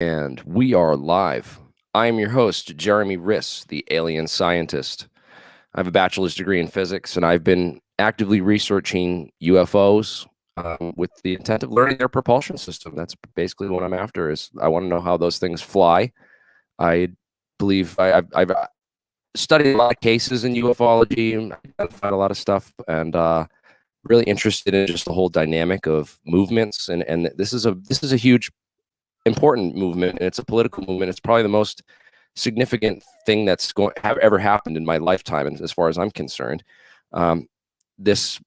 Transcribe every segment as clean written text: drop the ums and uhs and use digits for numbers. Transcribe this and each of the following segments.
And we are live. I am your host, Jeremy Riss, the alien scientist. I have a bachelor's degree in physics, and I've been actively researching UFOs with the intent of learning their propulsion system. That's basically what I'm after. Is I want to know how those things fly. I believe I've studied a lot of cases in UFOlogy and identified a lot of stuff, and really interested in just the whole dynamic of movements. And this is a huge important movement, and it's a political movement. It's probably the most significant thing that's ever happened in my lifetime, and as far as I'm concerned. This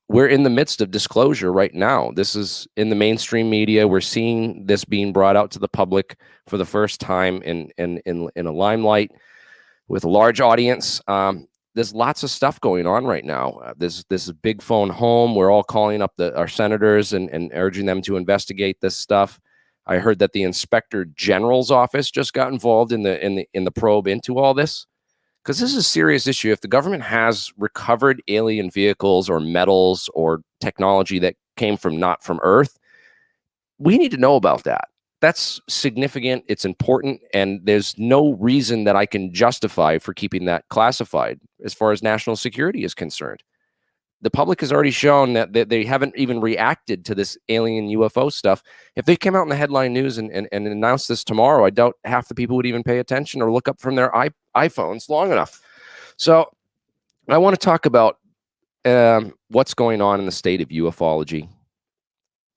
We're in the midst of disclosure right now. This is in the mainstream media. We're seeing this being brought out to the public for the first time in a limelight with a large audience. There's lots of stuff going on right now. This big phone home. We're all calling up our senators and urging them to investigate this stuff. I heard that the Inspector General's office just got involved in the probe into all this, because this is a serious issue. If the government has recovered alien vehicles or metals or technology that came not from Earth, we need to know about that. That's significant. It's important, and there's no reason that I can justify for keeping that classified as far as national security is concerned. The public has already shown that they haven't even reacted to this alien UFO stuff. If they came out in the headline news and announced this tomorrow, I doubt half the people would even pay attention or look up from their iPhones long enough. So I want to talk about what's going on in the state of UFOlogy,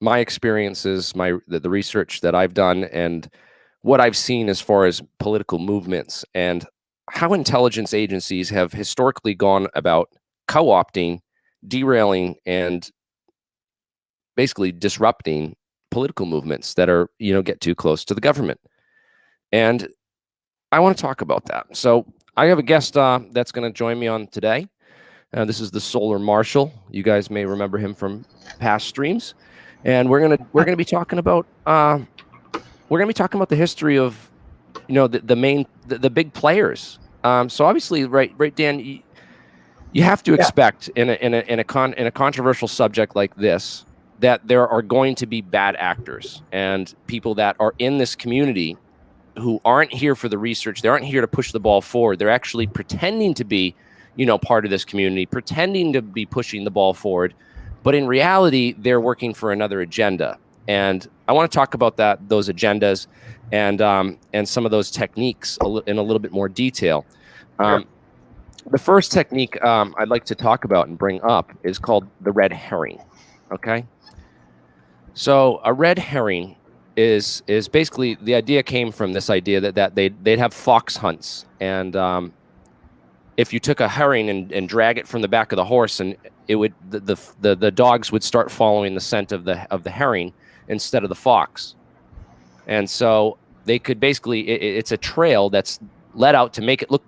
my experiences, the research that I've done, and what I've seen as far as political movements, and how intelligence agencies have historically gone about co-opting, derailing, and basically disrupting political movements that are, get too close to the government. And I want to talk about that. So I have a guest that's going to join me on today. This is the Solar Marshal. You guys may remember him from past streams, and we're gonna be talking about the history of, the big players. So obviously, right, Dan. You have to expect in a controversial subject like this that there are going to be bad actors and people that are in this community who aren't here for the research. They aren't here to push the ball forward. They're actually pretending to be, part of this community, pretending to be pushing the ball forward. But in reality, they're working for another agenda. And I want to talk about those agendas and some of those techniques in a little bit more detail. Sure. The first technique I'd like to talk about and bring up is called the red herring. Okay, so a red herring is basically, the idea came from this idea that they'd have fox hunts, and if you took a herring and drag it from the back of the horse, and it would the dogs would start following the scent of the herring instead of the fox, and so they could basically it's a trail that's let out to make it look,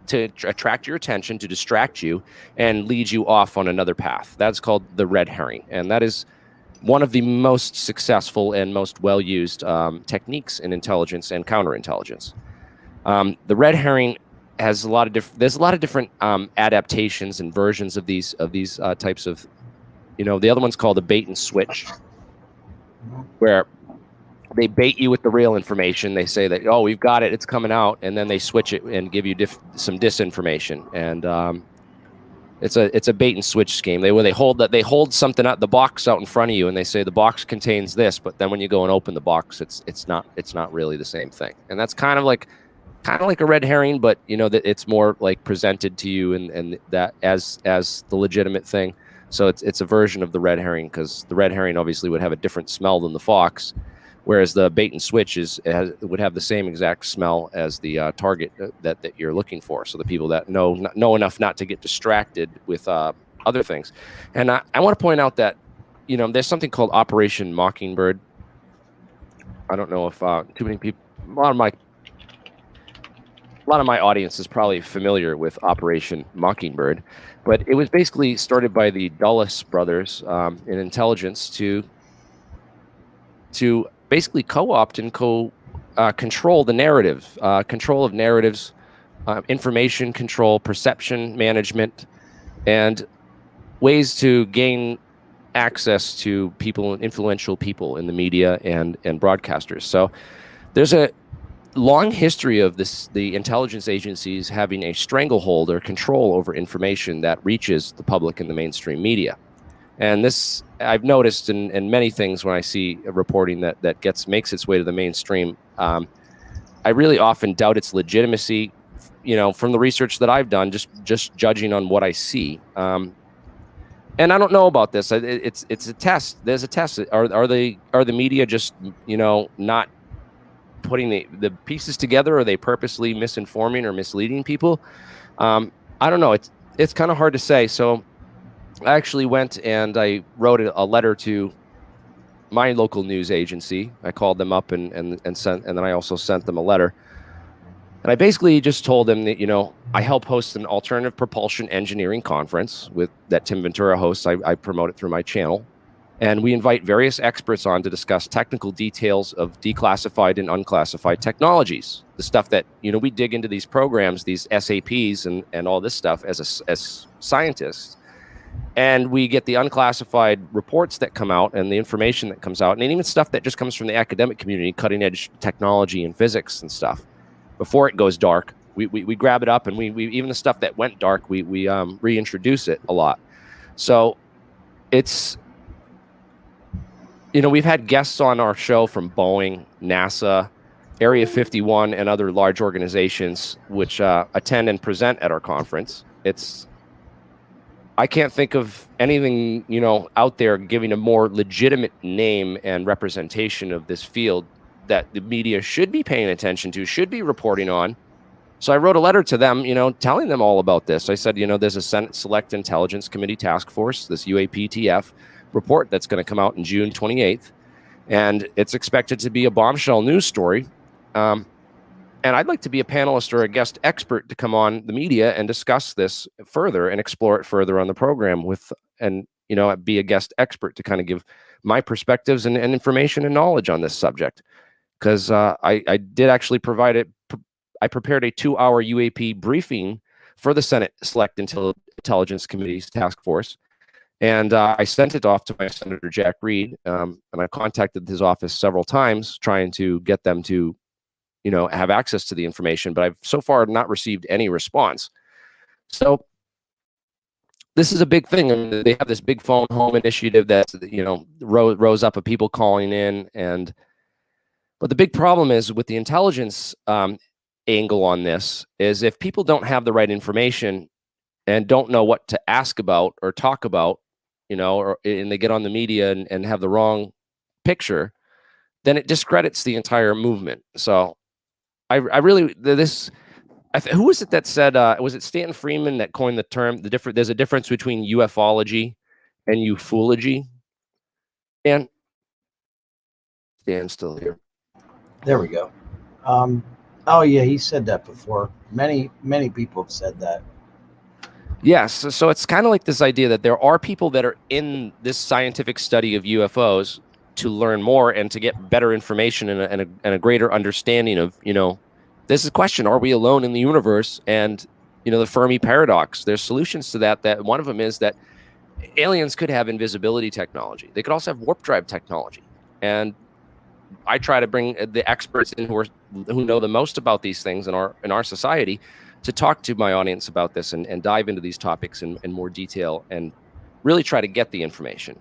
to attract your attention, to distract you, and lead you off on another path. That's called the red herring, and that is one of the most successful and most well-used techniques in intelligence and counterintelligence. The red herring has there's a lot of different adaptations and versions of these types of, the other one's called the bait and switch, where they bait you with the real information. They say that, oh, we've got it, it's coming out, and then they switch it and give you some disinformation. And it's a bait and switch scheme. They hold something out, the box out in front of you, and they say the box contains this, but then when you go and open the box, it's not really the same thing. And that's kind of like a red herring, but that it's more like presented to you and that as the legitimate thing. So it's a version of the red herring, because the red herring obviously would have a different smell than the fox, whereas the bait and switch would have the same exact smell as the target that you're looking for. So the people that know enough not to get distracted with other things. And I want to point out that there's something called Operation Mockingbird. I don't know if too many people, a lot of my audience is probably familiar with Operation Mockingbird, but it was basically started by the Dulles brothers in intelligence to basically co-opt and control the narrative, control of narratives, information control, perception management, and ways to gain access to people, influential people in the media and broadcasters. So there's a long history of the intelligence agencies having a stranglehold or control over information that reaches the public in the mainstream media. And this I've noticed in many things when I see reporting that makes its way to the mainstream. I really often doubt its legitimacy, from the research that I've done, just judging on what I see. And I don't know about this. It's a test. There's a test. Are the media just not putting the pieces together? Are they purposely misinforming or misleading people? I don't know. It's kind of hard to say. So I actually went and I wrote a letter to my local news agency. I called them up and sent, and then I also sent them a letter. And I basically just told them that, I help host an alternative propulsion engineering conference that Tim Ventura hosts. I promote it through my channel. And we invite various experts on to discuss technical details of declassified and unclassified technologies. The stuff that, we dig into these programs, these SAPs and all this stuff as scientists. And we get the unclassified reports that come out and the information that comes out, and even stuff that just comes from the academic community, cutting edge technology and physics and stuff. Before it goes dark, we grab it up, and we even the stuff that went dark, we reintroduce it a lot. So it's, we've had guests on our show from Boeing, NASA, Area 51, and other large organizations which attend and present at our conference. I can't think of anything, out there giving a more legitimate name and representation of this field that the media should be paying attention to, should be reporting on. So I wrote a letter to them, telling them all about this. I said, there's a Senate Select Intelligence Committee Task Force, this UAPTF report that's going to come out in June 28th. And it's expected to be a bombshell news story. And I'd like to be a panelist or a guest expert to come on the media and discuss this further and explore it further on the program be a guest expert to kind of give my perspectives and information and knowledge on this subject. Because I did actually provide it. I prepared a 2-hour UAP briefing for the Senate Select Intelligence Committee's task force. And I sent it off to my Senator Jack Reed. And I contacted his office several times trying to get them to have access to the information, but I've so far not received any response. So this is a big thing. I mean, they have this big phone home initiative that, rose up of people calling in. But the big problem is with the intelligence angle on this is if people don't have the right information and don't know what to ask about or talk about, and they get on the media and have the wrong picture, then it discredits the entire movement. So I really, who was it that said, was it Stanton Friedman that coined the term, there's a difference between UFOlogy and Eufoology? And Stan's still here. There we go. Oh yeah, he said that before. Many people have said that. Yes, so it's kind of like this idea that there are people that are in this scientific study of UFOs to learn more and to get better information and a greater understanding of, this is a question, are we alone in the universe? And, the Fermi paradox, there's solutions to that one of them is that aliens could have invisibility technology. They could also have warp drive technology. And I try to bring the experts in who know the most about these things in our society to talk to my audience about this and dive into these topics in more detail and really try to get the information.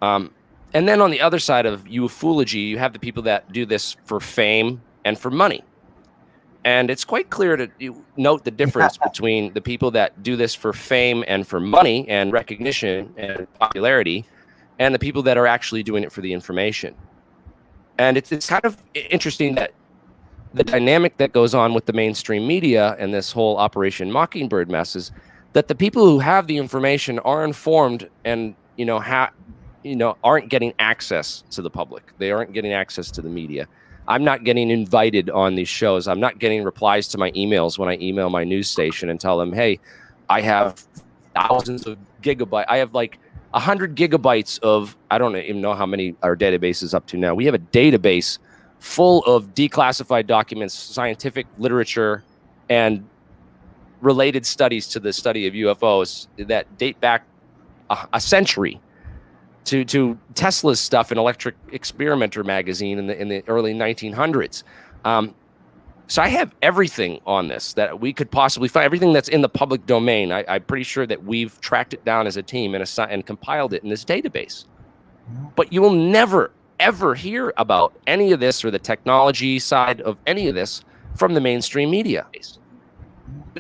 And then on the other side of Eufoology, you have the people that do this for fame and for money. And it's quite clear to note the difference between the people that do this for fame and for money and recognition and popularity, and the people that are actually doing it for the information. And it's kind of interesting that the dynamic that goes on with the mainstream media and this whole Operation Mockingbird mess is that the people who have the information are informed and, aren't getting access to the public. They aren't getting access to the media. I'm not getting invited on these shows. I'm not getting replies to my emails when I email my news station and tell them, hey, I have thousands of gigabytes. I have like 100 gigabytes of, I don't even know how many our database is up to now. We have a database full of declassified documents, scientific literature, and related studies to the study of UFOs that date back a century. to Tesla's stuff in Electric Experimenter magazine in the early 1900s. So I have everything on this that we could possibly find, everything that's in the public domain. I'm pretty sure that we've tracked it down as a team and compiled it in this database. But you will never, ever hear about any of this or the technology side of any of this from the mainstream media.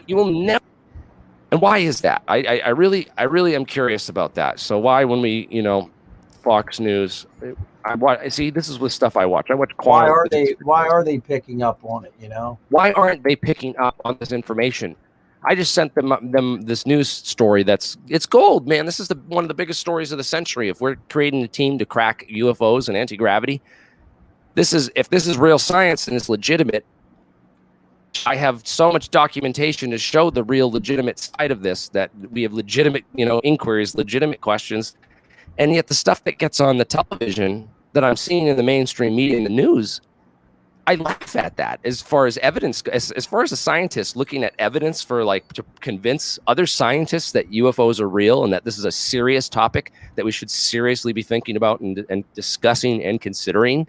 You will never. And why is that? I really am curious about that. So why, when we, Fox News, see, this is with stuff I watch. I watch. Why are they picking up on it? Why aren't they picking up on this information? I just sent them this news story it's gold, man. This is one of the biggest stories of the century. If we're creating a team to crack UFOs and anti-gravity, if this is real science and it's legitimate, I have so much documentation to show the real legitimate side of this, that we have legitimate, inquiries, legitimate questions. And yet the stuff that gets on the television that I'm seeing in the mainstream media and the news, I laugh at that. As far as evidence, as far as a scientist looking at evidence for to convince other scientists that UFOs are real and that this is a serious topic that we should seriously be thinking about and discussing and considering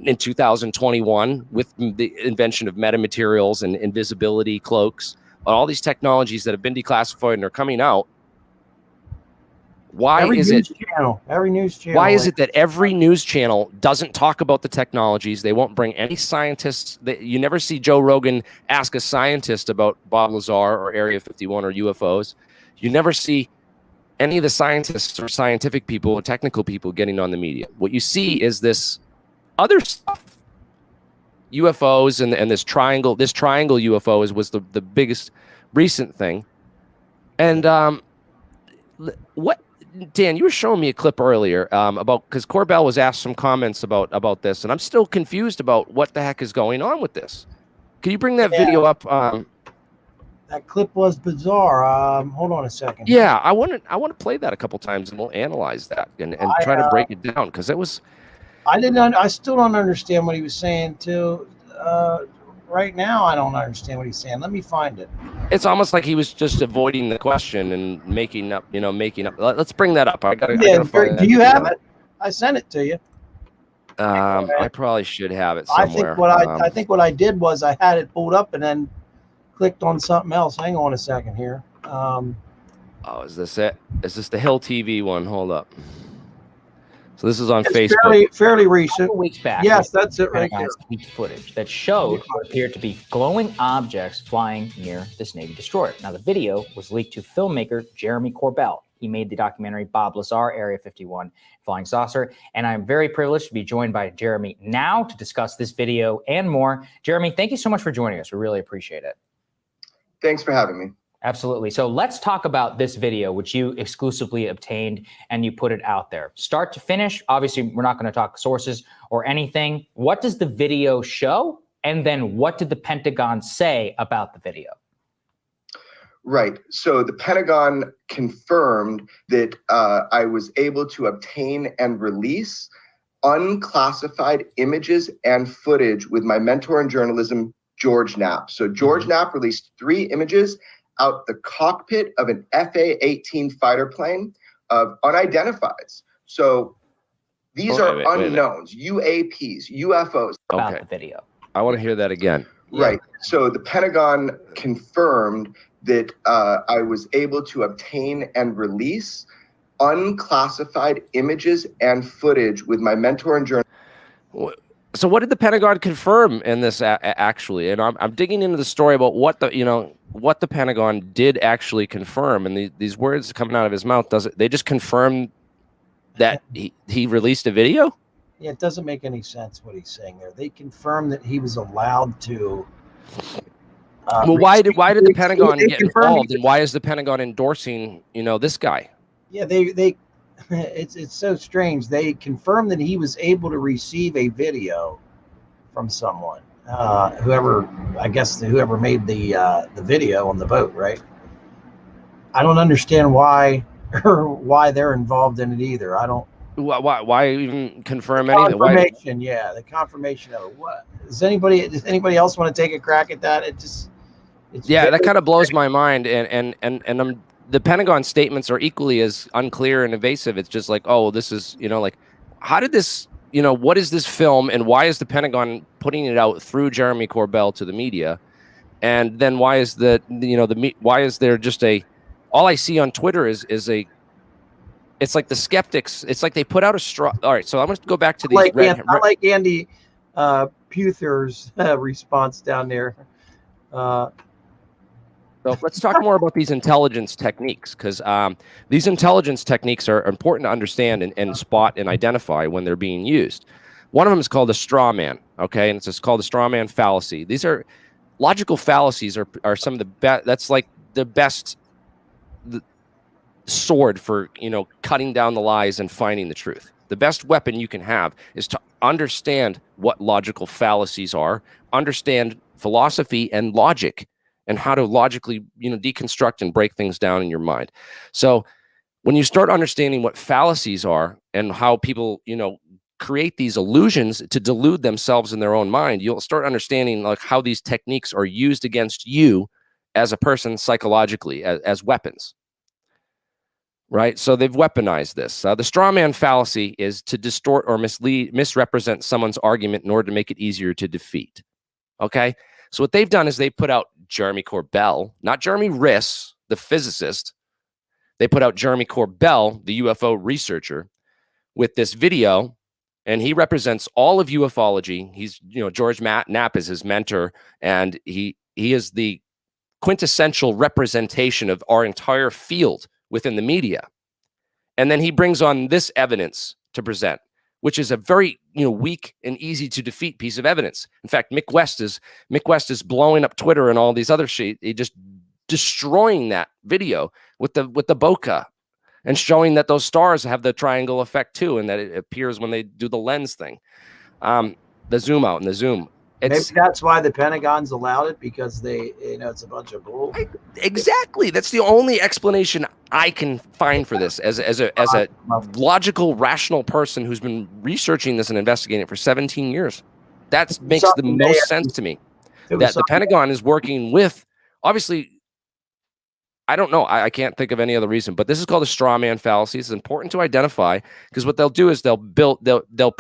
in 2021 with the invention of metamaterials and invisibility cloaks, all these technologies that have been declassified and are coming out. Why is it that every news channel doesn't talk about the technologies? They won't bring any scientists. You never see Joe Rogan ask a scientist about Bob Lazar or Area 51 or UFOs. You never see any of the scientists or scientific people or technical people getting on the media. What you see is this other stuff. UFOs and this triangle UFO was the biggest recent thing. And Dan, you were showing me a clip earlier because Corbell was asked some comments about this, and I'm still confused about what the heck is going on with this. Can you bring that video up? That clip was bizarre. Hold on a second. Yeah, I want to play that a couple times, and we'll analyze that and try to break it down, because it was. I still don't understand what he was saying too. Right now, I don't understand what he's saying. Let me find it. It's almost like he was just avoiding the question and making up. Let's bring that up. I gotta find do you have it? I sent it to you. I probably should have it somewhere. I think what I did was I had it pulled up and then clicked on something else. Hang on a second here. Oh, is this it? Is this the Hill TV one? Hold up. So this is on Facebook. Fairly recent. Weeks back. Yes, that's it right there. Footage that showed what appeared to be glowing objects flying near this Navy destroyer. Now, the video was leaked to filmmaker Jeremy Corbell. He made the documentary Bob Lazar, Area 51, Flying Saucer. And I'm very privileged to be joined by Jeremy now to discuss this video and more. Jeremy, thank you so much for joining us. We really appreciate it. Thanks for having me. Absolutely. So let's talk about this video, which you exclusively obtained and you put it out there. Start to finish, obviously, we're not going to talk sources or anything. What does the video show? And then what did the Pentagon say about the video? Right. So the Pentagon confirmed that I was able to obtain and release unclassified images and footage with my mentor in journalism, George Knapp. So George Knapp released 3 images out the cockpit of an FA-18 fighter plane of unidentifieds. So these are unknowns, UAPs, UFOs. About the video. I want to hear that again. Right. So the Pentagon confirmed that I was able to obtain and release unclassified images and footage with my mentor and journalist. So what did the Pentagon confirm in this actually? And I'm digging into the story about what the Pentagon did actually confirm, and these words coming out of his mouth, they just confirm that he released a video? Yeah, it doesn't make any sense what he's saying there. They confirmed that he was allowed to. Well, why did the Pentagon get involved, and why is the Pentagon endorsing this guy? Yeah, it's so strange. They confirmed that he was able to receive a video from someone. Whoever made the video on the boat, right? I don't understand why they're involved in it either. I don't. Why even confirm anything? Confirmation, the confirmation of it. What does anybody else want to take a crack at that? That kind of blows my mind, and the Pentagon statements are equally as unclear and evasive. It's just like, oh, this is, like, how did this, what is this film, and why is the Pentagon putting it out through Jeremy Corbell to the media? And then why is why is there just all I see on Twitter is it's like the skeptics. It's like they put out a straw. All right, so I'm going to go back to these. Not like Andy Puther's response down there. So let's talk more about these intelligence techniques, because these intelligence techniques are important to understand and spot and identify when they're being used. One of them is called a straw man, okay? And it's called a straw man fallacy. These are logical fallacies are some of the best. That's like the best sword for, cutting down the lies and finding the truth. The best weapon you can have is to understand what logical fallacies are, understand philosophy and logic, and how to logically, deconstruct and break things down in your mind. So when you start understanding what fallacies are and how people, create these illusions to delude themselves in their own mind, you'll start understanding like how these techniques are used against you as a person psychologically as weapons. Right? So they've weaponized this. The straw man fallacy is to distort or misrepresent someone's argument in order to make it easier to defeat. Okay? So what they've done is they put out Jeremy Corbell, not Jeremy Riss, the physicist. They put out Jeremy Corbell, the UFO researcher, with this video, and he represents all of UFOlogy. He's, George Knapp is his mentor, and he is the quintessential representation of our entire field within the media. And then he brings on this evidence to present, which is a very, weak and easy to defeat piece of evidence. In fact, Mick West is blowing up Twitter and all these other shit. He just destroying that video with the bokeh and showing that those stars have the triangle effect too, and that it appears when they do the lens thing, the zoom out and the zoom. Maybe that's why the Pentagon's allowed it, because they, it's a bunch of bull. Exactly. That's the only explanation I can find for this as a logical, rational person who's been researching this and investigating it for 17 years. That makes the most sense to me. That the Pentagon is working with, obviously, I don't know. I can't think of any other reason, but this is called a straw man fallacy. It's important to identify, because what they'll do is they'll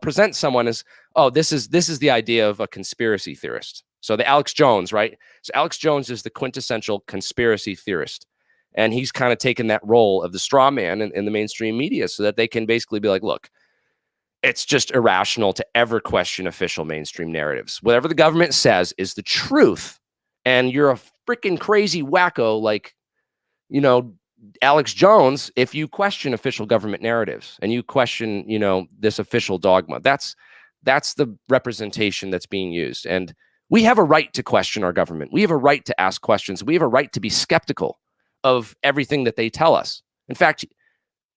present someone as, oh, this is the idea of a conspiracy theorist. So the Alex Jones, right? So Alex Jones is the quintessential conspiracy theorist, and he's kind of taken that role of the straw man in the mainstream media, so that they can basically be like, look, it's just irrational to ever question official mainstream narratives. Whatever the government says is the truth, and you're a freaking crazy wacko like, Alex Jones if you question official government narratives and you question, this official dogma. That's the representation that's being used. And we have a right to question our government. We have a right to ask questions. We have a right to be skeptical of everything that they tell us. In fact,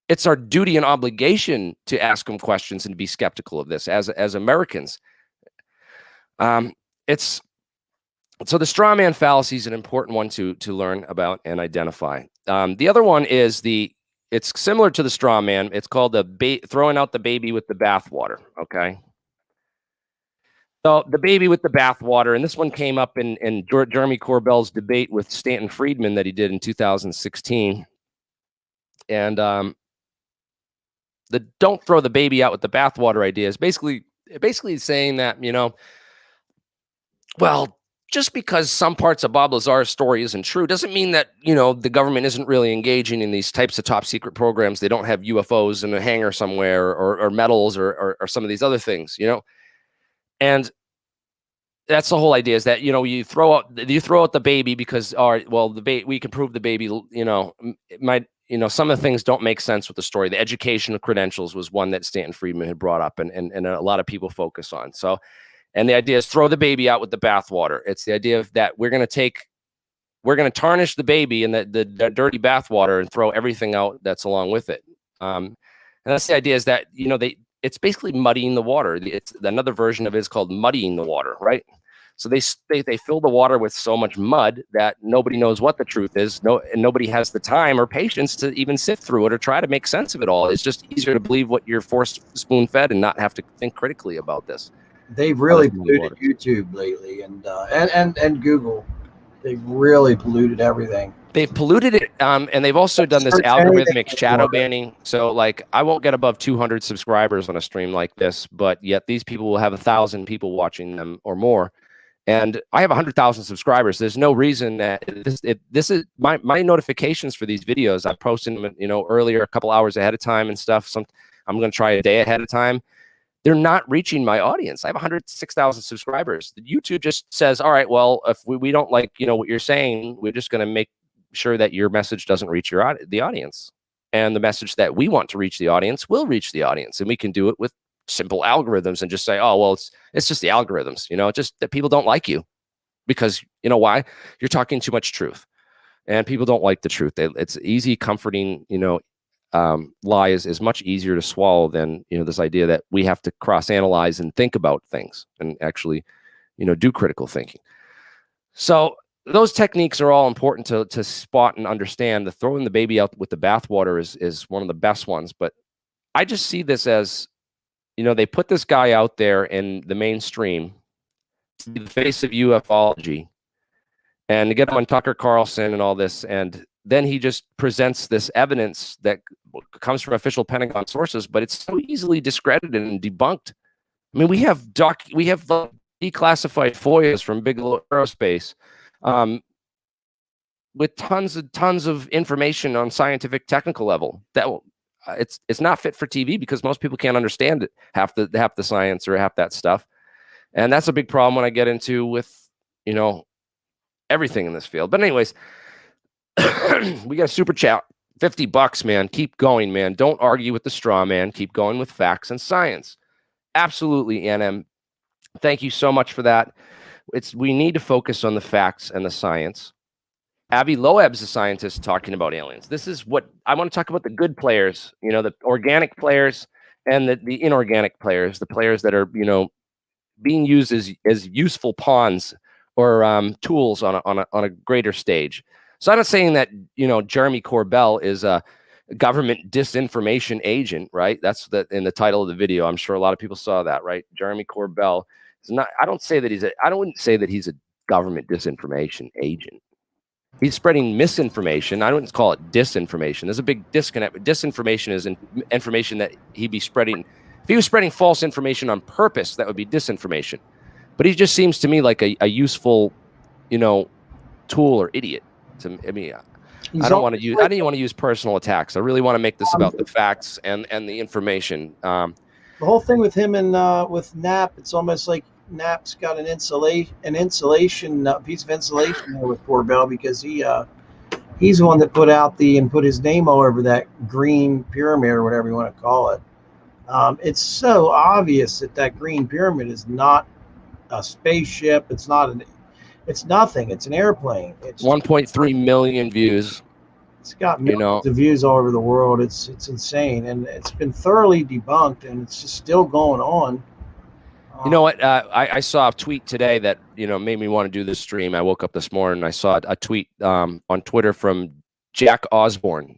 it's our duty and obligation to ask them questions and be skeptical of this as Americans. So the straw man fallacy is an important one to learn about and identify. The other one is it's similar to the straw man. It's called throwing out the baby with the bathwater. Okay. So the baby with the bathwater, and this one came up in Jeremy Corbell's debate with Stanton Friedman that he did in 2016. And the don't throw the baby out with the bathwater idea is basically saying that, well, just because some parts of Bob Lazar's story isn't true doesn't mean that, the government isn't really engaging in these types of top secret programs. They don't have UFOs in a hangar somewhere or metals or some of these other things, And that's the whole idea, is that, you throw out the baby because, all right, well, we can prove the baby, some of the things don't make sense with the story. The educational credentials was one that Stanton Friedman had brought up and a lot of people focus on. So, and the idea is throw the baby out with the bathwater. It's the idea of that we're going to tarnish the baby and the dirty bathwater and throw everything out that's along with it. And that's the idea, is that, it's basically muddying the water. It's another version of it is called muddying the water, right? So they fill the water with so much mud that nobody knows what the truth is. And nobody has the time or patience to even sift through it or try to make sense of it all. It's just easier to believe what you're forced spoon-fed and not have to think critically about this. They've really polluted YouTube lately, and Google. They really polluted everything. They've polluted it, and they've also done this algorithmic shadow banning. So, like, I won't get above 200 subscribers on a stream like this, but yet these people will have 1,000 people watching them or more. And I have 100,000 subscribers. There's no reason that this is my notifications for these videos. I posted them, you know, earlier, a couple hours ahead of time and stuff. I'm going to try a day ahead of time. They're not reaching my audience. I have 106,000 subscribers. YouTube just says, all right, well, if we don't like, you know, what you're saying, we're just going to make sure that your message doesn't reach the audience. And the message that we want to reach the audience will reach the audience. And we can do it with simple algorithms and just say, oh, well, it's just the algorithms, you know, just that people don't like you because, you know, why? You're talking too much truth. And people don't like the truth. It's easy, comforting, you know, lie is much easier to swallow than, you know, this idea that we have to cross-analyze and think about things and actually, you know, do critical thinking. So those techniques are all important to spot and understand. The throwing the baby out with the bathwater is one of the best ones. But I just see this as, you know, they put this guy out there in the mainstream to be the face of UFOlogy and to get him on Tucker Carlson and all this. And then he just presents this evidence that comes from official Pentagon sources, but it's so easily discredited and debunked. I mean, we have declassified FOIAs from Bigelow Aerospace with tons of information on scientific technical level that it's not fit for TV because most people can't understand it, half the science or half that stuff. And that's a big problem when I get into with, you know, everything in this field. But anyways, we got a super chat, $50, man. Keep going, man. Don't argue with the straw man. Keep going with facts and science. Absolutely, NM. Thank you so much for that. We need to focus on the facts and the science. Avi Loeb's a scientist talking about aliens. This is what I want to talk about: the good players, you know, the organic players and the inorganic players, the players that are, you know, being used as useful pawns or tools on a greater stage. So I'm not saying that, you know, Jeremy Corbell is a government disinformation agent, right? That's in the title of the video. I'm sure a lot of people saw that, right? Jeremy Corbell is not. I wouldn't say that he's a government disinformation agent. He's spreading misinformation. I wouldn't call it disinformation. There's a big disconnect. Disinformation is information that he'd be spreading. If he was spreading false information on purpose, that would be disinformation. But he just seems to me like a useful, you know, tool or idiot. I mean, I don't want to use personal attacks. I really want to make this about the facts and the information. The whole thing with him and with Knapp, it's almost like Knapp's got an insulation piece of insulation there with Corbell because he's the one that put his name all over that green pyramid or whatever you want to call it. It's so obvious that green pyramid is not a spaceship. It's nothing. It's an airplane. It's 1.3 million views. It's got millions of views all over the world. It's insane, and it's been thoroughly debunked, and it's just still going on. You know what? I saw a tweet today that, you know, made me want to do this stream. I woke up this morning and I saw a tweet on Twitter from Jack Osborne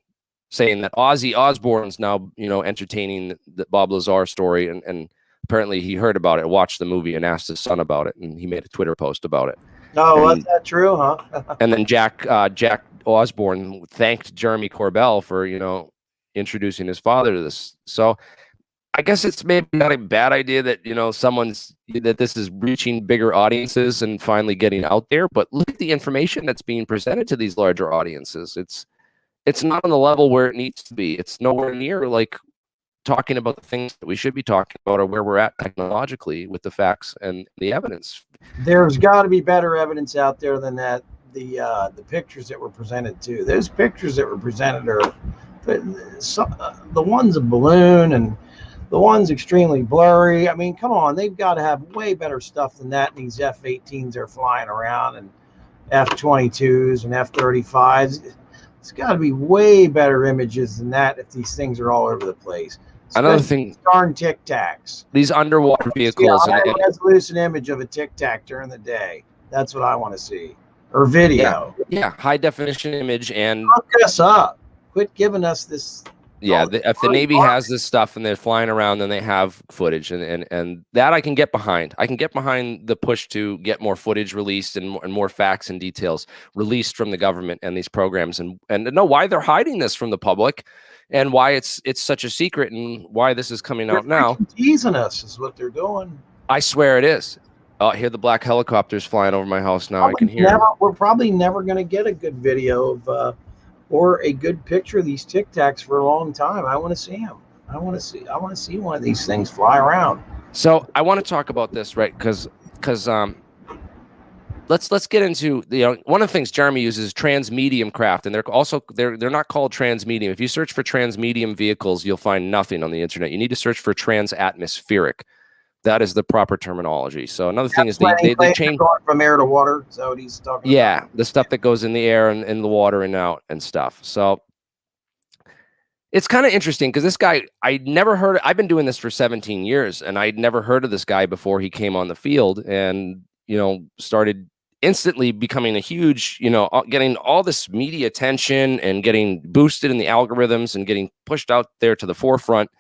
saying that Ozzy Osbourne's now, you know, entertaining the Bob Lazar story, and apparently he heard about it, watched the movie, and asked his son about it, and he made a Twitter post about it. Oh, was that true, huh? And then Jack Osborne thanked Jeremy Corbell for, you know, introducing his father to this. So I guess it's maybe not a bad idea that, you know, that this is reaching bigger audiences and finally getting out there. But look at the information that's being presented to these larger audiences. It's not on the level where it needs to be. It's nowhere near like talking about the things that we should be talking about or where we're at technologically with the facts and the evidence. There's got to be better evidence out there than that. The pictures that were presented too. Those pictures that were presented are the ones of balloon and the one's extremely blurry. I mean, come on, they've got to have way better stuff than that in these F-18s are flying around and F-22s and F-35s. It's got to be way better images than that if these things are all over the place. Another thing, darn Tic Tacs. These underwater vehicles. Yeah, a resolution image of a Tic Tac during the day. That's what I want to see. Or video. Yeah, high definition image and look us up. Quit giving us this Yeah, if the Navy has this stuff and they're flying around, then they have footage, and that I can get behind. I can get behind the push to get more footage released and more facts and details released from the government and these programs, and know why they're hiding this from the public, and why it's such a secret, and why this is coming out now. Teasing us is what they're doing. I swear it is. Oh, I hear the black helicopters flying over my house now. I can hear them. We're probably never going to get a good video of or a good picture of these Tic Tacs for a long time. I want to see them. I want to see one of these things fly around. So I want to talk about this, right? Because let's get into one of the things Jeremy uses is transmedium craft, and they're not called transmedium. If you search for transmedium vehicles, you'll find nothing on the internet. You need to search for transatmospheric. That is the proper terminology. So another thing is they change from air to water. Is that what he's talking about? Yeah, the stuff that goes in the air and in the water and out and stuff. So it's kind of interesting because this guy, I'd never heard. I've been doing this for 17 years, and I'd never heard of this guy before he came on the field, and started instantly becoming a huge, getting all this media attention and getting boosted in the algorithms and getting pushed out there to the forefront.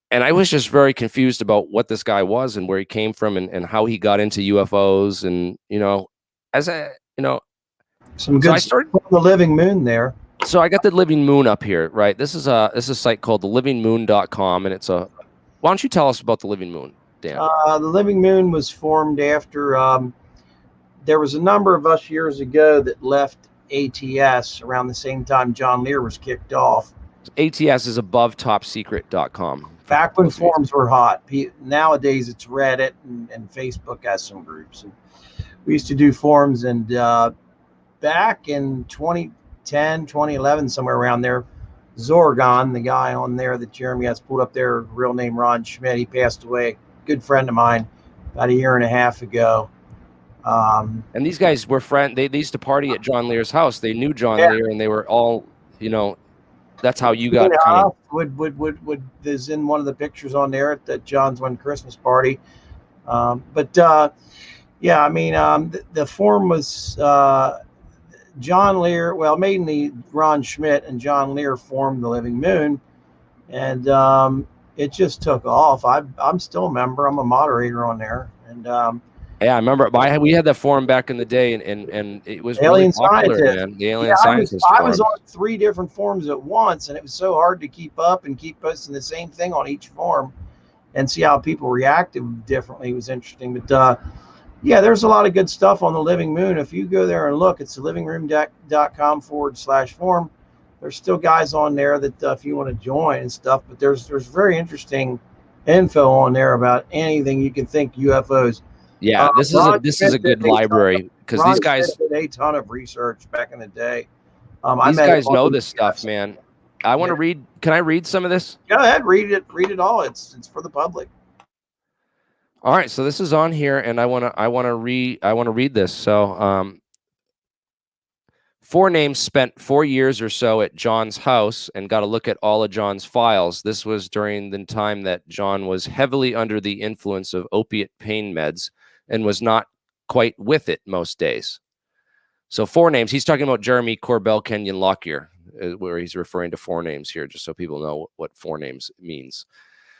And I was just very confused about what this guy was and where he came from and how he got into UFOs. And, some good stuff on the Living Moon there. So I got the Living Moon up here, right? This is a site called thelivingmoon.com. And why don't you tell us about the Living Moon, Dan? The Living Moon was formed after, there was a number of us years ago that left ATS around the same time John Lear was kicked off. ATS is above topsecret.com. Back when forums were hot. Nowadays it's Reddit and Facebook has some groups. And we used to do forums, and back in 2010, 2011, somewhere around there, Zorgon, the guy on there that Jeremy has pulled up there, real name Ron Schmidt, he passed away. Good friend of mine about a year and a half ago. And these guys were friends. They used to party at John Lear's house. They knew John Lear, and they were all, that's how you got is in one of the pictures on there at the John's one Christmas party. The forum was John Lear, mainly Ron Schmidt and John Lear formed the Living Moon, and it just took off. I'm still a member. I'm a moderator on there, and yeah, I remember. We had that forum back in the day, and it was really popular, man. The alien scientist. I was on 3 different forums at once, and it was so hard to keep up and keep posting the same thing on each forum, and see how people reacted differently. It was interesting, but there's a lot of good stuff on the Living Moon. If you go there and look, it's thelivingroom.com/forum. There's still guys on there that if you want to join and stuff, but there's very interesting info on there about anything you can think UFOs. Yeah, this is a good library because these guys did a ton of research back in the day. These guys know this stuff, man. I want to read. Can I read some of this? Go ahead, read it. Read it all. It's for the public. All right, so this is on here, and I want to read this. So, 4 names spent 4 years or so at John's house and got a look at all of John's files. This was during the time that John was heavily under the influence of opiate pain meds and was not quite with it most days. So 4 names. He's talking about Jeremy Corbell, Kenyon Lockyer, where he's referring to 4 names here, just so people know what 4 names means.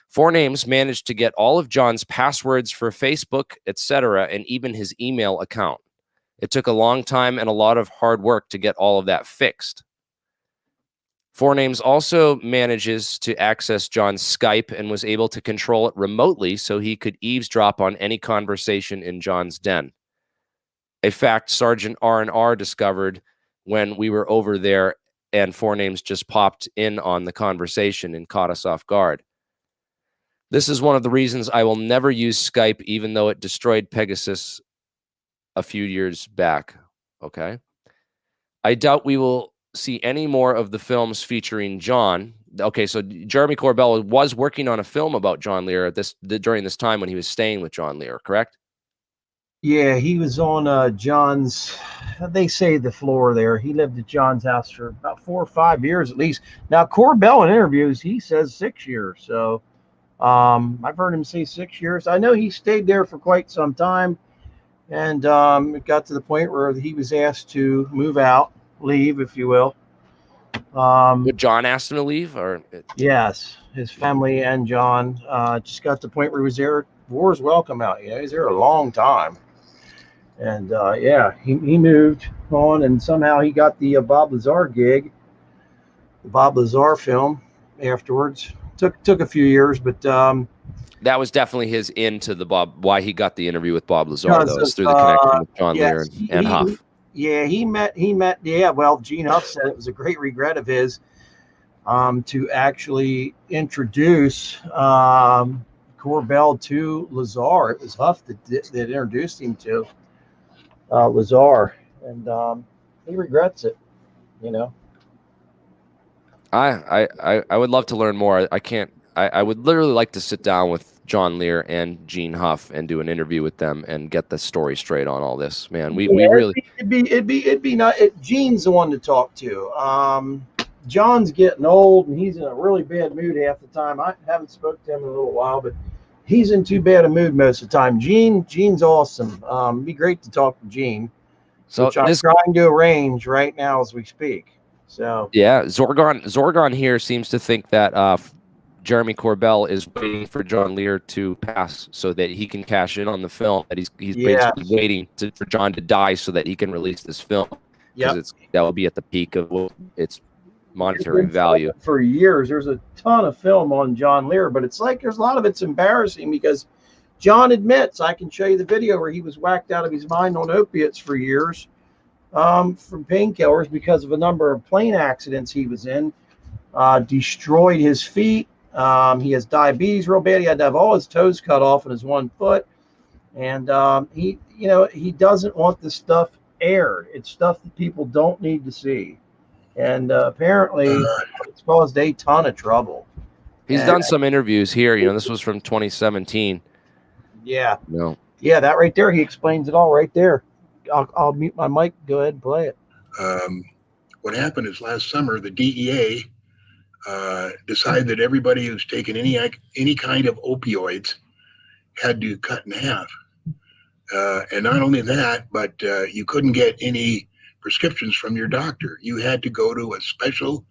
4 names managed to get all of John's passwords for Facebook, etc., and even his email account. It took a long time and a lot of hard work to get all of that fixed. 4 names also manages to access John's Skype and was able to control it remotely so he could eavesdrop on any conversation in John's den. A fact Sergeant R&R discovered when we were over there, and 4 names just popped in on the conversation and caught us off guard. This is one of the reasons I will never use Skype, even though it destroyed Pegasus a few years back. Okay. I doubt we will see any more of the films featuring John. Okay, so Jeremy Corbell was working on a film about John Lear during this time when he was staying with John Lear, correct? Yeah, he was on John's, they say the floor there. He lived at John's house for about 4 or 5 years at least. Now, Corbell in interviews, he says 6 years. So I've heard him say 6 years. I know he stayed there for quite some time. And it got to the point where he was asked to move out, leave, if you will. Would John ask him to leave, or Yes, his family and John just got to the point where he was there. War's welcome out. You know, he's there a long time. And yeah, he moved on, and somehow he got the Bob Lazar gig, the Bob Lazar film afterwards. Took a few years, but that was definitely his into the Bob, why he got the interview with Bob Lazar, though, is of, through the connection with John Lear yes, and Huff. Yeah, he met. Yeah, well, Gene Huff said it was a great regret of his to actually introduce Corbell to Lazar. It was Huff that introduced him to Lazar, and he regrets it. You know. I would love to learn more. I can't. I would literally like to sit down with John Lear and Gene Huff and do an interview with them and get the story straight on all this. Man, we really it'd be not. Gene's the one to talk to. John's getting old and he's in a really bad mood half the time. I haven't spoken to him in a little while, but he's in too bad a mood most of the time. Gene's awesome. It'd be great to talk to Gene. So I'm trying to arrange right now as we speak. So yeah, Zorgon here seems to think that Jeremy Corbell is waiting for John Lear to pass so that he can cash in on the film. That he's basically waiting for John to die so that he can release this film. Because that will be at the peak of its monetary value. For years, there's a ton of film on John Lear, but it's like there's a lot of it's embarrassing because John admits, I can show you the video where he was whacked out of his mind on opiates for years. From painkillers because of a number of plane accidents he was in, destroyed his feet. He has diabetes real bad. He had to have all his toes cut off in his one foot. And he doesn't want this stuff aired. It's stuff that people don't need to see. And apparently it's caused a ton of trouble. He's done some interviews here. You know, this was from 2017. Yeah. No. Yeah, that right there. He explains it all right there. I'll mute my mic. Go ahead and play it. What happened is last summer, the DEA decided that everybody who's taken any kind of opioids had to cut in half. And not only that, but you couldn't get any prescriptions from your doctor. You had to go to a special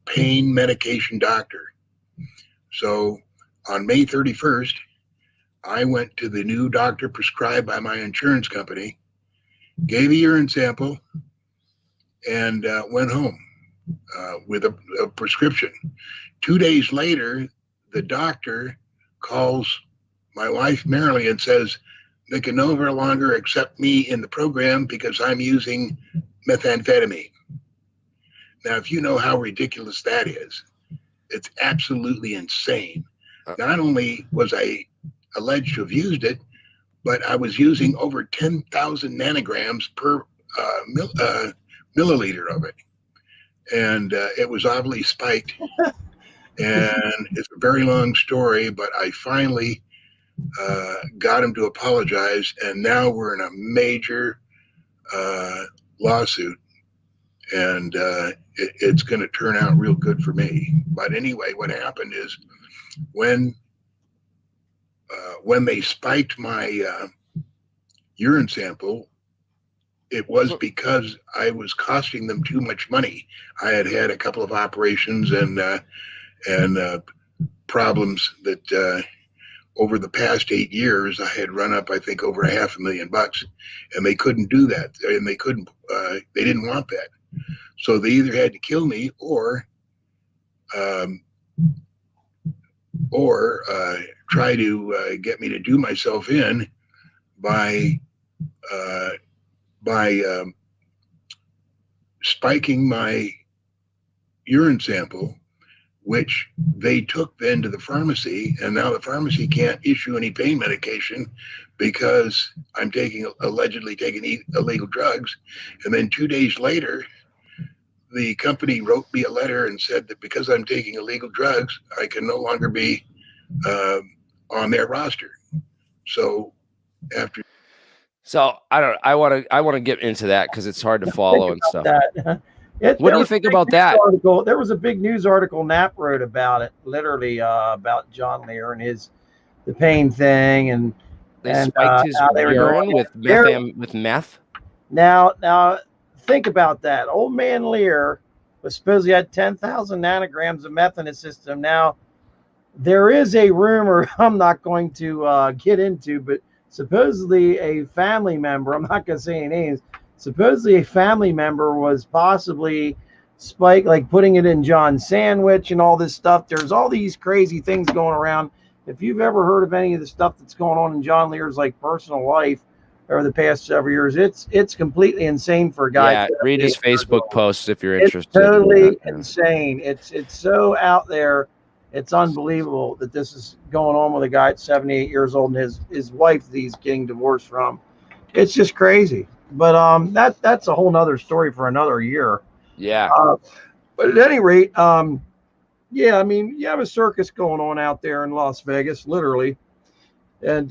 pain medication doctor. So on May 31st, I went to the new doctor prescribed by my insurance company, gave a urine sample, and went home with a prescription. 2 days later, the doctor calls my wife, Marilee, and says, they can no longer accept me in the program because I'm using methamphetamine. Now, if you know how ridiculous that is, it's absolutely insane. Not only was I alleged to have used it, but I was using over 10,000 nanograms per milliliter of it. And it was obviously spiked. And it's a very long story, but I finally got him to apologize. And now we're in a major lawsuit. And it's going to turn out real good for me. But anyway, what happened is when they spiked my urine sample, it was because I was costing them too much money. I had had a couple of operations and problems that over the past 8 years, I had run up, I think, over $500,000, and they couldn't do that. And they didn't want that. So they either had to kill me or try to get me to do myself in by spiking my urine sample, which they took then to the pharmacy, and now the pharmacy can't issue any pain medication because I'm allegedly taking illegal drugs. And then 2 days later, the company wrote me a letter and said that because I'm taking illegal drugs, I can no longer be on their roster. So after. So I want to get into that because it's hard to follow and stuff. What do you think about that? There was a big news article Knapp wrote about it, literally about John Lear and the pain thing, and they spiked his urine with meth. Now think about that. Old man Lear was supposedly had 10,000 nanograms of meth in his system. Now, there is a rumor I'm not going to get into, but supposedly a family member, I'm not going to say any names, supposedly a family member was possibly like putting it in John's sandwich and all this stuff. There's all these crazy things going around. If you've ever heard of any of the stuff that's going on in John Lear's like personal life over the past several years, it's completely insane for a guy. Yeah, read his Facebook posts if you're interested. It's totally insane. It's so out there. It's unbelievable that this is going on with a guy at 78 years old and his wife that he's getting divorced from. It's just crazy. But that's a whole nother story for another year. Yeah. But at any rate, yeah, I mean, you have a circus going on out there in Las Vegas, literally. And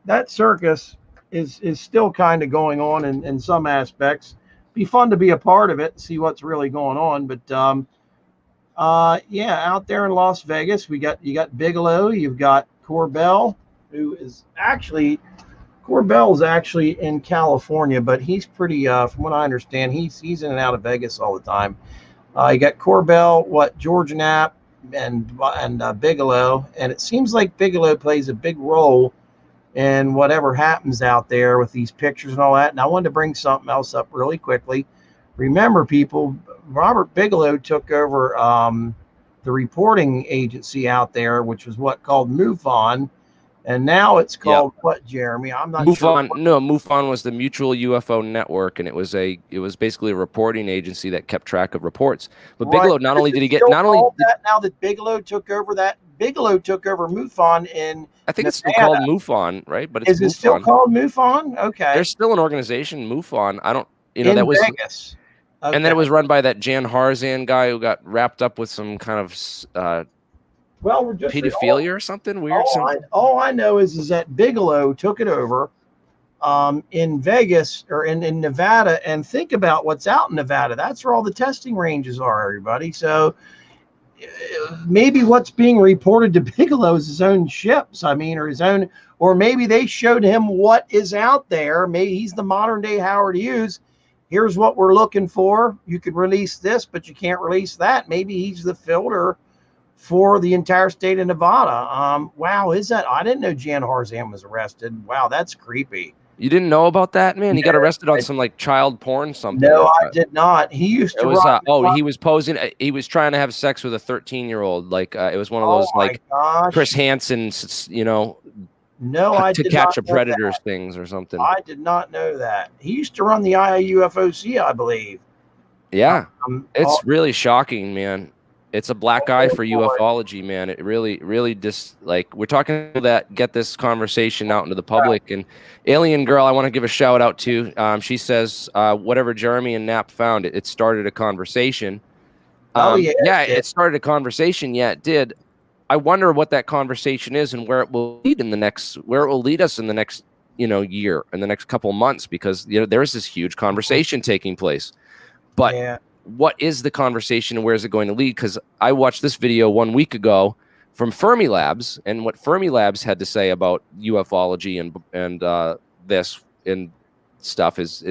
that circus is still kind of going on in some aspects. Be fun to be a part of it, see what's really going on. But yeah, out there in Las Vegas, you got Bigelow, you've got Corbell, who is actually Corbell's actually in California, but he's pretty from what I understand, he's in and out of Vegas all the time. You got Corbell, George Knapp, and Bigelow, and it seems like Bigelow plays a big role in whatever happens out there with these pictures and all that. And I wanted to bring something else up really quickly. Remember, people, Robert Bigelow took over the reporting agency out there, which was called MUFON, and now it's called what, Jeremy? I'm not MUFON, sure. No, MUFON was the Mutual UFO Network, and it was basically a reporting agency that kept track of reports. But Bigelow, not only did he get, not only now that Bigelow took over MUFON in, I think it's still called MUFON, right? But it's is it still called MUFON? Okay, there's still an organization, MUFON. I don't, in that was Vegas. Okay. And then it was run by that Jan Harzan guy who got wrapped up with some kind of we're just pedophilia or something weird. All I know is that Bigelow took it over in Vegas or in Nevada, and think about what's out in Nevada. That's where all the testing ranges are, everybody. So maybe what's being reported to Bigelow is his own ships. I mean, or maybe they showed him what is out there. Maybe he's the modern day Howard Hughes. Here's what we're looking for. You could release this, but you can't release that. Maybe he's the filter for the entire state of Nevada. Wow, I didn't know Jan Harzan was arrested. Wow, that's creepy. You didn't know about that, man? He got arrested on some like child porn something. No, I did not. He used to. He was posing. He was trying to have sex with a 13-year-old. Like it was one of those Chris Hansen's, No, I did to catch not a predator's things or something. I did not know that. He used to run the UFOC, I believe. Yeah, it's really shocking, man. It's a black eye for UFOlogy, man. It really we're talking that get this conversation out into the public. And Alien Girl, I want to give a shout out to. She says whatever Jeremy and Knapp found, it started a conversation. It started a conversation. Yeah, it did. I wonder what that conversation is and where it will lead us in the next year, in the next couple of months, because there is this huge conversation taking place. But what is the conversation and where is it going to lead? Because I watched this video 1 week ago from Fermilabs, and what Fermilabs had to say about UFOlogy and this and stuff is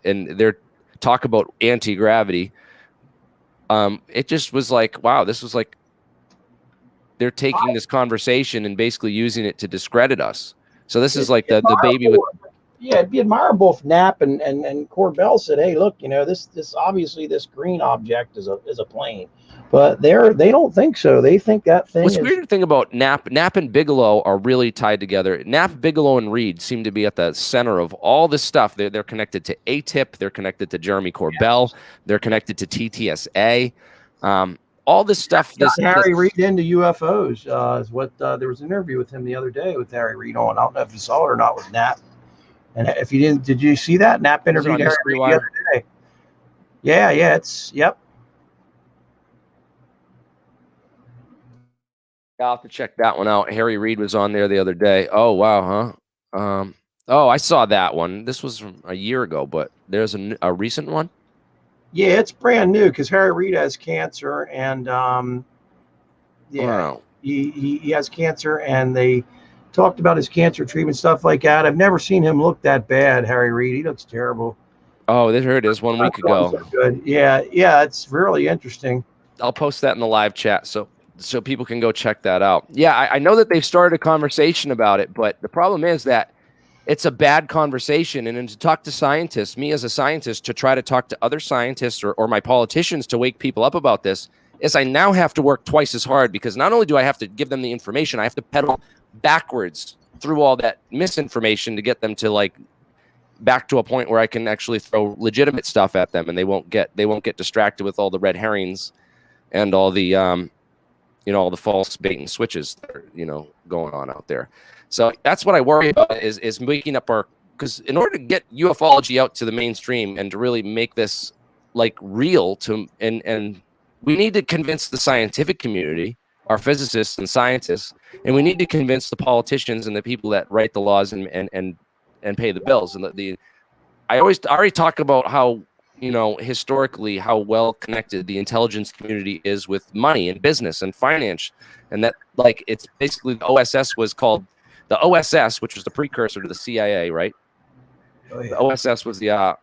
and their talk about anti-gravity. It just was like, wow, this was like they're taking this conversation and basically using it to discredit us. So this is like the baby with. Yeah, it'd be admirable if Knapp and Corbell said, "Hey, look, this obviously this green object is a plane," but they don't think so. They think that thing. What's weird thing about Knapp and Bigelow are really tied together. Knapp, Bigelow, and Reed seem to be at the center of all this stuff. They're connected to ATIP. They're connected to Jeremy Corbell. Yes. They're connected to TTSA. All this stuff. Harry Reid into UFOs is what there was an interview with him the other day with Harry Reid on. I don't know if you saw it or not with Knapp. And if you didn't, did you see that? Knapp interviewed Harry Reid the other day. Yeah, yep. I'll have to check that one out. Harry Reid was on there the other day. Oh, wow, huh? I saw that one. This was from a year ago, but there's a recent one? Yeah, it's brand new because Harry Reid has cancer, and wow. he has cancer, and they talked about his cancer treatment, stuff like that. I've never seen him look that bad, Harry Reid. He looks terrible. Oh, there it is. 1 week ago. So good. Yeah, yeah, it's really interesting. I'll post that in the live chat so people can go check that out. Yeah, I know that they've started a conversation about it, but the problem is that it's a bad conversation. And then to talk to scientists, me as a scientist, to try to talk to other scientists or my politicians to wake people up about this, is I now have to work twice as hard, because not only do I have to give them the information, I have to pedal backwards through all that misinformation to get them to like back to a point where I can actually throw legitimate stuff at them, and they won't get distracted with all the red herrings and all the all the false bait and switches that are going on out there. So that's what I worry about is making up because in order to get UFOlogy out to the mainstream and to really make this like real and we need to convince the scientific community, our physicists and scientists, and we need to convince the politicians and the people that write the laws and pay the bills. And I already talk about how historically how well connected the intelligence community is with money and business and finance, and that like it's basically the OSS was called the OSS, which was the precursor to the CIA, right? Oh, yeah. The OSS was the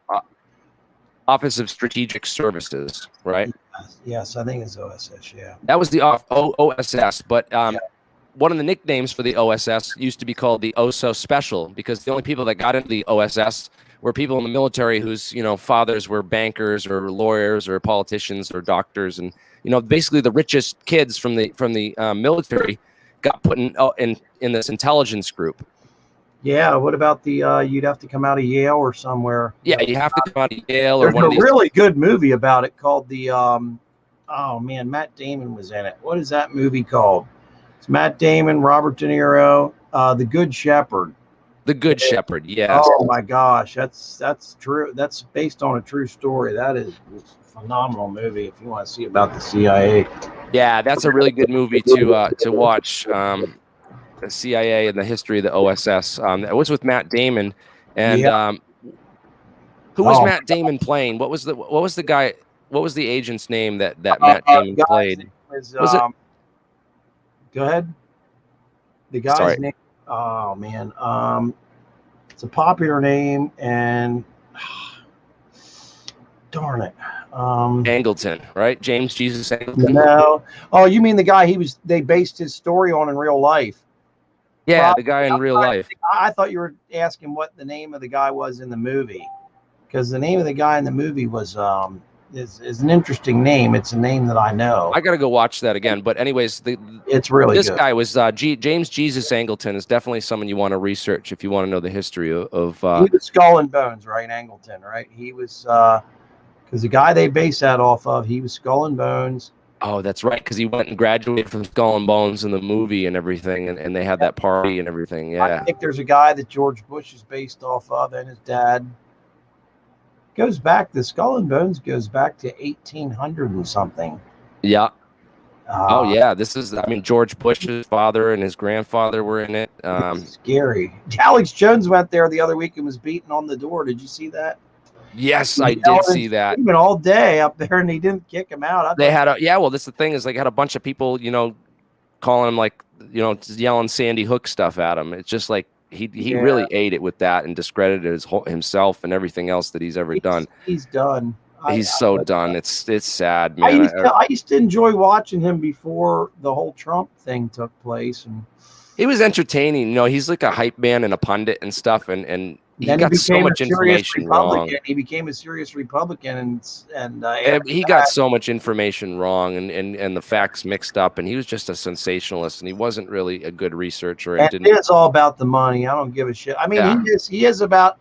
Office of Strategic Services, right? Yes, I think it's OSS. Yeah, that was the OSS, but one of the nicknames for the OSS used to be called the OSO Special, because the only people that got into the OSS were people in the military whose fathers were bankers or lawyers or politicians or doctors, and basically the richest kids from the military got put in this intelligence group. Yeah. What about the you'd have to come out of Yale or somewhere? Yeah, you have to come out of Yale or There's one a of these. really good movie about it called the oh man, Matt Damon was in it. What is that movie called? It's Matt Damon, Robert De Niro, The Good Shepherd. The Good Shepherd, yes. Oh my gosh, that's true. That's based on a true story. That is a phenomenal movie if you want to see about the CIA. Yeah, that's a really good movie to watch. The CIA and the history of the OSS. It was with Matt Damon, and who was Matt Damon playing? What was the guy? What was the agent's name that Matt Damon played? Was it? Go ahead. The guy's name. Oh man, it's a popular name, and darn it, Angleton, right? James Jesus Angleton. No, oh, you mean the guy they based his story on in real life? Yeah, the guy in real life. I thought you were asking what the name of the guy was in the movie, because the name of the guy in the movie was is an interesting name. It's a name that I know. I got to go watch that again. But anyways, it's really this good. guy was James Jesus Angleton is definitely someone you want to research if you want to know the history of. He was Skull and Bones, right? Angleton, right? He was because the guy they base that off of, he was Skull and Bones. Oh, that's right, because he went and graduated from Skull and Bones in the movie and everything, and they had that party and everything. Yeah, I think there's a guy that George Bush is based off of, and his dad. Goes back, the Skull and Bones goes back to 1800 and something. Yeah. Oh yeah, this is. I mean, George Bush's father and his grandfather were in it. Scary. Alex Jones went there the other week and was beaten on the door. Did you see that? Yes, I did see that. He went all day up there, and he didn't kick him out. They had well, that's the thing is they had a bunch of people, calling him like, yelling Sandy Hook stuff at him. It's just like. He really ate it with that and discredited himself and everything else that he's ever done. He's done. He's so done. It's sad, man. I used to enjoy watching him before the whole Trump thing took place, and he was entertaining. He's like a hype man and a pundit and stuff, and he got so much information wrong. He became a serious Republican, and he got so much information wrong, and the facts mixed up, and he was just a sensationalist, and he wasn't really a good researcher. It's all about the money. I don't give a shit. I mean, he is about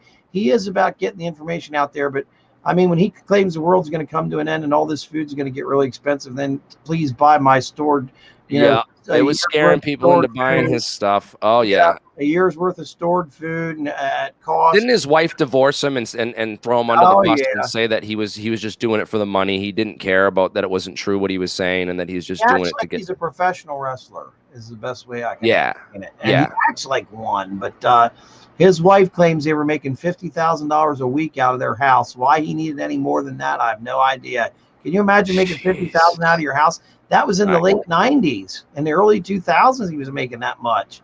getting the information out there, but I mean, when he claims the world's going to come to an end and all this food's going to get really expensive, then please buy my stored. It was scaring people into buying his stuff. Oh yeah, a year's worth of stored food at cost. Didn't his wife divorce him and throw him under the bus and say that he was just doing it for the money? He didn't care about that it wasn't true what he was saying, and that he was just doing it to get. He's a professional wrestler. Is the best way I can. Explain it. And he acts like one, but his wife claims they were making $50,000 a week out of their house. Why he needed any more than that, I have no idea. Can you imagine making $50,000 out of your house? That was in the late 90s. In the early 2000s, he was making that much.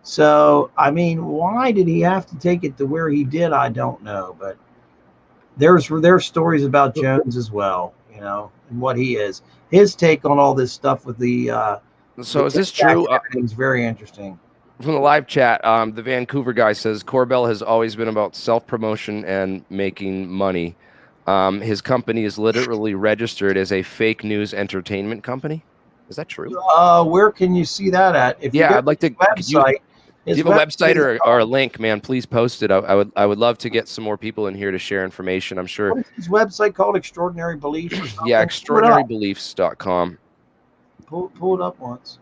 So, I mean, why did he have to take it to where he did? I don't know. But there's stories about Jones as well, you know, and what he is. His take on all this stuff with the so is this true? Everything's very interesting. From the live chat, the Vancouver guy says Corbell has always been about self-promotion and making money. His company is literally registered as a fake news entertainment company. Is that true? Where can you see that at? If Yeah, you I'd like to. website. Do you have a website or a link, man? Please post it. I would love to get some more people in here to share information. I'm sure. What is his website called? Extraordinary Beliefs? Or something? Yeah, extraordinarybeliefs.com. Pull it up once.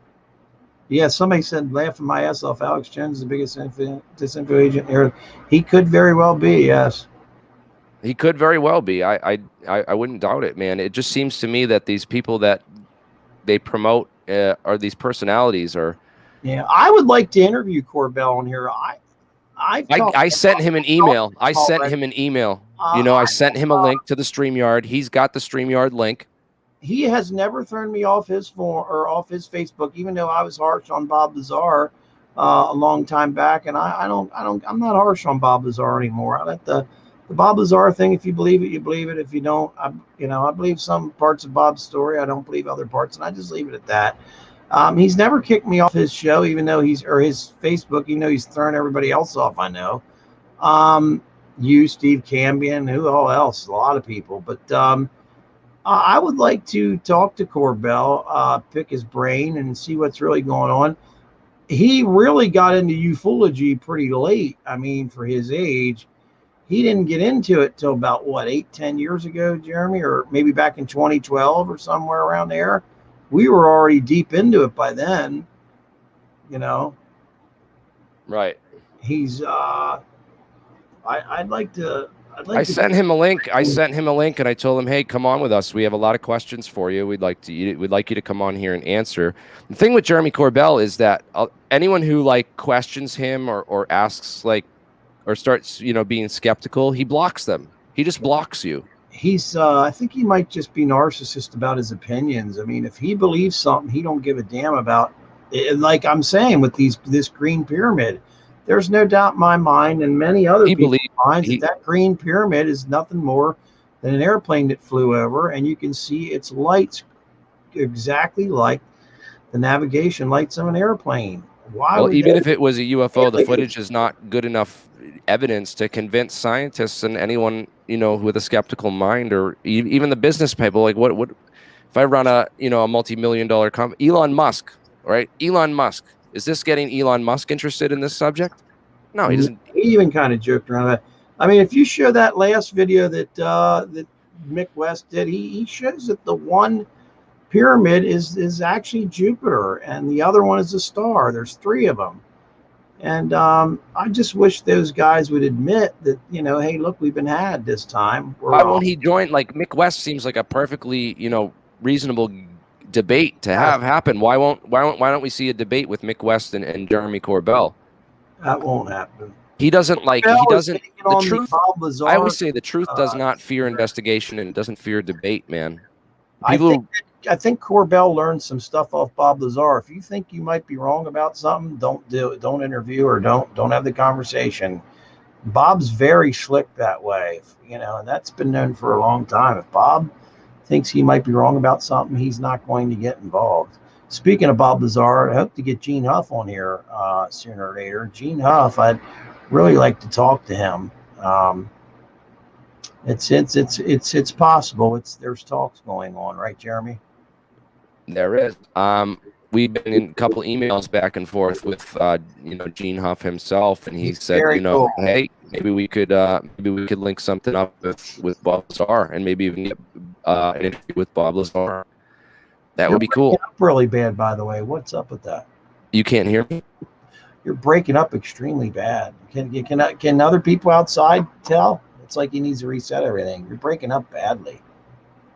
Yeah, somebody said, laughing my ass off, Alex Jones is the biggest disinfo agent here. He could very well be, yes. He could very well be. I wouldn't doubt it, man. It just seems to me that these people that they promote are these personalities are. Yeah, I would like to interview Corbell on here. I sent him an email. I sent him an email. You know, I sent him a link to the StreamYard. He's got the StreamYard link. He has never thrown me off his phone or off his Facebook, even though I was harsh on Bob Lazar a long time back. And I'm not harsh on Bob Lazar anymore. I let the Bob Lazar thing. If you believe it, you believe it. If you don't, I believe some parts of Bob's story. I don't believe other parts, and I just leave it at that. He's never kicked me off his show, even though his Facebook, even though he's thrown everybody else off. I know. You, Steve Cambion, who all else? A lot of people, but I would like to talk to Corbell, pick his brain, and see what's really going on. He really got into Eufoology pretty late. I mean, for his age, he didn't get into it till about, 8-10 years ago, Jeremy, or maybe back in 2012 or somewhere around there. We were already deep into it by then, you know. Right. He's, I sent him a link. I sent him a link, and I told him, "Hey, come on with us. We have a lot of questions for you. We'd like you to come on here and answer." The thing with Jeremy Corbell is that anyone who questions him or asks or starts being skeptical, he blocks them. He just blocks you. He's I think he might just be narcissist about his opinions. I mean, if he believes something, he don't give a damn about it. Like I'm saying with this green pyramid, there's no doubt in my mind and many other people's minds that green pyramid is nothing more than an airplane that flew over, and you can see its lights exactly like the navigation lights of an airplane. Well, even if it was a UFO, the footage is not good enough evidence to convince scientists and anyone with a skeptical mind, or even the business people. Like, what if I run a multi-million-dollar company? Elon Musk, right? Elon Musk. Is this getting Elon Musk interested in this subject? No, he doesn't. He even kind of joked around that. I mean, if you show that last video that Mick West did, he shows that the one pyramid is actually Jupiter, and the other one is a star. There's three of them. And I just wish those guys would admit that, hey, look, we've been had this time. Why won't he join? Like, Mick West seems like a perfectly, reasonable debate to have happen. Why don't we see a debate with Mick West and Jeremy Corbell? That won't happen. He doesn't the truth. I always say the truth does not fear investigation, and it doesn't fear debate, man. I think Corbell learned some stuff off Bob Lazar. If you think you might be wrong about something, don't do it. Don't interview or don't have the conversation. Bob's very slick that way, and that's been known for a long time. If Bob thinks he might be wrong about something, he's not going to get involved. Speaking of Bob Lazar, I hope to get Gene Huff on here sooner or later. Gene Huff, I'd really like to talk to him. It's possible. There's talks going on, right, Jeremy? There is. We've been in a couple emails back and forth with Gene Huff himself, and he said, cool. Hey, maybe we could link something up with Bob Lazar, and maybe even get an interview with Bob Lazar. That would be cool. Really bad, by the way. What's up with that? You can't hear me? You're breaking up extremely bad. Can other people outside tell? It's like he needs to reset everything. You're breaking up badly.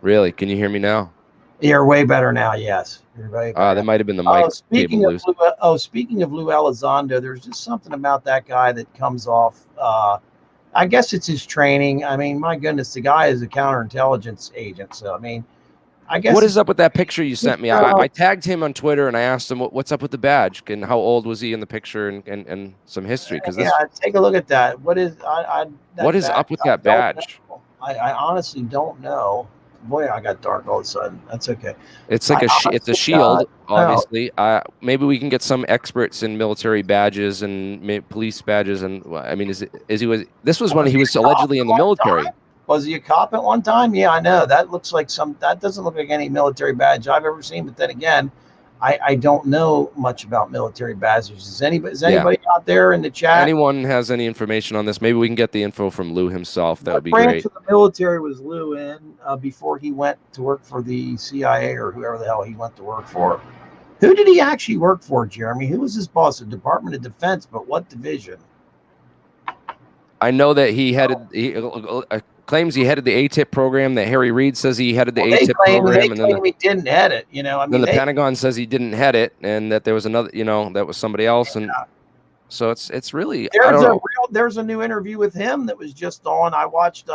Really? Can you hear me now? You're way better now. Yes. You're way better. That might have been the mic. Speaking of Lou Elizondo, there's just something about that guy that comes off. I guess it's his training. I mean, my goodness, the guy is a counterintelligence agent. So, I mean, I guess. What is up with that picture you sent me? I tagged him on Twitter and I asked him what's up with the badge and how old was he in the picture and some history. Take a look at that. What is up with that badge? I honestly don't know. Boy, I got dark all of a sudden. That's okay. It's like it's a shield, obviously. Maybe we can get some experts in military badges and police badges. And I mean, this was when he was allegedly in the military. Was he a cop at one time? Yeah, I know. That looks like that doesn't look like any military badge I've ever seen. But then again, I don't know much about military badges. Is anybody out there in the chat? Anyone has any information on this? Maybe we can get the info from Lou himself. That would be great. Branch of the military was Lou in before he went to work for the CIA or whoever the hell he went to work for? Who did he actually work for, Jeremy? Who was his boss? The Department of Defense, but what division? I know that he headed. He claims he headed the ATIP program. That Harry Reid says he headed the ATIP program, and then he didn't head it. You know, I mean, then the Pentagon says he didn't head it, and that there was another. You know, that was somebody else, and so it's really. There's a new interview with him that was just on. I watched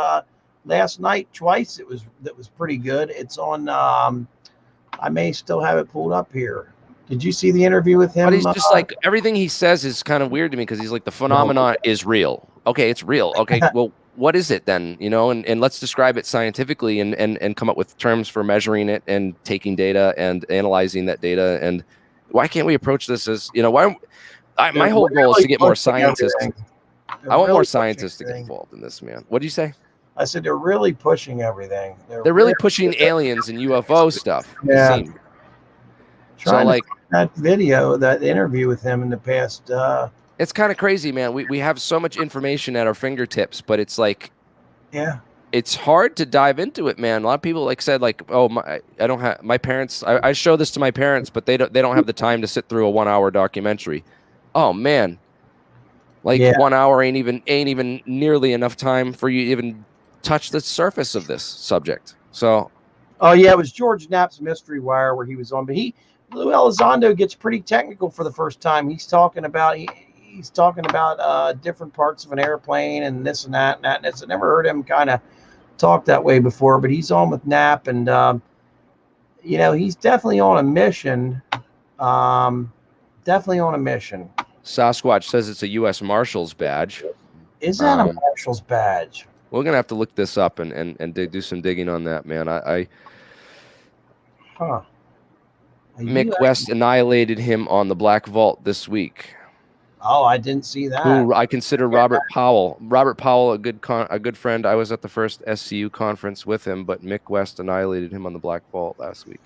last night twice. That was pretty good. It's on. I may still have it pulled up here. Did you see the interview with him? But he's just like, everything he says is kind of weird to me, because he's like, the phenomenon is real. Okay, it's real. Okay, well, what is it then? You know, and let's describe it scientifically and come up with terms for measuring it and taking data and analyzing that data. And why can't we approach this as, you know, my whole goal is to get more scientists. I want more scientists to get involved in this, man. What do you say? I said they're really pushing everything. They're really pushing aliens and UFO stuff. Yeah. So like that video, that interview with him in the past. It's kind of crazy, man. We have so much information at our fingertips, but it's like, yeah, it's hard to dive into it, man. A lot of people said oh, I don't have my parents. I show this to my parents, but they don't have the time to sit through a 1 hour documentary. Oh man, 1 hour ain't even nearly enough time for you to even touch the surface of this subject. So, oh yeah, it was George Knapp's Mystery Wire where he was on, but Lou Elizondo gets pretty technical for the first time. He's talking about different parts of an airplane and this and that and that. And I never heard him kind of talk that way before, but he's on with Knapp, and you know, he's definitely on a mission. Definitely on a mission. Sasquatch says it's a U.S. Marshal's badge. Is that a Marshal's badge? We're gonna have to look this up and do some digging on that, man. Mick West annihilated him on the Black Vault this week. Oh, I didn't see that. Who I consider Robert Powell. Robert Powell, a good friend. I was at the first SCU conference with him, but Mick West annihilated him on the Black Vault last week.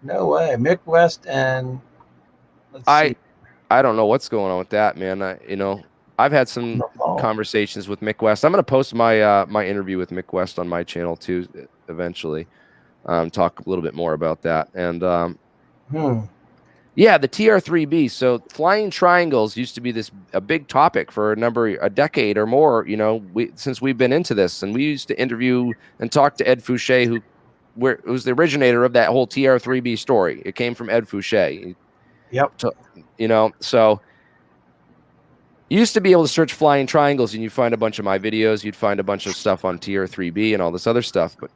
No way, Mick West and. I don't know what's going on with that, man. I've had some conversations with Mick West. I'm going to post my my interview with Mick West on my channel too, eventually. Talk a little bit more about that. And yeah, the TR-3B. So flying triangles used to be a big topic for a decade or more. You know, since we've been into this, and we used to interview and talk to Ed Fouché, who was the originator of that whole TR-3B story. It came from Ed Fouché. Yep. You know, so you used to be able to search flying triangles and you'd find a bunch of my videos. You'd find a bunch of stuff on TR-3B and all this other stuff. But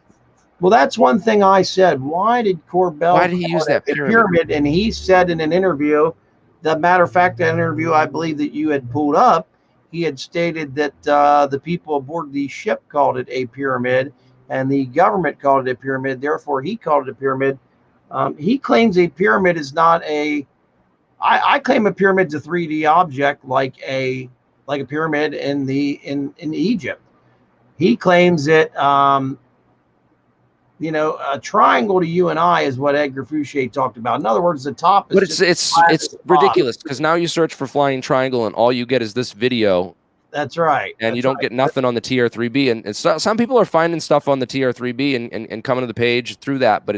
well, that's one thing I said. Why did Corbell? Why did he use that pyramid? And he said in an interview, that matter of fact, that interview I believe that you had pulled up, he had stated that the people aboard the ship called it a pyramid and the government called it a pyramid. Therefore, he called it a pyramid. He claims a pyramid is not a. I claim a pyramid's a 3D object like a pyramid in Egypt. He claims it. You know, a triangle to you and I is what Edgar Fouché talked about. In other words, the top is. But it's ridiculous, because now you search for flying triangle and all you get is this video. That's right. And you don't get nothing on the TR-3B. And some people are finding stuff on the TR-3B and coming to the page through that, but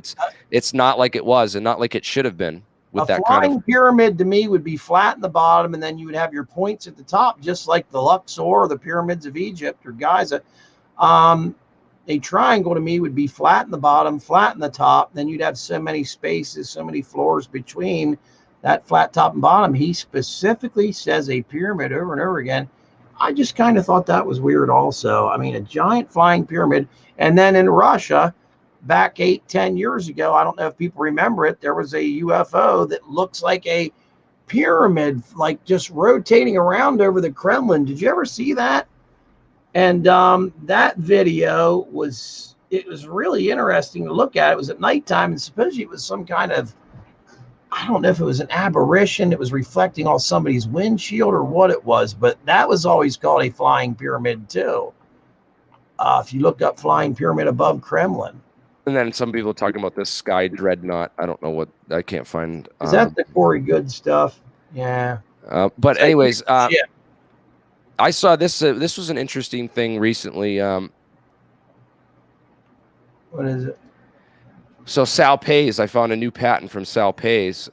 it's not like it was and not like it should have been. With that flying pyramid to me would be flat in the bottom, and then you would have your points at the top, just like the Luxor or the pyramids of Egypt or Giza. A triangle to me would be flat in the bottom, flat in the top. Then you'd have so many spaces, so many floors between that flat top and bottom. He specifically says a pyramid over and over again. I just kind of thought that was weird also. I mean, a giant flying pyramid. And then in Russia, back 8-10 years ago, I don't know if people remember it, there was a UFO that looks like a pyramid, like just rotating around over the Kremlin. Did you ever see that? And that video was really interesting to look at. It was at nighttime, and supposedly it was some kind of, I don't know if it was an aberration. It was reflecting off somebody's windshield or what it was, but that was always called a flying pyramid too. If you look up flying pyramid above Kremlin. And then some people talking about this sky dreadnought. I don't know what, I can't find. Is that the Corey Good stuff? Yeah. But anyways, yeah. I saw this. This was an interesting thing recently. What is it? So Sal Pays, I found a new patent from Sal Pays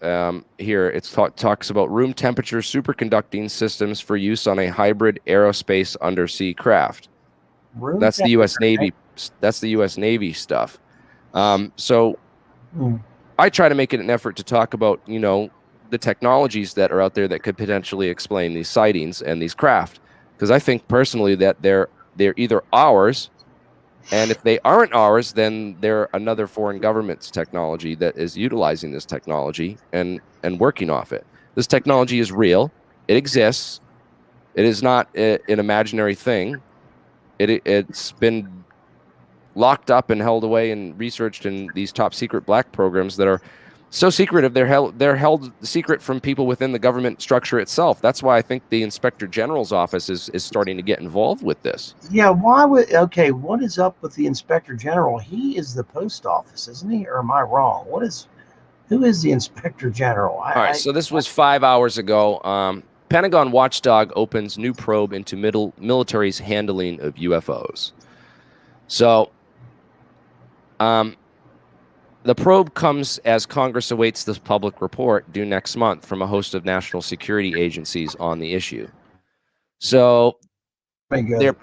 here. It talks about room temperature superconducting systems for use on a hybrid aerospace undersea craft. That's the U.S. Navy. That's the U.S. Navy stuff. So I try to make it an effort to talk about, you know, the technologies that are out there that could potentially explain these sightings and these craft, because I think personally that they're either ours, and if they aren't ours, then they're another foreign government's technology that is utilizing this technology and working off it. This technology is real. It exists. It is not an imaginary thing. It's been locked up and held away and researched in these top secret black programs that are so secretive they're held secret from people within the government structure itself. That's why I think the Inspector General's office is starting to get involved with this. Yeah, why would, okay, what is up with the Inspector General? He is the post office, isn't he? Or am I wrong? Who is the Inspector General? All right, so this was 5 hours ago. Pentagon watchdog opens new probe into military's handling of UFOs. So the probe comes as Congress awaits the public report due next month from a host of national security agencies on the issue. So the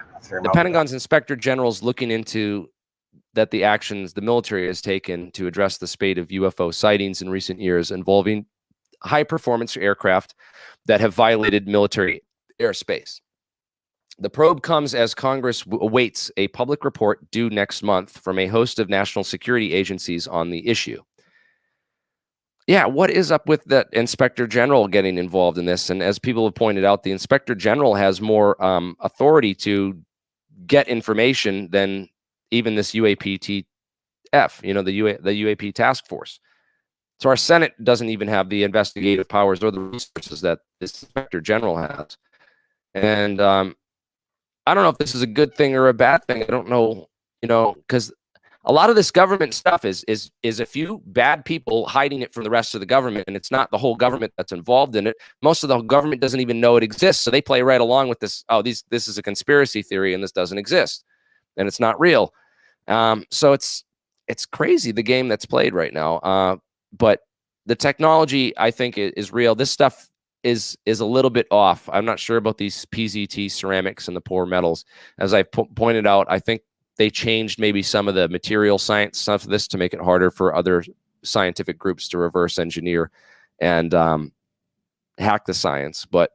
Pentagon's Inspector General is looking into that the actions the military has taken to address the spate of UFO sightings in recent years involving high-performance aircraft that have violated military airspace. The probe comes as Congress awaits a public report due next month from a host of national security agencies on the issue. Yeah, what is up with that Inspector General getting involved in this? And as people have pointed out, the Inspector General has more authority to get information than even this UAPTF, you know, the UAP task force. So our Senate doesn't even have the investigative powers or the resources that this Inspector General has. And I don't know if this is a good thing or a bad thing. I don't know, you know, because a lot of this government stuff is a few bad people hiding it from the rest of the government, and it's not the whole government that's involved in it. Most of the government doesn't even know it exists, so they play right along with this. Oh, this is a conspiracy theory, and this doesn't exist, and it's not real. So it's crazy, the game that's played right now. But the technology, I think, is real. This stuff is a little bit off. I'm not sure about these PZT ceramics and the poor metals. As I pointed out, I think they changed maybe some of the material science stuff of this to make it harder for other scientific groups to reverse engineer and hack the science. But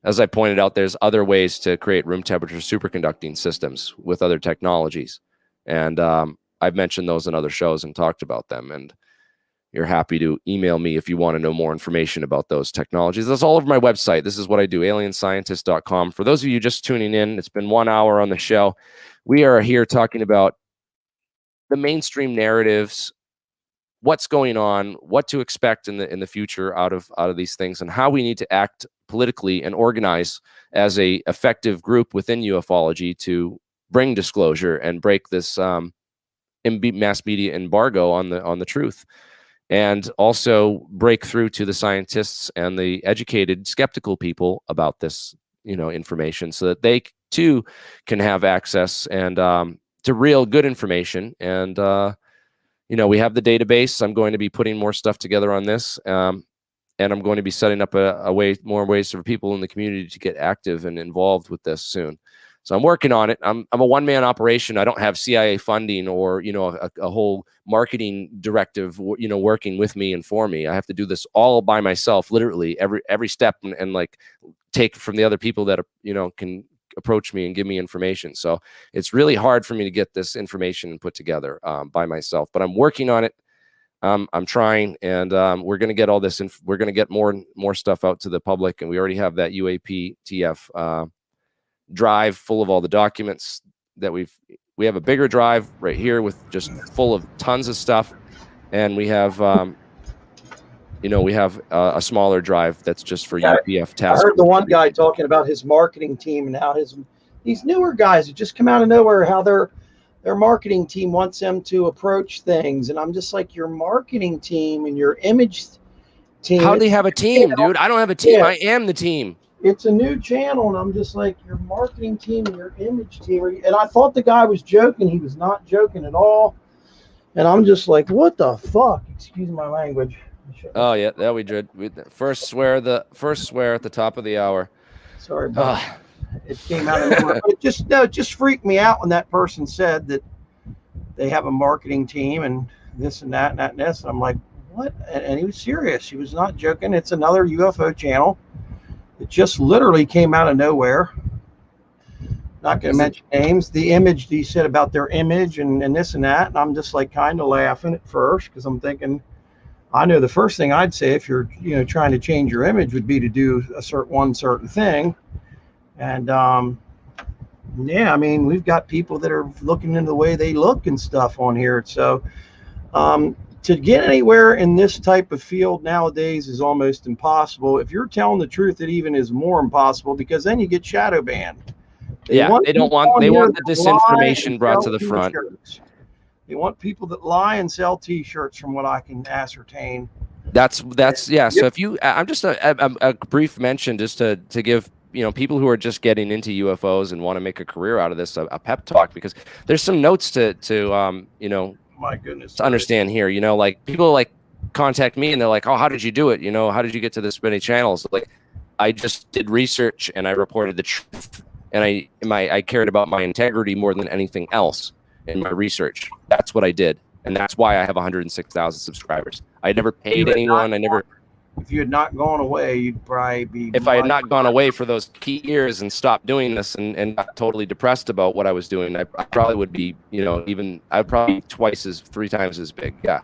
as I pointed out, there's other ways to create room temperature superconducting systems with other technologies. And I've mentioned those in other shows and talked about them. And you're happy to email me if you want to know more information about those technologies. That's all over my website. This is what I do, alienscientist.com. For those of you just tuning in, it's been 1 hour on the show. We are here talking about the mainstream narratives, what's going on, what to expect in the future out of these things, and how we need to act politically and organize as a effective group within Eufoology to bring disclosure and break this mass media embargo on the truth, and also break through to the scientists and the educated, skeptical people about this, information, so that they too can have access and to real good information. And we have the database. I'm going to be putting more stuff together on this, and I'm going to be setting up more ways for people in the community to get active and involved with this soon. So I'm working on it. I'm a one-man operation. I don't have CIA funding or, a whole marketing directive, working with me and for me. I have to do this all by myself, literally every step, and like take from the other people that, can approach me and give me information. So it's really hard for me to get this information put together by myself, but I'm working on it. I'm trying, and we're going to get all this. We're going to get more stuff out to the public, and we already have that UAPTF drive full of all the documents that we have a bigger drive right here with just full of tons of stuff, and we have we have a smaller drive that's just for UPF tasks. I heard the one guy talking about his marketing team and how these newer guys that just come out of nowhere, how their marketing team wants them to approach things, and I'm just like, your marketing team and your image team. How do they have a team, dude? I don't have a team. I am the team. It's a new channel, and I'm just like, your marketing team and your image team. And I thought the guy was joking. He was not joking at all. And I'm just like, what the fuck? Excuse my language. Oh yeah, that we did. First swear at the top of the hour. Sorry about it. Came out of nowhere. But it just freaked me out when that person said that they have a marketing team and this and that and that and this. And I'm like, what? And he was serious. He was not joking. It's another UFO channel. It just literally came out of nowhere. Not going to mention names. The image he said about their image and this and that. And I'm just like kind of laughing at first because I'm thinking, I know the first thing I'd say if you're trying to change your image would be to do one certain thing. And yeah, I mean, we've got people that are looking into the way they look and stuff on here. So to get anywhere in this type of field nowadays is almost impossible. If you're telling the truth, it even is more impossible because then you get shadow banned. They want the disinformation brought to the front. They want people that lie and sell T-shirts, from what I can ascertain. That's yeah. So if you, I'm just a brief mention just to give people who are just getting into UFOs and want to make a career out of this a pep talk, because there's some notes to my goodness, to understand here. Like people like contact me and they're like, oh, how did you do it? How did you get to this many channels? Like, I just did research and I reported the truth, and I cared about my integrity more than anything else in my research. That's what I did, and that's why I have 106,000 subscribers. I never paid anyone. If you had not gone away, you'd probably be. If I had not gone away for those key years and stopped doing this and got totally depressed about what I was doing, I probably would be, I'd probably be 3 times as big. Yeah.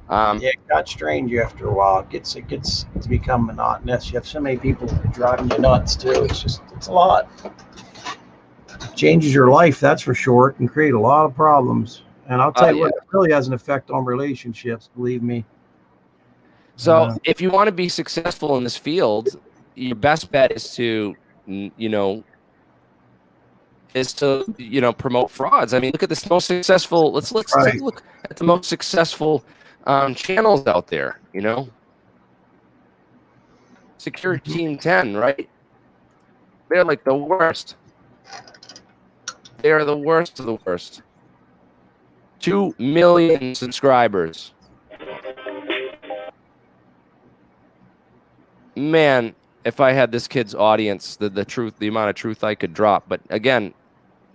Yeah, it got strange after a while. It gets to become monotonous. You have so many people driving you nuts too. It's a lot. It changes your life, that's for sure. It can create a lot of problems. And I'll tell you what, it really has an effect on relationships, believe me. So if you want to be successful in this field, your best bet is to, promote frauds. I mean, look at this most successful. Let's take a look at the most successful channels out there. Secure Team 10, right? They're like the worst. They are the worst of the worst. 2 million subscribers. Man, if I had this kid's audience, the amount of truth I could drop. But again,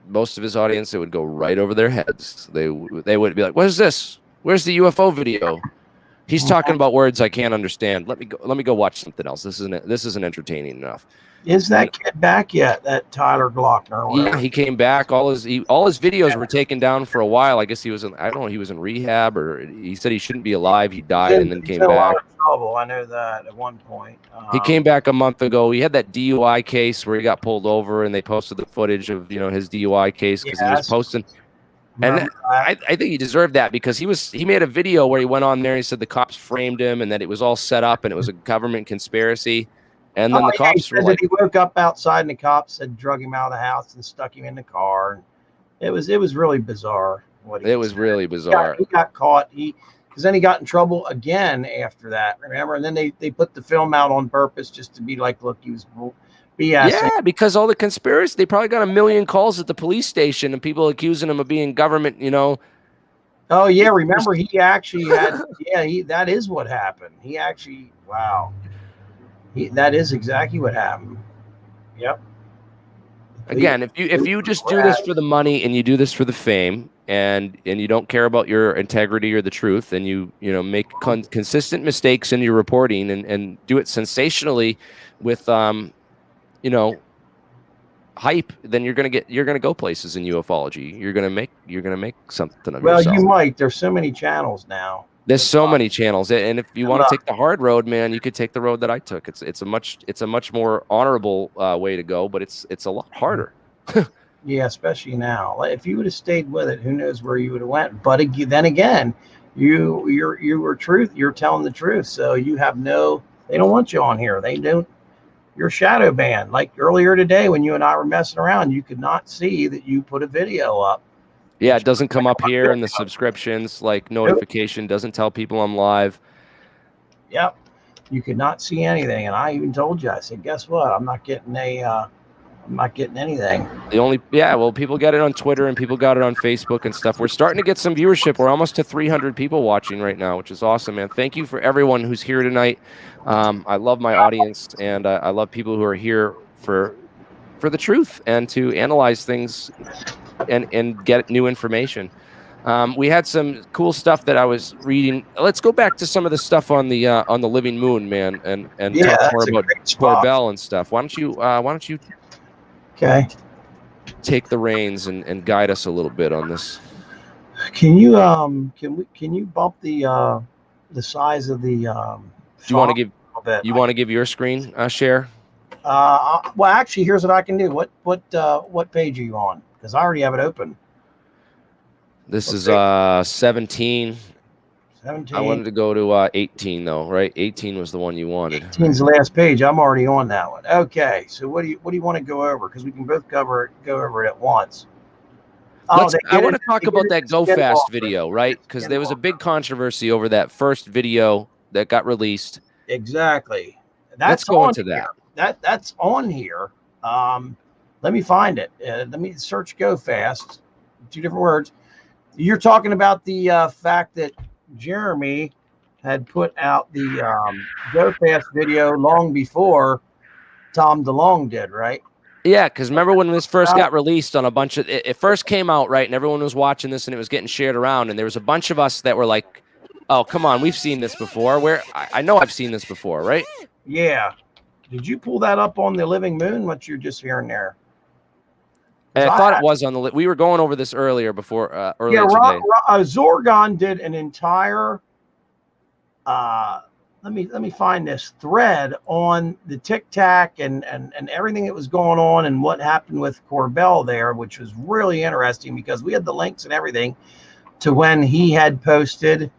most of his audience, it would go right over their heads. They would be like, "What is this? Where's the UFO video? He's talking about words I can't understand. Let me go watch something else. This isn't entertaining enough." Is that kid back yet? That Tyler Glockner? Yeah, he came back. All his videos were taken down for a while. I guess he was in. I don't know. He was in rehab, or he said he shouldn't be alive. He died and then came back. A lot of trouble. I know that at one point. He came back a month ago. He had that DUI case where he got pulled over, and they posted the footage of his DUI case because he was posting. And I think he deserved that because he made a video where he went on there and he said the cops framed him and that it was all set up and it was a government conspirity. And then the cops were like, he woke up outside and the cops had drug him out of the house and stuck him in the car. It was really bizarre. It was really bizarre. He got caught. Because then he got in trouble again after that. Remember? And then they put the film out on purpose just to be like, look, he was BS. Yeah, because all the conspiracy, they probably got 1 million calls at the police station and people accusing him of being government, Oh yeah, remember he actually had. Yeah, that is what happened. He actually, wow. That is exactly what happened. Yep. Again, if you just do this for the money and you do this for the fame and you don't care about your integrity or the truth, and you make consistent mistakes in your reporting and do it sensationally with hype, then you're gonna go places in UFOlogy. You're gonna make something of yourself. Well, you might. There's so many channels now. There's so many channels, and if you want to take the hard road, man, you could take the road that I took. It's a much more honorable way to go, but it's a lot harder. Yeah, especially now. Like, if you would have stayed with it, who knows where you would have went. But then again, you were truth. You're telling the truth. So you have no. They don't want you on here. They don't. You're shadow banned. Like earlier today, when you and I were messing around, you could not see that you put a video up. Yeah, it doesn't come up here in the subscriptions, like notification, doesn't tell people I'm live. Yep. You could not see anything. And I even told you, I said, guess what? I'm not getting anything. Well, people get it on Twitter and people got it on Facebook and stuff. We're starting to get some viewership. We're almost to 300 people watching right now, which is awesome, man. Thank you for everyone who's here tonight. I love my audience, and I love people who are here for the truth and to analyze things and get new information. We had some cool stuff that I was reading. Let's go back to some of the stuff on the Living Moon, man, and talk more about Corbell and stuff. Why don't you Okay, take the reins and guide us a little bit on this? can you bump the size of the Do you want to give your screen share? Well, actually, here's what I can do. What page are you on? Because I already have it open. This is 17. 17. I wanted to go to 18 though, right? 18 was the one you wanted. 18's the last page. I'm already on that one. Okay, so what do you want to go over? Because we can both go over it at once. I want to talk about that Go Fast video, right? Because there was a big controversy over that first video that got released. Exactly. Let's go into that. That's on here. Let me find it. Let me search Go Fast. Two different words. You're talking about the fact that Jeremy had put out the Go Fast video long before Tom DeLonge did, right? Yeah, because remember when this first got released on a bunch of it first came out, right? And everyone was watching this and it was getting shared around. And there was a bunch of us that were like, oh, come on, we've seen this before. I know I've seen this before, right? Yeah. Did you pull that up on the Living Moon? What you're just hearing there? And I thought it was on the. We were going over this earlier today. Zorgon did an entire. Let me find this thread on the Tic Tac and everything that was going on and what happened with Corbell there, which was really interesting because we had the links and everything to when he had posted.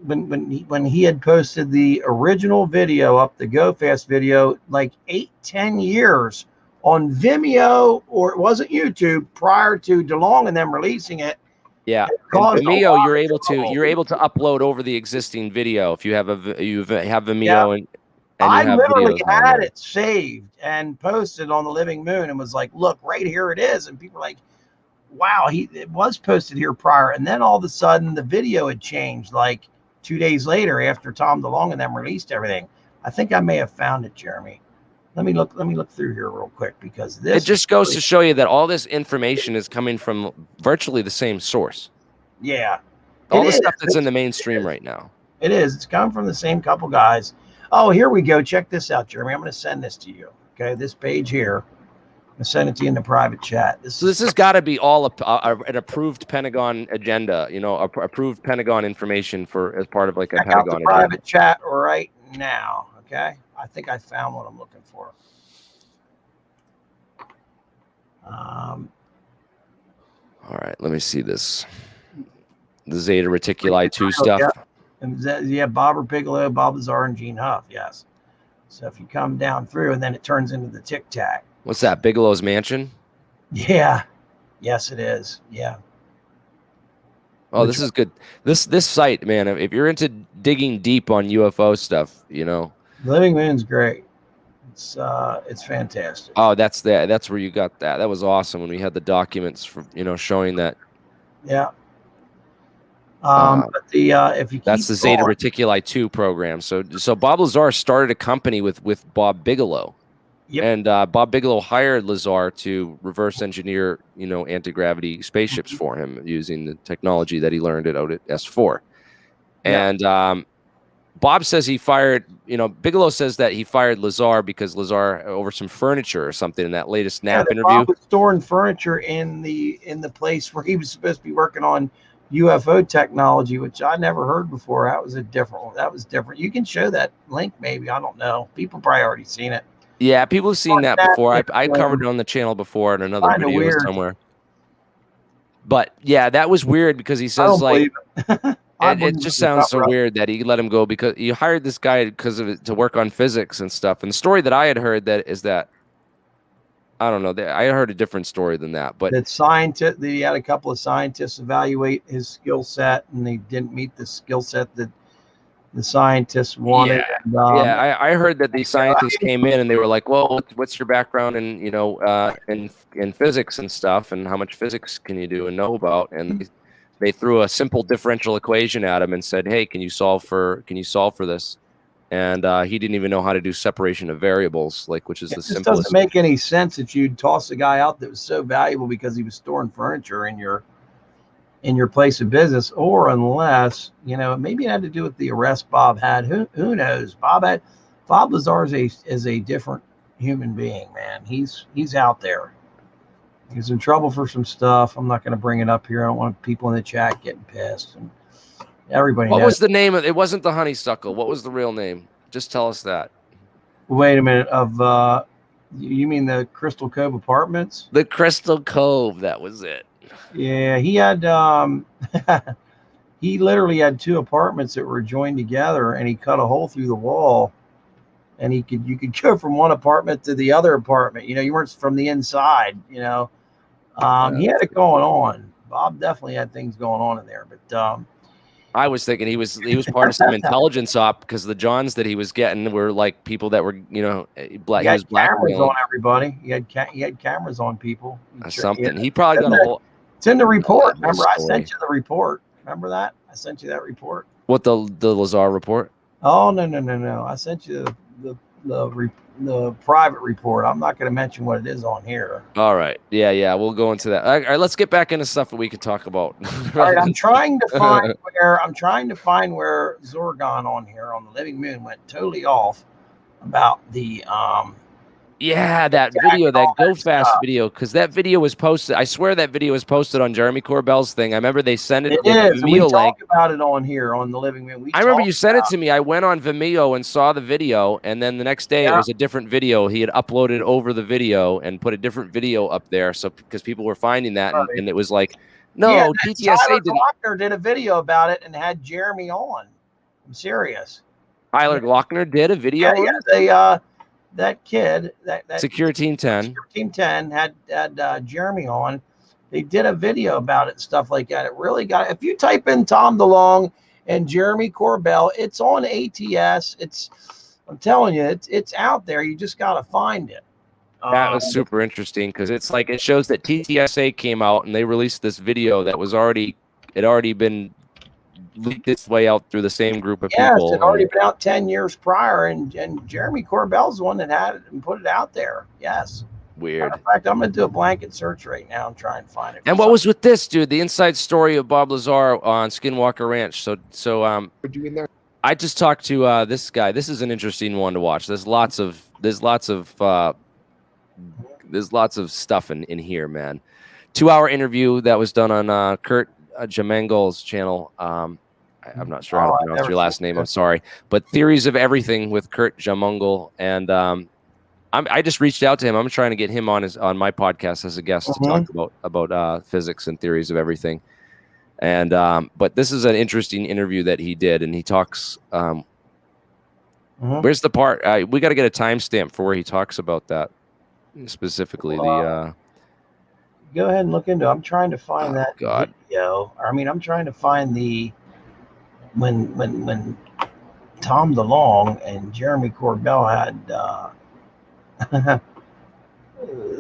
When he had posted the original video up, the Go Fast video, like 8-10 years on Vimeo, or it wasn't YouTube, prior to DeLonge and them releasing it. Yeah, and Vimeo, you're able to upload over the existing video if you have Vimeo. Yeah. And I literally had it saved and posted on the Living Moon and was like, look, right here it is. And people were like, wow, it was posted here prior. And then all of a sudden the video had changed like 2 days later after Tom DeLonge and them released everything. I think I may have found it, Jeremy. Let me look through here real quick because this. It just goes to show you that all this information is coming from virtually the same source. Yeah. All the stuff that's in the mainstream right now. It is. It's come from the same couple guys. Oh, here we go. Check this out, Jeremy. I'm going to send this to you. Okay, this page here. I'm going to send it to you in the private chat. This has got to be all an approved Pentagon agenda. Approved Pentagon information as part of like a Pentagon agenda. Private chat right now. Okay. I think I found what I'm looking for. All right, let me see this. The Zeta Reticuli 2 stuff. Yeah, Bob Bigelow, Bob Lazar, and Gene Huff. Yes. So if you come down through, and then it turns into the Tic Tac. What's that? Bigelow's mansion? Yeah. Yes, it is. Yeah. Oh, this is good. This site, man. If you're into digging deep on UFO stuff, Living Moon's great. It's fantastic. Oh, that's where you got that. That was awesome when we had the documents for showing that. Yeah. But if you that's the Zeta Reticuli 2 program. So Bob Lazar started a company with Bob Bigelow. Yep. And Bob Bigelow hired Lazar to reverse engineer anti-gravity spaceships for him using the technology that he learned out at S4. Yeah. And Bob says he fired, Bigelow says that he fired Lazar because Lazar over some furniture or something in that latest Snap interview. Bob was storing furniture in the place where he was supposed to be working on UFO technology, which I never heard before. That was a different one. That was different. You can show that link, maybe. I don't know. People probably already seen it. Yeah, people have seen that before. I covered Find it on the channel before in another it video weird. somewhere. But yeah, that was weird because he I says don't like believe it. I it believe just it's sounds so cover-up. weird that he let him go because you hired this guy because of it to work on physics and stuff. And the story that I had heard that is that I don't know. I heard a different story than that, but That he had a couple of scientists evaluate his skill set, and they didn't meet the skill set that the scientists wanted. yeah, And, yeah. I heard that these scientists came in and they were like, "Well, what's your background in in physics and stuff, and how much physics can you do and know about?" And they threw a simple differential equation at him and said, "Hey, can you solve for this?" And he didn't even know how to do separation of variables, which is it the just simplest. doesn't make any sense that you'd toss a guy out that was so valuable because he was storing furniture in your place of business, or unless maybe it had to do with the arrest Bob had. Who knows? Bob Lazar is a different human being, man. He's out there. He's in trouble for some stuff. I'm not going to bring it up here. I don't want people in the chat getting pissed. And everybody What knows. was the name of it? Wasn't the honeysuckle. What was the real name? Just tell us that. Wait a minute. You mean the Crystal Cove Apartments? The Crystal Cove. That was it. Yeah, he had he literally had two apartments that were joined together, and he cut a hole through the wall, and you could go from one apartment to the other apartment. You weren't from the inside. He had it going on. Bob definitely had things going on in there, but I was thinking he was part of some intelligence op because the Johns that he was getting were like people that were black. he He was had cameras blackmailing on everybody. He had cameras on people. something. He probably got a whole. It's in the report. That whole Remember, I story. sent you the report. Remember that? I sent you that report. What the Lazar report? Oh no! I sent you the private report. I'm not going to mention what it is on here. All right. Yeah. We'll go into that. All right. Let's get back into stuff that we could talk about. All right. I'm trying to find where Zorgon on here on the Living Moon went totally off about the Yeah, that video, that Go Fast video, because that video was posted. I swear that video was posted on Jeremy Corbell's thing. I remember they sent it. It is. We talked about it on here on the Living Moon. I remember you sent it to me. I went on Vimeo and saw the video, and then the next day it was a different video. He had uploaded over the video and put a different video up there, so because people were finding that, and it was like, no, TTSA didn't. Glockner did a video about it and had Jeremy on. I'm serious. Tyler Glockner did a video. Yeah, that kid, that Secure Team 10. Secure Team 10 had Jeremy on. They did a video about it and stuff like that. It really got. If you type in Tom DeLonge and Jeremy Corbell, it's on ATS. I'm telling you, it's out there. You just got to find it. That was super interesting because it's like it shows that TTSA came out and they released this video that was already been leaked its way out through the same group of people. Yes, it had already been out 10 years prior, and Jeremy Corbell's the one that had it and put it out there. Yes. Weird. In fact, I'm going to do a blanket search right now and try and find it. And what was with this, dude? The inside story of Bob Lazar on Skinwalker Ranch. So I just talked to this guy. This is an interesting one to watch. There's lots of stuff in here, man. 2-hour interview that was done on Kurt Jamangel's channel. I'm not sure how to pronounce your last name. I'm sorry, but Theories of Everything with Kurt Jamungel, and I just reached out to him. I'm trying to get him on my podcast as a guest to talk about physics and theories of everything. And but this is an interesting interview that he did, and he talks. Where's the part? We got to get a timestamp for where he talks about that specifically. Go ahead and look into it. I'm trying to find that video. I mean, I'm trying to find the when Tom DeLonge and Jeremy Corbell had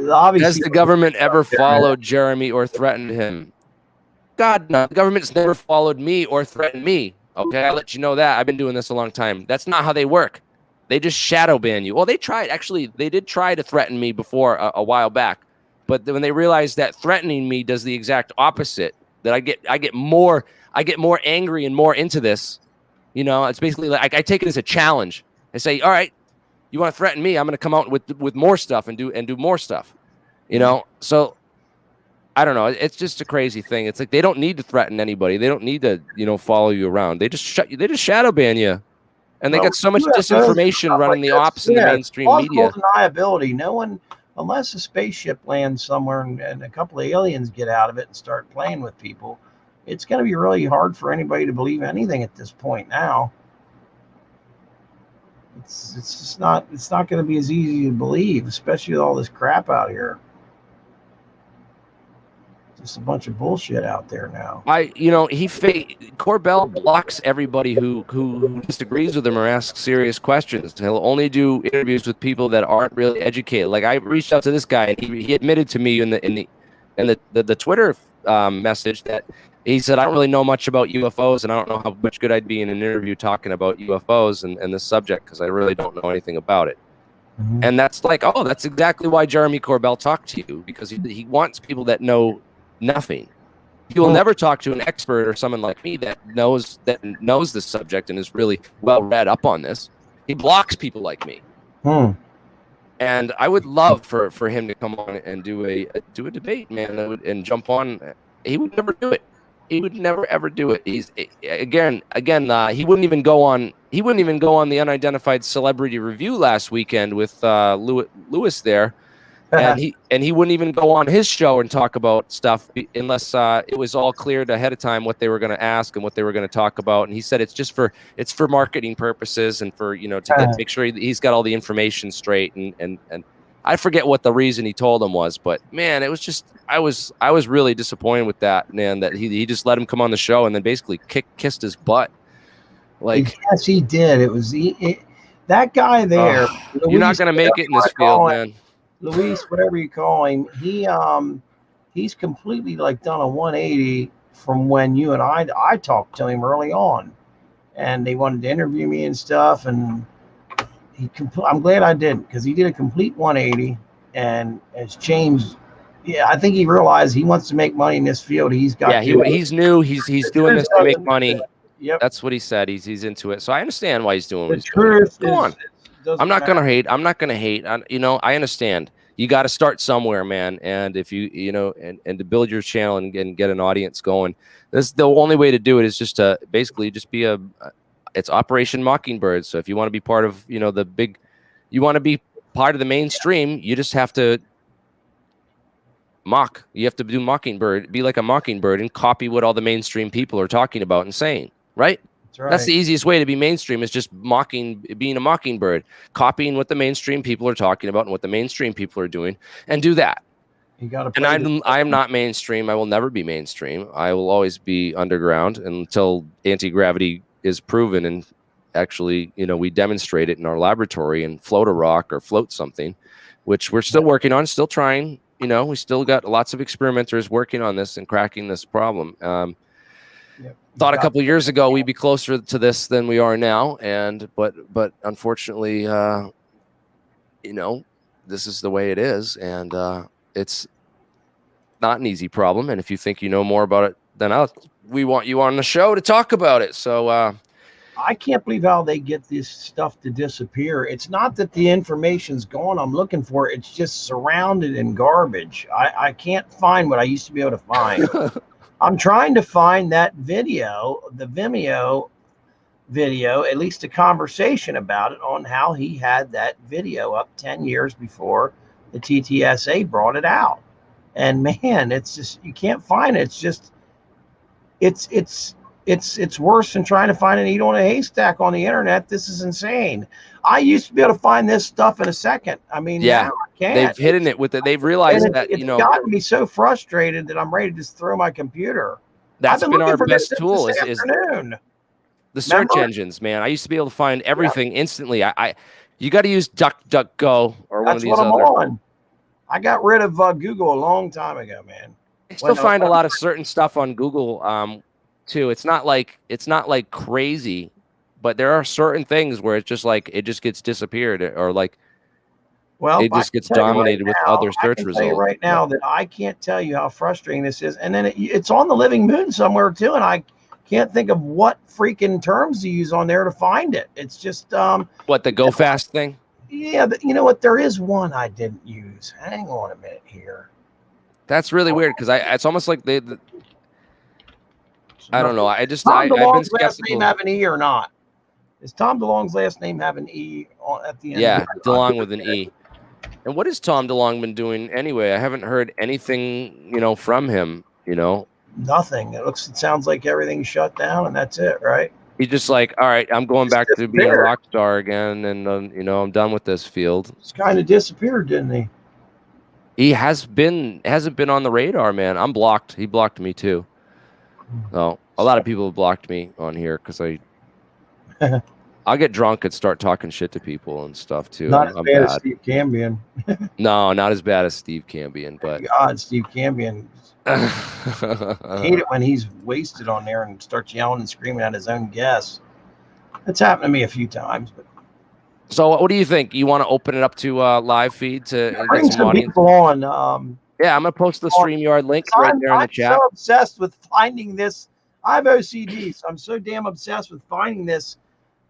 obviously. Has the government ever followed Jeremy or threatened him? God, no. The government's never followed me or threatened me. Okay, I'll let you know that. I've been doing this a long time. That's not how they work. They just shadow ban you. Well, they tried. Actually, they did try to threaten me before a while back. But when they realized that threatening me does the exact opposite, that I get more angry and more into this. You know, it's basically like I take it as a challenge. I say, all right, you want to threaten me? I'm going to come out with more stuff and do more stuff. You know, so I don't know. It's just a crazy thing. It's like they don't need to threaten anybody. They don't need to, follow you around. They just shadow ban you. And they Well, got so much UFOs, disinformation running the ops in the mainstream media. Deniability. No one, unless a spaceship lands somewhere and a couple of aliens get out of it and start playing with people, it's going to be really hard for anybody to believe anything at this point now. It's just not, it's not going to be as easy to believe, especially with all this crap out here. Just a bunch of bullshit out there now. Corbell blocks everybody who disagrees with him or asks serious questions. He'll only do interviews with people that aren't really educated. Like I reached out to this guy, and he admitted to me in the Twitter message that he said, I don't really know much about UFOs, and I don't know how much good I'd be in an interview talking about UFOs and this subject, because I really don't know anything about it. Mm-hmm. And that's like, oh, that's exactly why Jeremy Corbell talked to you, because he wants people that know nothing. He will never talk to an expert or someone like me that knows this subject and is really well read up on this. He blocks people like me. And I would love for him to come on and do a debate, man, and jump on. He would never do it. He would never ever do it. He's again. He wouldn't even go on. He wouldn't even go on the Unidentified Celebrity Review last weekend with Lewis there, and he wouldn't even go on his show and talk about stuff unless it was all cleared ahead of time what they were going to ask and what they were going to talk about. And he said it's for marketing purposes and for to make sure he's got all the information straight. And I forget what the reason he told him was, but man, it was just I was really disappointed with that, man, that he just let him come on the show and then basically kissed his butt. Like, yes, he did. It was that guy there. Luis, you're not gonna make it in this field, man. Luis, whatever you call him, he's completely like done a 180 from when you and I talked to him early on, and they wanted to interview me and stuff, and I'm glad I didn't, because he did a complete 180 and has changed. Yeah, I think he realized he wants to make money in this field. He's got he's new. He's doing this to make money. Yep. That's what he said. He's into it. So I understand why he's doing what he's doing. Go on. I'm not gonna hate. I understand. You got to start somewhere, man. And if you and to build your channel and get an audience going, this the only way to do it is just to basically just be it's Operation Mockingbird. So if you want to be part of you want to be part of the mainstream, you just have to mock. You have to do Mockingbird, be like a mockingbird, and copy what all the mainstream people are talking about and saying. Right? That's right. That's the easiest way to be mainstream, is just being a mockingbird, copying what the mainstream people are talking about and what the mainstream people are doing, and do that. You got to. And I'm not mainstream. I will never be mainstream. I will always be underground until anti-gravity is proven, and actually, we demonstrate it in our laboratory and float a rock or float something, which we're still working on, still trying. We still got lots of experimenters working on this and cracking this problem. Thought a couple of years ago we'd be closer to this than we are now, but unfortunately, this is the way it is, and it's not an easy problem. And if you think you know more about it than us, we want you on the show to talk about it. So I can't believe how they get this stuff to disappear. It's not that the information's gone. I'm looking for it. It's just surrounded in garbage. I can't find what I used to be able to find. I'm trying to find that video, the Vimeo video, at least a conversation about it, on how he had that video up 10 years before the TTSA brought it out. And man, it's just, you can't find it. It's just, it's worse than trying to find a needle in a haystack on the internet. This is insane. I used to be able to find this stuff in a second. I mean, now I can't. They've hidden it with it. They've realized that, it's gotten me so frustrated that I'm ready to just throw my computer. That's been our best tool is the search engines, man. I used to be able to find everything instantly. You got to use DuckDuckGo or one of these other. I got rid of Google a long time ago, man. I still find a lot of certain stuff on Google too. It's not like crazy, but there are certain things where it's just like it just gets disappeared, or like it just gets dominated with other search results. Right now that I can't tell you how frustrating this is, and then it's on the living moon somewhere too, and I can't think of what freaking terms to use on there to find it. It's just what, the go fast thing? Yeah, you know what? There is one I didn't use. Hang on a minute here. That's really weird, because it's almost like I don't know. I've been skeptical. Name have an E or not? Does Tom DeLonge's last name have an E at the end? Yeah, DeLonge with an E. And what has Tom DeLonge been doing anyway? I haven't heard anything, from him, Nothing. It sounds like everything's shut down and that's it, right? He's just like, all right, I'm going back to being a rock star again, and I'm done with this field. He's kind of disappeared, didn't he? He hasn't been on the radar, man. I'm blocked. He blocked me too. So a lot of people have blocked me on here because I'll get drunk and start talking shit to people and stuff too. Not as bad as Steve Cambion. No, not as bad as Steve Cambion, but God, Steve Cambion. I hate it when he's wasted on there and starts yelling and screaming at his own guests. That's happened to me a few times. But so, what do you think? You want to open it up to live feed to bring some people on? Yeah, I'm gonna post the StreamYard link right there in the chat. I'm so obsessed with finding this. I have OCD, so I'm so damn obsessed with finding this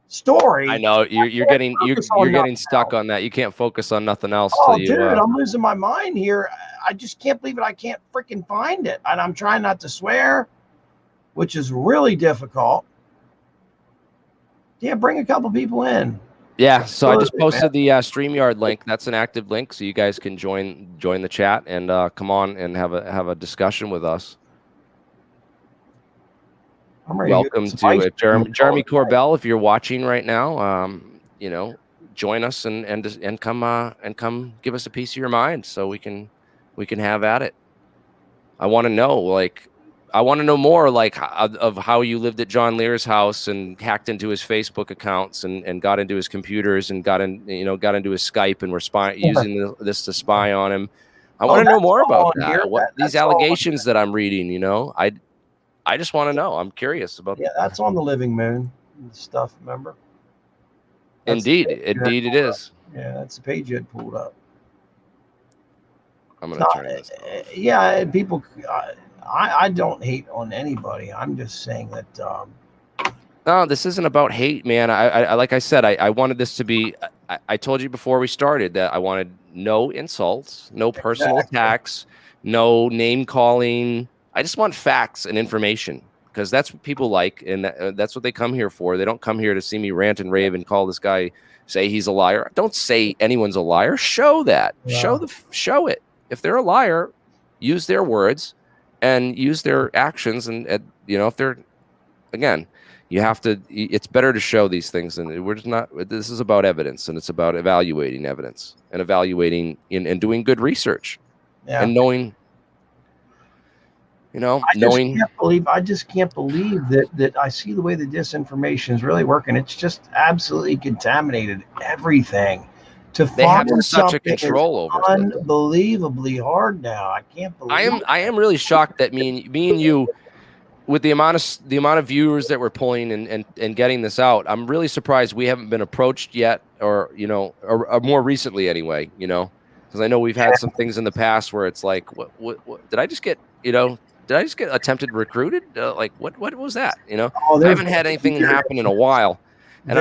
story. I know you're getting stuck on that. You can't focus on nothing else. Oh, dude, I'm losing my mind here. I just can't believe it. I can't freaking find it, and I'm trying not to swear, which is really difficult. Yeah, bring a couple people in. Yeah, so I just posted the StreamYard link. That's an active link, so you guys can join the chat and come on and have a discussion with us. Welcome to Jeremy Corbell. If you're watching right now, join us and come give us a piece of your mind so we can have at it. I want to know more of how you lived at John Lear's house and hacked into his Facebook accounts and got into his computers and got into his Skype and were using this to spy on him. I want to know more about that. These allegations that I'm reading, I just want to know. I'm curious about. Yeah, that's on the Living Moon stuff. Remember? Indeed it is. Yeah, that's the page you had pulled up. I'm gonna turn this off. Yeah, people. I don't hate on anybody. I'm just saying that. No, this isn't about hate, man. I like I said, I wanted this to be. I told you before we started that I wanted no insults, no personal attacks, no name calling. I just want facts and information because that's what people like, and that's what they come here for. They don't come here to see me rant and rave and call this guy, say he's a liar. Don't say anyone's a liar. Show that. Yeah. Show it. If they're a liar, use their words and use their actions. And if they're, again, you have to. It's better to show these things, and we're just not. This is about evidence, and it's about evaluating evidence and evaluating and doing good research and knowing. I just can't believe that I see the way the disinformation is really working. It's just absolutely contaminated everything. They have such a control over it. Unbelievably hard now. I can't believe. I am really shocked that me and you, with the amount of viewers that we're pulling and getting this out, I'm really surprised we haven't been approached yet, or more recently anyway. Because I know we've had some things in the past where it's like, what did I just get? Did I just get attempted recruited? What was that? I haven't had anything happen in a while, and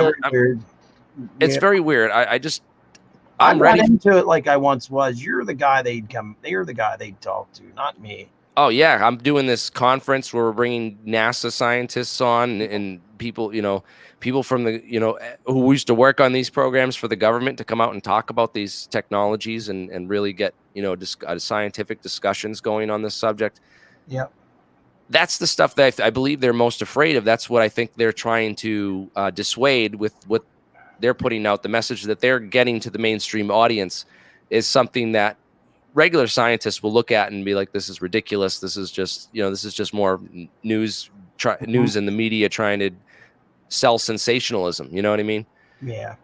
it's very weird. I'm ready not into it like I once was. You're the guy they'd talk to, not me. Oh yeah, I'm doing this conference where we're bringing NASA scientists on and people, people from the, who used to work on these programs for the government to come out and talk about these technologies and really get, scientific discussions going on this subject. Yeah, that's the stuff that I believe they're most afraid of. That's what I think they're trying to dissuade with what they're putting out. The message that they're getting to the mainstream audience is something that regular scientists will look at and be like, "This is ridiculous. This is just, this is just more news in the media trying to sell sensationalism." You know what I mean? Yeah,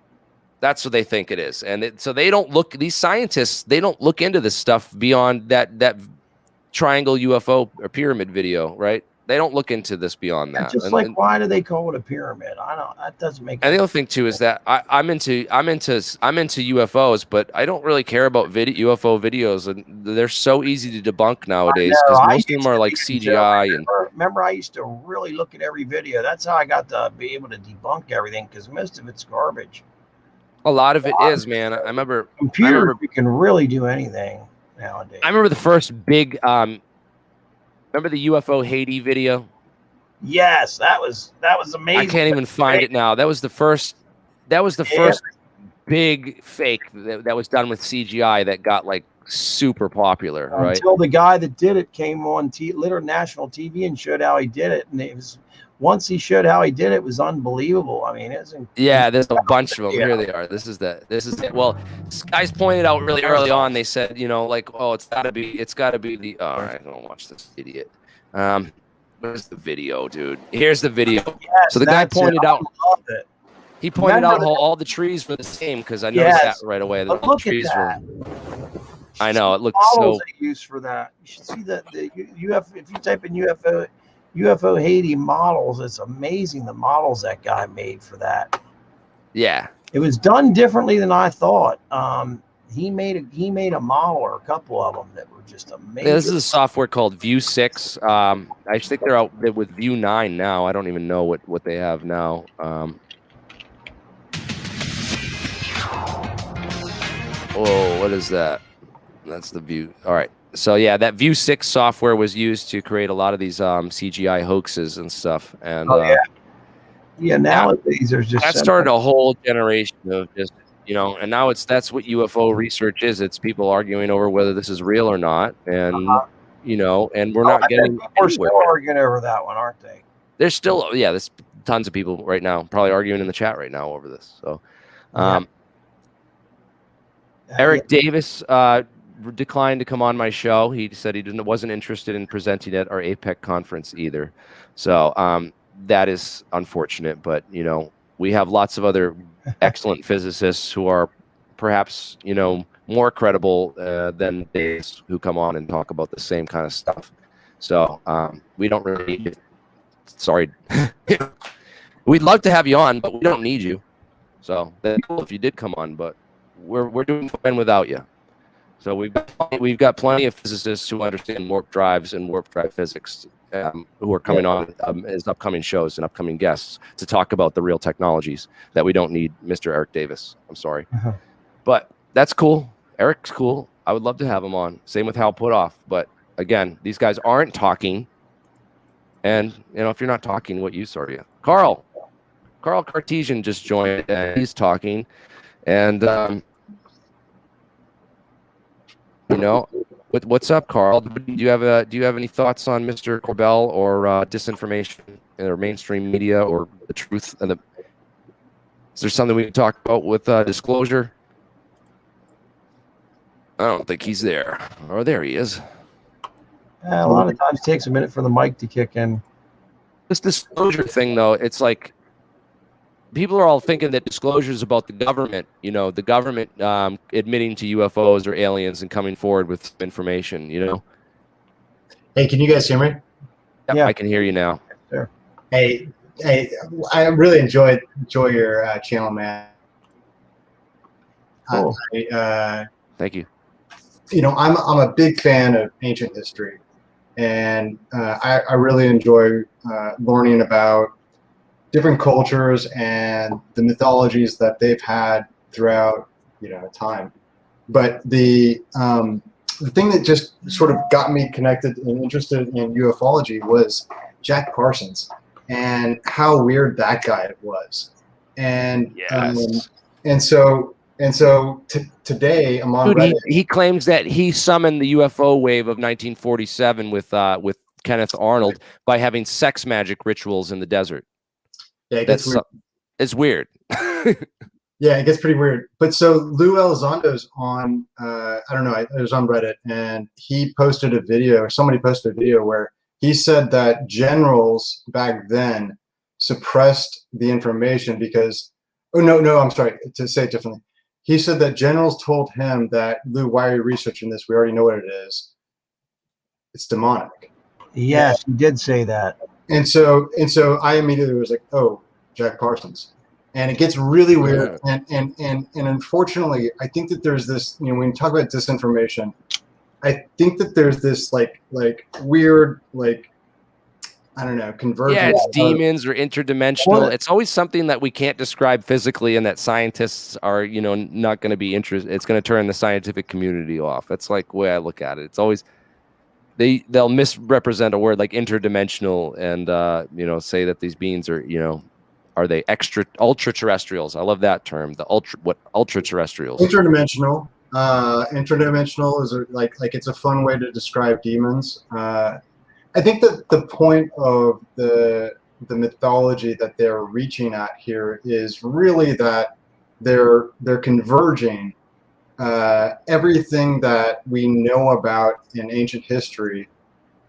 that's what they think it is, and so they don't look. These scientists, they don't look into this stuff beyond that triangle UFO or pyramid video, right? They don't look into this beyond that. Why do they call it a pyramid? I don't. That doesn't make. And the other thing too is that I'm into UFOs, but I don't really care about UFO videos, and they're so easy to debunk nowadays because most of them are like CGI. Remember, I used to really look at every video. That's how I got to be able to debunk everything because most of it's garbage. A lot of it is, man. I remember computers. You can really do anything nowadays. I remember the first big. Remember the UFO Haiti video? Yes, that was amazing. I can't even find it now. That was the first. That was the first big fake that was done with CGI that got like super popular, right? Until the guy that did it came on literal national TV and showed how he did it, and it was once he showed how he did it, it was unbelievable. I mean, yeah, there's a bunch of them. Here they are. This is it. Well, guys pointed out really early on. They said, you know, like, oh, it's got to be the. All right, don't watch this idiot. Where's the video, dude? Here's the video. Yes, so the guy pointed out. It. He pointed out how all the trees were the same because I noticed that right away. The look trees at that. I know it looks models so. They use for that. You should see that the UFO. If you type in UFO Haiti models, it's amazing the models that guy made for that. Yeah, it was done differently than I thought. He made a model or a couple of them that were just amazing. Yeah, this is a software called View 6. I think they're out with View 9 now. I don't even know what they have now. Oh, what is that? That's the View. All right. So yeah, that View 6 software was used to create a lot of these CGI hoaxes and stuff. And nowadays there's just that started a whole generation of just, you know, and now that's what UFO research is. It's people arguing over whether this is real or not, and you know, and we're not getting. We're still arguing over that one, aren't they? There's still there's tons of people right now probably arguing in the chat right now over this. So, Eric Davis declined to come on my show. He said he wasn't interested in presenting at our APEC conference either. So that is unfortunate, but you know, we have lots of other excellent physicists who are perhaps, you know, more credible than Davis, who come on and talk about the same kind of stuff. So we don't really need it. Sorry. We'd love to have you on, but we don't need you. So that'd be cool if you did come on, but we're doing fine without you. So we've got plenty of physicists who understand warp drives and warp drive physics, who are coming on as upcoming shows and upcoming guests to talk about the real technologies that we don't need Mr. Eric Davis. I'm sorry. But that's cool. Eric's cool. I would love to have him on. Same with Hal Putoff. But again, these guys aren't talking. And, you know, if you're not talking, what use are you? Carl Cartesian just joined, and he's talking. And, you know, what's up, Carl? Do you have any thoughts on Mr. Corbell or disinformation or mainstream media or the truth? And is there something we can talk about with disclosure? I don't think he's there. Or there he is. A lot of times it takes a minute for the mic to kick in. This disclosure thing, though, it's like people are all thinking that disclosure is about the government, you know, the government admitting to UFOs or aliens and coming forward with information, you know. Hey, can you guys hear me? Yeah, I can hear you now. Sure. Hey, I really enjoy your channel, man. Cool. Thank you. You know, I'm a big fan of ancient history, and I really enjoy learning about different cultures and the mythologies that they've had throughout, you know, time. But the thing that just sort of got me connected and interested in ufology was Jack Parsons and how weird that guy was. And today I'm on Reddit. He claims that he summoned the UFO wave of 1947 with Kenneth Arnold by having sex magic rituals in the desert. Yeah, it gets weird. It's weird. Yeah, it gets pretty weird. But so Lou Elizondo's on, I don't know, it was on Reddit, and he posted a video, or somebody posted a video where he said that generals back then suppressed the information because, I'm sorry, to say it differently. He said that generals told him that, Lou, why are you researching this? We already know what it is. It's demonic. Yes, he did say that. And so I immediately was like, oh, Jack Parsons. And it gets really weird. And unfortunately, I think that there's this, you know, when you talk about disinformation, I think that there's this like weird, like, I don't know, convergence. Yeah, it's demons or interdimensional. It's always something that we can't describe physically and that scientists are, you know, not going to be interested. It's going to turn the scientific community off. That's like the way I look at it. It's always, they'll misrepresent a word like interdimensional and say that these beings are are they ultra terrestrials? I love that term. The ultra terrestrials. Interdimensional. Interdimensional is like it's a fun way to describe demons. I think that the point of the mythology that they're reaching at here is really that they're converging everything that we know about in ancient history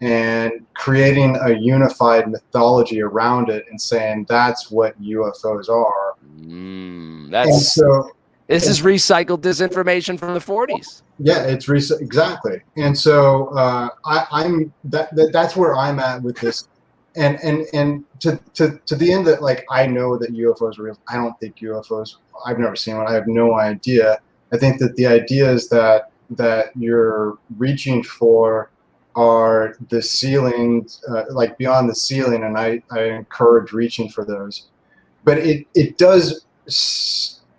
and creating a unified mythology around it and saying that's what UFOs are. This is recycled disinformation from the 40s. Yeah, it's exactly. And so that's where I'm at with this. And to the end that, like, I know that UFOs are real. I don't think UFOs, I've never seen one. I have no idea. I think that the ideas that you're reaching for are the ceilings, like beyond the ceiling, and I encourage reaching for those. But it does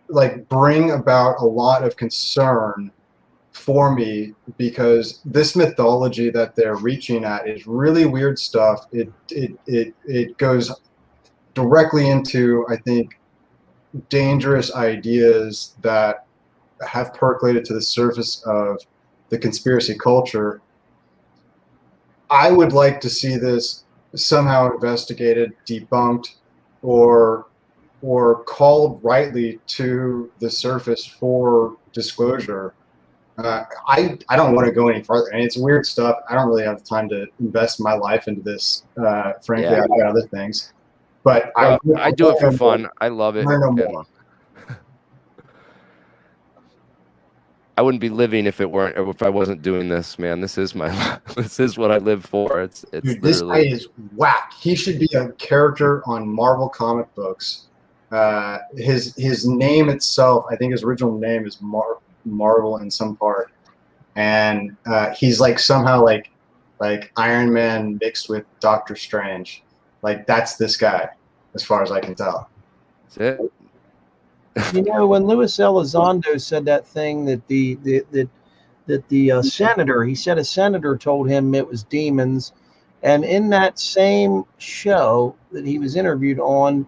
like bring about a lot of concern for me, because this mythology that they're reaching at is really weird stuff. It goes directly into, I think, dangerous ideas that have percolated to the surface of the conspiracy culture. I would like to see this somehow investigated, debunked, or called rightly to the surface for disclosure. I don't want to go any further, and it's weird stuff. I don't really have time to invest my life into this. Frankly, I've got other things. But I do it for fun. I love it. I wouldn't be living if I wasn't doing this, man. This is this is what I live for. Dude, this guy is whack. He should be a character on Marvel comic books. His name itself, I think his original name is Marvel in some part, and he's like somehow like Iron Man mixed with Doctor Strange. Like, that's this guy, as far as I can tell. That's it. When Luis Elizondo said that thing that the senator, he said a senator told him it was demons, and in that same show that he was interviewed on,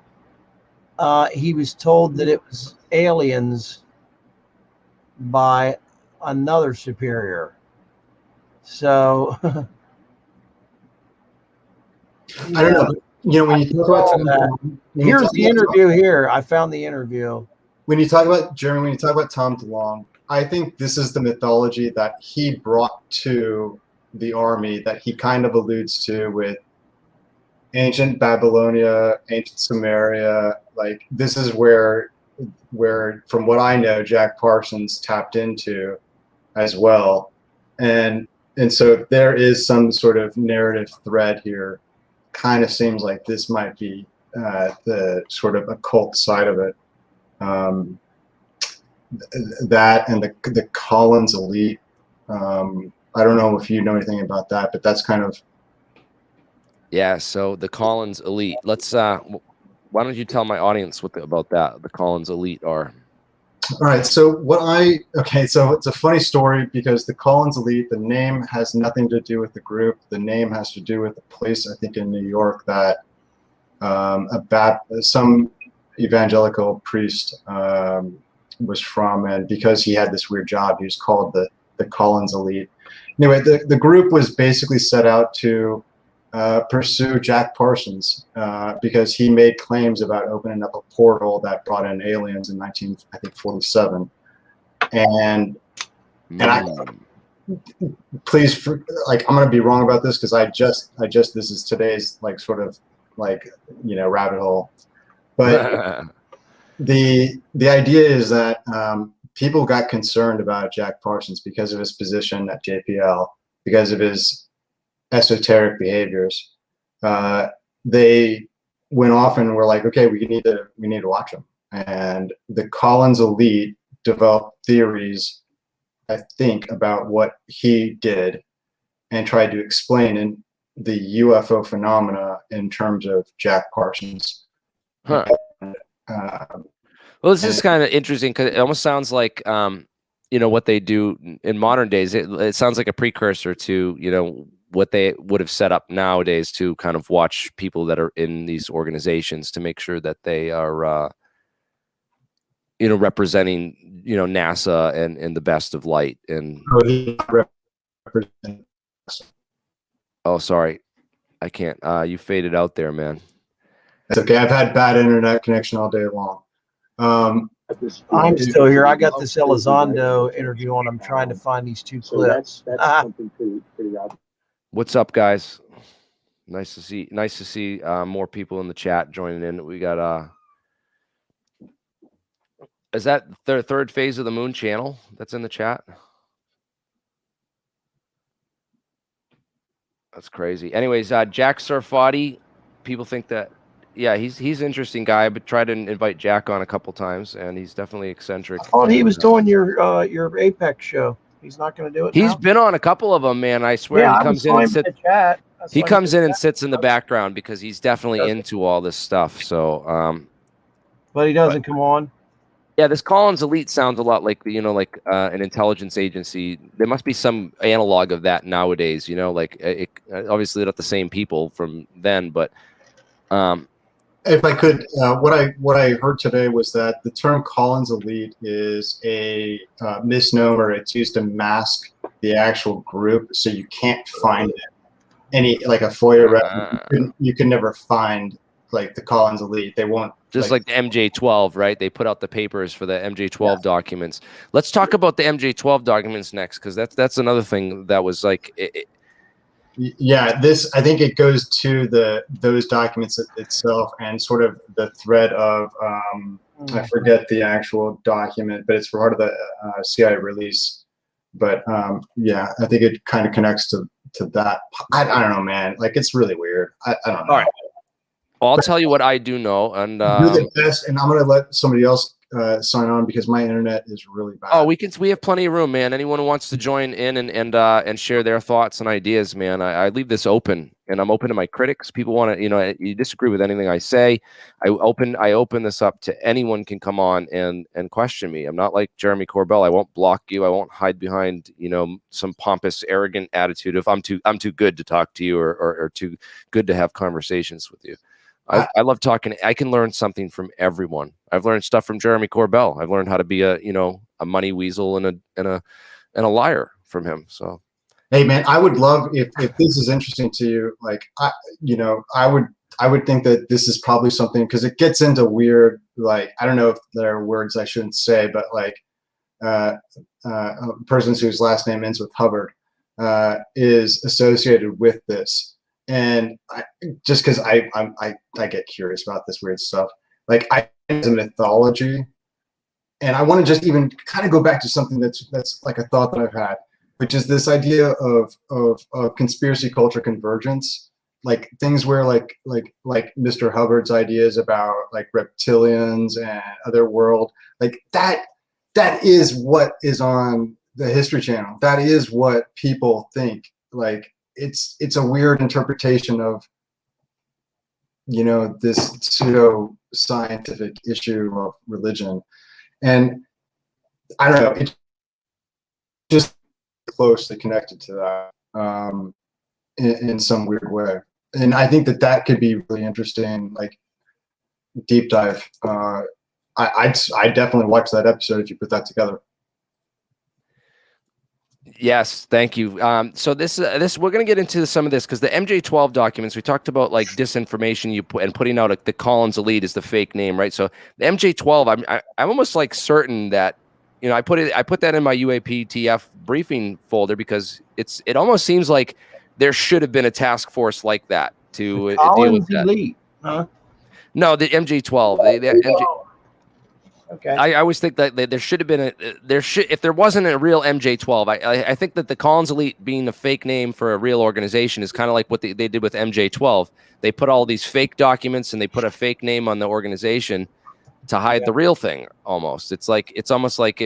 he was told that it was aliens by another superior. So I don't know. When you talk about here's the interview here. I found the interview. When you talk about Jeremy, when you talk about Tom DeLonge, I think this is the mythology that he brought to the army, that he kind of alludes to with ancient Babylonia, ancient Sumeria. Like, this is where, from what I know, Jack Parsons tapped into as well. And so there is some sort of narrative thread here. Kind of seems like this might be the sort of occult side of it. That and the Collins elite. I don't know if you know anything about that, but that's kind of. Yeah, so the Collins elite. Let's why don't you tell my audience about that, the Collins elite are. All right, so so it's a funny story, because the Collins elite, the name has nothing to do with the group. The name has to do with the place, I think, in New York that some evangelical priest was from, and because he had this weird job, he was called the Collins elite. Anyway, the group was basically set out to pursue Jack Parsons because he made claims about opening up a portal that brought in aliens in 1947. And I please, like, I'm gonna be wrong about this, because I just this is today's like sort of like rabbit hole, but the idea is that people got concerned about Jack Parsons because of his position at JPL, because of his esoteric behaviors. They went off and were like, okay, we need to watch him. And the Collins elite developed theories, I think, about what he did, and tried to explain in the UFO phenomena in terms of Jack Parsons. Huh. Well, this is kind of interesting, because it almost sounds like what they do in modern days. It sounds like a precursor to what they would have set up nowadays to kind of watch people that are in these organizations to make sure that they are, representing, NASA and the best of light. And oh, sorry, I can't. You faded out there, man. It's okay. I've had bad internet connection all day long. I'm still here. I got this Elizondo interview on. I'm trying to find these two clips. That's something pretty obvious. What's up, guys? Nice to see more people in the chat joining in. We got is that the third phase of the moon channel that's in the chat? That's crazy. Anyways, Jack Sarfati, people think that, yeah, he's an interesting guy, but tried to invite Jack on a couple times, and he's definitely eccentric. I thought he was doing your Apex show. He's not going to do it. He's now? been on a couple of them, man. I swear, yeah, he comes in and sits. He comes in and chat. sits in the background because he's definitely into all this stuff. So, but he doesn't come on. Yeah, this Collins Elite sounds a lot like an intelligence agency. There must be some analog of that nowadays. Obviously not the same people from then, but if I could, what I heard today was that the term Collins Elite is a misnomer. It's used to mask the actual group, so you can't find it. Like a FOIA reference, you can never find like the Collins Elite. They won't. Just like the MJ12, right? They put out the papers for the MJ12 documents. Let's talk about the MJ12 documents next, because that's another thing that was like. Yeah, I think it goes to those documents itself and sort of the thread of I forget the actual document, but it's part of the CIA release. But yeah, I think it kind of connects to that. I don't know, man. Like, it's really weird. I don't know. All right. I'll tell you what I do know, and do the best, and I'm gonna let somebody else sign on because my internet is really bad. Oh, we have plenty of room, man. Anyone who wants to join in and share their thoughts and ideas, man. I leave this open, and I'm open to my critics. People want to, you disagree with anything I say, I open this up to anyone can come on and question me. I'm not like Jeremy Corbell. I won't block you. I won't hide behind some pompous, arrogant attitude if I'm too good to talk to you or too good to have conversations with you. I love talking. I can learn something from everyone. I've learned stuff from Jeremy Corbell. I've learned how to be a money weasel and a liar from him. So, hey man, I would love if this is interesting to you. Like, I would think that this is probably something, because it gets into weird, like, I don't know if there are words I shouldn't say, but like persons whose last name ends with Hubbard is associated with this. And just because I get curious about this weird stuff, like it's a mythology, and I want to just even kind of go back to something that's like a thought that I've had, which is this idea of conspiracy culture convergence, like things where like Mr. Hubbard's ideas about like reptilians and other world, like that is what is on the History Channel. That is what people think. Like, it's a weird interpretation of this pseudo scientific issue of religion, and I don't know, it's just closely connected to that in some weird way. And I think that could be really interesting, like deep dive. I definitely watch that episode if you put that together. Yes, thank you. So this we're going to get into some of this, because the MJ12 documents, we talked about like disinformation and putting out the Collins Elite is the fake name, right? So the MJ12, I'm almost like certain that I put that in my UAPTF briefing folder, because it almost seems like there should have been a task force like that to deal with that. Elite, huh? No, the MJ12. Okay. I always think that there should have been if there wasn't a real MJ12, I think that the Collins Elite being a fake name for a real organization is kind of like what they did with MJ12. They put all these fake documents and they put a fake name on the organization to hide the real thing. Almost, it's almost like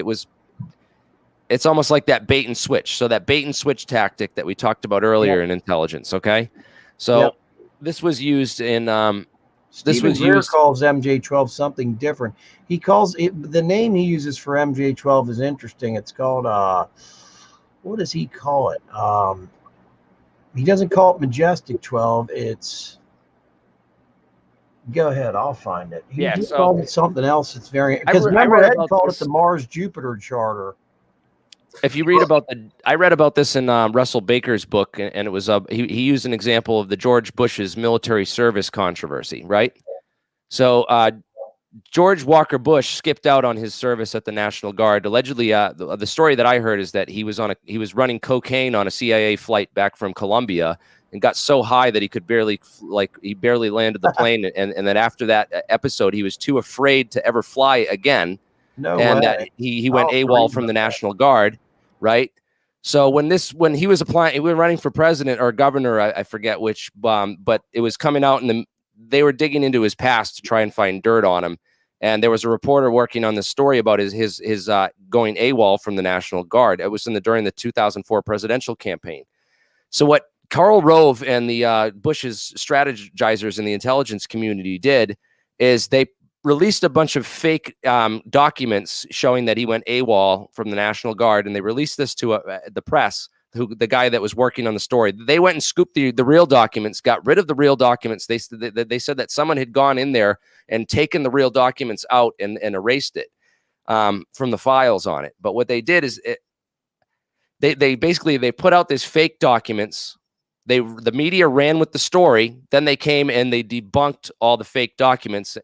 that bait and switch. So that bait and switch tactic that we talked about earlier in intelligence. Okay, so this was used in. Stephen Greer calls MJ12 something different. He calls it, the name he uses for MJ12 is interesting. It's called what does he call it? He doesn't call it Majestic 12. It's, go ahead, I'll find it. He just called it something else. It's very, because remember Ed called it the Mars Jupiter Charter. If you read about I read about this in Russell Baker's book, and it was he used an example of the George Bush's military service controversy, right? So George Walker Bush skipped out on his service at the National Guard. Allegedly, the story that I heard is that he was running cocaine on a CIA flight back from Colombia and got so high that he could barely landed the plane, and then after that episode, he was too afraid to ever fly again. No and way. that he went AWOL from the National Guard, right? So when he was applying, we were running for president or governor, I forget which, but it was coming out, and they were digging into his past to try and find dirt on him. And there was a reporter working on this story about his going AWOL from the National Guard. It was during the 2004 presidential campaign. So what Karl Rove and the Bush's strategizers in the intelligence community did is they released a bunch of fake documents showing that he went AWOL from the National Guard, and they released this to the press, the guy that was working on the story. They went and scooped the real documents, got rid of the real documents. They said that someone had gone in there and taken the real documents out and erased it from the files on it. But what they did is they basically put out these fake documents. The media ran with the story. Then they came and they debunked all the fake documents.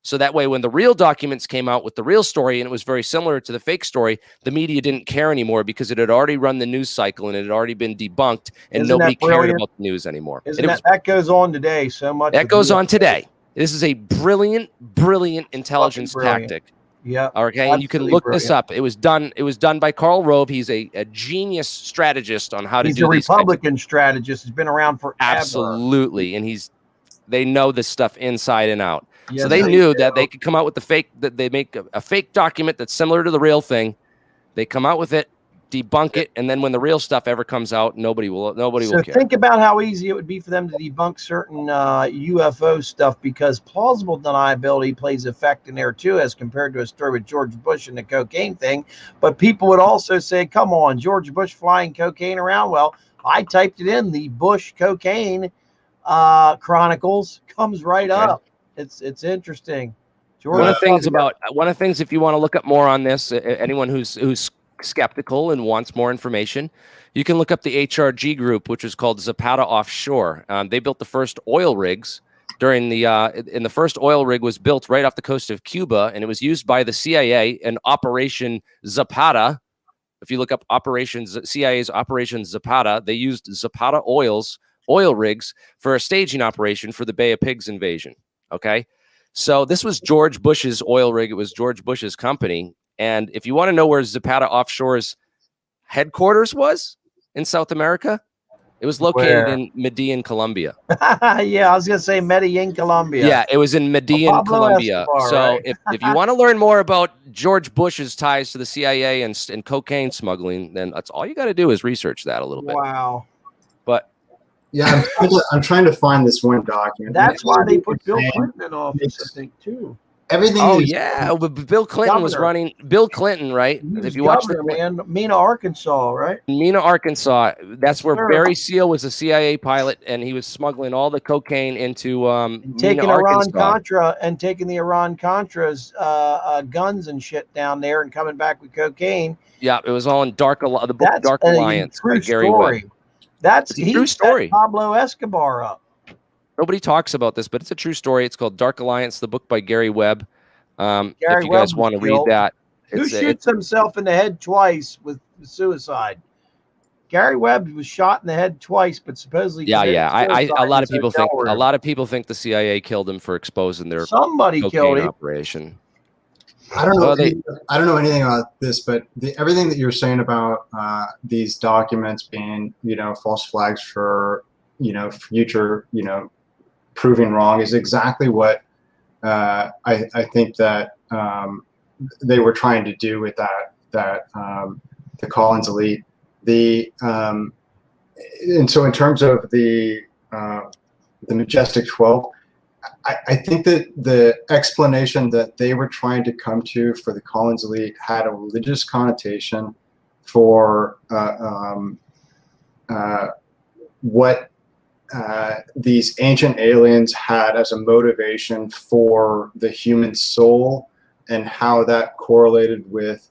So that way, when the real documents came out with the real story, and it was very similar to the fake story, the media didn't care anymore because it had already run the news cycle and it had already been debunked, and nobody cared about the news anymore. That goes on today so much. That goes on today. This is a brilliant intelligence tactic. Yeah. Okay, and you can look this up. It was done by Karl Rove. He's a genius strategist on how to do these. He's a Republican strategist. He's been around forever. Absolutely, and they know this stuff inside and out. Yes, so they knew that they could come out with that they make a fake document that's similar to the real thing. They come out with it, debunk it, and then when the real stuff ever comes out, nobody will care. Think about how easy it would be for them to debunk certain UFO stuff, because plausible deniability plays effect in there too, as compared to a story with George Bush and the cocaine thing. But people would also say, come on, George Bush flying cocaine around. Well, I typed it in, the Bush cocaine chronicles comes right up. It's interesting. George, one of the things, if you want to look up more on this, anyone who's skeptical and wants more information, you can look up the HRG group, which is called Zapata Offshore. They built the first oil rigs during the first oil rig was built right off the coast of Cuba, and it was used by the CIA in Operation Zapata. If you look up CIA's Operation Zapata, they used Zapata oil rigs for a staging operation for the Bay of Pigs invasion. Okay, so this was George Bush's oil rig. It was George Bush's company. And if you want to know where Zapata Offshore's headquarters was in South America, it was located in Medellin, Colombia. Yeah, I was going to say Medellin, Colombia. Yeah, it was in Medellin, Colombia. Escobar, so right? if you want to learn more about George Bush's ties to the CIA and cocaine smuggling, then that's all you got to do is research that a little bit. Wow. But yeah, I'm trying to find this one document. That's why they put Bill Clinton in office, I think, too. Everything. Oh yeah, but Bill Clinton was running. Bill Clinton, right? If you watch Mena, Arkansas, right? Mena, Arkansas. That's where Barry Seal was a CIA pilot, and he was smuggling all the cocaine into taking Mena, Iran-Contra and taking the Iran-Contra's guns and shit down there and coming back with cocaine. Yeah, it was all in the book Dark Alliance by Gary Webb. That's a true story. Pablo Escobar up. Nobody talks about this, but it's a true story. It's called Dark Alliance, the book by Gary Webb. If you guys want to read that. Who shoots himself in the head twice with suicide? Gary Webb was shot in the head twice, but supposedly a lot of people think the CIA killed him for exposing their somebody killed him operation. I don't know. I don't know anything about this, but everything that you're saying about these documents being, false flags for, future, proving wrong is exactly what I think that they were trying to do with the Collins elite. And so in terms of the Majestic 12, I think that the explanation that they were trying to come to for the Collins elite had a religious connotation for what these ancient aliens had as a motivation for the human soul and how that correlated with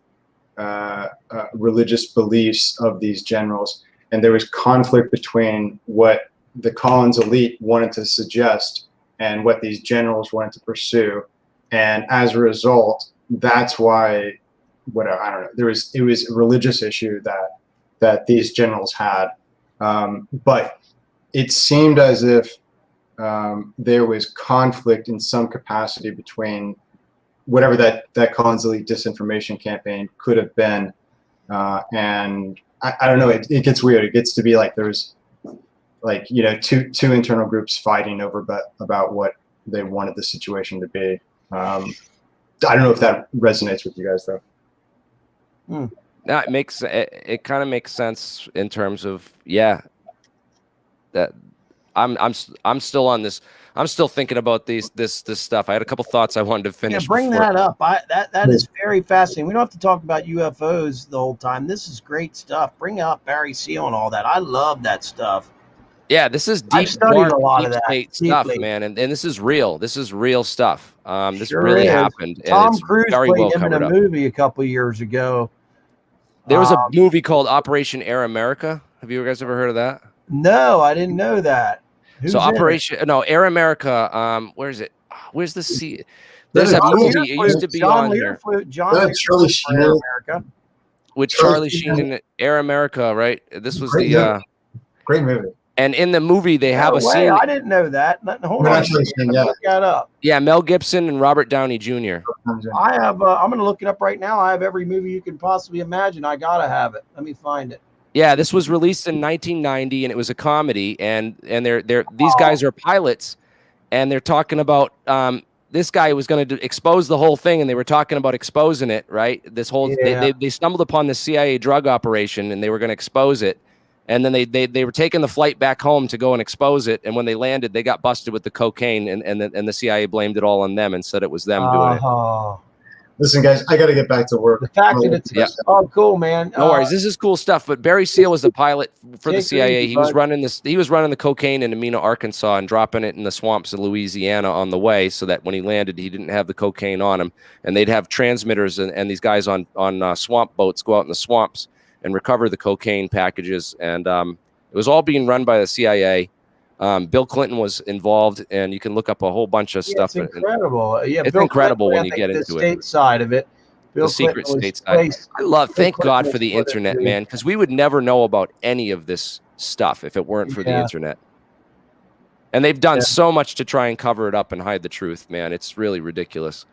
religious beliefs of these generals. And there was conflict between what the Collins elite wanted to suggest and what these generals wanted to pursue. And as a result, that's why, I don't know, it was a religious issue that these generals had. But it seemed as if there was conflict in some capacity between whatever that Collins elite disinformation campaign could have been. And I don't know, it gets weird. It gets to be like there's like, you know, two internal groups fighting over about what they wanted the situation to be. I don't know if that resonates with you guys though. No, it kind of makes sense in terms of, yeah, that I'm still on this. I'm still thinking about this stuff. I had a couple thoughts I wanted to finish. Yeah, bring that up. That is very fascinating. We don't have to talk about UFOs the whole time. This is great stuff. Bring up Barry Seal and all that. I love that stuff. Yeah, this is I've studied a lot deep of that state stuff, deeply. man, and this is real. This is real stuff. This Sure really is. happened. And Tom it's Cruise very played well him in covered a up. movie a couple years ago. There was a movie called Operation Air America. Have you guys ever heard of that? No, I didn't know that. Who's So in it? Air America. Where is it? Where's the sea? There's a John movie. Lear It used to be John on Lear here flew. John Lear Charlie flew for Air Sheen. America. with Charlie Sheen in Air America, right? This was Great movie. Great movie. And in the movie they have No a way, scene. I didn't know that. Hold We're on, not Charlie Sheen, yeah. look that up. Yeah, Mel Gibson and Robert Downey Jr. I have. I'm going to look it up right now. I have every movie you can possibly imagine. I gotta have it. Let me find it. Yeah, this was released in 1990, and it was a comedy. And these guys are pilots, and they're talking about this guy was going to expose the whole thing, and they were talking about exposing it. Right, this whole they stumbled upon the CIA drug operation, and they were going to expose it. And then they were taking the flight back home to go and expose it. And when they landed, they got busted with the cocaine, and the CIA blamed it all on them and said it was them doing it. Listen, guys, I got to get back to work. The fact that it's oh, cool, man. No worries. This is cool stuff. But Barry Seal was the pilot for the CIA. He was running the cocaine in Amina, Arkansas, and dropping it in the swamps of Louisiana on the way, so that when he landed, he didn't have the cocaine on him. And they'd have transmitters, and these guys on swamp boats go out in the swamps and recover the cocaine packages. And it was all being run by the CIA. Bill Clinton was involved, and you can look up a whole bunch of stuff. It's incredible. Yeah, it's Bill incredible Clinton, when you get into the state it. side of it. The secret state side. Thank God for the internet, man, because we would never know about any of this stuff if it weren't for the internet. And they've done so much to try and cover it up and hide the truth, man. It's really ridiculous.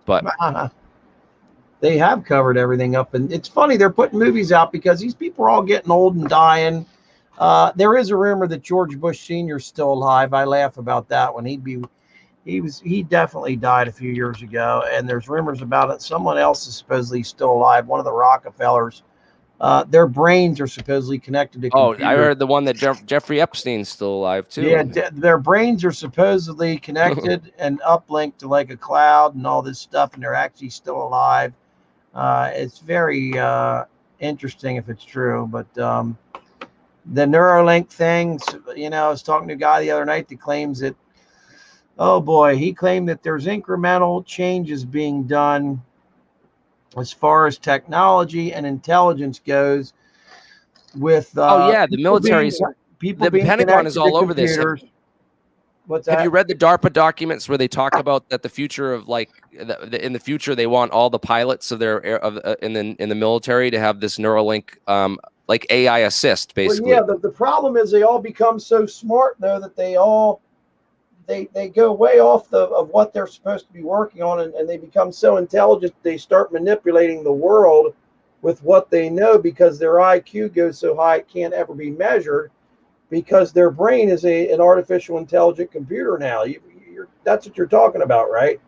But they have covered everything up, and it's funny they're putting movies out because these people are all getting old and dying. There is a rumor that George Bush Sr. is still alive. I laugh about that when he definitely died a few years ago, and there's rumors about it. Someone else is supposedly still alive. One of the Rockefellers. Their brains are supposedly connected to computers. I heard the one that Jeffrey Epstein's still alive too. Yeah, their brains are supposedly connected and uplinked to like a cloud and all this stuff, and they're actually still alive. It's very interesting if it's true, but the Neuralink thing, you know, I was talking to a guy the other night that claims that, oh boy, he claimed that there's incremental changes being done as far as technology and intelligence goes with the military's people the being Pentagon is all over this. What's that? Have you read the DARPA documents where they talk about that the future of in the future they want all the pilots of their in the military to have this Neuralink like AI assist, basically. Well, yeah, the problem is they all become so smart though that they go way off of what they're supposed to be working on, and they become so intelligent they start manipulating the world with what they know because their IQ goes so high it can't ever be measured because their brain is an artificial intelligent computer now. That's what you're talking about, right?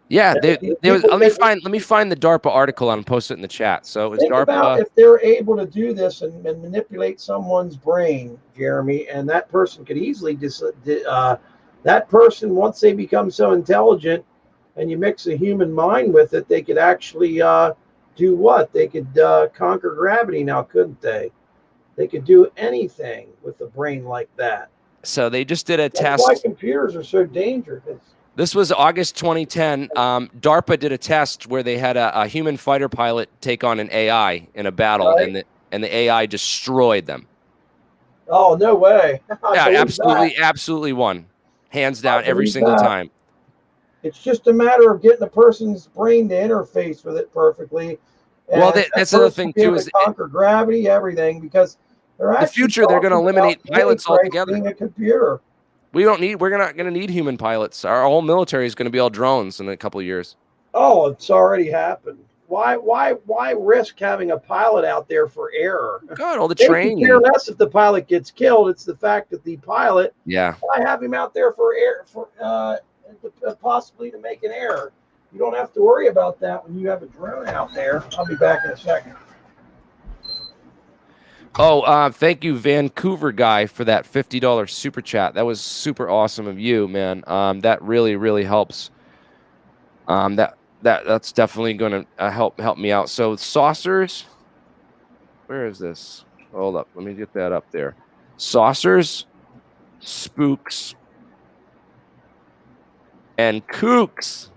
Yeah, let me find the DARPA article and post it in the chat. So it's DARPA. About if they're able to do this and manipulate someone's brain, Jeremy, and that person could easily that person, once they become so intelligent and you mix a human mind with it, they could actually do what? They could conquer gravity now, couldn't they? They could do anything with a brain like that. So they just did a That's test. why computers are so dangerous. This was August 2010. DARPA did a test where they had a human fighter pilot take on an AI in a battle, Right. and the AI destroyed them. Oh, no way. Yeah, absolutely won. Hands down, every single time. It's just a matter of getting a person's brain to interface with it perfectly. And Well, that's another thing too, is conquer gravity, everything, because the future they're going to eliminate pilots altogether. Being a computer. We're not going to need human pilots. Our whole military is going to be all drones in a couple of years. Oh, it's already happened. Why risk having a pilot out there for error? God, all the They training. care less if the pilot gets killed. It's the fact that the pilot, yeah, why have him out there for possibly to make an error? You don't have to worry about that when you have a drone out there. I'll be back in a second. Oh, thank you, Vancouver guy, for that $50 super chat. That was super awesome of you, man. That really helps. That's definitely going to help me out. So saucers, where is this? Hold up, let me get that up there. Saucers, spooks, and kooks.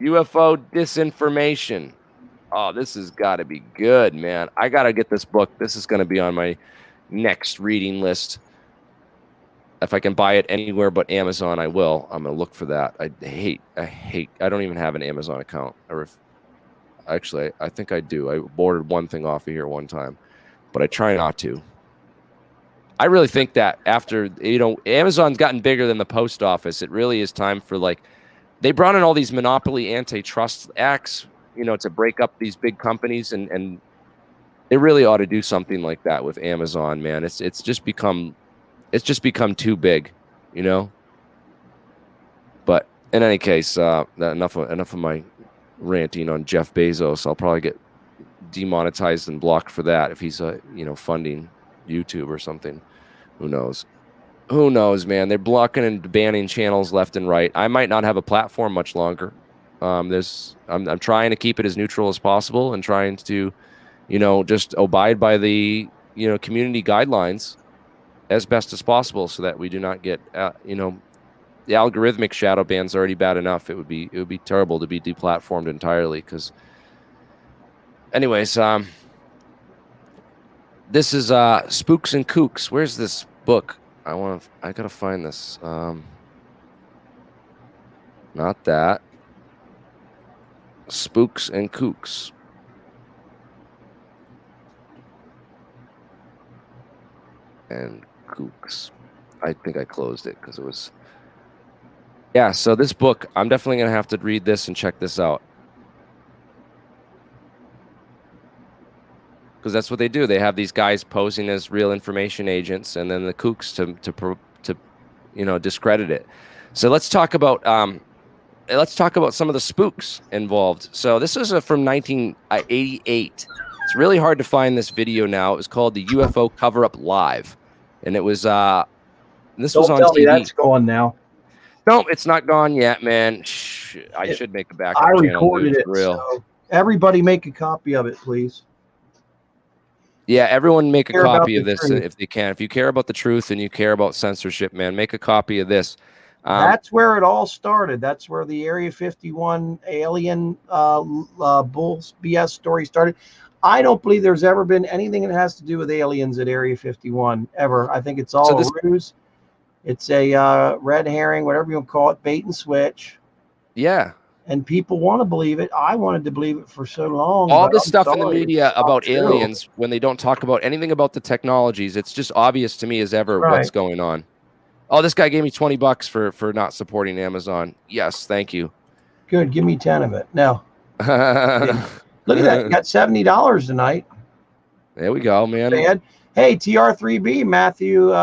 UFO disinformation. Oh, this has got to be good, man. I got to get this book. This is going to be on my next reading list. If I can buy it anywhere but Amazon, I will. I'm going to look for that. I don't even have an Amazon account. Actually, I think I do. I ordered one thing off of here one time, but I try not to. I really think that after, Amazon's gotten bigger than the post office, it really is time for, like, they brought in all these monopoly antitrust acts, to break up these big companies, and they really ought to do something like that with Amazon, man. It's just become too big, But in any case, enough of my ranting on Jeff Bezos. I'll probably get demonetized and blocked for that if he's funding YouTube or something. Who knows, man? They're blocking and banning channels left and right. I might not have a platform much longer. I'm trying to keep it as neutral as possible and trying to, just abide by the, community guidelines as best as possible so that we do not get, the algorithmic shadow ban's already bad enough. It would be terrible to be deplatformed entirely. Because, anyways, this is Spooks and Kooks. Where's this book? I gotta find this. Not that. Spooks and Kooks. And Kooks. I think I closed it because it was. Yeah, so this book, I'm definitely going to have to read this and check this out. Because that's what they do. They have these guys posing as real information agents, and then the kooks to discredit it. So let's talk about some of the spooks involved. So this is from 1988. It's really hard to find this video now. It was called the UFO Cover-Up Live, and it was this was on TV. That's gone now. No, it's not gone yet, man. I should make a backup. I channel, recorded dude, it. for real. So everybody make a copy of it, please. Yeah, everyone make a Care about copy the of this truth. if they can. If you care about the truth and you care about censorship, man, make a copy of this. That's where it all started. That's where the Area 51 alien bulls BS story started. I don't believe there's ever been anything that has to do with aliens at Area 51 ever. I think it's all a ruse. It's a red herring, whatever you want to call it, bait and switch. Yeah. And people want to believe it. I wanted to believe it for so long. All the stuff in the media about aliens, when they don't talk about anything about the technologies, it's just obvious to me as ever what's going on. Oh, this guy gave me $20 for not supporting Amazon. Yes, thank you. Good. Give me 10 of it. No. Look at that. You got $70 tonight. There we go, man. Hey, TR3B, Matthew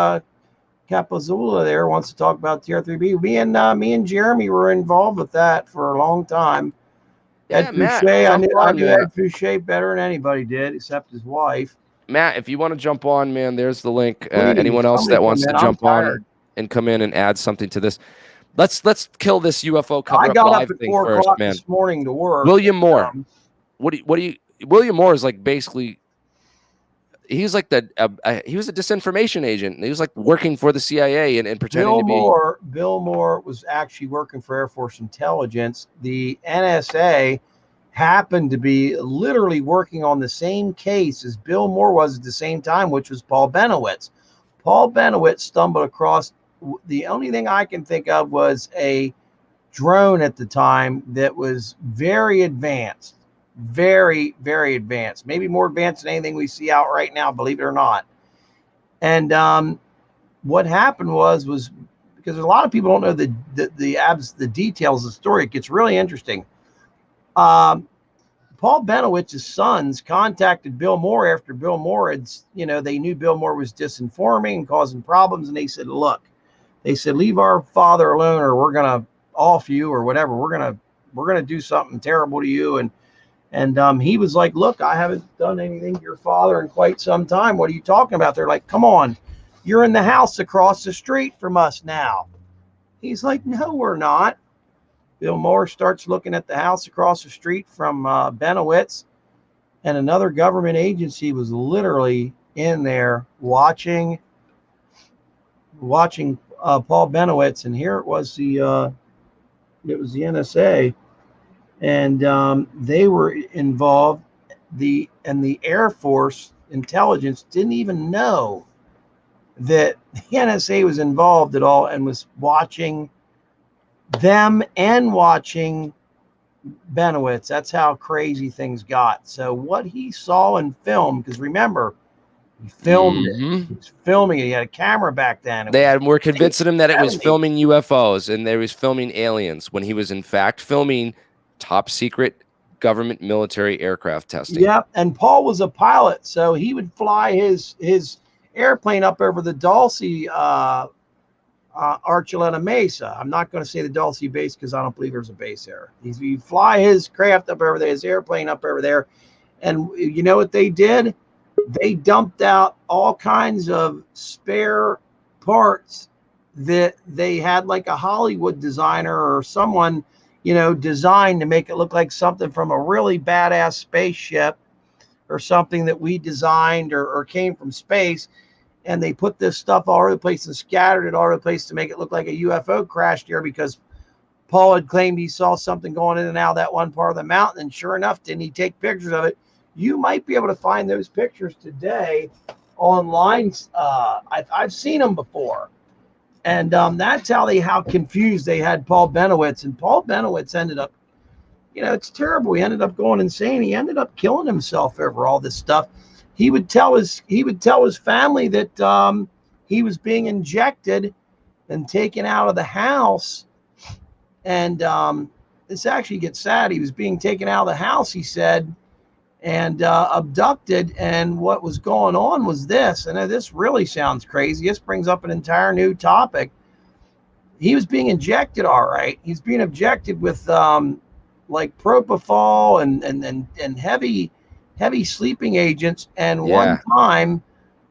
Capozula there wants to talk about TR3B. Me and Jeremy were involved with that for a long time. Yeah, Ed Matt, Fouché, I knew Ed Fouché better than anybody did, except his wife. Matt, if you want to jump on, man, there's the link. Please, anyone else that wants to jump on and come in and add something to this, let's kill this UFO cover-up live thing first, man. This morning to work. William Moore. William Moore is like basically he was like he was a disinformation agent. He was like working for the CIA and pretending to be. Bill Moore was actually working for Air Force Intelligence. The NSA happened to be literally working on the same case as Bill Moore was at the same time, which was Paul Benowitz. Paul Benowitz stumbled across, the only thing I can think of was a drone at the time that was very advanced, very, very advanced, maybe more advanced than anything we see out right now, believe it or not. And what happened was because a lot of people don't know the details of the story. It gets really interesting. Paul Benowitz's sons contacted Bill Moore after Bill Moore had, they knew Bill Moore was disinforming and causing problems. And they said, look, leave our father alone, or we're going to off you or whatever. We're going to do something terrible to you. And he was like, look, I haven't done anything to your father in quite some time. What are you talking about? They're like, come on, you're in the house across the street from us now. He's like, no, we're not. Bill Moore starts looking at the house across the street from Benowitz, and another government agency was literally in there watching Paul Benowitz. And here it was the NSA, and they were involved. The Air Force Intelligence didn't even know that the NSA was involved at all, and was watching them and watching Benowitz. That's how crazy things got. So what he saw in film, because remember, he filmed it. He was filming it. He had a camera back then. We're convincing him that it was filming UFOs and they was filming aliens, when he was in fact filming top secret government military aircraft testing. Yep. And Paul was a pilot, so he would fly his airplane up over the Dulce Archuleta Mesa. I'm not going to say the Dulce base because I don't believe there's a base there. He'd fly his craft up over there, his airplane up over there. And you know what they did? They dumped out all kinds of spare parts that they had, like a Hollywood designer or someone, designed to make it look like something from a really badass spaceship or something that we designed or came from space. And they put this stuff all over the place and scattered it all over the place to make it look like a UFO crashed here, because Paul had claimed he saw something going in and out of that one part of the mountain. And sure enough, didn't he take pictures of it? You might be able to find those pictures today online. I've seen them before. And that's how confused they had Paul Benowitz. And Paul Benowitz ended up, it's terrible. He ended up going insane. He ended up killing himself over all this stuff. He would tell his family that he was being injected and taken out of the house. And this actually gets sad. He was being taken out of the house, he said, and abducted. And what was going on was this, and this really sounds crazy. This brings up an entire new topic. He was being injected, all right. He's being injected with like propofol and heavy sleeping agents. And one time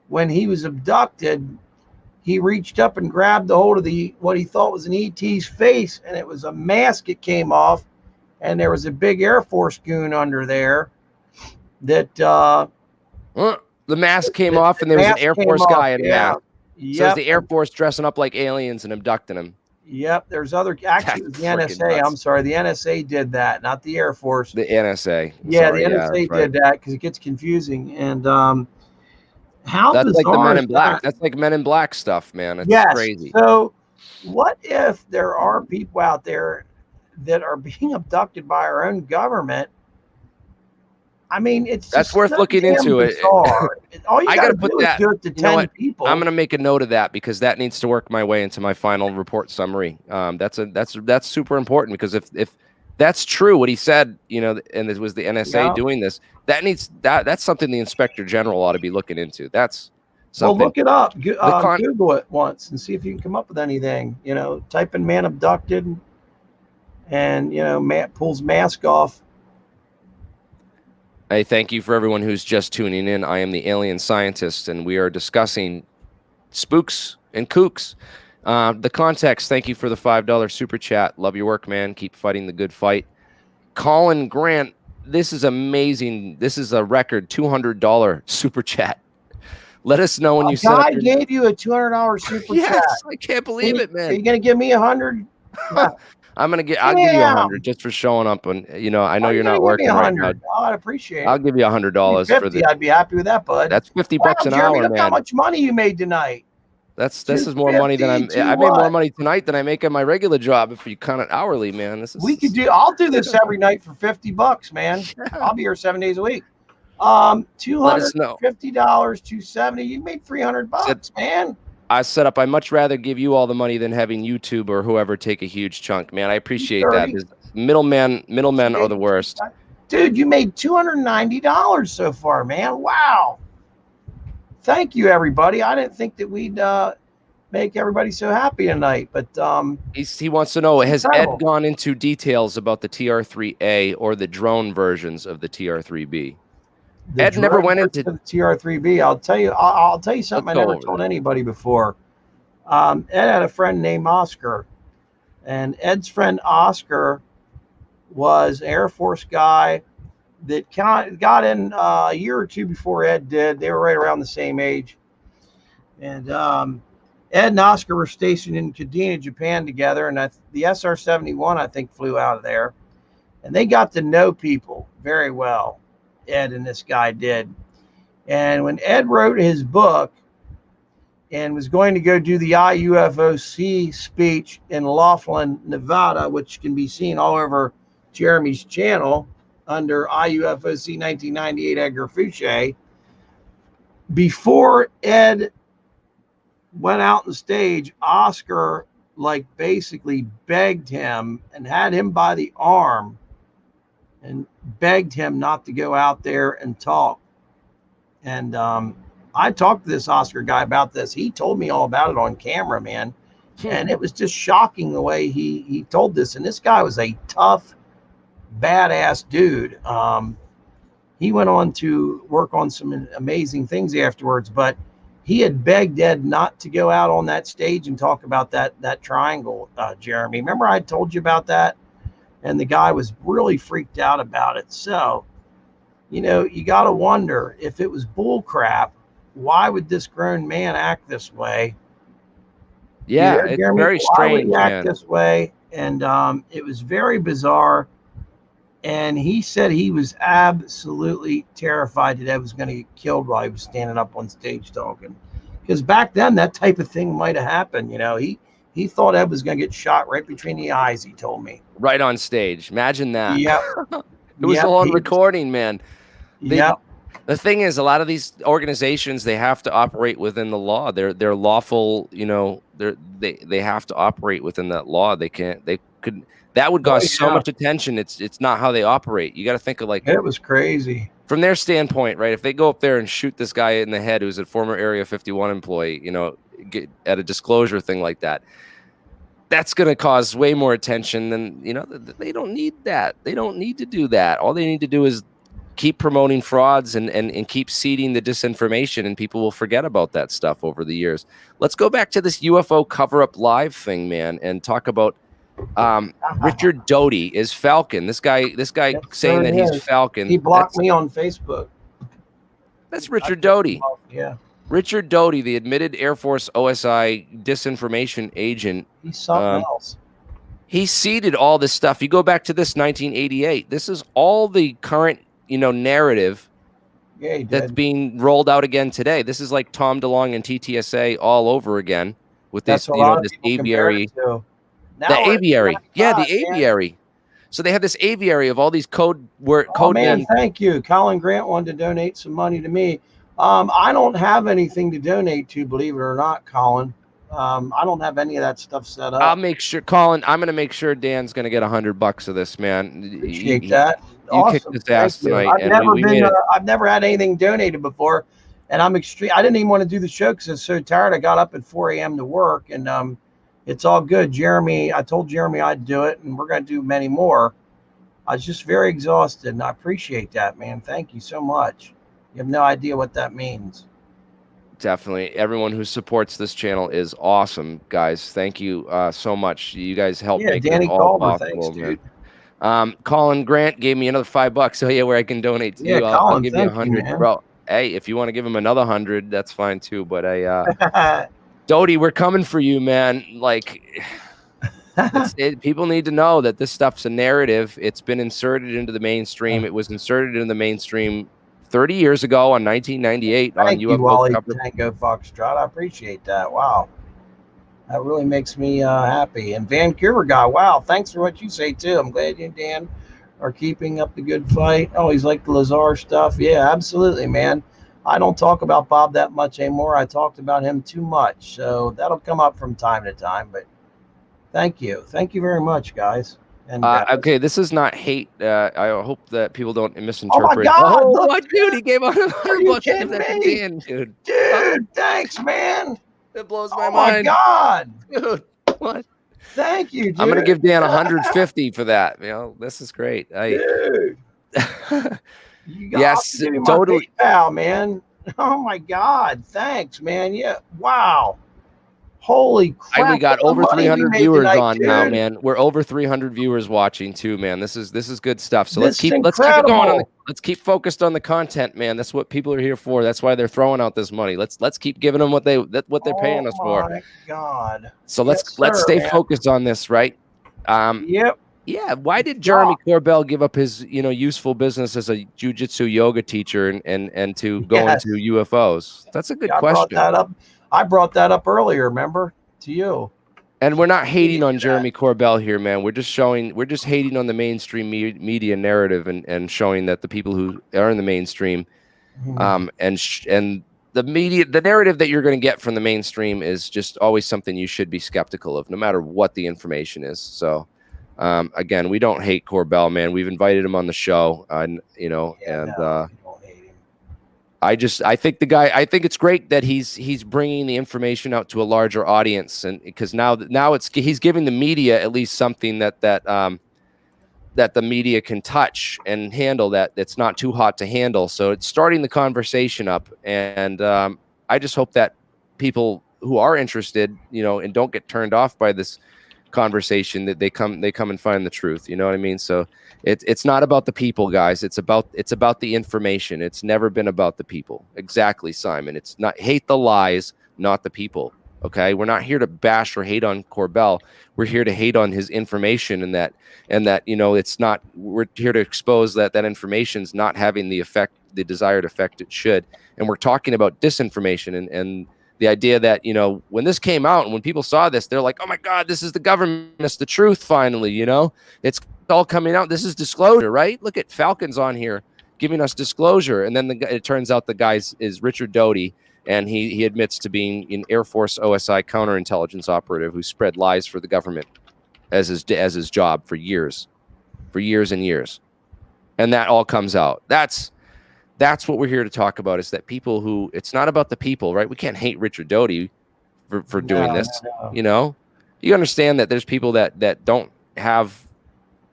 when he was abducted, he reached up and grabbed a hold of what he thought was an ET's face, and it was a mask. It came off, and there was a big Air Force goon under there that the mask came off, and there was an Air Force guy in mask. Yep. So it's the Air Force dressing up like aliens and abducting him. Yep. There's other, actually, it was the NSA. Nuts. I'm sorry. The NSA did that, not the Air Force. The NSA. Yeah, the NSA did that because it gets confusing. And that's like the Men in Black. That's like Men in Black stuff, man. It's crazy. So what if there are people out there that are being abducted by our own government? I mean, that's worth looking into. It. All you got to put do that, is do it to 10 people. I'm going to make a note of that, because that needs to work my way into my final report summary. That's super important, because if that's true, what he said, and it was the NSA doing this, that's something the Inspector General ought to be looking into. That's something. Well, look it up. Google it once and see if you can come up with anything. Type in man abducted, and man pulls mask off. Hey, thank you for everyone who's just tuning in. I am the Alien Scientist, and we are discussing spooks and kooks. The context, thank you for the $5 super chat. Love your work, man. Keep fighting the good fight. Colin Grant, this is amazing. This is a record $200 super chat. Let us know when A you set up guy your... gave you a $200 super Yes, chat. I can't believe it, Are man. you gonna give me 100? I'll give you Damn. 100 just for showing up. And I know Why you're you not gonna give me working right now. 100? Oh, I'd appreciate I'll it. give you $100 for 50, the... I'd be happy with that, bud. That's $50 Wow, an Jeremy, hour, look how man. much money you made tonight. This is more money than I made more money tonight than I make at my regular job if you count it hourly, man. This is... I'll do this every night for $50, man. I'll be here 7 days a week. $250, $270. You made $300, man. I set up. I much rather give you all the money than having YouTube or whoever take a huge chunk, man. I appreciate that. Middlemen are the worst. Dude, you made $290 so far, man. Wow. Thank you, everybody. I didn't think that we'd make everybody so happy tonight, but he wants to know, has incredible. Ed gone into details about the TR-3A or the drone versions of the TR-3B? Ed never went into the TR-3B. I'll tell you something I never told anybody before. Ed had a friend named Oscar, and Ed's friend Oscar was an Air Force guy that got in a year or two before Ed did. They were right around the same age. And Ed and Oscar were stationed in Kadena, Japan together. And the SR-71, I think, flew out of there. And they got to know people very well. Ed and this guy did. And when Ed wrote his book and was going to go do the IUFOC speech in Laughlin, Nevada, which can be seen all over Jeremy's channel under IUFOC 1998 Edgar Fouché, before Ed went out on stage, Oscar basically begged him and had him by the arm and begged him not to go out there and talk. And I talked to this Oscar guy about this. He told me all about it on camera, man. And it was just shocking the way he told this. And this guy was a tough, badass dude. He went on to work on some amazing things afterwards, but he had begged Ed not to go out on that stage and talk about that triangle, Jeremy. Remember I told you about that? And the guy was really freaked out about it. So, you got to wonder, if it was bull crap, why would this grown man act this way? Yeah, it's Jeremy, very strange, why would he act this way? And it was very bizarre. And he said he was absolutely terrified that Ed was going to get killed while he was standing up on stage talking. Because back then, that type of thing might have happened. He thought Ed was going to get shot right between the eyes, he told me. Right on stage. Imagine that. Yep. It was all on recording, man. Yeah. The thing is, a lot of these organizations, they have to operate within the law. They're lawful, they have to operate within that law. That would cause so much attention. It's not how they operate. You got to think of it was crazy from their standpoint, right? If they go up there and shoot this guy in the head, who's a former Area 51 employee, get at a disclosure thing like that, that's going to cause way more attention than, they don't need that. They don't need to do that. All they need to do is keep promoting frauds and keep seeding the disinformation, and people will forget about that stuff over the years. Let's go back to this UFO cover-up live thing, man, and talk about Richard Doty is Falcon. This guy saying that he's Falcon. He blocked me on Facebook. That's Richard Doty. Yeah. Richard Doty, the admitted Air Force OSI disinformation agent. He's something else. He seeded all this stuff. You go back to this 1988. This is all the current, narrative that's being rolled out again today. This is like Tom DeLonge and TTSA all over again with this, this aviary. The aviary. Yeah, the aviary. So they have this aviary of all these code man, thank you. Colin Grant wanted to donate some money to me. I don't have anything to donate to, believe it or not, Colin. I don't have any of that stuff set up. I'll make sure, Colin, I'm going to make sure Dan's going to get $100 of this, man. Appreciate that. You awesome. kicked his ass tonight. I've never had anything donated before, and I didn't even want to do the show because I was so tired. I got up at 4 a.m. to work, and it's all good. I told Jeremy I'd do it, and we're going to do many more. I was just very exhausted, and I appreciate that, man. Thank you so much. You have no idea what that means. Definitely. Everyone who supports this channel is awesome, guys. Thank you so much. You guys help make Danny it all Culver, possible, thanks, man. dude. Colin Grant gave me another $5, so where I can donate to you. I'll give you 100, bro. hey, if you want to give him another 100, that's fine too. But Doty, we're coming for you, man. Like, people need to know that this stuff's a narrative. It's been inserted into the mainstream. It was inserted in the mainstream 30 years ago on 1998 on Thank you, UFO Wally cover. Tango Foxtrot. I appreciate that. Wow. That really makes me happy. And Vancouver guy, wow, thanks for what you say too. I'm glad you and Dan are keeping up the good fight. Always like the Lazar stuff. Yeah, absolutely, man. I don't talk about Bob that much anymore. I talked about him too much. So that'll come up from time to time. But thank you. Thank you very much, guys. And okay, this is not hate. I hope that people don't misinterpret. Oh my God! Oh, what, dude? He gave out $100 kidding to that me? Dan, dude. Dude, thanks, man. It blows my Oh my mind. God. Dude, what? Thank you, dude. I'm gonna give Dan 150 for that. You know, this is great. Dude. Yes, totally. PayPal, man. Oh my God. Thanks, man. Yeah. Wow. Holy crap. We got over 300 viewers on now, dude. man. We're over 300 viewers watching too, man. This is good stuff. So let's keep it going. Let's keep focused on the content, man. That's what people are here for. That's why they're throwing out this money. Let's keep giving them what they're paying us for. Oh my God. So let's stay focused on this, right? Yep. Yeah. Why did Jeremy Corbell give up his useful business as a jiu-jitsu yoga teacher and to go into UFOs? That's a good question. I brought that up earlier, remember, to you. And we're not hating on Jeremy Corbell here, man. We're just hating on the mainstream media narrative and showing that the people who are in the mainstream, and the narrative that you're going to get from the mainstream is just always something you should be skeptical of, no matter what the information is. So, again, we don't hate Corbell, man. We've invited him on the show, I think it's great that he's bringing the information out to a larger audience, and because now he's giving the media at least something that the media can touch and handle, that's not too hot to handle. So it's starting the conversation up, and I just hope that people who are interested, and don't get turned off by this conversation, that they come and find the truth. You know what I mean? So it's not about the people, guys. It's about the information. It's never been about the people. Exactly, Simon. It's not hate the lies, not the people. Okay, we're not here to bash or hate on Corbell. We're here to hate on his information, and that it's not. We're here to expose that information's not having the desired effect it should. And we're talking about disinformation and the idea that, when this came out and when people saw this, they're like, oh my God, this is the government. It's the truth. Finally, it's all coming out. This is disclosure, right? Look at Falcon's on here giving us disclosure. And then it turns out the guy is Richard Doty. And he admits to being an Air Force OSI counterintelligence operative who spread lies for the government as his job for years and years. And that all comes out. That's what we're here to talk about, is that people who, it's not about the people, right? We can't hate Richard Doty for doing this. No. You understand that there's people that don't have,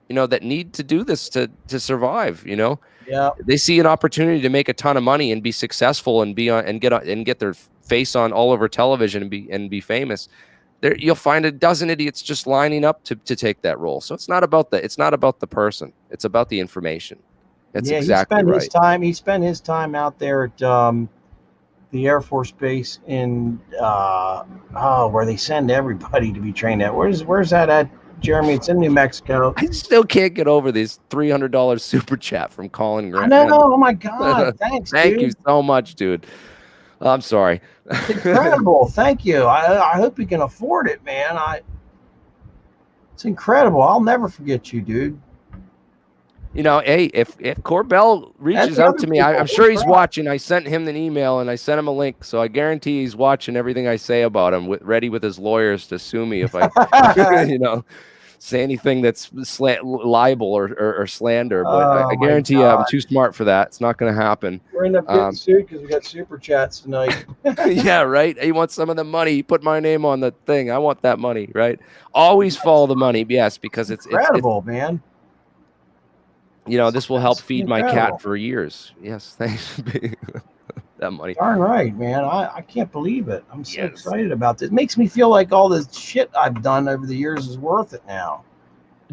that need to do this to survive, Yeah. They see an opportunity to make a ton of money and be successful and get their face on all over television and be famous. There, you'll find a dozen idiots just lining up to take that role. So it's not about the person. It's about the information. That's exactly right. He spent his time out there at the Air Force Base in where they send everybody to be trained at. Where's that at, Jeremy? It's in New Mexico. I still can't get over this $300 super chat from Colin Grant. I know. Oh my God! Thanks. Thank you so much, dude. I'm sorry. It's incredible. Thank you. I hope you can afford it, man. It's incredible. I'll never forget you, dude. Hey, if Corbell reaches out to me, I'm sure he's watching. I sent him an email and I sent him a link, so I guarantee he's watching everything I say about him, ready with his lawyers to sue me if I, say anything that's libel or slander. But I guarantee you, I'm too smart for that. It's not going to happen. We're end up getting sued because we got super chats tonight. Yeah, right. He wants some of the money. He put my name on the thing. I want that money, right? Always follow the money, yes, because it's incredible, man. This will help feed my cat for years. Yes, thanks. That money. Darn right, man. I can't believe it. I'm so excited about this. It makes me feel like all the shit I've done over the years is worth it now.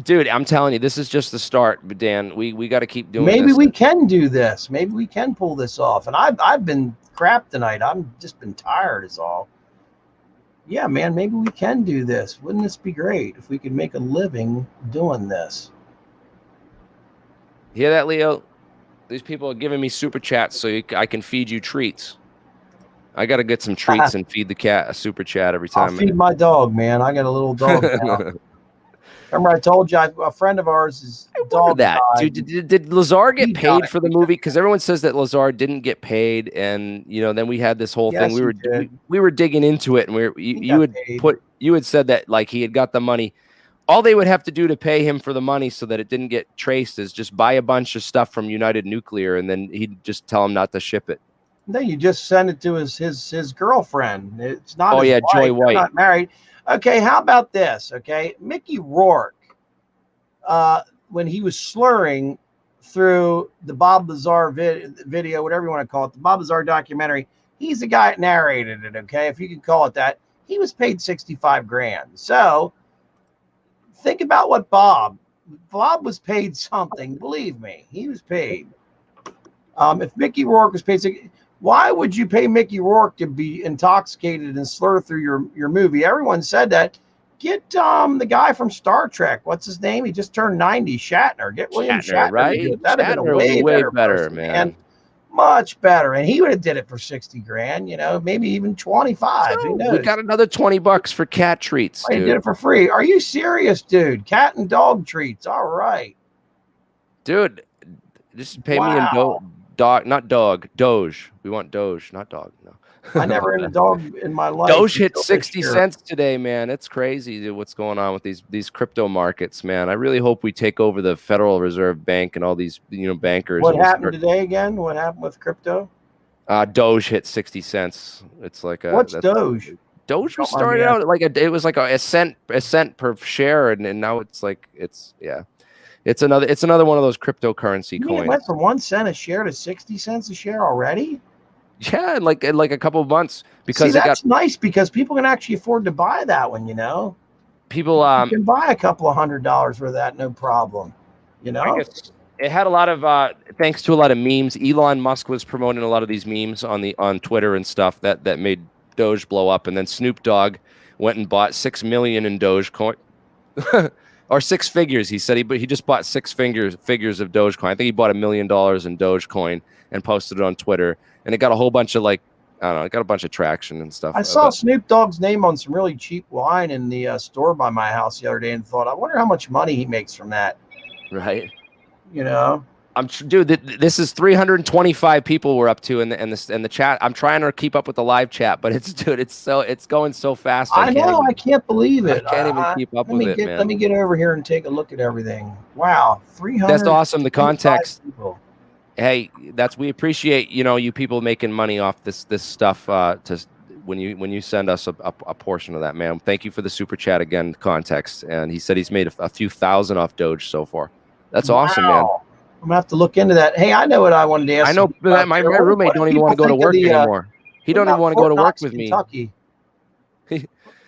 Dude, I'm telling you, this is just the start, Dan. We got to keep doing Maybe this. we can do this. Maybe we can pull this off. And I've been crap tonight. I've just been tired is all. Yeah, man, maybe we can do this. Wouldn't this be great if we could make a living doing this? Hear that, Leo? These people are giving me super chats so I can feed you treats. I got to get some treats and feed the cat a super chat every time. I'll feed my dog, man. I got a little dog now. Remember I told you a friend of ours is dog that. died. Dude, did Lazar get He paid died. for the movie? Because everyone says that Lazar didn't get paid, and then we had this whole Yes, thing. he We were digging into it, and you had said that like he had got the money. All they would have to do to pay him for the money so that it didn't get traced is just buy a bunch of stuff from United Nuclear, and then he'd just tell him not to ship it. Then you just send it to his girlfriend. It's not. Oh his yeah, wife. Joy They're White. not married. Okay, how about this? Okay, Mickey Rourke, when he was slurring through the Bob Lazar video, whatever you want to call it, the Bob Lazar documentary, he's the guy that narrated it. Okay, if you can call it that, he was paid $65 grand. So think about what Bob was paid something. Believe me, he was paid. If Mickey Rourke was paid, why would you pay Mickey Rourke to be intoxicated and slur through your movie? Everyone said that. Get the guy from Star Trek. What's his name? He just turned 90. Shatner. Get William Shatner. Right? That'd have been a way better, person, man. Much better. And he would have did it for 60 grand. Maybe even 25. So Who knows? we got another $20 for cat treats. He did it for free. Are you serious, dude? Cat and dog treats. All right, dude. Just pay me in dog, not dog. Doge. We want Doge, not dog. No. I never had a dog in my life. Doge hit 60 cents today, man. It's crazy, dude, what's going on with these crypto markets, man. I really hope we take over the Federal Reserve Bank and all these bankers. What happened today again? What happened with crypto? Doge hit 60 cents. It's like what's Doge? Doge was started out like it was like a cent per share, and now it's it's another one of those cryptocurrency coins. It went from 1 cent a share to 60 cents a share already. Yeah, in like a couple of months, because that's nice because people can actually afford to buy that one. People you can buy a couple of $100 worth of that, no problem. I guess it had a lot of thanks to a lot of memes. Elon Musk was promoting a lot of these memes on Twitter and stuff that made Doge blow up, and then Snoop Dogg went and bought 6 million in Dogecoin. Or 6 figures, he said. He just bought 6 figures of Dogecoin. I think he bought $1 million in Dogecoin and posted it on Twitter, and it got a whole bunch of it got a bunch of traction and stuff. I saw Snoop Dogg's name on some really cheap wine in the store by my house the other day, and thought, I wonder how much money he makes from that. Right. Dude, this is 325 people we're up to in the chat. I'm trying to keep up with the live chat, but it's going so fast. I can't believe it. I can't even keep up with it, man. Let me get over here and take a look at everything. Wow, 300. That's awesome. The context. People. Hey, we appreciate you people making money off this stuff. When you send us a portion of that, man. Thank you for the super chat again. Context, and he said he's made a few thousand off Doge so far. That's awesome, man. I'm gonna have to look into that. Hey, I know what I wanted to ask. I know, but my roommate don't even want to go to work anymore. He don't even want to go to work with me.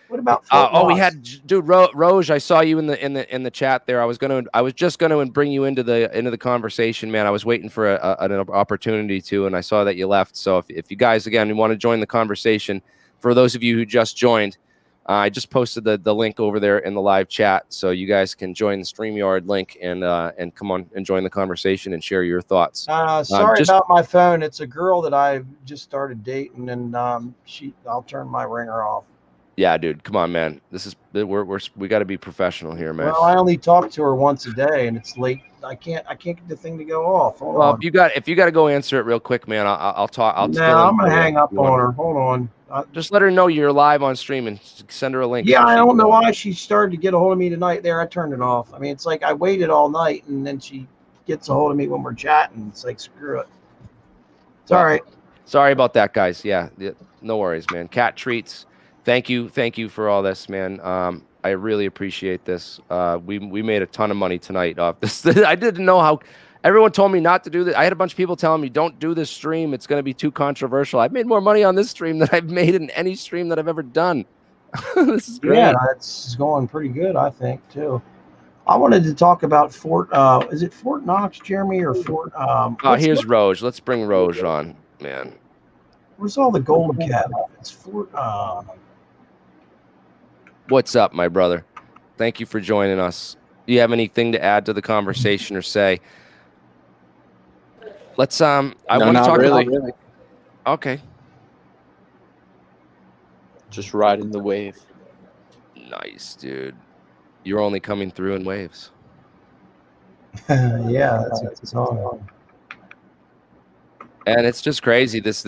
What about? We had dude Roj. I saw you in the chat there. I was just gonna bring you into the conversation, man. I was waiting for an opportunity to, and I saw that you left. So if you guys again want to join the conversation, for those of you who just joined, I just posted the link over there in the live chat, so you guys can join the StreamYard link and come on and join the conversation and share your thoughts. Sorry about my phone. It's a girl that I've just started dating, and I'll turn my ringer off. Yeah, dude, come on, man. We got to be professional here, man. Well, I only talk to her once a day, and it's late. I can't get the thing to go off. Hold on. If you got to go answer it real quick, man, I'll talk. I'm gonna hang up on her. Hold on. Just let her know you're live on stream and send her a link. Yeah, I don't know why she started to get a hold of me tonight. There, I turned it off. I mean, it's like I waited all night, and then she gets a hold of me when we're chatting. It's like, screw it. It's all right. Sorry about that, guys. Yeah, no worries, man. Cat treats. Thank you for all this, man. I really appreciate this. We made a ton of money tonight off this. I didn't know how. Everyone told me not to do this. I had a bunch of people telling me, don't do this stream. It's going to be too controversial. I've made more money on this stream than I've made in any stream that I've ever done. This is great. Yeah, it's going pretty good, I think, too. I wanted to talk about Fort. Is it Fort Knox, Jeremy, or Fort? Here's Roge. Let's bring Roge on, man. Where's all the gold cabinet? It's Fort. What's up, my brother? Thank you for joining us. Do you have anything to add to the conversation or say? Let's I want to talk really. about. Okay. Just riding the wave. Nice, dude. You're only coming through in waves. Yeah, that's a good song. And it's just crazy. This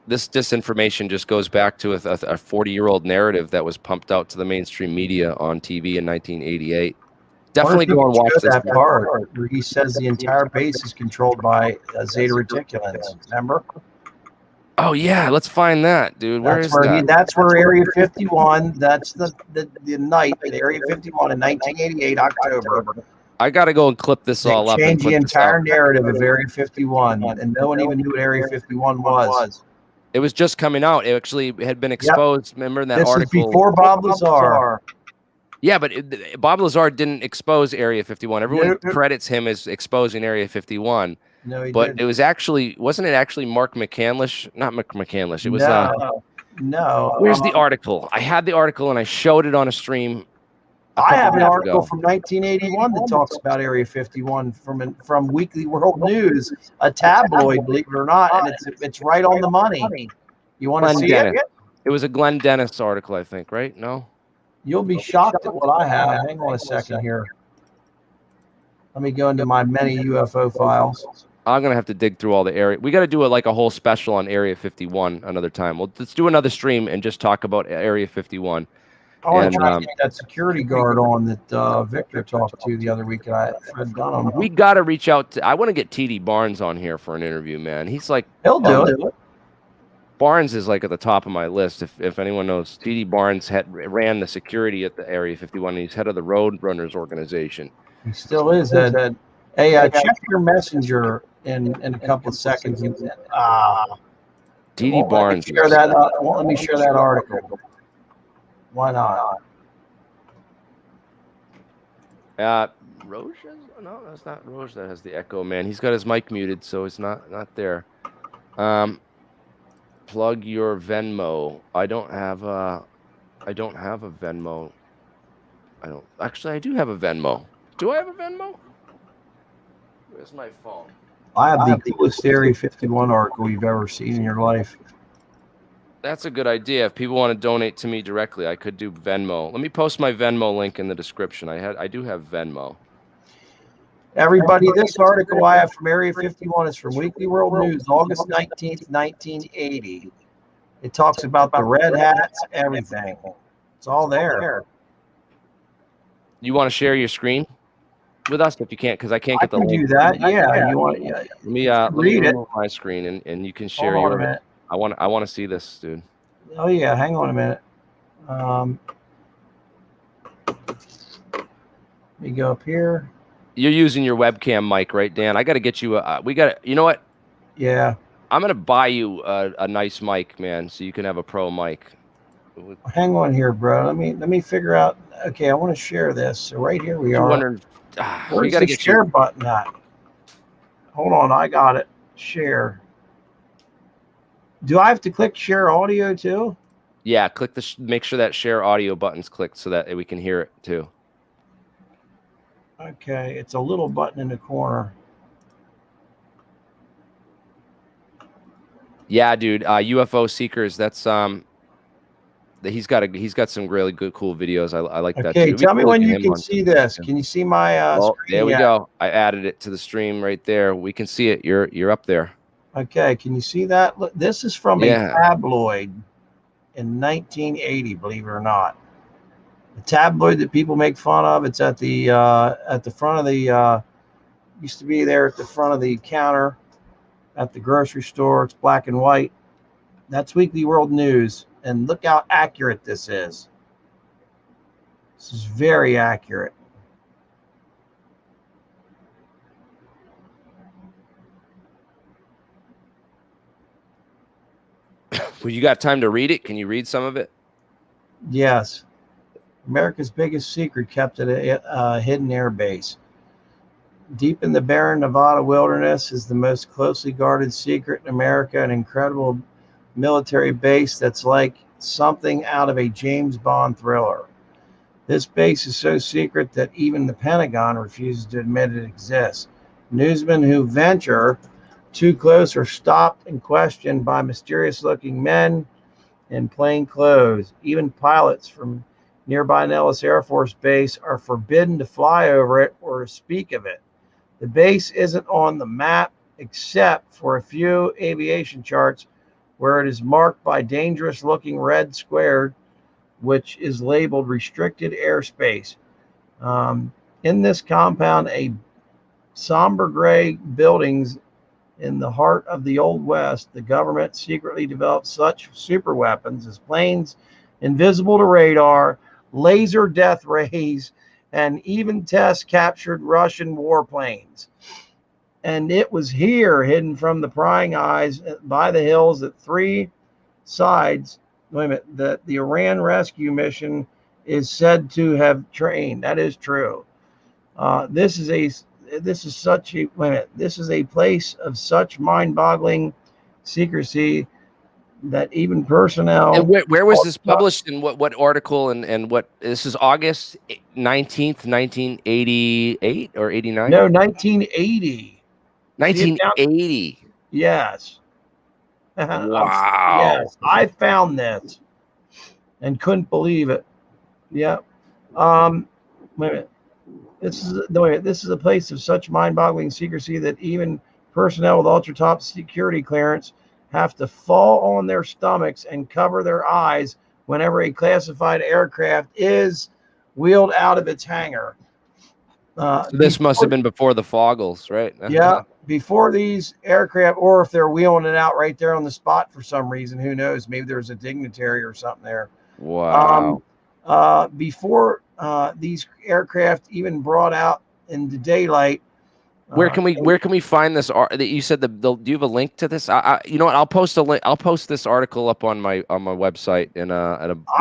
disinformation just goes back to a 40-year-old narrative that was pumped out to the mainstream media on TV in 1988. Definitely go and watch this that part where he says the entire base is controlled by Zeta Reticulans. Remember? Oh yeah, let's find that, dude. Where is that? That's where Area 51. That's the night at Area 51 in 1988 October. I gotta go and clip this all up. Change the entire narrative of Area 51, and no one even knew what Area 51 was. It was just coming out. It actually had been exposed. Yep. Remember in that this article? This is before Bob Lazar. Yeah, but Bob Lazar didn't expose Area 51. Everyone credits him as exposing Area 51. No, he but didn't. It was wasn't it actually Mark McCandlish? Not McCandlish. It was no. Where's the article? I had the article and I showed it on a stream. I have an article from 1981 that talks about Area 51 from Weekly World News, a tabloid, believe it or not, and it's right on the money. You want to see it? It was a Glenn Dennis article, I think, right? No? You'll be shocked at what I have. Hang on a second here. Let me go into my many UFO files. I'm going to have to dig through all the area. We got to do a whole special on Area 51 another time. Well, let's do another stream and just talk about Area 51. I want to try to get that security guard on that Victor talked to the other week. Fred Dunham. We got to reach out to. I want to get T.D. Barnes on here for an interview, man. He's like, he'll do it. Barnes is like at the top of my list. If anyone knows, T.D. Barnes ran the security at the Area 51. And he's head of the Road Runners organization. He still is. Hey, check your messenger in a couple of seconds. T.D. Barnes. Let me share that article. Why not? Roche? No, that's not Roche that has the echo, man. He's got his mic muted, so it's not there. Plug your Venmo. I don't have a Venmo. I do have a Venmo. Do I have a Venmo? Where's my phone? I have the coolest Area 51 article you've ever seen in your life. That's a good idea. If people want to donate to me directly, I could do Venmo. Let me post my Venmo link in the description. I do have Venmo. Everybody, this article I have from Area 51 is from Weekly World News, August 19th, 1980. It talks about the red hats, everything. It's all there. You want to share your screen with us if you can't, because I can't get the link. Do that. Yeah. You want? Yeah. Let me read it. My screen and you can share your. I want to see this, dude. Oh yeah, hang on a minute. Let me go up here. You're using your webcam mic, right, Dan? I got to get you you know what? Yeah. I'm going to buy you a nice mic, man, so you can have a pro mic. Hang on here, bro. Let me figure out. Okay, I want to share this. So right here we are. Where's the share button at? Hold on, I got it. Share. Do I have to click share audio too? Yeah, click make sure that share audio button's clicked so that we can hear it too. Okay, it's a little button in the corner. Yeah, dude, UFO Seekers, that's he's got some really good cool videos. I like that. Okay, tell me when you can see this. Can you see my screen? There we go. I added it to the stream right there. We can see it. You're up there. Okay, can you see that? Look, this is from a tabloid in 1980, believe it or not. The tabloid that people make fun of. It's at the front of the used to be there at the front of the counter at the grocery store. It's black and white. That's Weekly World News, and look how accurate this is. This is very accurate. Well, you got time to read it? Can you read some of it? Yes. America's biggest secret kept at a hidden air base. Deep in the barren Nevada wilderness is the most closely guarded secret in America, an incredible military base that's like something out of a James Bond thriller. This base is so secret that even the Pentagon refuses to admit it exists. Newsmen who venture too close are stopped and questioned by mysterious-looking men in plain clothes. Even pilots from nearby Nellis Air Force Base are forbidden to fly over it or speak of it. The base isn't on the map except for a few aviation charts where it is marked by dangerous-looking red square, which is labeled restricted airspace. In this compound, a somber gray buildings in the heart of the Old West, the government secretly developed such super weapons as planes invisible to radar, laser death rays, and even test captured Russian warplanes. And it was here, hidden from the prying eyes by the hills, that three sides, that the Iran rescue mission is said to have trained. That is true. This is a place of such mind-boggling secrecy that even personnel. And where was this published, and what article, and what? This is August 19th, 1988 or 89? No, 1980. 1980. Yes. Wow. Yes, I found this and couldn't believe it. Yeah. Wait a minute. This is a place of such mind-boggling secrecy that even personnel with ultra-top security clearance have to fall on their stomachs and cover their eyes whenever a classified aircraft is wheeled out of its hangar. So this must have been before the Foggles, right? Yeah, before these aircraft, or if they're wheeling it out right there on the spot for some reason, who knows? Maybe there's a dignitary or something there. Wow. Before these aircraft even brought out into daylight. Where can we find this? That you said do you have a link to this? You know what? I'll post a link. I'll post this article up on my website. And I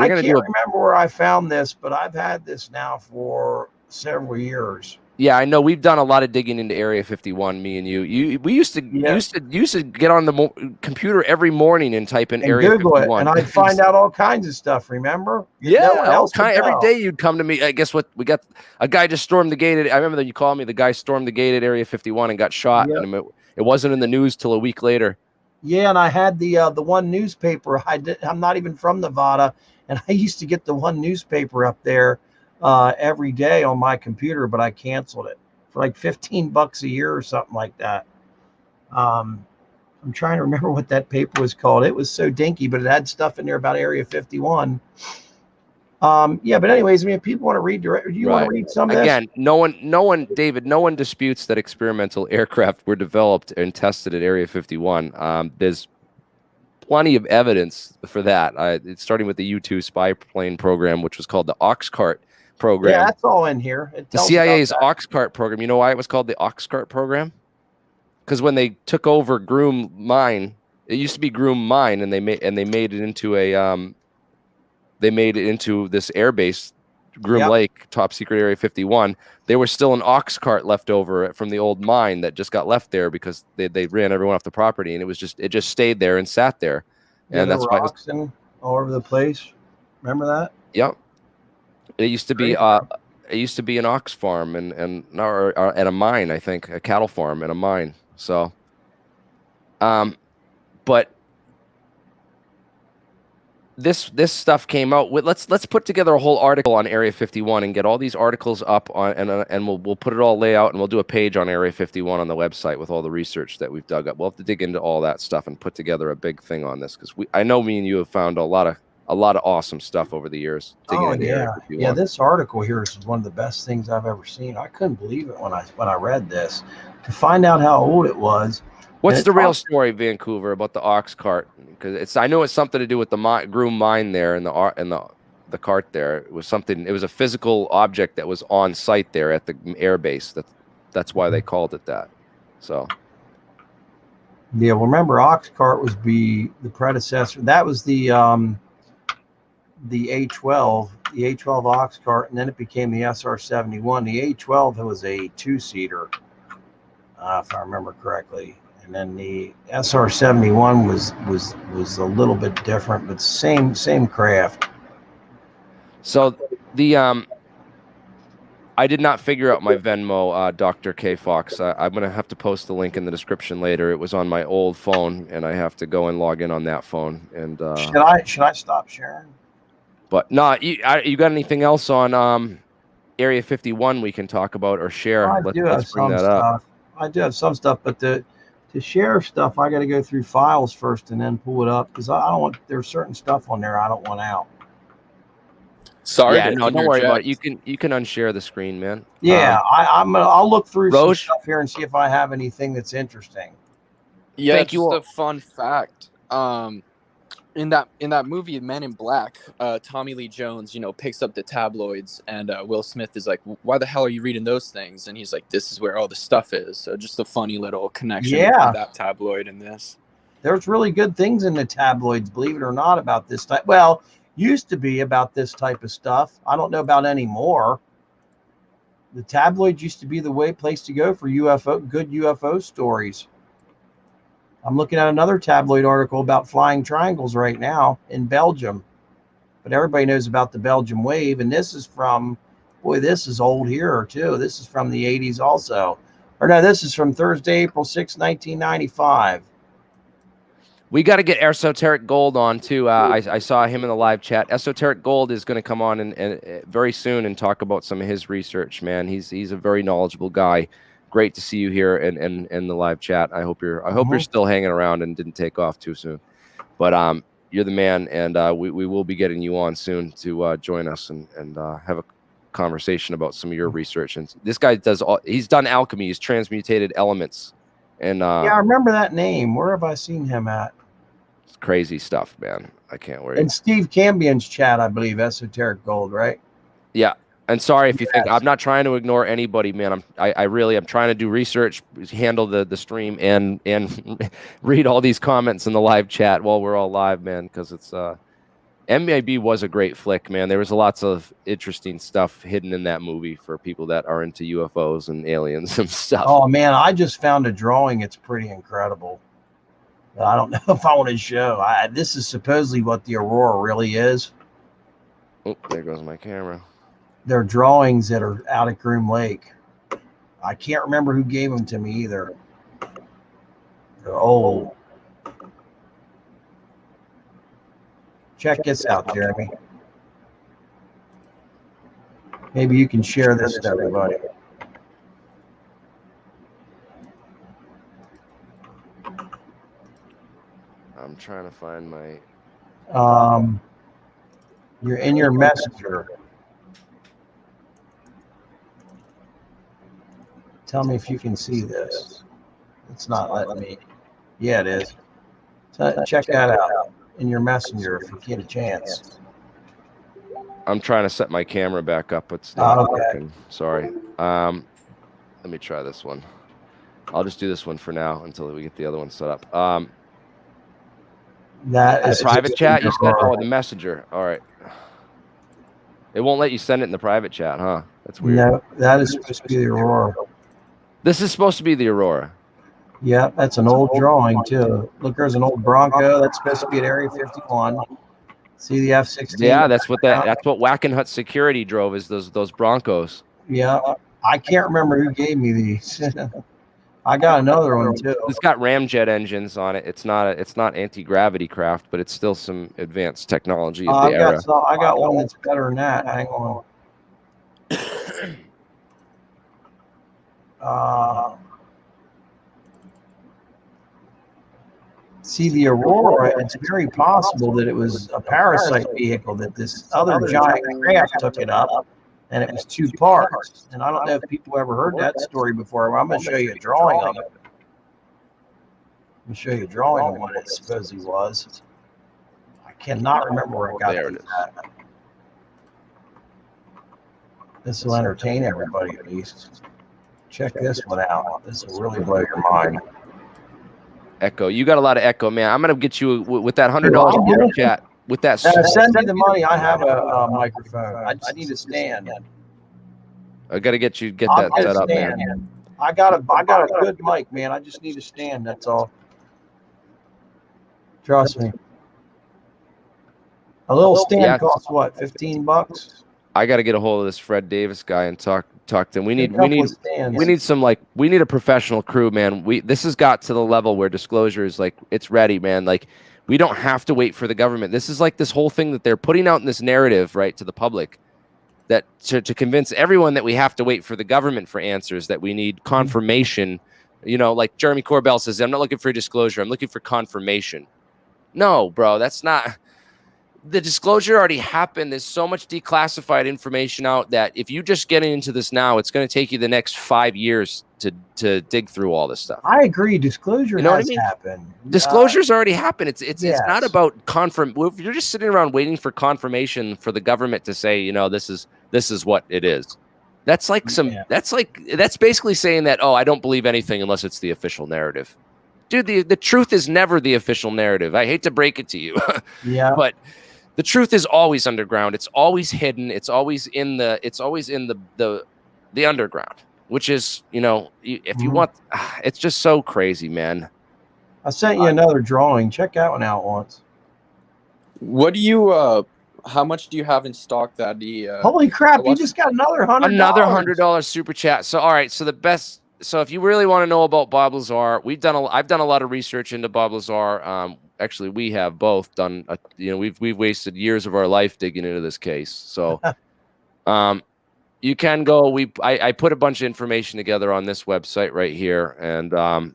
can't remember where I found this, but I've had this now for several years. Yeah, I know we've done a lot of digging into Area 51. Me and you. We used to get on the computer every morning and type in Area Google 51, it, and I'd find out all kinds of stuff. Remember? Yeah, every day you'd come to me. I guess what we got, a guy just stormed the gate. I remember that you called me. The guy stormed the gate at Area 51 and got shot. Yep. And it wasn't in the news till a week later. Yeah, and I had the one newspaper. I'm not even from Nevada, and I used to get the one newspaper up there every day on my computer, but I canceled it for like $15 a year or something like that. I'm trying to remember what that paper was called. It was so dinky, but it had stuff in there about Area 51. Yeah, but anyways, I mean, if people want to read, do you want to read some of this? Again, no one, David, no one disputes that experimental aircraft were developed and tested at Area 51. There's plenty of evidence for that. It's starting with the U-2 spy plane program, which was called the Oxcart program. Yeah, that's all in here. The CIA's Oxcart program. You know why it was called the Oxcart program? Because when they took over Groom Mine, it used to be Groom Mine, and they made it into this airbase, Groom Lake, top secret Area 51. There was still an ox cart left over from the old mine that just got left there because they ran everyone off the property, and it just stayed there and sat there. And that's why rocks all over the place. Remember that? Yep. It used to be an ox farm and at a mine, I think, a cattle farm and a mine. So, but this stuff came out with. Let's put together a whole article on Area 51 and get all these articles up on, and we'll put it all lay out, and we'll do a page on Area 51 on the website with all the research that we've dug up. We'll have to dig into all that stuff and put together a big thing on this, because I know me and you have found a lot of awesome stuff over the years. Yeah. This article here is one of the best things I've ever seen. I couldn't believe it when I read this, to find out how old it was. What's the real story, Vancouver, about the ox cart? Because I know it's something to do with the Groom Mine there and the cart there. It was something. It was a physical object that was on site there at the air base. That's why they called it that. So. Yeah, well, remember, ox cart was the predecessor. That was the A-12 the A-12 ox cart, and then it became the SR-71. The A-12 was a two-seater, if I remember correctly, and then the SR-71 was a little bit different, but same craft. So the I did not figure out my Venmo, Dr. K Fox. I'm gonna have to post the link in the description later. It was on my old phone, and I have to go and log in on that phone. And should I stop sharing? But no, you got anything else on Area 51 we can talk about or share? Let's bring that up. I do have some stuff, but to share stuff, I got to go through files first and then pull it up because I don't want. There's certain stuff on there I don't want out. Sorry, yeah, no, don't worry about it. You can unshare the screen, man. Yeah, I'll look through some stuff here and see if I have anything that's interesting. Yeah, Thank you. Just a fun fact. In that movie Men in Black, Tommy Lee Jones, picks up the tabloids, and Will Smith is like, "Why the hell are you reading those things?" And he's like, "This is where all the stuff is." So just a funny little connection between that tabloid and this. There's really good things in the tabloids, believe it or not, about this type. Well, used to be about this type of stuff. I don't know about anymore. The tabloids used to be the place to go for good UFO stories. I'm looking at another tabloid article about flying triangles right now in Belgium. But everybody knows about the Belgium wave. And this is from, this is old here too. This is from the 80s also. Or no, this is from Thursday, April 6, 1995. We got to get Esoteric Gold on too. I saw him in the live chat. Esoteric Gold is going to come on and very soon and talk about some of his research. Man, he's a very knowledgeable guy. Great to see you here in the live chat. I hope you're still hanging around and didn't take off too soon. But you're the man, and we will be getting you on soon to join us and have a conversation about some of your research. And this guy he's done alchemy. He's transmutated elements. And yeah, I remember that name. Where have I seen him at? It's crazy stuff, man. I can't wait. And Steve Cambion's chat, I believe, Esoteric Gold, right? Yeah. And sorry if you think I'm not trying to ignore anybody, man. I'm trying to do research, handle the stream, and read all these comments in the live chat while we're all live, man. Because it's MIB was a great flick, man. There was lots of interesting stuff hidden in that movie for people that are into UFOs and aliens and stuff. Oh man, I just found a drawing. It's pretty incredible. I don't know if I want to show. This is supposedly what the aurora really is. Oh, there goes my camera. They're drawings that are out at Groom Lake. I can't remember who gave them to me either. They're old. Check this out, Jeremy. Maybe you can share this with everybody. I'm trying to find my... You're in your messenger. Tell me if you can see this. It's not letting me. Yeah, it is. So check that out in your messenger if you get a chance. I'm trying to set my camera back up. It's not working. Sorry. Let me try this one. I'll just do this one for now until we get the other one set up. That is the private chat. You said, the messenger. All right. It won't let you send it in the private chat, huh? That's weird. No, that is supposed to be the aurora. This is supposed to be the aurora. Yeah, that's an old drawing too. Look, there's an old Bronco. That's supposed to be at Area 51. See the F-16? Yeah, that's what Wackenhut Security drove, is those Broncos. Yeah, I can't remember who gave me these. I got another one too. It's got ramjet engines on it. It's not anti-gravity craft, but it's still some advanced technology of the era. I got one that's better than that. Hang on. See the aurora, it's very possible that it was a parasite vehicle, that this other giant craft took it up, and it was two parts. And I don't know if people ever heard that story before. I'm going to show you a drawing of it. Let me show you a drawing of what it supposedly was. I cannot remember where I got it at. This will entertain everybody at least. Check this one out. This will really blow your mind. Echo. You got a lot of echo, man. I'm going to get you with that $100 super chat. with that. Send me the money. I have a microphone. I just need a stand. I got to get I'll that get a set up, stand. man. I got a good mic, man. I just need a stand. That's all. Trust me. A little stand costs what? $15. I got to get a hold of this Fred Davis guy and talk to him. We need a professional crew, man. This has got to the level where disclosure is like, it's ready, man. Like, we don't have to wait for the government. This is like this whole thing that they're putting out in this narrative, right, to the public, that to convince everyone that we have to wait for the government for answers, that we need confirmation. You know, like Jeremy Corbell says, I'm not looking for disclosure, I'm looking for confirmation. No, bro, that's not. The disclosure already happened. There's so much declassified information out that if you just get into this now, it's going to take you the next 5 years to dig through all this stuff. I agree. Disclosure has happened. Disclosure's already happened. It's not about if you're just sitting around waiting for confirmation for the government to say, you know, this is what it is. That's like that's basically saying that, oh, I don't believe anything unless it's the official narrative. Dude, the truth is never the official narrative. I hate to break it to you. Yeah. But the truth is always underground. It's always hidden. It's always in the underground, which is, you know, if you want, it's just so crazy, man. I sent you another drawing. Check that one out once. What do you how much do you have in stock that the holy crap, you just got another $100. Another $100 super chat. So all right, so if you really want to know about Bob Lazar, I've done a lot of research into Bob Lazar. Actually, we have both done. We've wasted years of our life digging into this case. So, you can go. I put a bunch of information together on this website right here, and I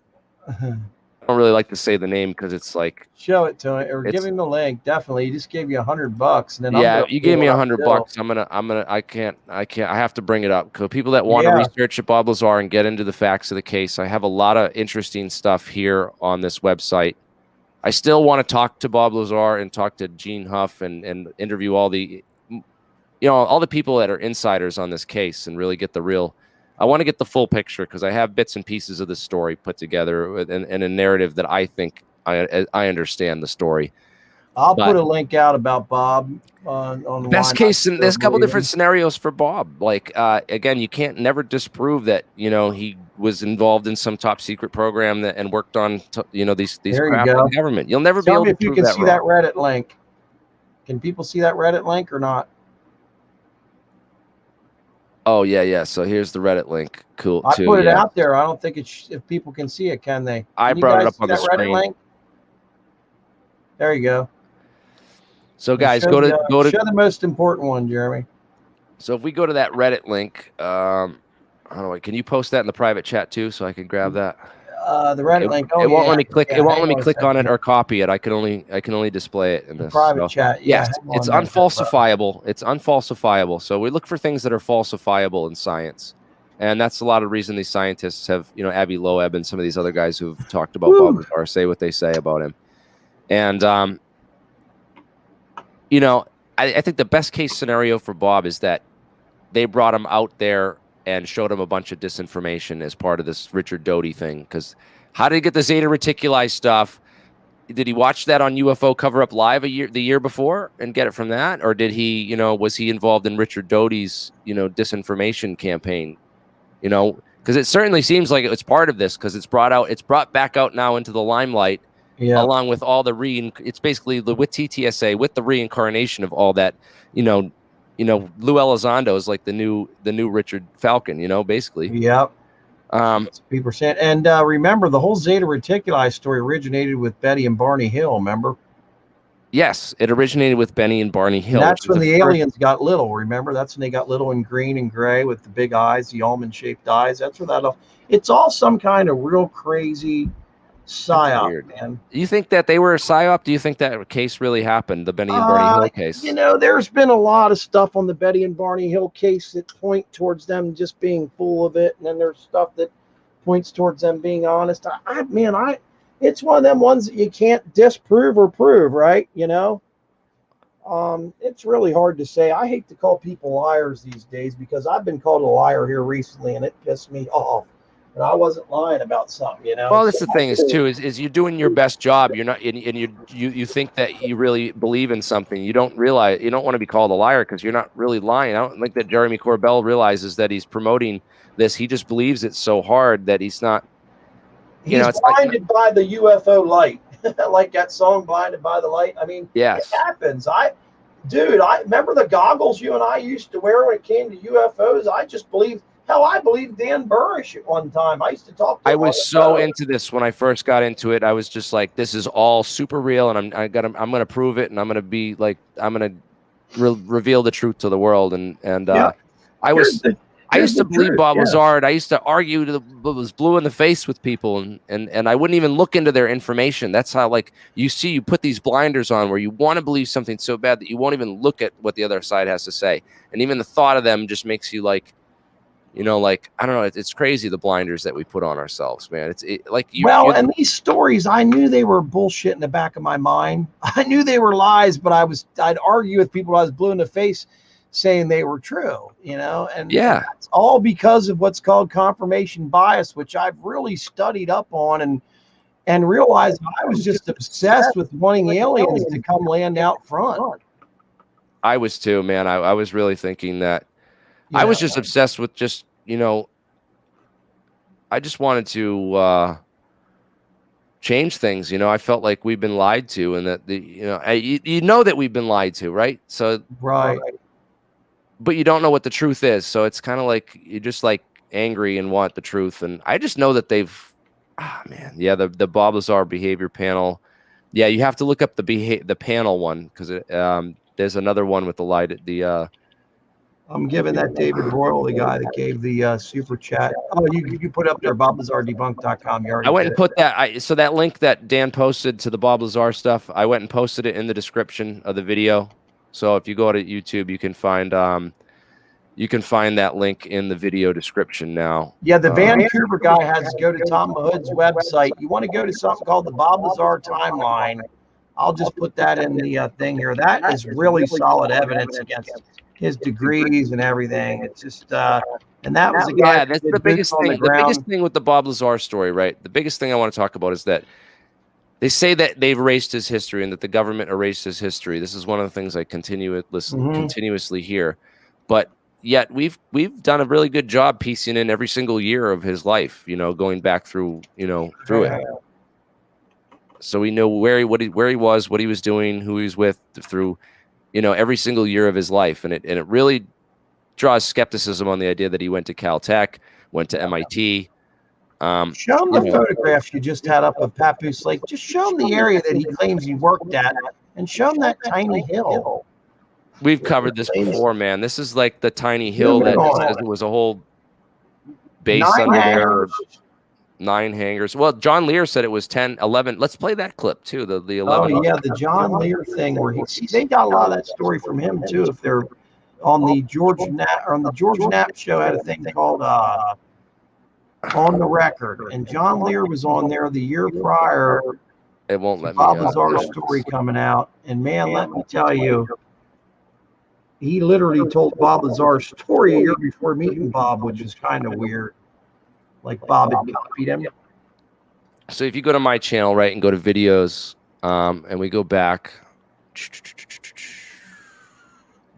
don't really like to say the name because it's like, show it to him or give him the link. Definitely, he just gave you $100, and then you gave me $100. I have to bring it up because people that want to research Bob Lazar and get into the facts of the case, I have a lot of interesting stuff here on this website. I still want to talk to Bob Lazar and talk to Gene Huff and interview all the people that are insiders on this case and really get the real. I want to get the full picture because I have bits and pieces of the story put together in a narrative that I think I understand the story. I'll put a link out about Bob on the best case. And there's a couple different scenarios for Bob. Like again, you can't never disprove that he was involved in some top secret program and worked on these crap with the government. You'll never be able to prove that. Tell me if you can see that Reddit link. Can people see that Reddit link or not? Oh yeah. So here's the Reddit link. Cool. I put it out there. I don't think if people can see it, can they? I brought it up on the screen. Reddit link? There you go. So guys, go to show the most important one, Jeremy. So if we go to that Reddit link, can you post that in the private chat too, so I can grab that? The Reddit link. It won't let me click. It won't let me click on it or copy it. I can only display it in this private chat. Yes, it's unfalsifiable. It's unfalsifiable. So we look for things that are falsifiable in science, and that's a lot of reason these scientists have, Avi Loeb and some of these other guys who've talked about Bob Lazar say what they say about him, and I think the best case scenario for Bob is that they brought him out there and showed him a bunch of disinformation as part of this Richard Doty thing. Because how did he get the Zeta Reticuli stuff? Did he watch that on UFO Cover Up Live the year before and get it from that? Or did he, was he involved in Richard Doty's, disinformation campaign? Because it certainly seems like it's part of this because it's brought back out now into the limelight. Yeah. Along with all it's basically with TTSA, with the reincarnation of all that, Lou Elizondo is like the new Richard Falcon, basically. Yep. People are saying, and remember the whole Zeta Reticuli story originated with Betty and Barney Hill. Remember? Yes, it originated with Benny and Barney Hill. And that's when the aliens got little. Remember? That's when they got little and green and gray with the big eyes, the almond-shaped eyes. That's where it's all some kind of real crazy psyop, man. Do you think that they were a psyop? Do you think that case really happened, the Benny and Barney Hill case? There's been a lot of stuff on the Betty and Barney Hill case that point towards them just being full of it, and then there's stuff that points towards them being honest. It's one of them ones that you can't disprove or prove, right? It's really hard to say. I hate to call people liars these days because I've been called a liar here recently, and it pissed me off. and I wasn't lying about something, you know. Well, that's the thing is too, is you're doing your best job. You're not, and you think that you really believe in something. You don't realize, you don't want to be called a liar because you're not really lying. I don't think that Jeremy Corbell realizes that he's promoting this. He just believes it so hard that he's not, you know, He's blinded by the UFO light. Like that song, Blinded by the Light. I mean, yes, it happens. Dude, I remember the goggles you and I used to wear when it came to UFOs. I just believed, hell, I believed Dan Burrish at one time. I used to talk to him. I was so into this when I first got into it. I was just like, this is all super real, and I'm going to prove it, and I'm going to be like, I'm going to reveal the truth to the world. And Yeah. I used to believe Bob Lazar. I used to argue to was blue in the face with people, and I wouldn't even look into their information. That's how, like, you put these blinders on where you want to believe something so bad that you won't even look at what the other side has to say. And even the thought of them just makes you like, you know, like, I don't know. It's crazy, the blinders that we put on ourselves, man. And these stories, I knew they were bullshit in the back of my mind. I knew they were lies, but I'd argue with people I was blue in the face saying they were true, you know, and yeah, it's all because of what's called confirmation bias, which I've really studied up on and realized I was just obsessed with wanting aliens to come land out front. I was too, man. I was really thinking that. I was just obsessed with just, you know, I just wanted to change things. You know, I felt like we've been lied to, and that you know that we've been lied to, right? So right. But you don't know what the truth is. So it's kind of like you're just like angry and want the truth. And I just know that they've, the Bob Lazar behavior panel. Yeah, you have to look up the panel one because there's another one with the light. I'm giving that David Royal, the guy that gave the super chat. Oh, you put up there boblazardebunk.com. I went and put that. So that link that Dan posted to the Bob Lazar stuff, I went and posted it in the description of the video. So if you go to YouTube, you can find that link in the video description now. Yeah, the Vancouver guy has to go to Tom Mahood's website. You want to go to something called the Bob Lazar timeline. I'll just put that in the thing here. That is really solid evidence against his degrees and everything. It's just and that was a guy. Yeah, that's the biggest thing. The biggest thing with the Bob Lazar story, right? The biggest thing I want to talk about is that they say that they've erased his history and that the government erased his history. This is one of the things I continuously hear. But yet we've done a really good job piecing in every single year of his life, you know, going back through, you know, through it. So we know where he was, what he was doing, who he was with through, you know, every single year of his life. And it really draws skepticism on the idea that he went to Caltech, went to MIT. Show him the photographs you just had up of Papoose Lake. Just show him the area that he claims he worked at, and show him that tiny hill. We've covered this before, man. This is like the tiny hill that says it was a whole base under there. 9 hangars. Well, John Lear said it was 10, 11. Let's play that clip too. The 11. Oh yeah, the John Lear thing where they got a lot of that story from him too. If they're on the George Knapp show, had a thing called On the Record, and John Lear was on there the year prior. It won't let me. Bob Lazar's story coming out, and man, let me tell you, he literally told Bob Lazar's story a year before meeting Bob, which is kind of weird. Like Bob had copied him. So if you go to my channel, right, and go to videos, and we go back.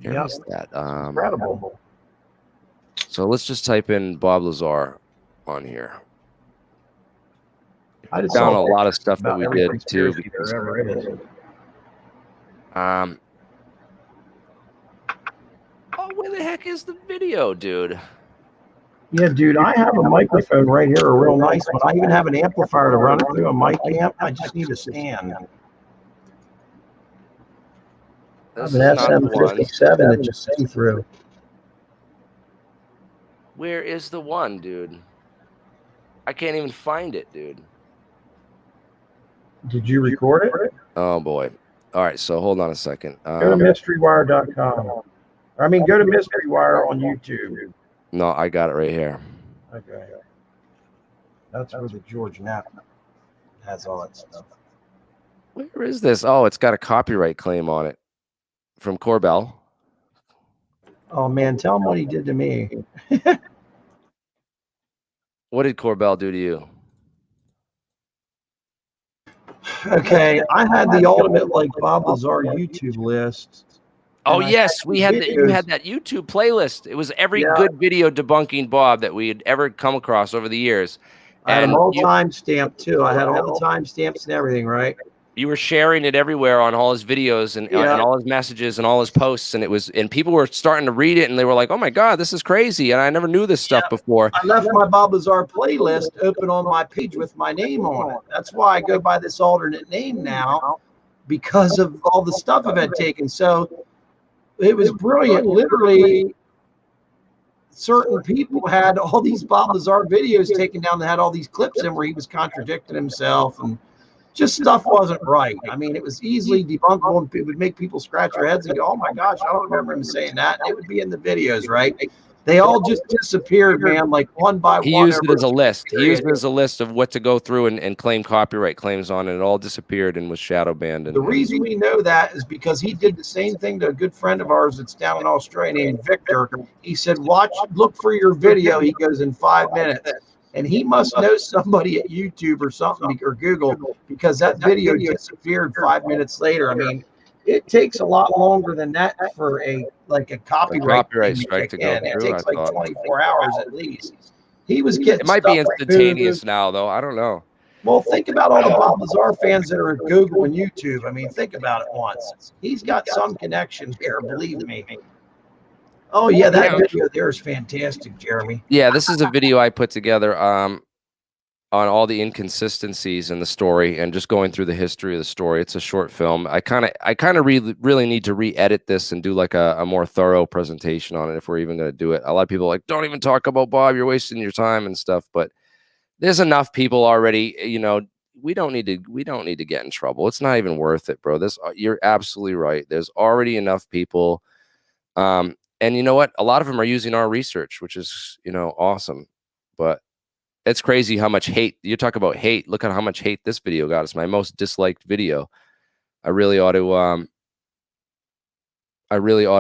Here's that. Incredible. So let's just type in Bob Lazar on here. I just found a lot of stuff that we did too. Because, oh, where the heck is the video, dude? Yeah, dude, I have a microphone right here, a real nice one. I even have an amplifier to run it through, a mic amp. I just need a stand. I have an SM57 that just see through. Where is the one, dude? I can't even find it, dude. Did you record it? Oh, boy. All right, so hold on a second. Go to mysterywire.com. I mean, go to MysteryWire on YouTube. No, I got it right here. Okay. That's where the George Knapp has all that stuff. Where is this? Oh, it's got a copyright claim on it from Corbell. Oh, man, tell him what he did to me. What did Corbell do to you? Okay, I had the ultimate like Bob Lazar YouTube list. Oh and I yes, had we had that. You videos. had that YouTube playlist. It was every Yeah. good video debunking Bob that we had ever come across over the years. I had them And all you- timestamped too. I had all the timestamps and everything, right? You were sharing it everywhere on all his videos and all his messages and all his posts, and people were starting to read it and they were like, "Oh my God, this is crazy!" And I never knew this stuff before. I left my Bob Lazar playlist open on my page with my name on it. That's why I go by this alternate name now, because of all the stuff I've had taken. So it was brilliant. Literally, certain people had all these Bob Lazar videos taken down that had all these clips in where he was contradicting himself and just stuff wasn't right. I mean, it was easily debunkable and it would make people scratch their heads and go, "Oh my gosh, I don't remember him saying that." And it would be in the videos, right? They all just disappeared, man, like one by He one. used it as a list. He used it as a list of what to go through and claim copyright claims on, and it all disappeared and was shadow banned. And The reason we know that is because he did the same thing to a good friend of ours that's down in Australia named Victor. He said, look for your video. He goes, in 5 minutes. And he must know somebody at YouTube or something or Google, because that video disappeared 5 minutes later. I mean, it takes a lot longer than that for a copyright strike to go It through. takes like 24 hours at least. He was getting It might be stuff instantaneous now, though. I don't know. Well, think about all the Bob Lazar fans that are at Google and YouTube. I mean, think about it once. He's got some connection there, believe me. Oh, yeah, that video there is fantastic, Jeremy. Yeah, this is a video I put together on all the inconsistencies in the story and just going through the history of the story. It's a short film. I kind of really need to re-edit this and do like a more thorough presentation on it if we're even going to do it. A lot of people are like, "Don't even talk about Bob. You're wasting your time and stuff." But there's enough people already. You know, we don't need to get in trouble. It's not even worth it, bro. You're absolutely right. There's already enough people. And you know what? A lot of them are using our research, which is, awesome. But it's crazy how much hate. You talk about hate. Look at how much hate this video got. It's my most disliked video. I really ought to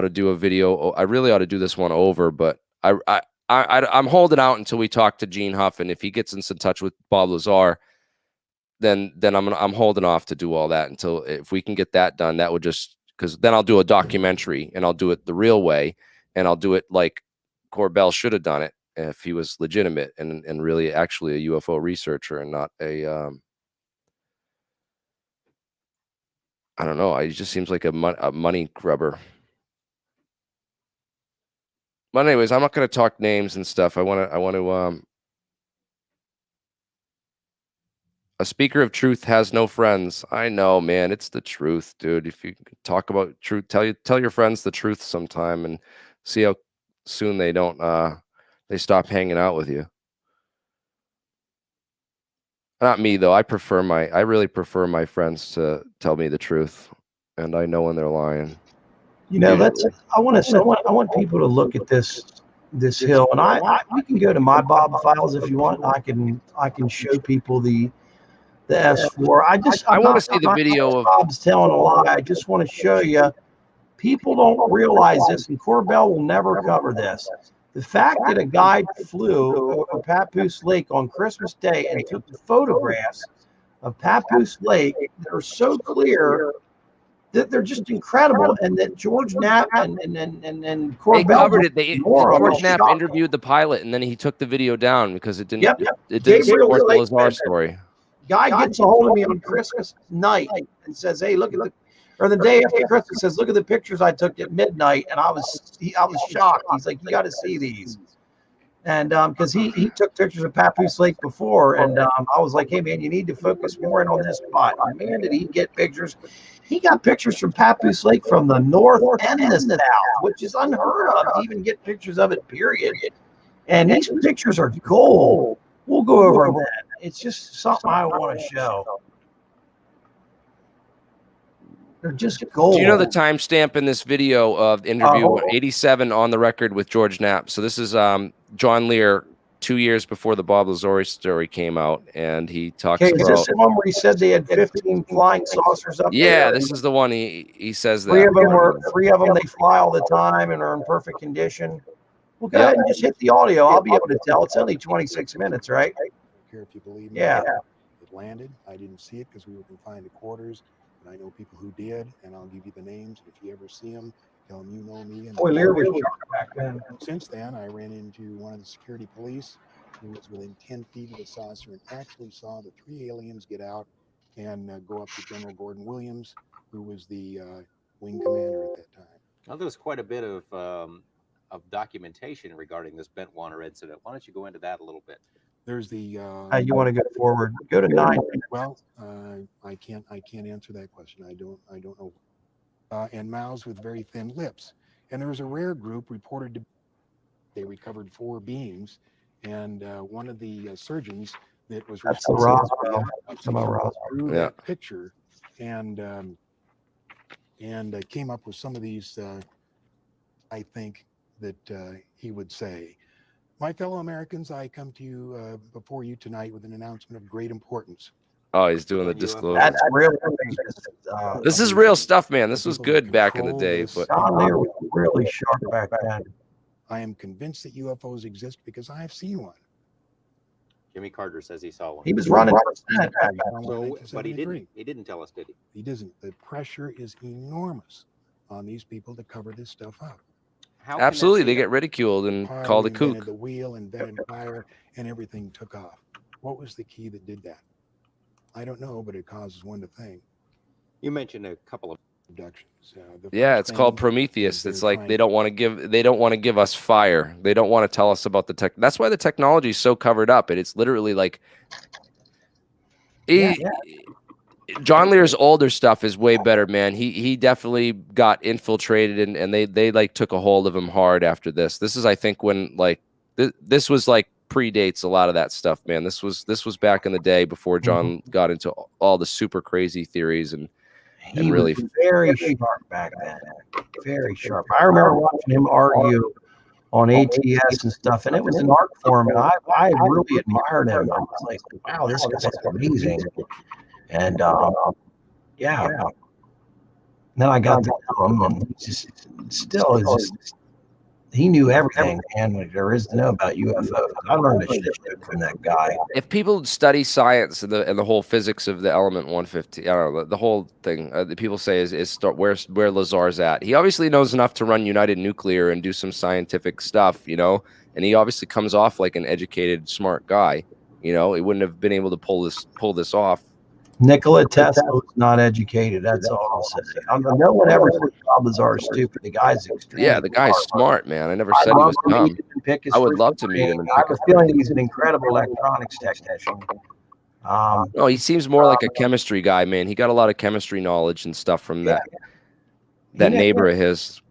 do a video. I really ought to do this one over, but I'm holding out until we talk to Gene Huff, and if he gets in touch with Bob Lazar, then I'm holding off to do all that until, if we can get that done, that would just, because then I'll do a documentary and I'll do it the real way, and I'll do it like Corbell should have done it if he was legitimate and really actually a UFO researcher and not a I don't know. He just seems like a money grubber. But anyways, I'm not going to talk names and stuff. I want to a speaker of truth has no friends. I know, man. It's the truth, dude. If you talk about truth, tell your friends the truth sometime and see how soon they stop hanging out with you. Not me though. I really prefer my friends to tell me the truth, and I know when they're lying. I want people to look at this hill, and we can go to my Bob files if you want. I can show people the S4. I want to see the video of Bob's telling a lie. I just want to show you. People don't realize this, and Corbell will never cover this. The fact that a guy flew over Papoose Lake on Christmas Day and took the photographs of Papoose Lake that are so clear that they're just incredible, and that George Knapp and Corbell, they covered it. George Knapp interviewed the pilot, and then he took the video down because it didn't. It didn't support the Lazar story. Guy gets a hold of me on Christmas night and says, "Hey, look at the day after Christmas." Says, "Look at the pictures I took at midnight," and I was shocked. He's like, "You got to see these," and because he took pictures of Papoose Lake before, and I was like, "Hey man, you need to focus more in on this spot." And man, did he get pictures? He got pictures from Papoose Lake from the north and the south, which is unheard of to even get pictures of it. Period. And these pictures are gold. We'll go over that. It's just something I want to show. They're just gold. Do you know the timestamp in this video of interview 87 on the record with George Knapp? So this is John Lear 2 years before the Bob Lazar story came out, and he talks about. Is this the one where he said they had 15 flying saucers up there? Yeah, this is the one he says that. Three of them they fly all the time and are in perfect condition. Well, go ahead and just hit the audio. I'll be able to tell. It's only 26 minutes, right? I don't care if you believe me. Yeah. It landed. I didn't see it because we were confined to quarters, and I know people who did, and I'll give you the names. If you ever see them, tell them you know me. And Boy, Lear was sharp back then. since then, I ran into one of the security police who was within 10 feet of the saucer and actually saw the 3 aliens get out and go up to General Gordon Williams, who was the wing commander at that time. Now, there's quite a bit of documentation regarding this Bathwater incident. Why don't you go into that a little bit? There's the. You want to go forward? Go to 9. Well, I can't answer that question. I don't know. And mouths with very thin lips. And there was a rare group reported to. They recovered 4 beings, and one of the surgeons that was That's the Roswell. drew that picture and came up with some of these. I think that he would say, "My fellow Americans, I come to you before you tonight with an announcement of great importance." Oh, he's doing the disclosure. That's real. This is real stuff, man. This was good back in the day, but John Lear was really sharp back then. I am convinced that UFOs exist because I have seen one. Jimmy Carter says he saw one. He was running for Senate back then. So, but he didn't tell us, did he? He doesn't. The pressure is enormous on these people to cover this stuff up. How absolutely, they get ridiculed and Pilot called a invented kook. The wheel, invented fire, and everything took off. What was the key that did that? I don't know, but it causes one to think. You mentioned a couple of abductions. Yeah, it's called Prometheus. It's like they don't want to give us fire. They don't want to tell us about the tech. That's why the technology is so covered up. And it's literally like John Lear's older stuff is way better, man. He definitely got infiltrated and they like took a hold of him hard after this. This is, I think, when like this was like predates a lot of that stuff, man. This was back in the day before John got into all the super crazy theories and really was very sharp back then. Very sharp. I remember watching him argue on ATS and stuff, and it was an art form, and I really admired him. I was like, wow, this guy's amazing. And yeah. And then I got to know him, and he knew everything, and there is to know about UFOs. I learned a shit from that guy. If people study science and the whole physics of the element 150, I don't know, the whole thing the people say is where Lazar's at. He obviously knows enough to run United Nuclear and do some scientific stuff, you know, and he obviously comes off like an educated, smart guy. You know, he wouldn't have been able to pull this off. Nikola Tesla was not educated. That's all I'll say. No one ever said Bob Lazar is stupid. The guy's extreme. Yeah, the guy's smart, man. I never said he was dumb. I would love to meet him. I have a feeling he's an incredible electronics technician. No, he seems more like a chemistry guy, man. He got a lot of chemistry knowledge and stuff from that neighbor of his.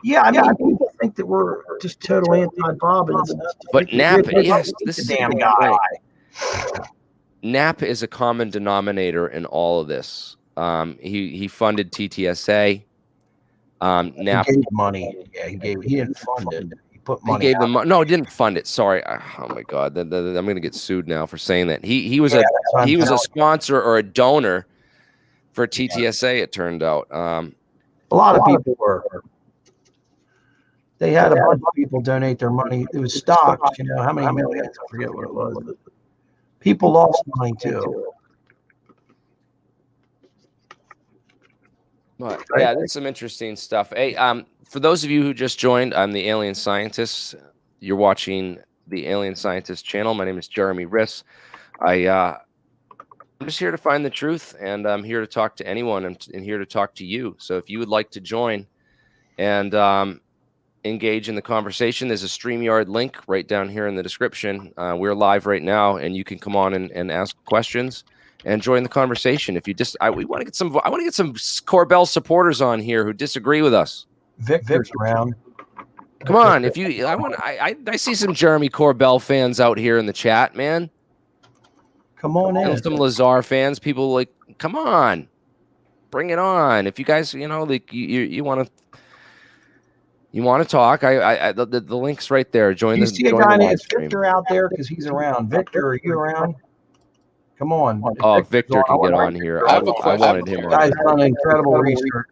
Yeah, I mean, people think that we're just total anti-Bob. But Knapp, yes, this is a damn guy. Knapp is a common denominator in all of this. He funded TTSA. Knapp gave money. Yeah, he didn't fund it. He put money. He gave them no, he didn't fund it. Sorry. Oh my God, I'm going to get sued now for saying that. He was a sponsor or a donor for TTSA. It turned out. A lot of people were. They had a bunch of people donate their money. It was stocks. You know how many millions? I forget what it was. But people lost money too. But yeah, there's some interesting stuff. Hey, for those of you who just joined, I'm the Alien Scientist. You're watching the Alien Scientist channel. My name is Jeremy Riss. I'm just here to find the truth, and I'm here to talk to anyone and here to talk to you. So if you would like to join and engage in the conversation, there's a StreamYard link right down here in the description. We're live right now, and you can come on and ask questions and join the conversation. If you I want to get some Corbell supporters on here who disagree with us. Victor's around. Come on, if you, I see some Jeremy Corbell fans out here in the chat, man. Come on in. And some Lazar fans, people like, come on, bring it on. If you guys, you know, like you want to talk, the link's right there. Join the. You see a guy named Victor out there because he's around. Victor, are you around? Come on. Oh, Victor can get on here. I wanted him on. Guy's done incredible research.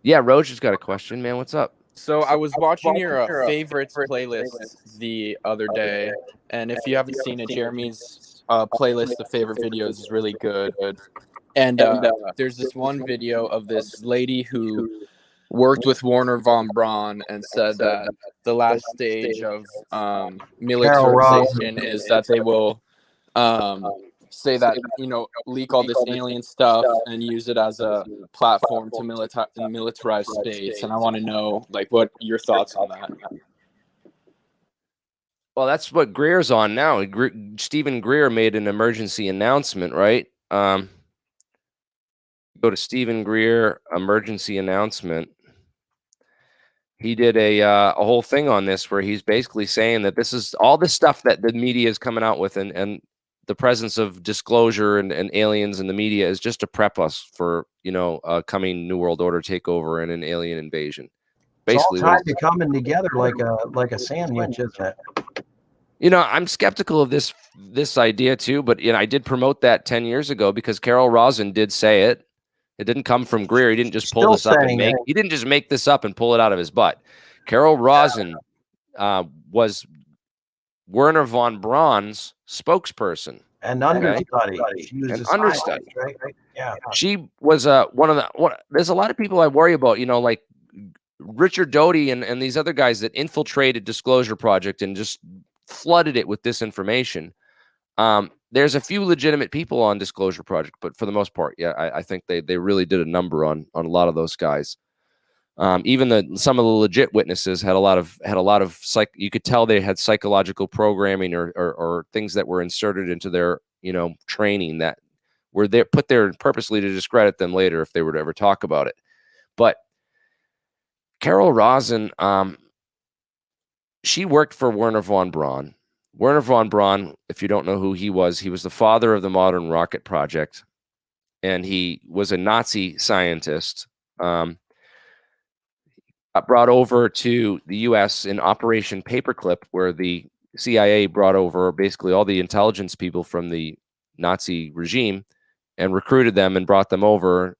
Yeah, Roach has got a question, man. What's up? So I was watching your favorites playlist the other day, and if you haven't seen it, Jeremy's playlist of favorite videos is really good. And there's this one video of this lady who worked with Warner von Braun and said that the last stage of militarization is that they will say that, you know, leak all this alien stuff and use it as a platform to militarize space. And I want to know, like, what your thoughts on that. Well, that's what Greer's on now. Stephen Greer made an emergency announcement, right? Go to Stephen Greer emergency announcement. He did a whole thing on this where he's basically saying that this is all this stuff that the media is coming out with, and the presence of disclosure and aliens in the media is just to prep us for, you know, a coming New World Order takeover and an alien invasion. Basically, it's all tied to coming together like a sandwich, isn't it? You know, I'm skeptical of this idea too, but you know, I did promote that 10 years ago because Carol Rosin did say it. It didn't come from Greer. He didn't just pull this up and he didn't just make this up and pull it out of his butt. Carol Rosin was Werner von Braun's spokesperson and understudy. She was an understudy, right? Yeah. She was there's a lot of people I worry about, you know, like Richard Doty and these other guys that infiltrated Disclosure Project and just flooded it with disinformation. There's a few legitimate people on Disclosure Project, but for the most part, yeah, I think they really did a number on a lot of those guys. Even some of the legit witnesses had a lot of you could tell they had psychological programming or things that were inserted into their, you know, training that were there put there purposely to discredit them later if they were to ever talk about it. But Carol Rosin, she worked for Werner von Braun. Werner von Braun, if you don't know who he was the father of the modern rocket project, and he was a Nazi scientist. Brought over to the U.S. in Operation Paperclip, where the CIA brought over basically all the intelligence people from the Nazi regime and recruited them and brought them over.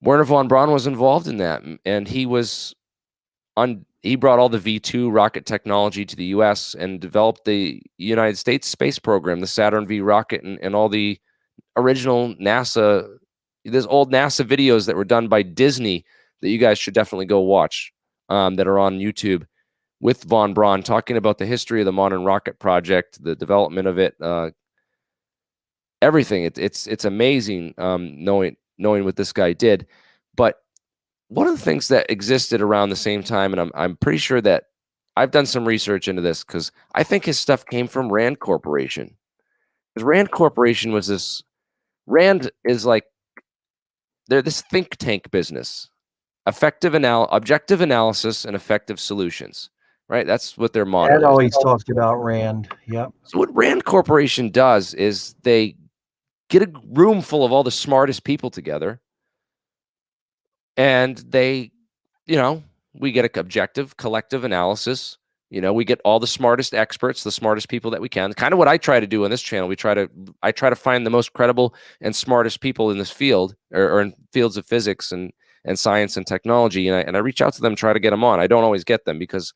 Werner von Braun was involved in that, and he brought all the V2 rocket technology to the U.S. and developed the United States space program, the Saturn V rocket, and all the original NASA. There's old NASA videos that were done by Disney that you guys should definitely go watch, that are on YouTube, with von Braun talking about the history of the modern rocket project, the development of it, everything. It's amazing, knowing what this guy did. But one of the things that existed around the same time, and I'm pretty sure that I've done some research into this because I think his stuff came from Rand Corporation. Because Rand Corporation was this. Rand is like, they're this think tank business, objective analysis and effective solutions, right? That's what their motto is. Ed always talked about Rand. Yep. So what Rand Corporation does is they get a room full of all the smartest people together, and they, you know, we get an objective, collective analysis. You know, we get all the smartest experts, the smartest people that we can. Kind of what I try to do on this channel. I try to find the most credible and smartest people in this field, or in fields of physics and science and technology. And I reach out to them, try to get them on. I don't always get them because,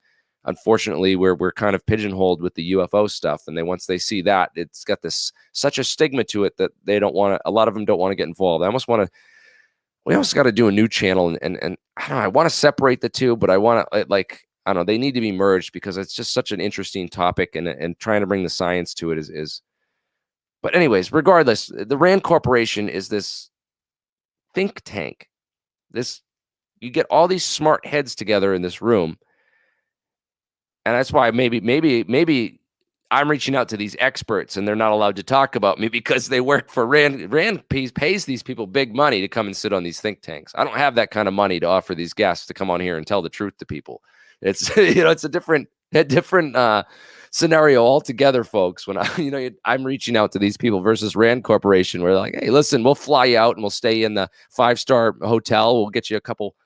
unfortunately, we're kind of pigeonholed with the UFO stuff. And then once they see that, it's got such a stigma to it that they don't want to. A lot of them don't want to get involved. We almost got to do a new channel, and I don't know. I want to separate the two, but I want to I don't know, they need to be merged because it's just such an interesting topic, and trying to bring the science to it is. But anyways, regardless, the Rand Corporation is this think tank. You get all these smart heads together in this room, and that's why maybe I'm reaching out to these experts, and they're not allowed to talk about me because they work for Rand. Rand pays these people big money to come and sit on these think tanks. I don't have that kind of money to offer these guests to come on here and tell the truth to people. It's it's a different scenario altogether, folks. When I'm reaching out to these people versus Rand Corporation, where they're like, hey, listen, we'll fly you out and we'll stay in the 5-star hotel. We'll get you a couple,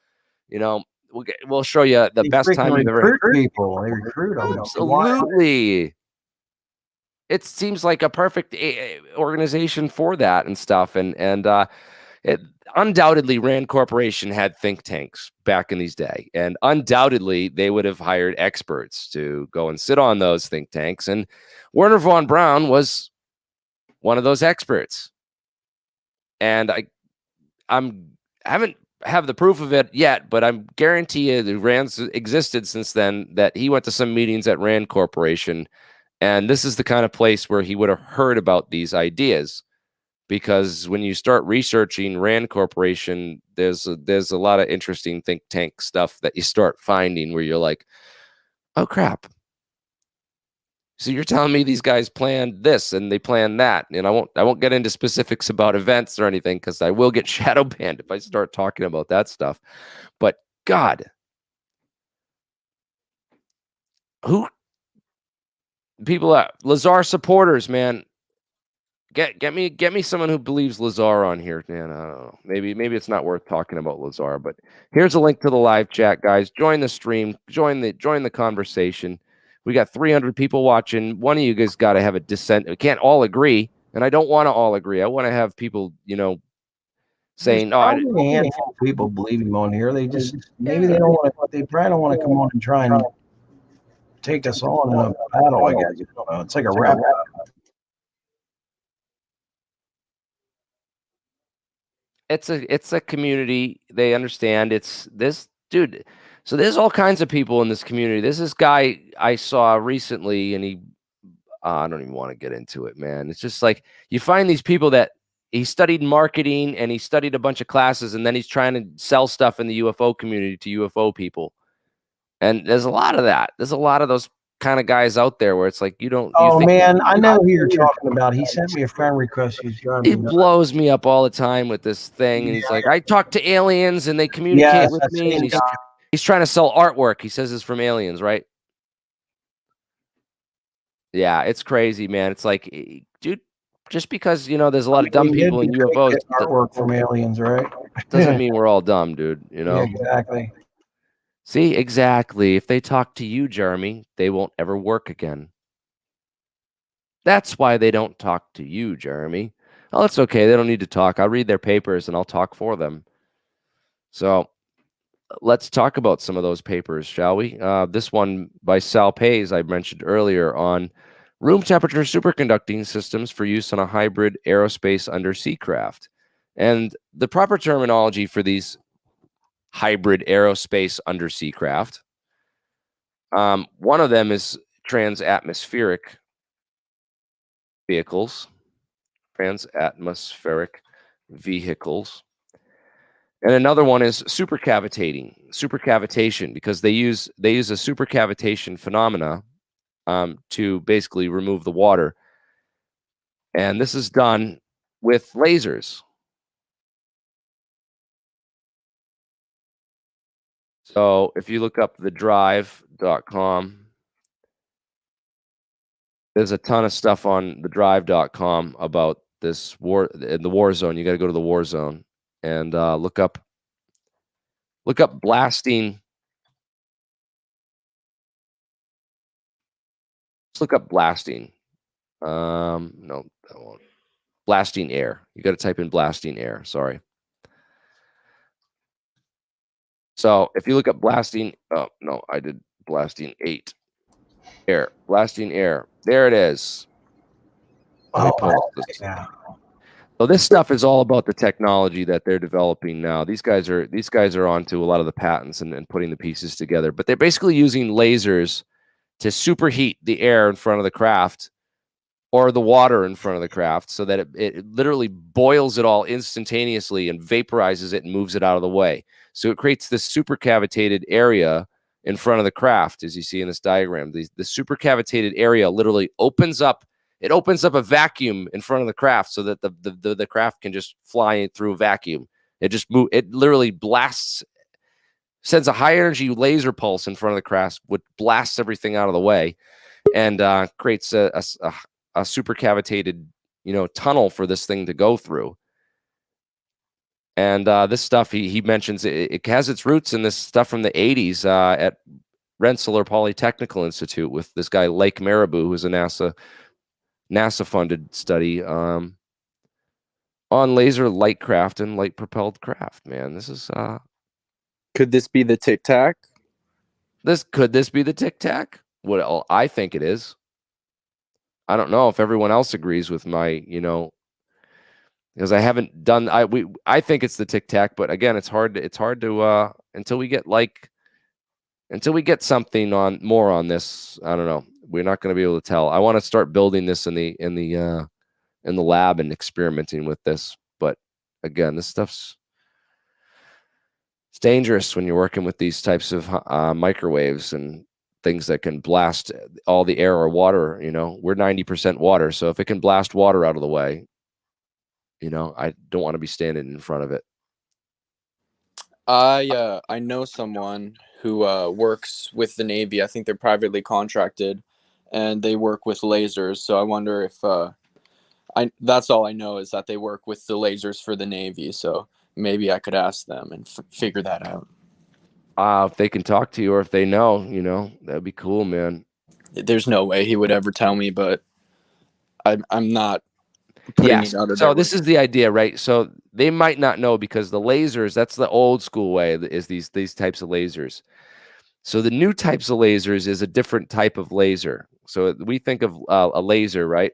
we'll show you the best time you've ever. People, they recruit them. Absolutely. It seems like a perfect organization for that and stuff. And undoubtedly Rand Corporation had think tanks back in these days, and undoubtedly they would have hired experts to go and sit on those think tanks. And Werner von Braun was one of those experts. And I haven't have the proof of it yet, but I'm guarantee you that Rand's existed since then, that he went to some meetings at Rand Corporation. And this is the kind of place where he would have heard about these ideas. Because when you start researching Rand Corporation, there's a lot of interesting think tank stuff that you start finding where you're like, oh crap. So you're telling me these guys planned this and they planned that. And I won't get into specifics about events or anything, because I will get shadow banned if I start talking about that stuff. But God, who people are Lazar supporters, man. Get me someone who believes Lazar on here, man. I don't know. Maybe it's not worth talking about Lazar, but here's a link to the live chat, guys. Join the stream, join the conversation. We got 300 people watching. One of you guys got to have a dissent. We can't all agree, and I don't want to all agree. I want to have people, saying, "Oh, a handful of people believe him on here. They just maybe they don't want to. They probably don't want to come on and try and take us on in a battle. I guess it's like a rap. It's a community. They understand. It's this dude. So there's all kinds of people in this community. There's this guy I saw recently, and I don't even want to get into it, man. It's just like you find these people that he studied marketing and he studied a bunch of classes, and then he's trying to sell stuff in the UFO community to UFO people. And there's a lot of that. There's a lot of those kind of guys out there where it's like you don't. Oh man, I know who you're talking about. He sent me a friend request. He blows me up all the time with this thing, and he's like, "I talk to aliens and they communicate with me." And he's trying to sell artwork. He says it's from aliens, right? Yeah, it's crazy, man. It's like, dude, just because there's a lot of dumb people in UFOs, artwork from aliens, right? Doesn't mean we're all dumb, dude. Yeah, exactly. See, exactly. If they talk to you, Jeremy, they won't ever work again. That's why they don't talk to you, Jeremy. Oh, it's okay. They don't need to talk. I'll read their papers and I'll talk for them. So let's talk about some of those papers, shall we? This one by Sal Pays, I mentioned earlier, on room temperature superconducting systems for use on a hybrid aerospace undersea craft. And the proper terminology for these hybrid aerospace undersea craft. One of them is transatmospheric vehicles. Transatmospheric vehicles. And another one is supercavitation, because they use a supercavitation phenomena to basically remove the water. And this is done with lasers. So if you look up thedrive.com, there's a ton of stuff on thedrive.com about this war in the war zone. You got to go to the war zone and look up blasting. Let's look up blasting. No, that won't. Blasting air. You got to type in blasting air. Sorry. So if you look up blasting, oh no, I did blasting 8 air. Blasting air. There it is. Yeah. So this stuff is all about the technology that they're developing now. These guys are onto a lot of the patents and putting the pieces together. But they're basically using lasers to superheat the air in front of the craft or the water in front of the craft, so that it literally boils it all instantaneously and vaporizes it and moves it out of the way. So it creates this supercavitated area in front of the craft, as you see in this diagram. The supercavitated area literally opens up. It opens up a vacuum in front of the craft so that the craft can just fly through a vacuum. It literally blasts, sends a high energy laser pulse in front of the craft, which blasts everything out of the way, and creates a supercavitated tunnel for this thing to go through. And this stuff he mentions, it has its roots in this stuff from the 80s at Rensselaer Polytechnical Institute with this guy Lake Marabou, who's a NASA funded study. on laser light craft and light propelled craft. Man, this is Could this be the Tic Tac? could this be the Tic Tac? Well, I think it is. I don't know if everyone else agrees with my, because I haven't done. I think it's the Tic Tac, but again, it's hard to until we get something more on this. I don't know. We're not going to be able to tell. I want to start building this in the lab and experimenting with this. But again, this stuff's it's dangerous when you're working with these types of microwaves and things that can blast all the air or water. We're 90% water, so if it can blast water out of the way, I don't want to be standing in front of it. I know someone who works with the Navy. I think they're privately contracted, and they work with lasers. So I wonder if that's all I know is that they work with the lasers for the Navy. So maybe I could ask them and figure that out. If they can talk to you, or if they know, that'd be cool, man. There's no way he would ever tell me, but I'm not putting it out of so this is the idea, right? So they might not know because the lasers, that's the old school way, is these types of lasers. So the new types of lasers is a different type of laser. So we think of a laser, right?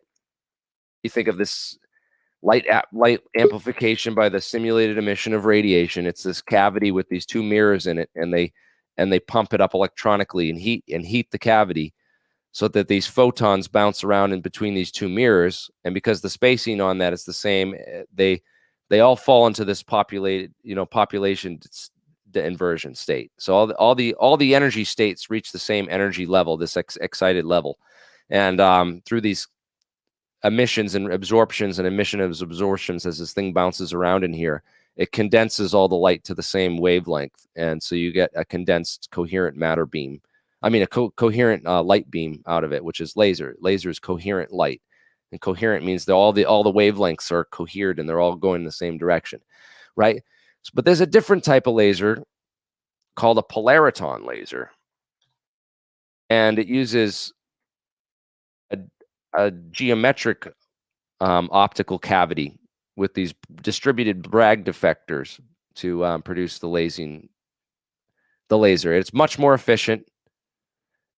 You think of this light amplification by the simulated emission of radiation. It's this cavity with these two mirrors in it, and they pump it up electronically and heat the cavity so that these photons bounce around in between these two mirrors. And because the spacing on that is the same, they all fall into this population inversion state. So all the energy states reach the same energy level, this excited level, and through these emissions and absorptions and emission of absorptions, as this thing bounces around in here, it condenses all the light to the same wavelength, and so you get a condensed coherent matter beam. I mean, a coherent light beam out of it, which is laser. Laser is coherent light, and coherent means that all the wavelengths are cohered and they're all going in the same direction, right? But there's a different type of laser called a polariton laser, and it uses a geometric optical cavity with these distributed Bragg deflectors to produce the laser. It's much more efficient,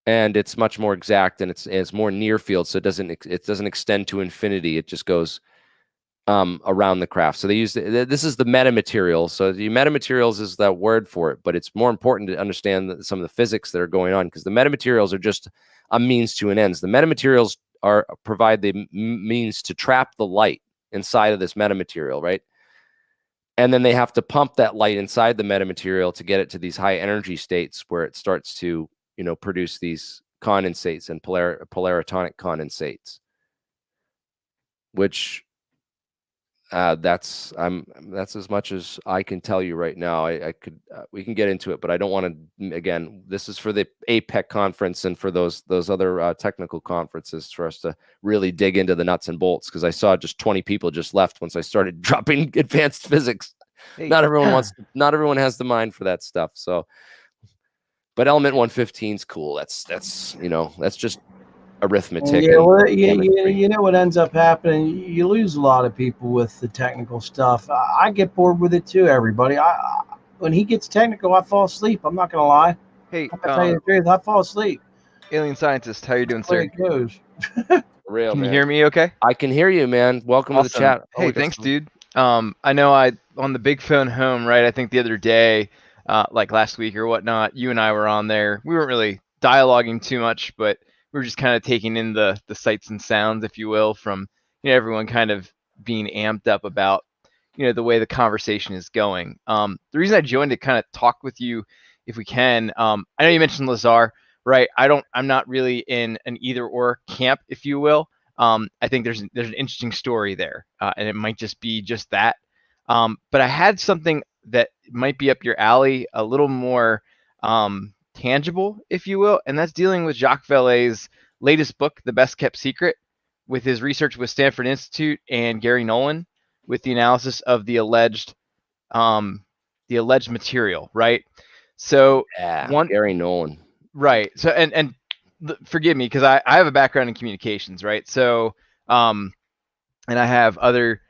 and it's much more exact, and it's more near field, so it doesn't extend to infinity. It just goes around the craft. So they use this is the metamaterial. So the metamaterials is that word for it, but it's more important to understand some of the physics that are going on, because the metamaterials are just a means to an end. The metamaterials provide the means to trap the light inside of this metamaterial, right? And then they have to pump that light inside the metamaterial to get it to these high energy states where it starts to, produce these condensates and polaritonic condensates, which that's as much as I can tell you right now. We can get into it, but I don't want to. Again, this is for the APEC conference and for those other technical conferences for us to really dig into the nuts and bolts. Because I saw just 20 people just left once I started dropping advanced physics. Hey. Not everyone has the mind for that stuff. So, but element 115 is cool. That's just arithmetic. Yeah, well, you know what ends up happening? You lose a lot of people with the technical stuff. I get bored with it too, everybody. When he gets technical, I fall asleep. I'm not going to lie. Hey, I'm gonna tell you the truth, I fall asleep. Alien scientist, how you doing, sir? It goes. Real, Can man. you hear me okay? I can hear you, man. Welcome Awesome. to the chat. Hey, thanks, dude. I know on the big phone home, right? I think the other day, like last week or whatnot, you and I were on there. We weren't really dialoguing too much, but we were just kind of taking in the sights and sounds, if you will, from everyone kind of being amped up about the way the conversation is going. The reason I joined to kind of talk with you, if we can, I know you mentioned Lazar, right? I'm not really in an either or camp, if you will. I think there's an interesting story there, and it might just be just that. But I had something that might be up your alley, a little more tangible, if you will, and that's dealing with Jacques Vallée's latest book, The Best Kept Secret, with his research with Stanford Institute and Gary Nolan, with the analysis of the alleged material, right? So Gary Nolan, right? So and forgive me because I have a background in communications, right? So and I have other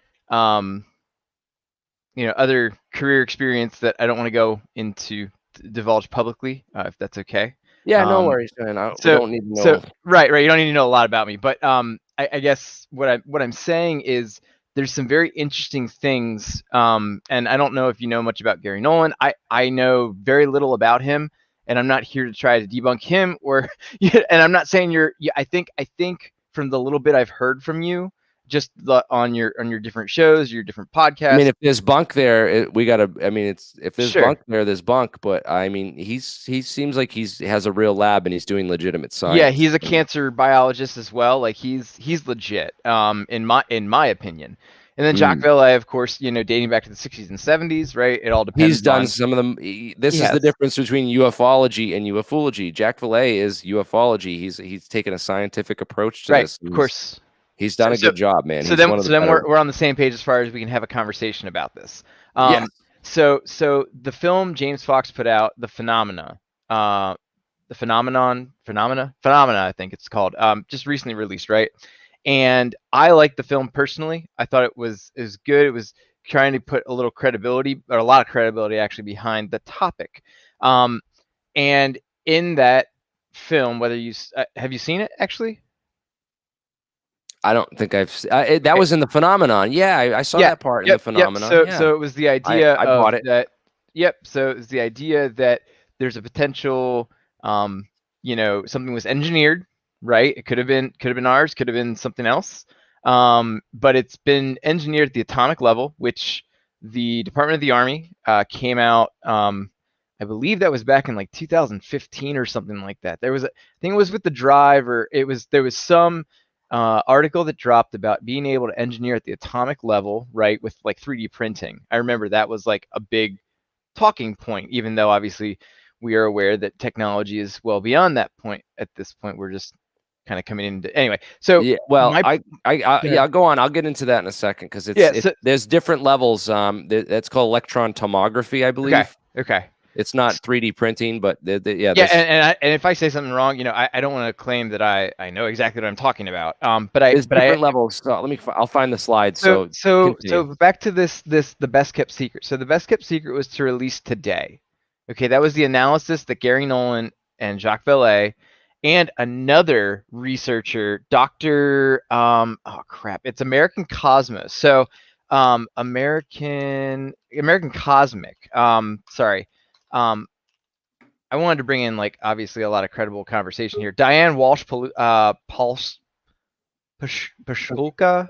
other career experience that I don't want to go into divulge publicly, if that's okay. Yeah, no worries, man. We So don't need to know. so right, you don't need to know a lot about me, but I guess what I'm saying is there's some very interesting things, and I don't know if you know much about Gary Nolan. I know very little about him, and I'm not here to try to debunk him or and I'm not saying I think from the little bit I've heard from you, just on your different shows, your different podcasts. I mean, if there's bunk there, we gotta. I mean, if there's Sure. bunk there, there's bunk. But I mean, he seems like has a real lab and he's doing legitimate science. Yeah, he's a cancer biologist as well. Like he's legit, in my opinion. And then Jacques Vallée, of course, dating back to the 60s and 70s, right? It all depends. He's done some of them. This is the difference between UFOlogy and UFOlogy. Jacques Vallée is UFOlogy. He's taken a scientific approach to this. Of course. He's done a good job, man. So then we're on the same page as far as we can have a conversation about this. Yes. So the film James Fox put out, The Phenomena, I think it's called, just recently released, right? And I liked the film personally. I thought it was good. It was trying to put a little credibility, or a lot of credibility actually, behind the topic. And in that film, whether have you seen it actually? I don't think I've. That was in The Phenomenon. Yeah, I saw that part in The Phenomenon. So it was the idea I bought it. that. Yep. So it's the idea that there's a potential, something was engineered, right? It could have been ours, could have been something else, but it's been engineered at the atomic level, which the Department of the Army came out. I believe that was back in like 2015 or something like that. I think it was with the drive, or there was some article that dropped about being able to engineer at the atomic level, right, with like 3D printing. I remember that was like a big talking point, even though obviously we are aware that technology is well beyond that point. At this point, we're just kind of coming into anyway. So yeah, well, I'll go on. I'll get into that in a second because there's different levels. That's called electron tomography, I believe. Okay. It's not 3D printing, but and if I say something wrong, I don't want to claim that I know exactly what I'm talking about. But different levels. So I'll find the slides. So back to the best kept secret. So the best kept secret was to release today. Okay, that was the analysis that Gary Nolan and Jacques Vallée and another researcher, Dr. It's American Cosmos. So American Cosmic. I wanted to bring in, like, obviously a lot of credible conversation here. Diane Walsh Pashkulka,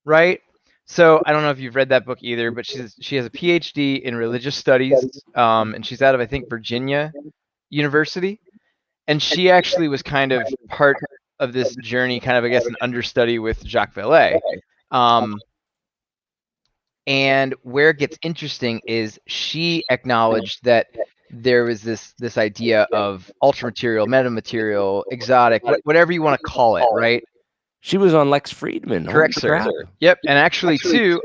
right? So I don't know if you've read that book either, but she has a PhD in religious studies, and she's out of, I think, Virginia University. And she actually was kind of part of this journey, kind of, I guess, an understudy with Jacques Vallée. And where it gets interesting is she acknowledged that there was this idea of ultra material, metamaterial, exotic, whatever you want to call it, right? She was on Lex Friedman. Correct, sir. Yep. And actually, too,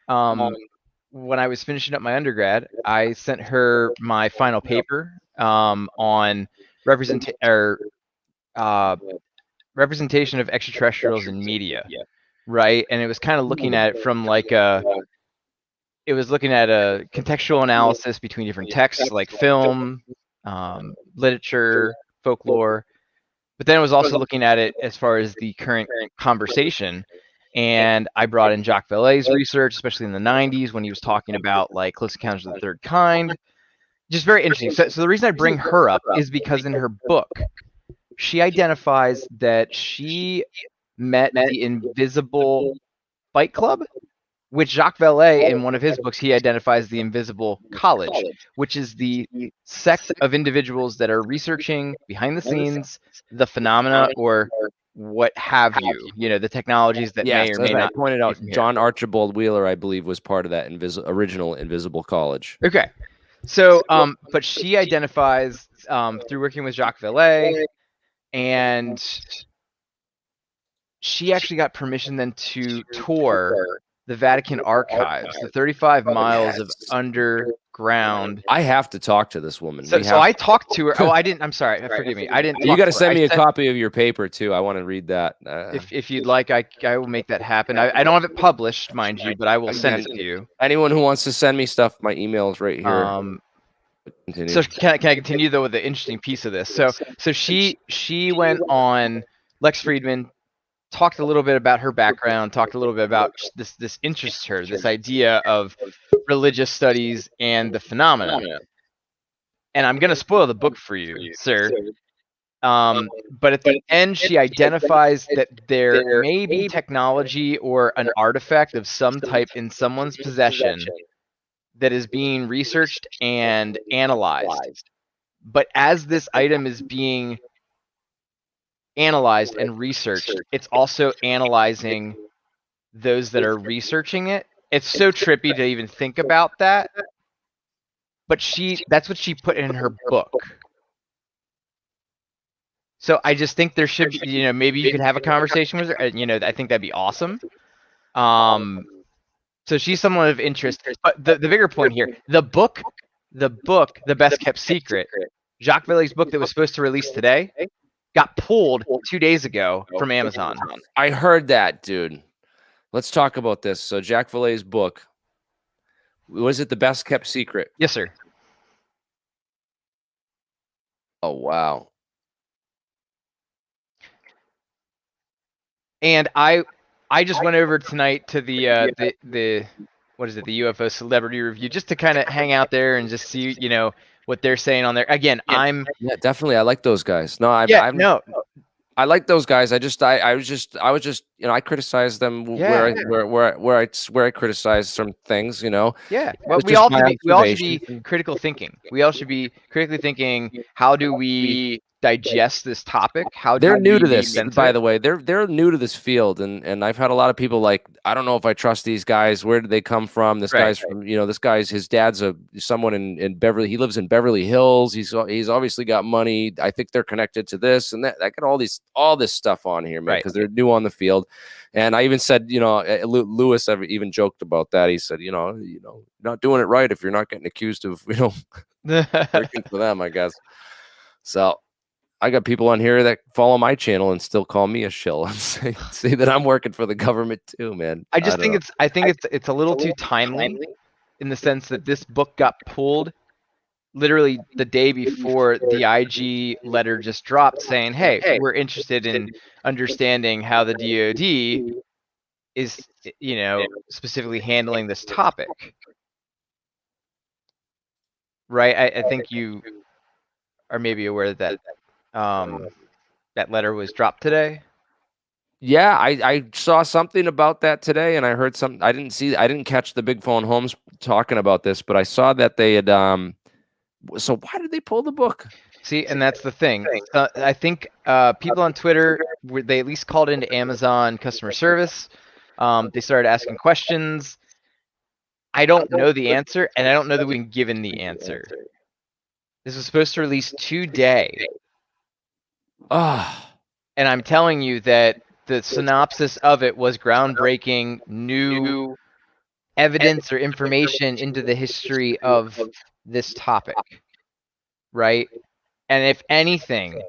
when I was finishing up my undergrad, I sent her my final paper on representation of extraterrestrials in media. Right, and it was kind of looking at it from like it was looking at a contextual analysis between different texts like film, literature, folklore, but then it was also looking at it as far as the current conversation. And I brought in Jacques Vallée's research, especially in the 90s when he was talking about like Close Encounters of the Third Kind. Just very interesting. So the reason I bring her up is because in her book, she identifies that she met the Invisible Fight Club, which Jacques Vallée, in one of his books, he identifies the Invisible College, which is the sect of individuals that are researching behind the scenes the phenomena or what have you, the technologies that may or may not. I pointed out, John Archibald Wheeler, I believe, was part of that original Invisible College. Okay. So, but she identifies through working with Jacques Vallée, and she actually got permission then to tour the Vatican archives, the 35 miles of underground ground. I have to talk to this woman. So I talked to her. Oh, I didn't. I'm sorry. Forgive me. I didn't. You got to to send me a copy of your paper too. I want to read that. If you'd like, I will make that happen. I don't have it published, mind you, but I will send it to you. Anyone who wants to send me stuff, my email is right here. Continue. So can I continue though with the interesting piece of this? So she went on Lex Friedman, talked a little bit about her background, talked a little bit about this interests her, this idea of religious studies and the phenomena. And I'm going to spoil the book for you, sir. But at the end, she identifies that there may be technology or an artifact of some type in someone's possession that is being researched and analyzed. But as this item is being analyzed and researched, it's also analyzing those that are researching it. It's so trippy to even think about that. But that's what she put in her book. So I just think there should be, maybe you could have a conversation with her. I think that'd be awesome. So she's someone of interest. But the bigger point here, the book, The Best Kept Secret, Jacques Valley's book that was supposed to release today, got pulled 2 days ago from Amazon. I heard that, dude. Let's talk about this. So Jacques Valley's book, was it The Best Kept Secret? Yes, sir. Oh, wow. And I just went over tonight to the what is it, the UFO celebrity review, just to kind of hang out there and just see, what they're saying on there. Again, yeah, definitely. I like those guys. No, I like those guys. I was just, I criticized them where I criticized some things, Yeah. Well, we all should be critical thinking. We all should be critically thinking, how do we digest this topic? They're new to this, by the way. They're new to this field, and I've had a lot of people like, I don't know if I trust these guys. Where did they come from? This guy's from, his dad's someone in Beverly. He lives in Beverly Hills. He's obviously got money. I think they're connected to this and that. I got all this stuff on here, man, because they're new on the field. And I even said, Lewis even joked about that. He said, you're not doing it right if you're not getting accused of, working for them, I guess. So I got people on here that follow my channel and still call me a shill and say that I'm working for the government too, man. I think it's a little too timely in the sense that this book got pulled literally the day before the IG letter just dropped saying, hey, we're interested in understanding how the DoD is, specifically handling this topic. Right? I think you are maybe aware that that letter was dropped today. Yeah, I saw something about that today, and I heard something. I didn't catch the Big Phone Holmes talking about this, but I saw that they had. So why did they pull the book? See, and that's the thing. I think people on Twitter, they at least called into Amazon customer service. They started asking questions. I don't know the answer, and I don't know that we've been given the answer. This was supposed to release today. And I'm telling you that the synopsis of it was groundbreaking, new evidence or information into the history of this topic, right? And if anything,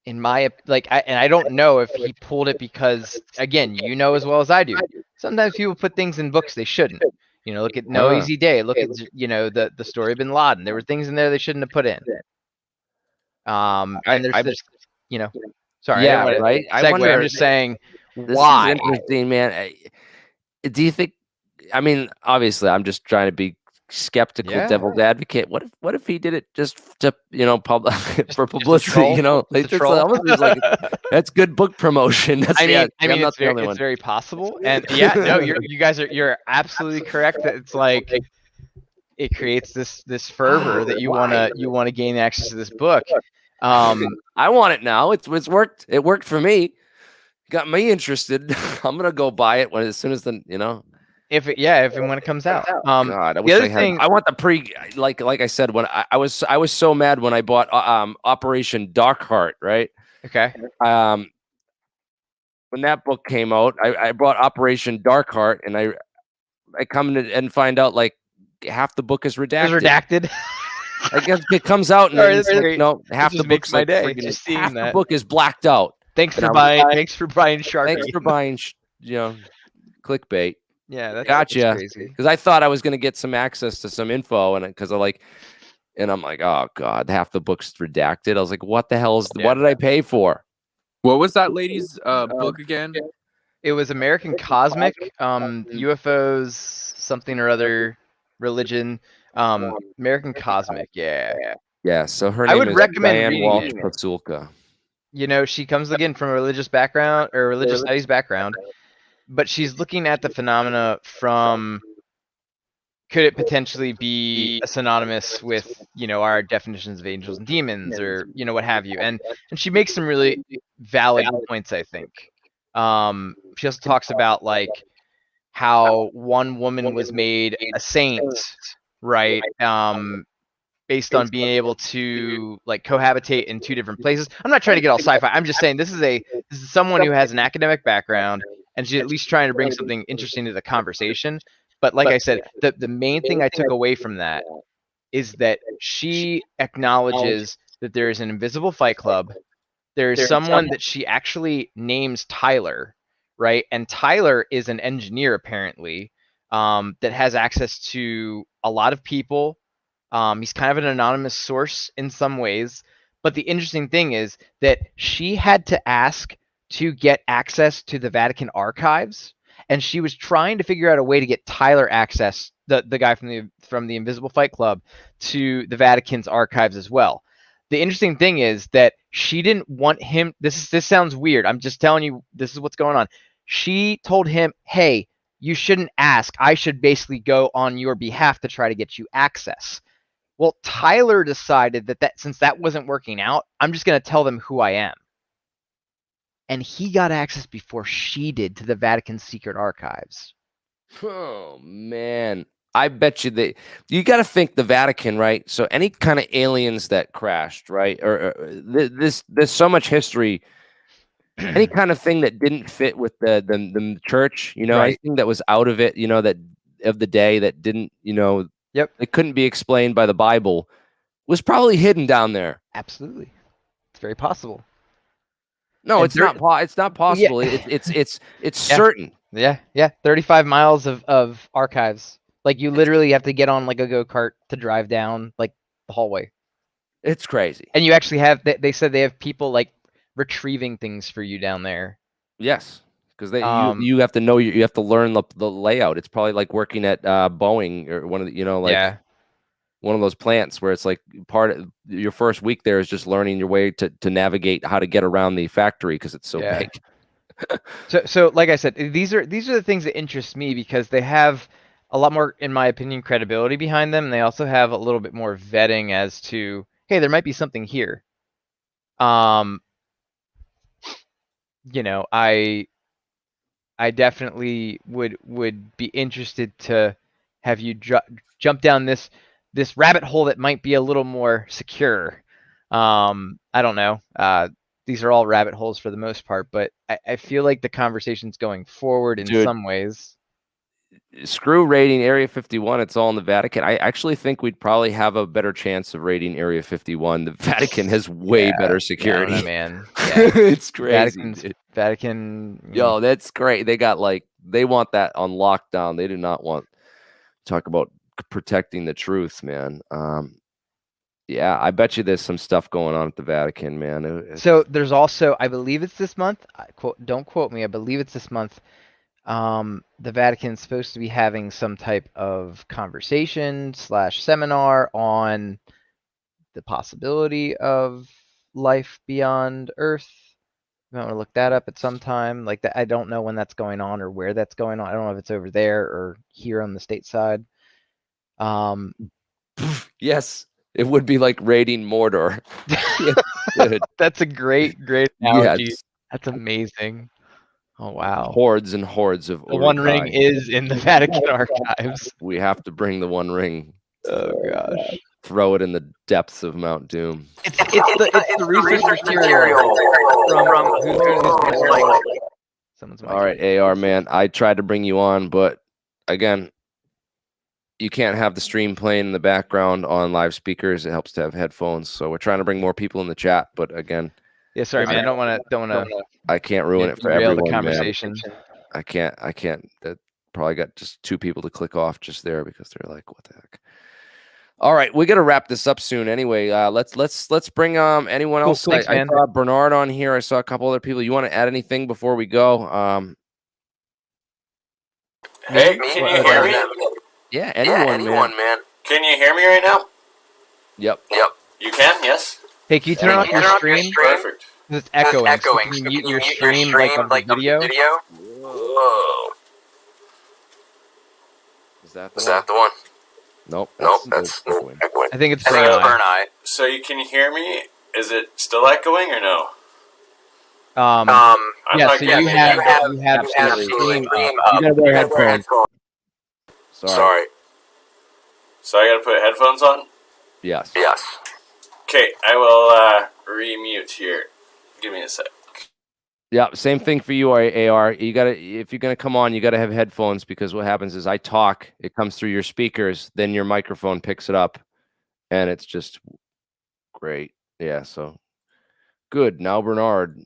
I don't know if he pulled it because, again, as well as I do, sometimes people put things in books they shouldn't. Look at No Easy Day. Look at the story of Bin Laden. There were things in there they shouldn't have put in. And there's sorry, yeah, right. I wonder, I'm just saying, why? This is interesting, man. Do you think? I mean, obviously, I'm just trying to be skeptical, devil's advocate. What if he did it just to for publicity? That's good book promotion. It's very possible. And you're absolutely correct. That it's like it creates this fervor that you want to gain access to this book. I want it now. It's worked. It worked for me. Got me interested. I'm gonna go buy it as soon as if and when it comes out. God, I wish I had. I want the like I said, when I was so mad when I bought Operation Darkheart, right? Okay. When that book came out, I bought Operation Darkheart, and I come and find out, like, half the book is It was redacted. redacted. I guess it comes out and Sorry, then that's it's like, great. no, half just the makes book's my like day, friggin' just seeing half the that. book is blacked out. Thanks And for buying Sharpie. Thanks for buying, clickbait. Yeah, that's Gotcha. crazy. Because I thought I was gonna get some access to some info, and because I like, and I'm like, oh god, half the book's redacted. I was like, what the hell is? What did I pay for? What was that lady's book again? It was American Cosmic, UFOs, something or other, religion, American Cosmic. Yeah. Yeah. So her I name would is recommend Diane reading Walsh it. Patsulka. You know, she comes again from a religious background or religious studies background, but she's looking at the phenomena from, could it potentially be synonymous with, you know, our definitions of angels and demons, or, you know, what have you. And she makes some really valid points, I think. She also talks about like how one woman was made a saint, right? Based on being able to like cohabitate in 2 different places. I'm not trying to get all sci-fi. I'm just saying this is someone who has an academic background, and she's at least trying to bring something interesting to the conversation. But like I said, the main thing I took away from that is that she acknowledges that there is an invisible fight club. There is someone that she actually names Tyler, right? And Tyler is an engineer apparently, that has access to a lot of people. He's kind of an anonymous source in some ways. But the interesting thing is that she had to ask to get access to the Vatican archives, and she was trying to figure out a way to get Tyler access, the guy from the Invisible Fight Club, to the Vatican's archives as well. The interesting thing is that she didn't want him. This sounds weird. I'm just telling you, this is what's going on. She told him, hey, you shouldn't ask. I should basically go on your behalf to try to get you access. Well, Tyler decided that since that wasn't working out, I'm just going to tell them who I am. And he got access before she did to the Vatican secret archives. Oh man, I bet you you got to think the Vatican, right? So any kind of aliens that crashed, right? Or there's so much history. Any kind of thing that didn't fit with the church, you know, Right. anything that was out of it, you know, that of the day that didn't, you know, Yep. it couldn't be explained by the Bible, was probably hidden down there. Absolutely, it's very possible. No, And it's not. It's not possible. Yeah. It's Yeah. certain. Yeah. 35 miles of archives. Like you literally have to get on like a go-kart to drive down like the hallway. It's crazy. And you actually have. They said they have people like retrieving things for you down there. Yes, because you have to know you have to learn the layout. It's probably like working at Boeing or one of the, you know, like Yeah. one of those plants where it's like part of your first week there is just learning your way to navigate how to get around the factory because it's so Yeah. big. So like I said, these are the things that interest me because they have a lot more, in my opinion, credibility behind them. And they also have a little bit more vetting as to, hey, there might be something here. You know, I definitely would be interested to have you jump down this rabbit hole that might be a little more secure. I don't know. These are all rabbit holes for the most part, but I feel like the conversation's going forward in some ways. Screw raiding Area 51. It's all in the Vatican. I actually think we'd probably have a better chance of raiding Area 51. The Vatican has way better security. Yeah, man. Yeah. It's crazy. Vatican. Yo, that's great. They got they want that on lockdown. They do not want talk about protecting the truth, man. Yeah, I bet you there's some stuff going on at the Vatican, man. So there's also, I believe it's this month. Don't quote me. I believe it's this month. The Vatican's supposed to be having some type of conversation / seminar on the possibility of life beyond Earth. You might want to look that up at some time. Like that, I don't know when that's going on or where that's going on. I don't know if it's over there or here on the stateside. Yes, it would be like raiding Mordor. That's a great analogy. Yes. That's amazing. Oh wow! Hordes and hordes of the One Ring is in the Vatican archives. We have to bring the One Ring. Oh gosh! Throw it in the depths of Mount Doom. It's the research material from All right, AR man, I tried to bring you on, but again, you can't have the stream playing in the background on live speakers. It helps to have headphones. So we're trying to bring more people in the chat, but again, Yeah, sorry, man. I don't want to. I can't ruin it for derail everyone, the conversation. man. I can't. That probably got just 2 people to click off just there because they're like, what the heck? All right, we got to wrap this up soon. Anyway, let's bring anyone else. Thanks, I man. saw Bernard on here. I saw a couple other people. You want to add anything before we go? Hey, can you hear me? Yeah, anyone, man. Can you hear me right now? Yep. You can, yes? Hey, can you turn off your stream? Perfect. It's echoing. So can you mute your stream like on the video? Whoa. Is that the one? Nope. That's echoing. I think it's Burn Burn Eye. So you can hear me? Is it still echoing or no? Yeah, so you have stream. You gotta wear headphones. Sorry. So I gotta put headphones on? Yes. Okay, I will remute here. Give me a sec. Yeah, same thing for you, AR. You gotta, if you're gonna come on, you gotta have headphones because what happens is I talk, it comes through your speakers, then your microphone picks it up, and it's just great. Yeah, so good. Now Bernard.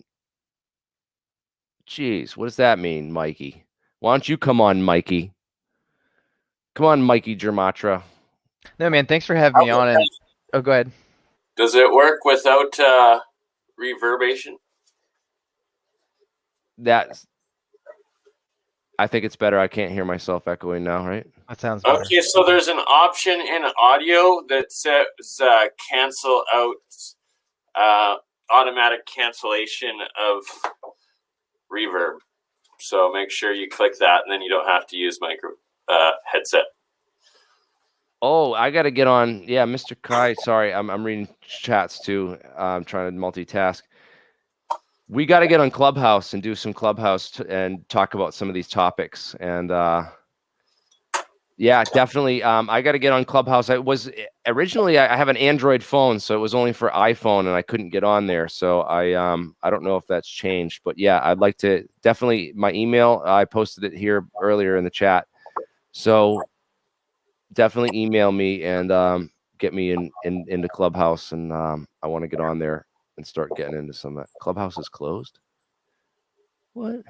Jeez, what does that mean, Mikey? Why don't you come on, Mikey? Come on, Mikey Germatra. No, man, thanks for having me on. And oh, go ahead. Does it work without reverbation? I think it's better. I can't hear myself echoing now, right? That sounds better. Okay, so there's an option in audio that says cancel out automatic cancellation of reverb. So make sure you click that, and then you don't have to use micro headset. Oh, I got to get on. Yeah, Mr. Kai. Sorry, I'm reading chats too. I'm trying to multitask. We got to get on Clubhouse and do some Clubhouse and talk about some of these topics. And yeah, definitely. I got to get on Clubhouse. I was originally I have an Android phone, so it was only for iPhone, and I couldn't get on there. So I don't know if that's changed, but yeah, I'd like to definitely. My email, I posted it here earlier in the chat. So definitely email me and get me into Clubhouse, and I want to get on there and start getting into some of that. Clubhouse is closed? What?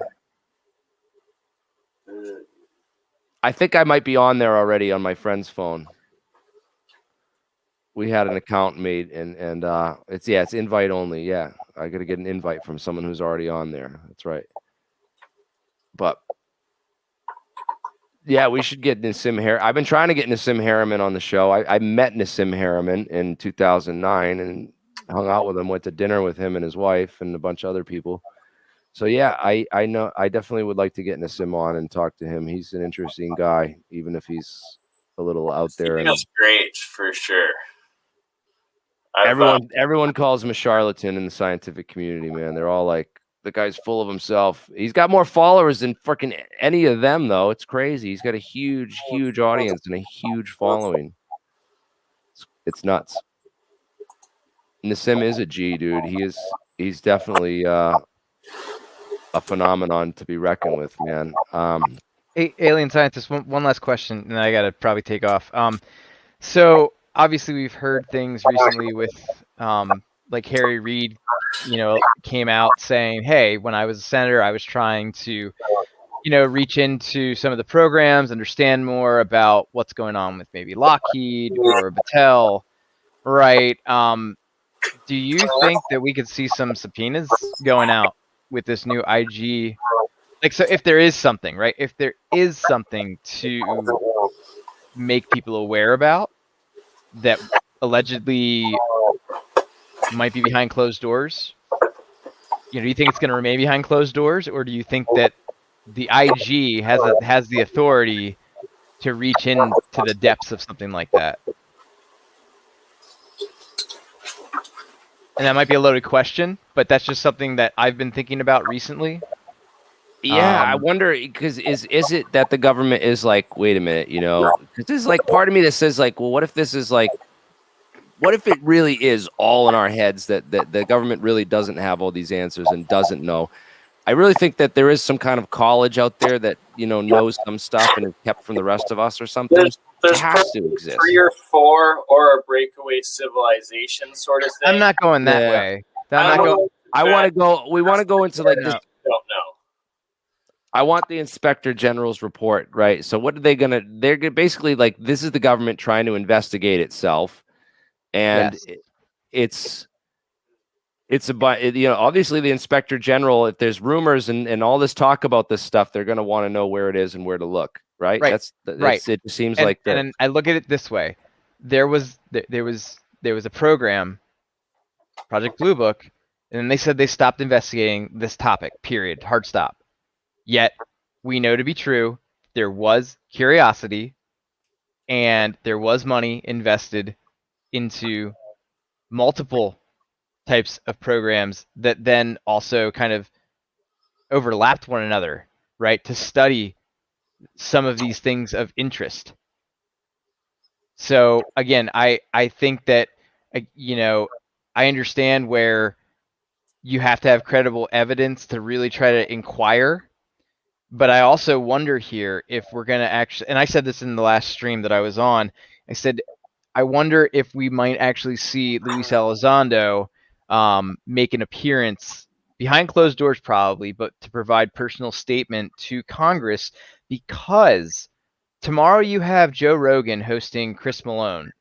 I think I might be on there already on my friend's phone. We had an account made, and it's invite only. Yeah, I got to get an invite from someone who's already on there. That's right. But yeah, we should get Nassim Harriman. I've been trying to get Nassim Harriman on the show. I met Nassim Harriman in 2009 and hung out with him, went to dinner with him and his wife and a bunch of other people. So yeah, I know I definitely would like to get Nassim on and talk to him. He's an interesting guy, even if he's a little out there. He feels great for sure. Everyone calls him a charlatan in the scientific community, man. They're all like, the guy's full of himself. He's got more followers than freaking any of them, though. It's crazy. He's got a huge audience and a huge following. It's nuts. Nassim is a G, dude. He's definitely a phenomenon to be reckoned with, man. Hey, alien scientist, one last question, and I gotta probably take off. So obviously we've heard things recently with like Harry Reid, came out saying, hey, when I was a senator, I was trying to, reach into some of the programs, understand more about what's going on with maybe Lockheed or Battelle, right? Do you think that we could see some subpoenas going out with this new IG? Like, so if there is something, right? If there is something to make people aware about that allegedly might be behind closed doors, do you think it's going to remain behind closed doors, or do you think that the IG has the authority to reach into the depths of something like that? And that might be a loaded question, but that's just something that I've been thinking about recently. Yeah, I wonder, because is it that the government is like, wait a minute, because there's like part of me that says like, well, what if this is like, what if it really is all in our heads that the government really doesn't have all these answers and doesn't know? I really think that there is some kind of college out there that, knows some stuff and is kept from the rest of us or something. There's has to probably exist. 3 or 4 or a breakaway civilization sort of thing. I'm not going that Yeah. way. I'm not going. I want to go. We want to go into like No. this. Don't know. I want the Inspector General's report, right? So what are they gonna? They're basically like, this is the government trying to investigate itself, and Yes. it's about, you know, obviously the Inspector General. If there's rumors and all this talk about this stuff, they're gonna want to know where it is and where to look, right? Right. Right. It seems And, like that. and I look at it this way: there was a program, Project Blue Book, and then they said they stopped investigating this topic. Period. Hard stop. Yet we know to be true, there was curiosity and there was money invested into multiple types of programs that then also kind of overlapped one another, right? To study some of these things of interest. So again, I think that, you know, I understand where you have to have credible evidence to really try to inquire. But I also wonder here if we're going to actually, and I said this in the last stream that I was on, I said, I wonder if we might actually see Luis Elizondo make an appearance behind closed doors probably, but to provide personal statement to Congress, because tomorrow you have Joe Rogan hosting Chris Mellon,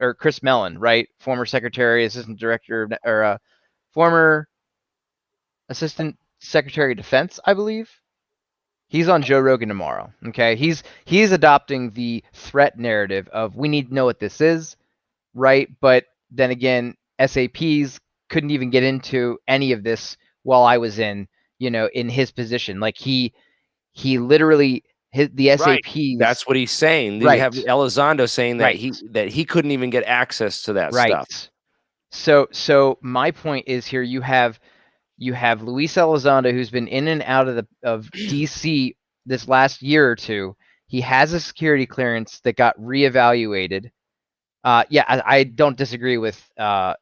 right? Former Secretary, Assistant Director, or former Assistant Secretary of Defense, I believe. He's on Joe Rogan tomorrow. Okay, he's adopting the threat narrative of we need to know what this is, right? But then again, SAPs couldn't even get into any of this while I was in his position. Like he literally the SAPs. Right. That's what he's saying. Right. You have Elizondo saying that Right. he couldn't even get access to that Right. stuff. So my point is here: you have Luis Elizondo, who's been in and out of DC this last year or two. He has a security clearance that got reevaluated. I don't disagree with Annihilator.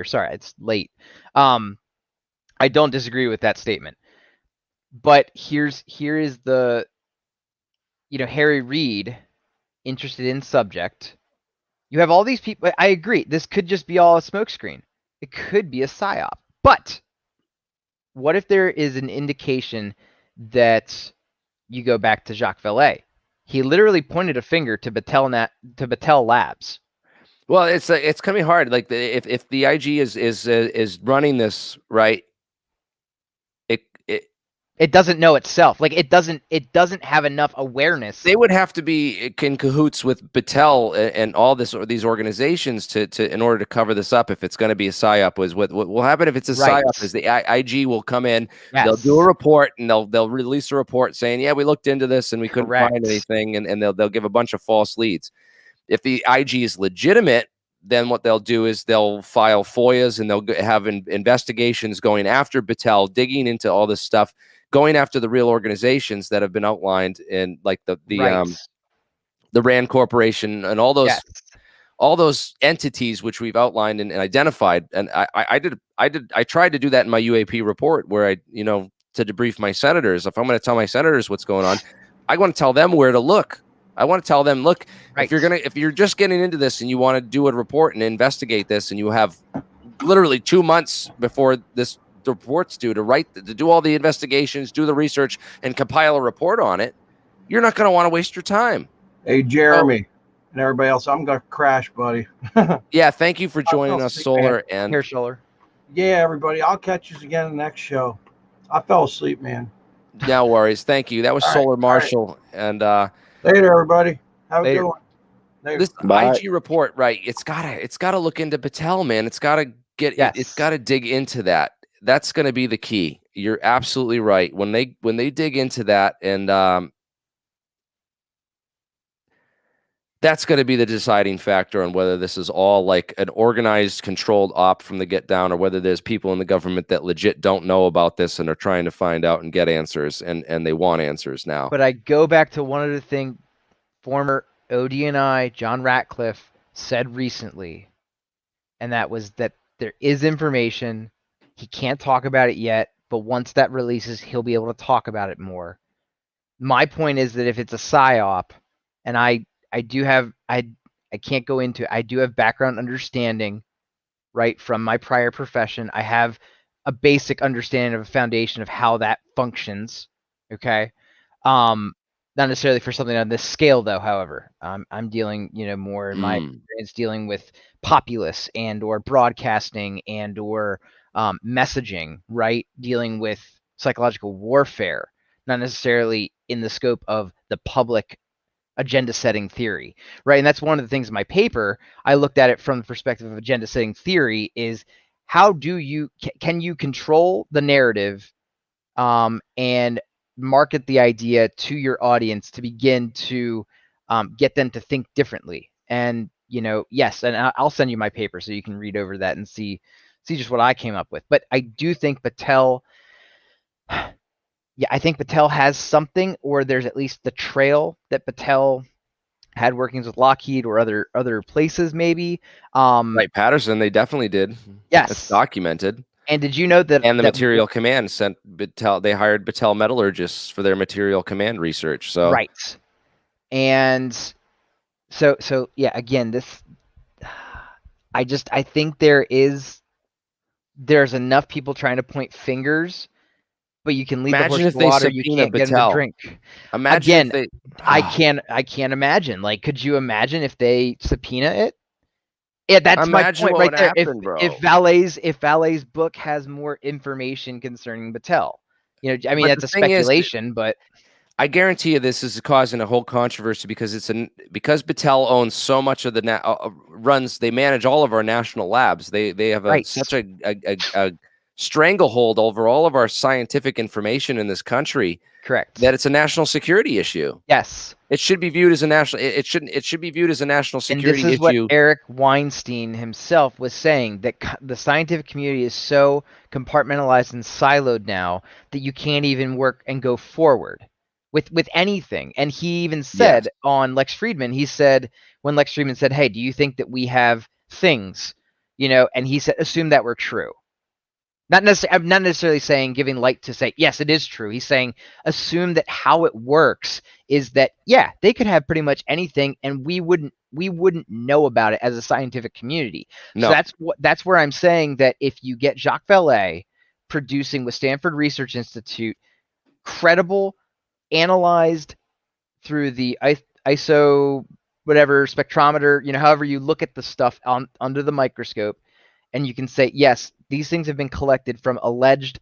Sorry, it's late. I don't disagree with that statement. But here is the, Harry Reid, interested in subject. You have all these people. I agree. This could just be all a smokescreen. It could be a psyop. But what if there is an indication that you go back to Jacques Vallée? He literally pointed a finger to Battelle Labs. Well, it's gonna be hard. Like if the IG is running this right, it doesn't know itself. Like it doesn't have enough awareness. They would have to be in cahoots with Battelle and all these organizations to in order to cover this up. If it's going to be a psyop, what will happen if it's a psyop is the IG will come in, they'll do a report, and they'll release a report saying, yeah, we looked into this and we couldn't find anything, and they'll give a bunch of false leads. If the IG is legitimate, then what they'll do is they'll file FOIAs and they'll have investigations going after Battelle, digging into all this stuff, going after the real organizations that have been outlined in like the Rand Corporation and all those entities which we've outlined and identified. And I tried to do that in my UAP report where I, to debrief my senators. If I'm going to tell my senators what's going on, I want to tell them where to look. I want to tell them, look, if you're just getting into this and you want to do a report and investigate this, and you have literally 2 months before this report's due to do all the investigations, do the research, and compile a report on it, you're not going to want to waste your time. Hey, Jeremy and everybody else, I'm going to crash, buddy. Yeah, thank you for joining us, Solar. And here, Solar. Yeah, everybody, I'll catch you again in the next show. I fell asleep, man. No worries. Thank you. That was Solar Marshall. And later, everybody. Have a good one. Later. This IG report, right? It's gotta look into Battelle, man. It's gotta it's gotta dig into that. That's going to be the key. You're absolutely right. When they dig into that, and that's going to be the deciding factor on whether this is all like an organized, controlled op from the get down, or whether there's people in the government that legit don't know about this and are trying to find out and get answers, and they want answers now. But I go back to one other thing former ODNI John Ratcliffe said recently, and that was that there is information. He can't talk about it yet, but once that releases, he'll be able to talk about it more. My point is that if it's a psyop, and I do have I can't go into, I do have background understanding, right, from my prior profession. I have a basic understanding of a foundation of how that functions. Okay. Not necessarily for something on this scale, though. However, I'm dealing, more in my experience dealing with populace and or broadcasting and or messaging, right? Dealing with psychological warfare, not necessarily in the scope of the public agenda setting theory, right? And that's one of the things in my paper. I looked at it from the perspective of agenda setting theory: is how do you can you control the narrative and market the idea to your audience to begin to get them to think differently. And yes, and I'll send you my paper so you can read over that and see just what I came up with. But I do think Battelle, I think Battelle has something, or there's at least the trail that Battelle had workings with Lockheed or other places, maybe. Right, Patterson, they definitely did. Yes, it's documented. And did you know that? And the Material Command sent Battelle. They hired Battelle metallurgists for their Material Command research. So right, and so yeah. Again, this, I think there's enough people trying to point fingers, but you can lead the horse to water. You can't get him to drink. Imagine again, I can't imagine. Like, could you imagine if they subpoena it? Yeah, that's my point right there. If Vallee's book has more information concerning Battelle, I mean, that's a speculation, but I guarantee you this is causing a whole controversy because because Battelle owns so much of the they manage all of our national labs. They have such a stranglehold over all of our scientific information in this country. Correct. That it's a national security issue. Yes. It should be viewed as a national. It should be viewed as a national security issue. And this is what Eric Weinstein himself was saying, that the scientific community is so compartmentalized and siloed now that you can't even work and go forward with anything. And he even said on Lex Friedman, he said, when Lex Friedman said, "Hey, do you think that we have things?" And he said, "Assume that we're true." I'm not necessarily saying giving light to say, yes, it is true. He's saying assume that how it works is that, yeah, they could have pretty much anything and we wouldn't know about it as a scientific community. No. So that's where I'm saying that if you get Jacques Vallée producing with Stanford Research Institute, credible, analyzed through the ISO whatever spectrometer, however you look at the stuff under the microscope, and you can say, yes, these things have been collected from alleged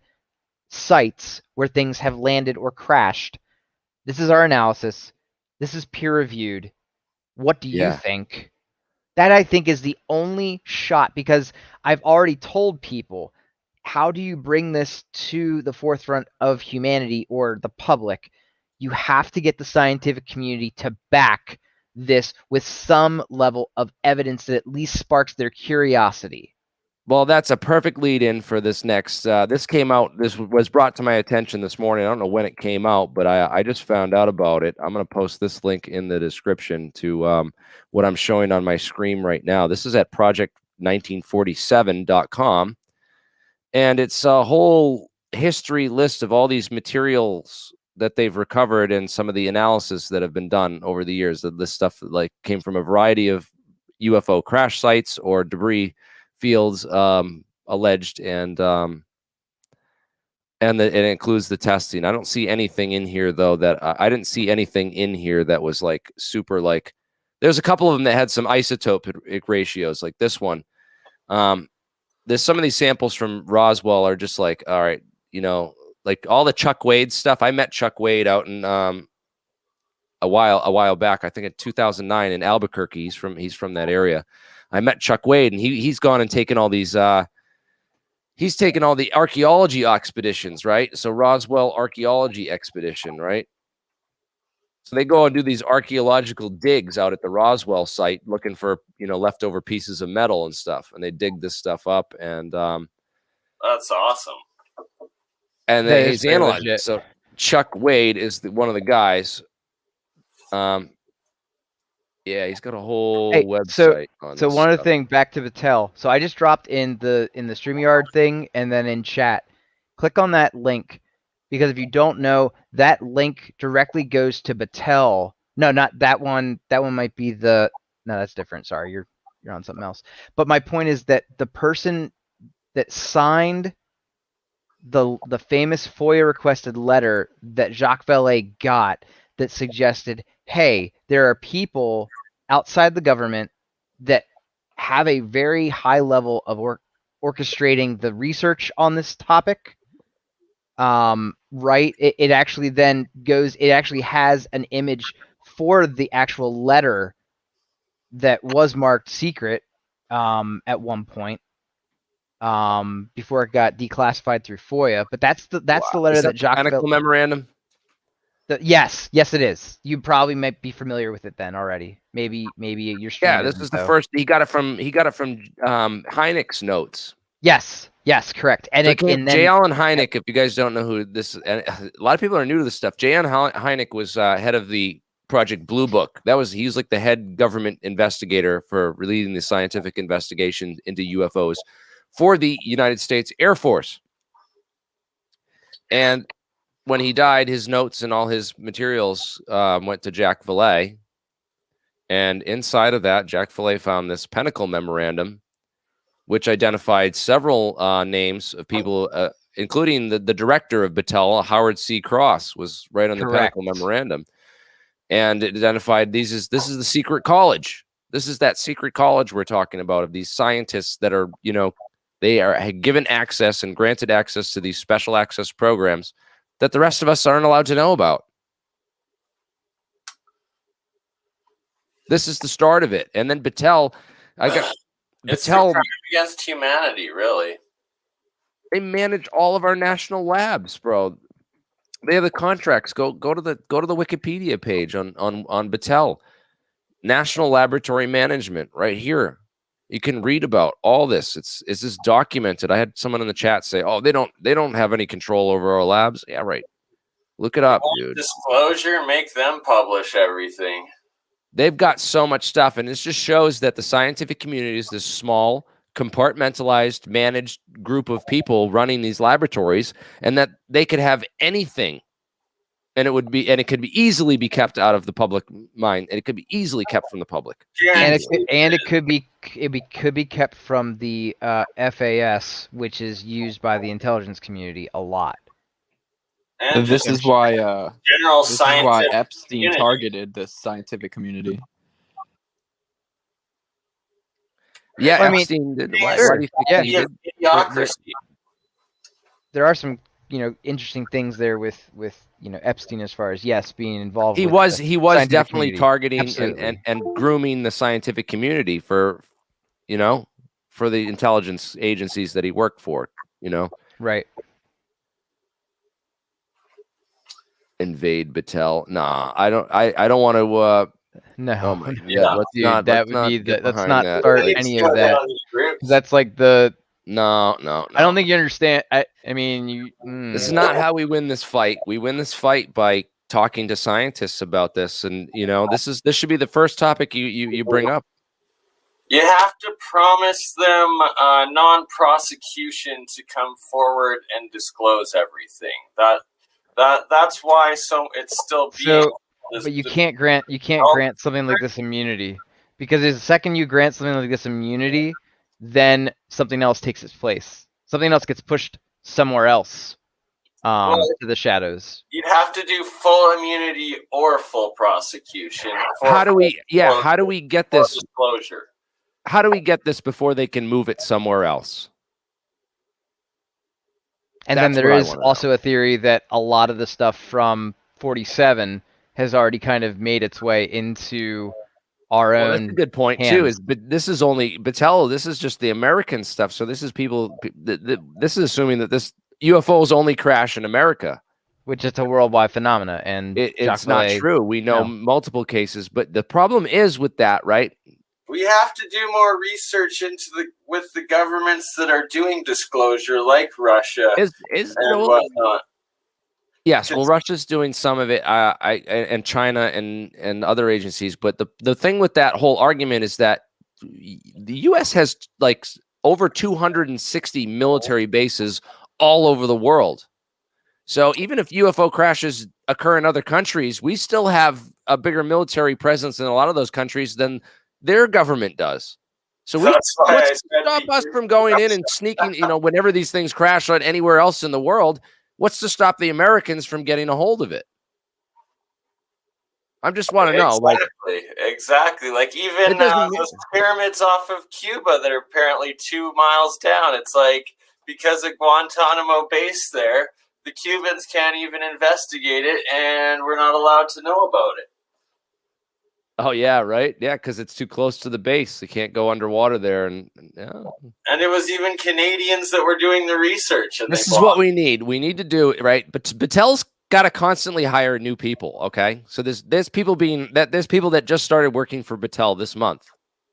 sites where things have landed or crashed. This is our analysis. This is peer-reviewed. What do you think? That, I think, is the only shot, because I've already told people, how do you bring this to the forefront of humanity or the public? You have to get the scientific community to back this with some level of evidence that at least sparks their curiosity. Well, that's a perfect lead-in for this next. This was brought to my attention this morning. I don't know when it came out, but I just found out about it. I'm going to post this link in the description to what I'm showing on my screen right now. This is at project1947.com, and it's a whole history list of all these materials that they've recovered and some of the analysis that have been done over the years. This stuff came from a variety of UFO crash sites or debris fields alleged, and it includes the testing. I don't see anything in here though that I didn't see anything in here that was super there's a couple of them that had some isotopic ratios, like this one. There's some of these samples from Roswell are just all right, all the Chuck Wade stuff. I met Chuck Wade out in a while back, I think in 2009 in Albuquerque. He's from that area. I met Chuck Wade, and he's gone and taken all these. He's taken all the archaeology expeditions, right? So Roswell Archaeology Expedition, right? So they go and do these archaeological digs out at the Roswell site, looking for leftover pieces of metal and stuff, and they dig this stuff up, and that's awesome. And then he's analyzed it. So Chuck Wade is one of the guys. Yeah, he's got a whole website on so this one stuff. other thing, back to Battelle. So I just dropped in the StreamYard thing and then in chat. Click on that link. because if you don't know, that link directly goes to Battelle. No, not that one. That one might be the. No, that's different. Sorry, you're on something else. But my point is that the person that signed the famous FOIA requested letter that Jacques Vallée got that suggested, hey, there are people outside the government that have a very high level of orchestrating the research on this topic. Right? It actually then goes. It actually has an image for the actual letter that was marked secret at one point. Before it got declassified through FOIA, but that's the letter that Jacques Vallée memorandum. Yes, it is. You probably might be familiar with it then already. Maybe you're. Yeah, this is the first. He got it from Hynek's notes. Yes, correct. And, J. Allen Hynek, if you guys don't know who this is, and a lot of people are new to this stuff. J. Allen Hynek was head of the Project Blue Book. He was like the head government investigator for leading the scientific investigation into UFOs for the United States Air Force. And when he died, his notes and all his materials went to Jacques Vallée. And inside of that, Jacques Vallée found this Pinnacle memorandum, which identified several names of people, including the director of Battelle, Howard C. Cross, was right on the Pinnacle memorandum. And it identified this is the secret college. This is that secret college we're talking about, of these scientists that are, they are given access and granted access to these special access programs that the rest of us aren't allowed to know about. This is the start of it. And then Battelle, it's a crime against humanity, really. They manage all of our national labs, bro. They have the contracts. Go to the Wikipedia page on Battelle. National Laboratory Management, right here. You can read about all this. Is this documented? I had someone in the chat say, "Oh, they don't have any control over our labs." Yeah, right. Look it up, dude. Disclosure, make them publish everything. They've got so much stuff, and this just shows that the scientific community is this small, compartmentalized, managed group of people running these laboratories, and that they could have anything, and it could easily be kept out of the public mind, and it could be easily kept from the public. And it could be kept from the FAS, which is used by the intelligence community a lot. And this is why Epstein targeted the scientific community. Yeah, I mean, Epstein did. Why Sure. do you think there are some interesting things there with Epstein as far as being involved. He with was community. definitely targeting and grooming the scientific community for the intelligence agencies that he worked for. Right. Invade Battelle. Nah, I don't want to. No, oh my yeah, God, let's dude, not. that Let's would be get let's behind not that. start any of that. That's like the. No. I don't think you understand. I mean, you. This is not how we win this fight. We win this fight by talking to scientists about this, and this should be the first topic you bring up. You have to promise them non-prosecution to come forward and disclose everything. That's why it's still being. But you can't grant something like this immunity, because the second you grant something like this immunity, then something else takes its place. Something else gets pushed somewhere else to the shadows. You'd have to do full immunity or full prosecution. How do we get this disclosure? How do we get this before they can move it somewhere else? And then there is also a theory that a lot of the stuff from 47 has already kind of made its way into our own. That's a good point too. But this is only Battelle. This is just the American stuff. So this is people. This is assuming that this UFOs only crash in America, which is a worldwide phenomena, and it's not true. We know multiple cases, but the problem is with that, right? We have to do more research with the governments that are doing disclosure, like Russia and whatnot. Yes, well, Russia's doing some of it, and China and other agencies. But the thing with that whole argument is that the U.S. has like over 260 military bases all over the world. So even if UFO crashes occur in other countries, we still have a bigger military presence in a lot of those countries than their government does. So what's to stop us from going in and sneaking, whenever these things crash on anywhere else in the world, what's to stop the Americans from getting a hold of it? I just want to know. Exactly. Like even those pyramids off of Cuba that are apparently 2 miles down. It's like because of Guantanamo base there, the Cubans can't even investigate it, and we're not allowed to know about it. Oh yeah, right. Yeah, because it's too close to the base. They can't go underwater there, and it was even Canadians that were doing the research. And this is what we need. We need to do right. But Battelle's got to constantly hire new people. Okay, so there's people that just started working for Battelle this month.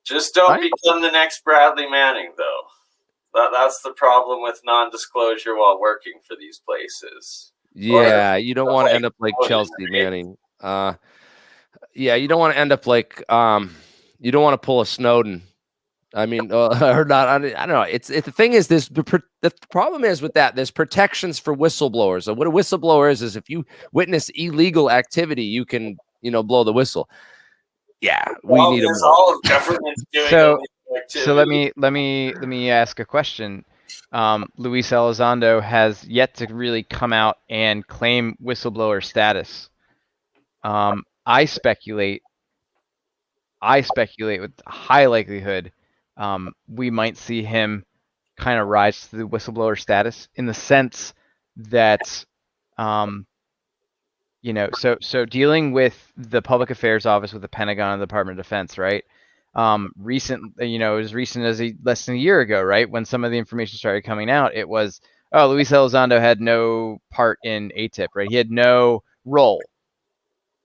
Just don't become the next Bradley Manning, though. That's the problem with non-disclosure while working for these places. Yeah, you don't want to end up like Chelsea Manning. Yeah, you don't want to end up like you don't want to pull a Snowden. I mean, or not. I don't know. It's the thing is this. The problem is with that. There's protections for whistleblowers. So what a whistleblower is if you witness illegal activity, you can blow the whistle. Yeah, we need them. All of governments doing so let me ask a question. Luis Elizondo has yet to really come out and claim whistleblower status. I speculate with high likelihood we might see him kind of rise to the whistleblower status in the sense that so dealing with the public affairs office with the Pentagon and the Department of Defense, right? As recent as less than a year ago, right? When some of the information started coming out, it was, Luis Elizondo had no part in ATIP, right? He had no role.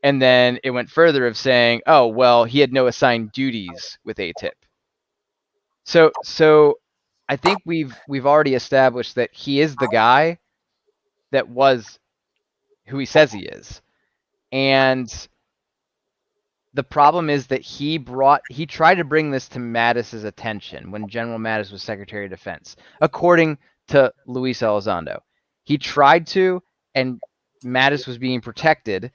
And then it went further of saying, he had no assigned duties with ATIP. So I think we've already established that he is the guy that was who he says he is. And the problem is that he tried to bring this to Mattis's attention when General Mattis was Secretary of Defense, according to Luis Elizondo. He tried to, and Mattis was being protected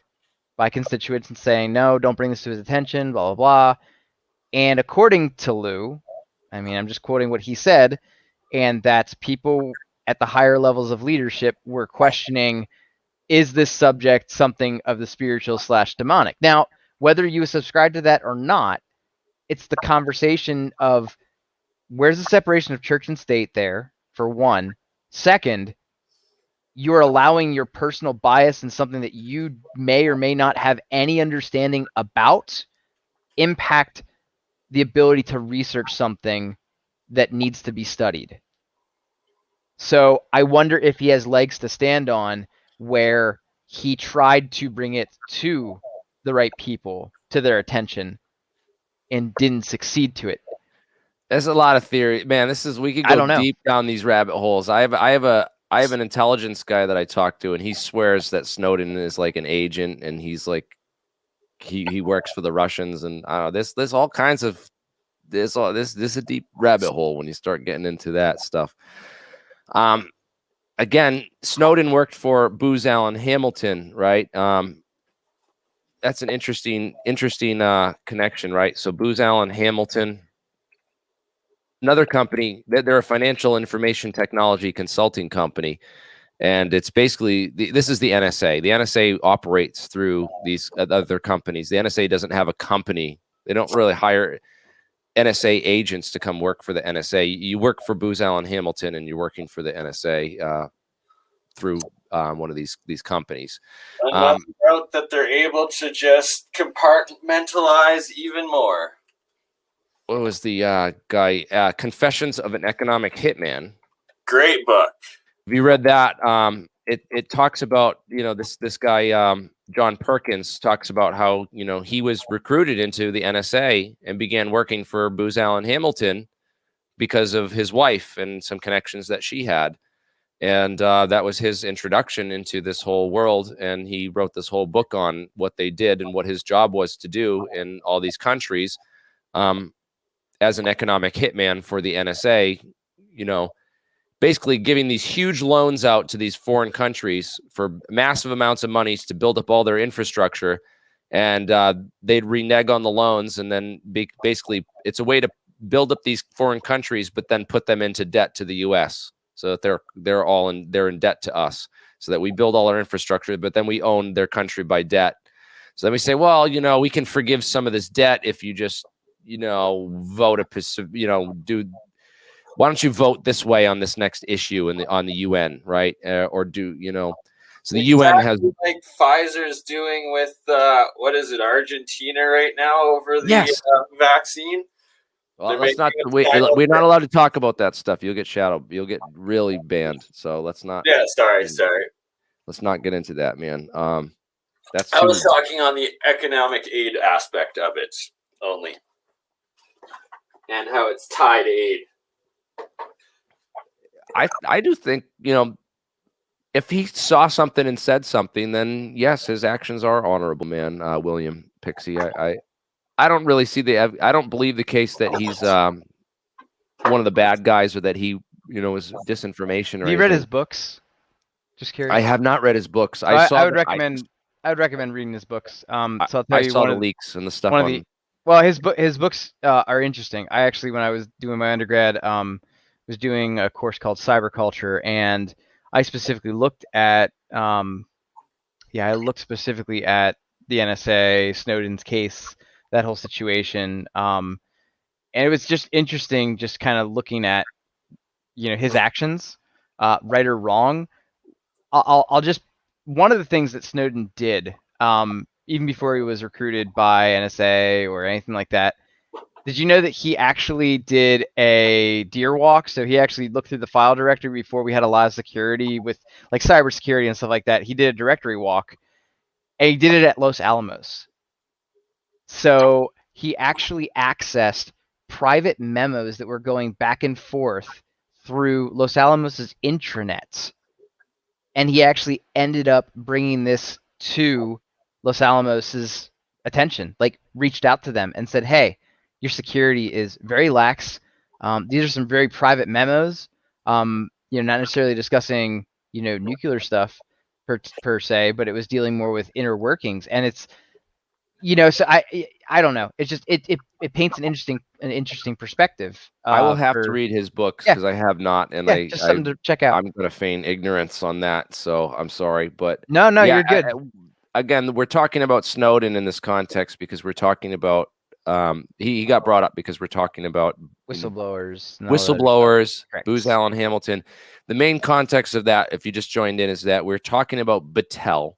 by constituents and saying, no, don't bring this to his attention, blah, blah, blah. And according to Lou, I'm just quoting what he said, and that people at the higher levels of leadership were questioning, is this subject something of the spiritual / demonic? Now, whether you subscribe to that or not, it's the conversation of where's the separation of church and state there, for one. Second, you're allowing your personal bias and something that you may or may not have any understanding about impact the ability to research something that needs to be studied. So I wonder if he has legs to stand on where he tried to bring it to the right people, to their attention, and didn't succeed to it. There's a lot of theory, man. We could go deep down these rabbit holes. I have an intelligence guy that I talk to, and he swears that Snowden is like an agent, and he's like he works for the Russians, and I don't know. There's all kinds of this is a deep rabbit hole when you start getting into that stuff. Again, Snowden worked for Booz Allen Hamilton, right? That's an interesting connection, right? So Booz Allen Hamilton, another company, they're a financial information technology consulting company, and it's basically this is the NSA. The NSA operates through these other companies. The NSA doesn't have a company. They don't really hire NSA agents to come work for the NSA. You work for Booz Allen Hamilton, and you're working for the NSA through one of these companies. Another note that they're able to just compartmentalize even more. What was the guy? Confessions of an Economic Hitman. Great book. Have you read that? It talks about this guy John Perkins talks about how he was recruited into the NSA and began working for Booz Allen Hamilton because of his wife and some connections that she had. And that was his introduction into this whole world. And he wrote this whole book on what they did and what his job was to do in all these countries as an economic hitman for the NSA, basically giving these huge loans out to these foreign countries for massive amounts of money to build up all their infrastructure. And they'd renege on the loans, and then basically it's a way to build up these foreign countries, but then put them into debt to the U.S. so that they're in debt to us, so that we build all our infrastructure, but then we own their country by debt. So then we say, well, we can forgive some of this debt if you just, vote why don't you vote this way on this next issue on the UN, right? Or do, so the UN has, like Pfizer's doing with what is it, Argentina right now over the vaccine. Well, we're not allowed to talk about that stuff. You'll get shadowed. You'll get really banned. So let's not. Yeah, sorry. Let's not get into that, man. I was talking on the economic aid aspect of it only, and how it's tied aid. I do think, if he saw something and said something, then yes, his actions are honorable, man. William Pixie. I don't really see I don't believe the case that he's one of the bad guys, or that he, was disinformation. Or Have you read his books? Just curious. I have not read his books. I would recommend reading his books. So I'll tell you, saw the leaks and the stuff on. Well, his books are interesting. I actually, when I was doing my undergrad, was doing a course called Cyberculture, and I specifically looked at, specifically at the NSA, Snowden's case, that whole situation, and it was just interesting, just kind of looking at, his actions, right or wrong. I'll just, one of the things that Snowden did, even before he was recruited by NSA or anything like that, did you know that he actually did a deer walk? So he actually looked through the file directory before we had a lot of security with like cybersecurity and stuff like that. He did a directory walk, and he did it at Los Alamos. So he actually accessed private memos that were going back and forth through Los Alamos's intranets. And he actually ended up bringing this to Los Alamos's attention, like reached out to them and said, hey, your security is very lax. These are some very private memos, not necessarily discussing, nuclear stuff per se, but it was dealing more with inner workings. And it's, so I don't know. It's just, it paints an interesting perspective. I will have to read his books because I have not, and just something to check out. I'm going to feign ignorance on that, so I'm sorry, but no, you're good. Again, we're talking about Snowden in this context because we're talking about he got brought up because we're talking about whistleblowers, Booz Allen Hamilton. The main context of that, if you just joined in, is that we're talking about Battelle.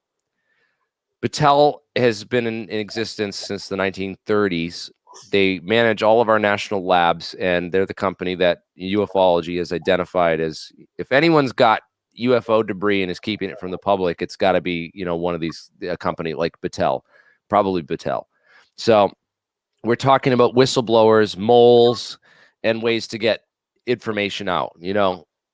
Battelle has been in existence since the 1930s. They manage all of our national labs, and they're the company that UFOlogy has identified as, if anyone's got UFO debris and is keeping it from the public, it's got to be, one of these, a company like Battelle, probably Battelle. So we're talking about whistleblowers, moles, and ways to get information out.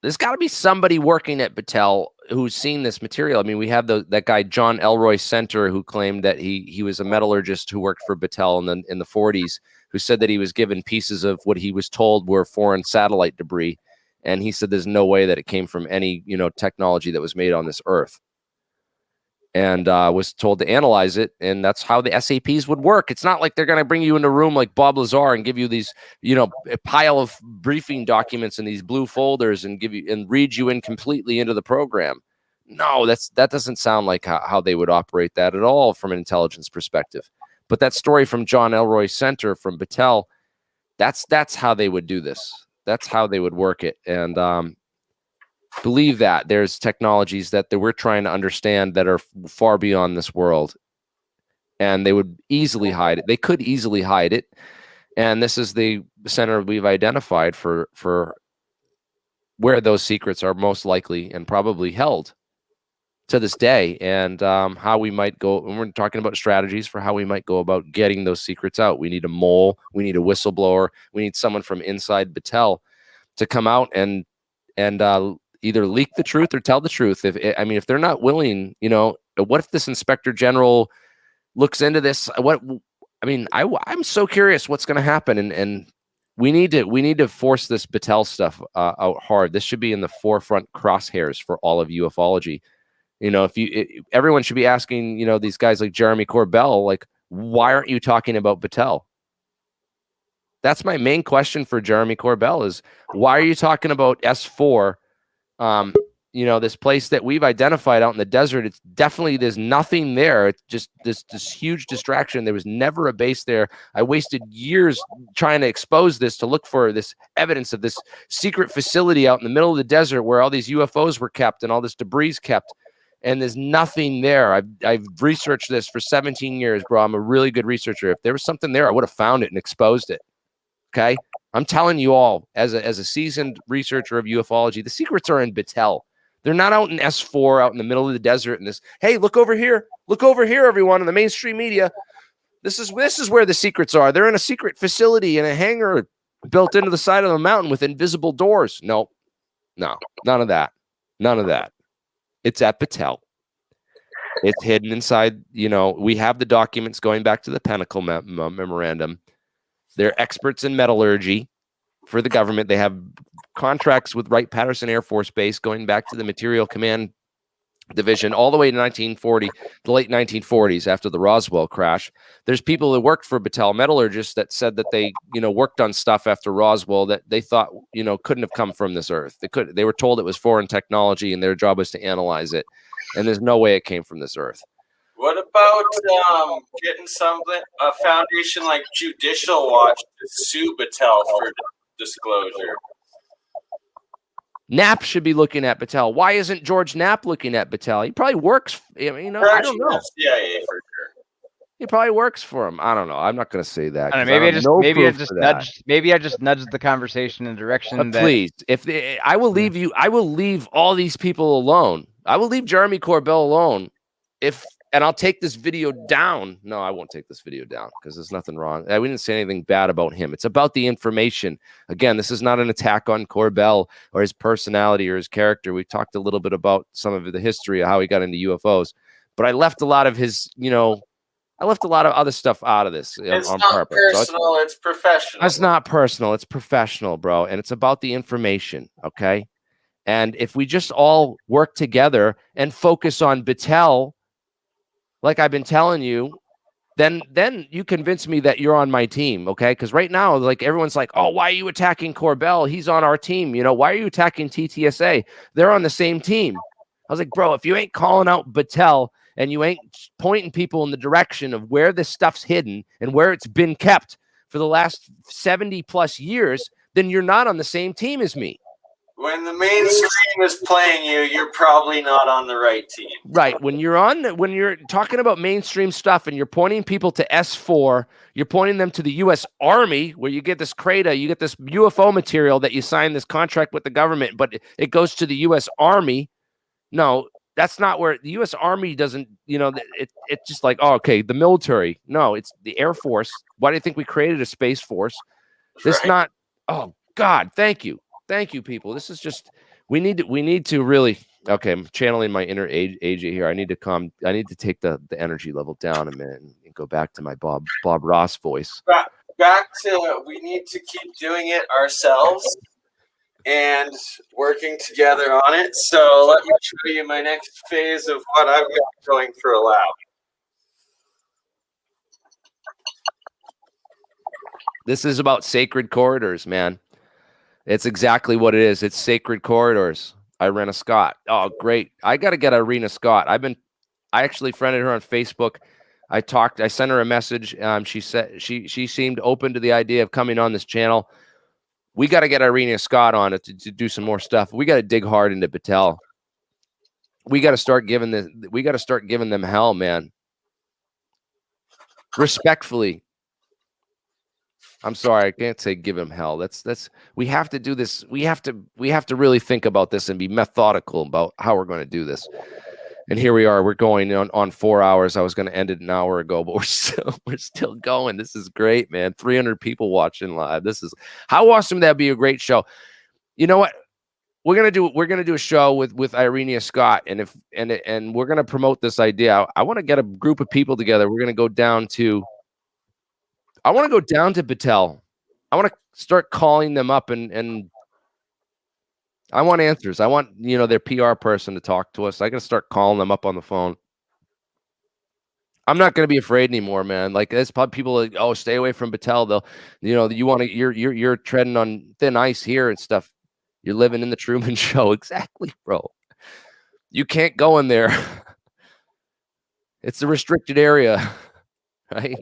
There's got to be somebody working at Battelle who's seen this material. I mean, we have that guy, John Elroy Center, who claimed that he was a metallurgist who worked for Battelle in the 40s, who said that he was given pieces of what he was told were foreign satellite debris. And he said there's no way that it came from any, technology that was made on this earth. And was told to analyze it, and that's how the SAPs would work. It's not like they're going to bring you in a room like Bob Lazar and give you these, a pile of briefing documents in these blue folders and read you in completely into the program. No, that doesn't sound like how they would operate that at all from an intelligence perspective. But that story from John Elroy Center from Battelle, that's how they would do this. That's how they would work it. And believe that there's technologies that we're trying to understand that are far beyond this world, and they would easily hide it. They could easily hide it, and this is the center we've identified for where those secrets are most likely and probably held to this day, and how we might go. And we're talking about strategies for how we might go about getting those secrets out. We need a mole, we need a whistleblower, we need someone from inside Battelle to come out and either leak the truth or tell the truth. If they're not willing, what if this inspector general looks into this? I'm so curious what's going to happen. And we need to force this Battelle stuff out hard. This should be in the forefront crosshairs for all of UFOlogy. You know, everyone should be asking, you know, these guys like Jeremy Corbell, like, why aren't you talking about Battelle? That's my main question for Jeremy Corbell is, why are you talking about S4? You know, this place that we've identified out in the desert, it's definitely, there's nothing there. It's just this huge distraction. There was never a base there. I wasted years trying to expose this, to look for this evidence of this secret facility out in the middle of the desert where all these UFOs were kept and all this debris kept. And there's nothing there. I've researched this for 17 years, bro. I'm a really good researcher. If there was something there, I would have found it and exposed it. Okay. I'm telling you all, as a seasoned researcher of UFOlogy, the secrets are in Battelle. They're not out in S4, out in the middle of the desert. And this, hey, look over here, everyone, in the mainstream media. This is where the secrets are. They're in a secret facility in a hangar built into the side of the mountain with invisible doors. No, none of that. None of that. It's at Battelle. It's hidden inside. You know, we have the documents going back to the Pentagon memorandum. They're experts in metallurgy for the government. They have contracts with Wright-Patterson Air Force Base going back to the Material Command Division all the way to 1940, the late 1940s, after the Roswell crash. There's people that worked for Battelle, metallurgists, that said that they, you know, worked on stuff after Roswell that they thought, you know, couldn't have come from this earth. They were told it was foreign technology and their job was to analyze it. And there's no way it came from this earth. What about getting a foundation like Judicial Watch to sue Battelle for disclosure? Knapp should be looking at Battelle. Why isn't George Knapp looking at Battelle? He probably works. You know, I don't know. CIA for sure. He probably works for him. I don't know. I'm not going to say that. I don't know, maybe I just nudged the conversation in a direction that, please, I will leave you, I will leave all these people alone. I will leave Jeremy Corbell alone and I'll take this video down. No, I won't take this video down because there's nothing wrong. We didn't say anything bad about him. It's about the information. Again, this is not an attack on Corbell or his personality or his character. We talked a little bit about some of the history of how he got into UFOs, but I left a lot of his, you know, I left a lot of other stuff out of this on purpose. Personal, it's professional. It's not personal. It's professional, bro. And it's about the information. Okay. And if we just all work together and focus on Battelle, like I've been telling you, then you convince me that you're on my team, okay? Because right now, like, everyone's like, oh, why are you attacking Corbell? He's on our team. You know, why are you attacking TTSA? They're on the same team. I was like, bro, if you ain't calling out Battelle and you ain't pointing people in the direction of where this stuff's hidden and where it's been kept for the last 70 plus years, then you're not on the same team as me. When the mainstream is playing you, you're probably not on the right team. Right. When you're talking about mainstream stuff and you're pointing people to S4, you're pointing them to the U.S. Army, where you get this CRADA, you get this UFO material that you sign this contract with the government, but it goes to the U.S. Army. No, that's not where the U.S. Army doesn't, you know, it's just like, oh, okay, the military. No, it's the Air Force. Why do you think we created a Space Force? This not, oh, God, thank you. Thank you, people. This is just, we need to really, okay, I'm channeling my inner AJ here. I need to take the energy level down a minute and go back to my Bob Ross voice. Back to, we need to keep doing it ourselves and working together on it. So let me show you my next phase of what I've got going for a lab. This is about sacred corridors, man. It's exactly what it is. It's sacred corridors. Irena Scott. Oh, great. I got to get Irena Scott. I actually friended her on Facebook. I sent her a message. She said she seemed open to the idea of coming on this channel. We got to get Irena Scott on it to do some more stuff. We got to dig hard into Battelle. We got to start giving them hell, man. Respectfully. I'm sorry, I can't say give him hell. That's we have to do this. We have to really think about this and be methodical about how we're going to do this. And here we are. We're going on 4 hours. I was going to end it an hour ago, but we're still going. This is great, man. 300 people watching live. This is how awesome. That'd be a great show. You know what? We're gonna do a show with Irena Scott, and we're gonna promote this idea. I want to get a group of people together. We're gonna go down to. I want to go down to Battelle, I want to start calling them up and I want answers. I want, their PR person to talk to us. I got to start calling them up on the phone. I'm not going to be afraid anymore, man. Like, there's probably people like, oh, stay away from Battelle. They'll, you're treading on thin ice here and stuff. You're living in the Truman Show. Exactly, bro. You can't go in there. It's a restricted area, right?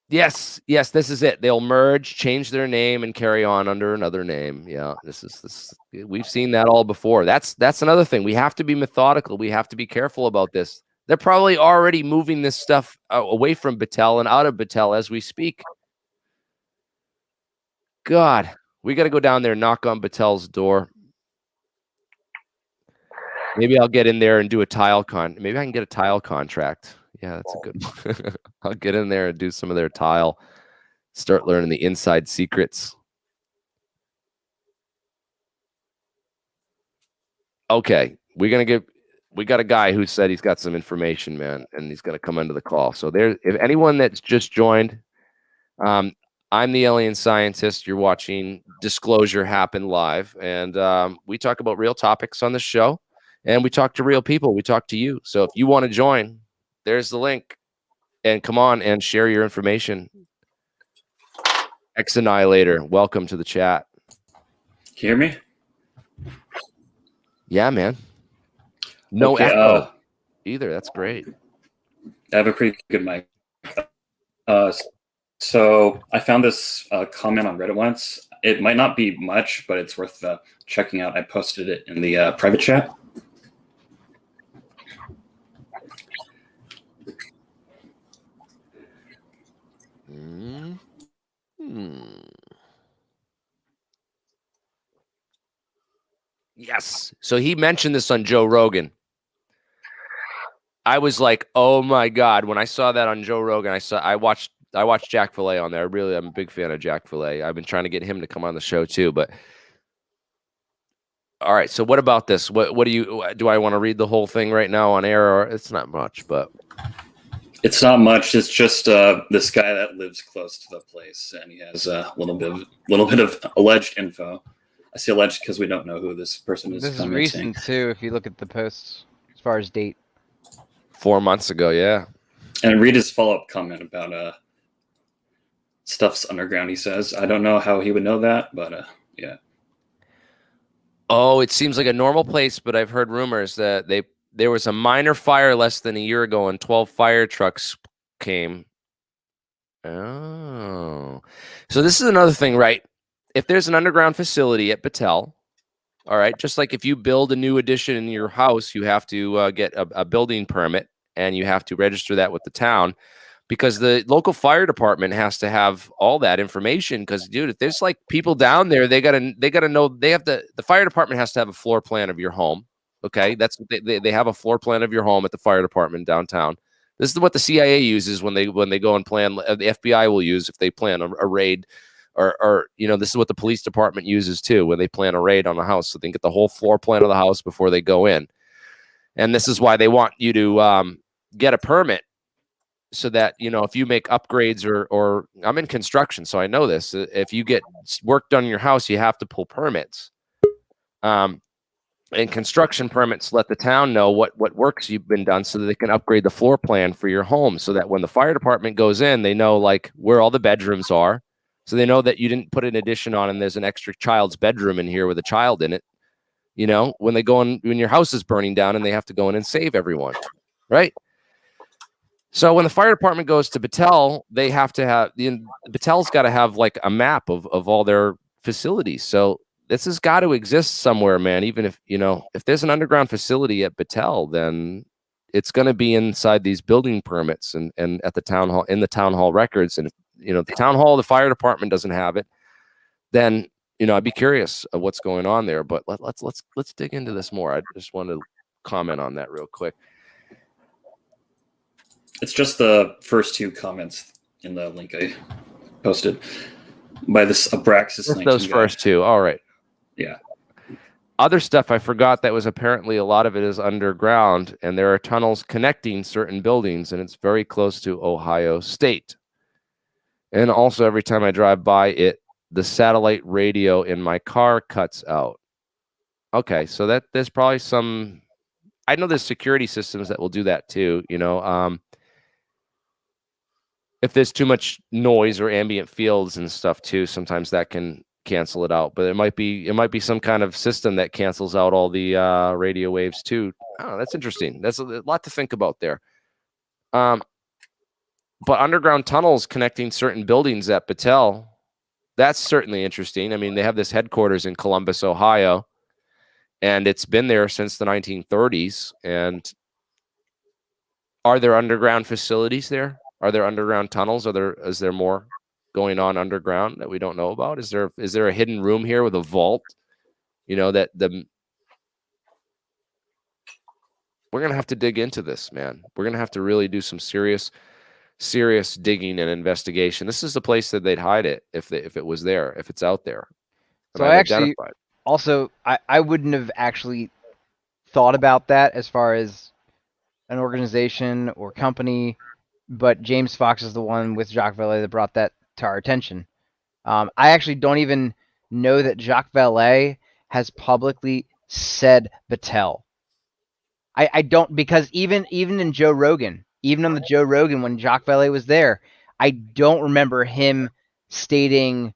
Yes, this is it. They'll merge, change their name, and carry on under another name. Yeah, this. We've seen that all before. That's another thing. We have to be methodical. We have to be careful about this. They're probably already moving this stuff away from Battelle and out of Battelle as we speak. God, we got to go down there and knock on Battelle's door. Maybe I'll get in there and do a tile Maybe I can get a tile contract. Yeah, that's a good one. I'll get in there and do some of their tile. Start learning the inside secrets. Okay, we got a guy who said he's got some information, man, and he's going to come into the call. So if anyone that's just joined, I'm the alien scientist. You're watching Disclosure happen live, and we talk about real topics on the show, and we talk to real people. We talk to you. So if you want to join, there's the link, and come on and share your information. X Annihilator, welcome to the chat. Can you hear me? Yeah, man. No echo either. That's great. I have a pretty good mic. So I found this comment on Reddit once. It might not be much, but it's worth checking out. I posted it in the private chat. Yes. So he mentioned this on Joe Rogan. I was like, oh my God. When I saw that on Joe Rogan, I watched Jack Filet on there. I'm a big fan of Jack Filet. I've been trying to get him to come on the show too, but all right. So what about this? What do I want to read the whole thing right now on air, or it's not much, but it's not much. It's just this guy that lives close to the place, and he has a little bit of alleged info. I say alleged because we don't know who this person is. This is recent too, if you look at the posts as far as date. 4 months ago, yeah. And read his follow-up comment about stuff's underground. He says, I don't know how he would know that, but yeah. Oh, it seems like a normal place, but I've heard rumors that there was a minor fire less than a year ago and 12 fire trucks came. Oh. So this is another thing, right? If there's an underground facility at Battelle, all right, just like if you build a new addition in your house, you have to get a building permit and you have to register that with the town, because the local fire department has to have all that information. Because, dude, if there's like people down there, they gotta know. The fire department has to have a floor plan of your home. Okay, that's what they have, a floor plan of your home at the fire department downtown. This is what the CIA uses when they go and plan. The FBI will use if they plan a raid. Or this is what the police department uses too when they plan a raid on a house, so they can get the whole floor plan of the house before they go in. And this is why they want you to get a permit, so that if you make upgrades or I'm in construction, so I know this. If you get work done in your house, you have to pull permits. And construction permits let the town know what works you've been done, so that they can upgrade the floor plan for your home, so that when the fire department goes in, they know like where all the bedrooms are. So they know that you didn't put an addition on and there's an extra child's bedroom in here with a child in it. When they go in, when your house is burning down and they have to go in and save everyone, right? So when the fire department goes to Battelle, they have to have Battelle's got to have like a map of all their facilities. So this has got to exist somewhere, man. Even if if there's an underground facility at Battelle, then it's going to be inside these building permits and at the town hall, in the town hall records. And the town hall, the fire department doesn't have it, then I'd be curious of what's going on there. But let's dig into this more. I just want to comment on that real quick. It's just the first two comments in the link I posted by this Abraxas. Just those first two. All right. Yeah. Other stuff I forgot that was apparently a lot of it is underground, and there are tunnels connecting certain buildings, and it's very close to Ohio State. And also, every time I drive by it, the satellite radio in my car cuts out. Okay, so that there's probably some. I know there's security systems that will do that too. You know, if there's too much noise or ambient fields and stuff too, sometimes that can cancel it out. But it might be some kind of system that cancels out all the radio waves too. Oh, that's interesting. That's a lot to think about there. But underground tunnels connecting certain buildings at Battelle, that's certainly interesting. I mean, they have this headquarters in Columbus, Ohio, and it's been there since the 1930s. And are there underground facilities there? Are there underground tunnels? Is there more going on underground that we don't know about? Is there a hidden room here with a vault? You know, we're gonna have to dig into this, man. We're gonna have to really do some serious digging and investigation. This is the place that they'd hide it if it was there, if it's out there. So I wouldn't have actually thought about that as far as an organization or company, but James Fox is the one with Jacques Vallée that brought that to our attention. I actually don't even know that Jacques Vallée has publicly said Battelle. I don't, because even in Joe Rogan, even on the Joe Rogan when Jacques Vallée was there, I don't remember him stating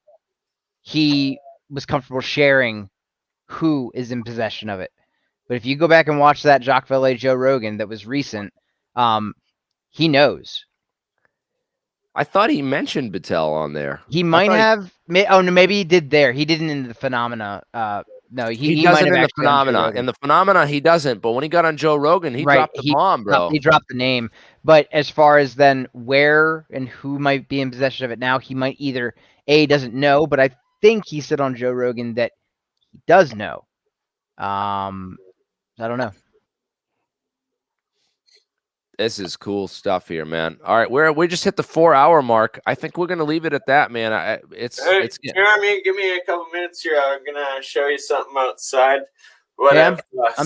he was comfortable sharing who is in possession of it. But if you go back and watch that Jacques Vallée Joe Rogan that was recent, he knows. I thought he mentioned Battelle on there. He might have. Oh no, maybe he did there. He didn't in the Phenomena. No, he doesn't might have in the Phenomena. In the Phenomena, he doesn't. But when he got on Joe Rogan, he dropped the bomb, bro. He dropped the name. But as far as then where and who might be in possession of it now, he might either doesn't know, but I think he said on Joe Rogan that he does know. I don't know. This is cool stuff here, man. All right, we just hit the 4-hour mark. I think we're gonna leave it at that, man. It's Jeremy, give me a couple minutes here. I'm gonna show you something outside. I'm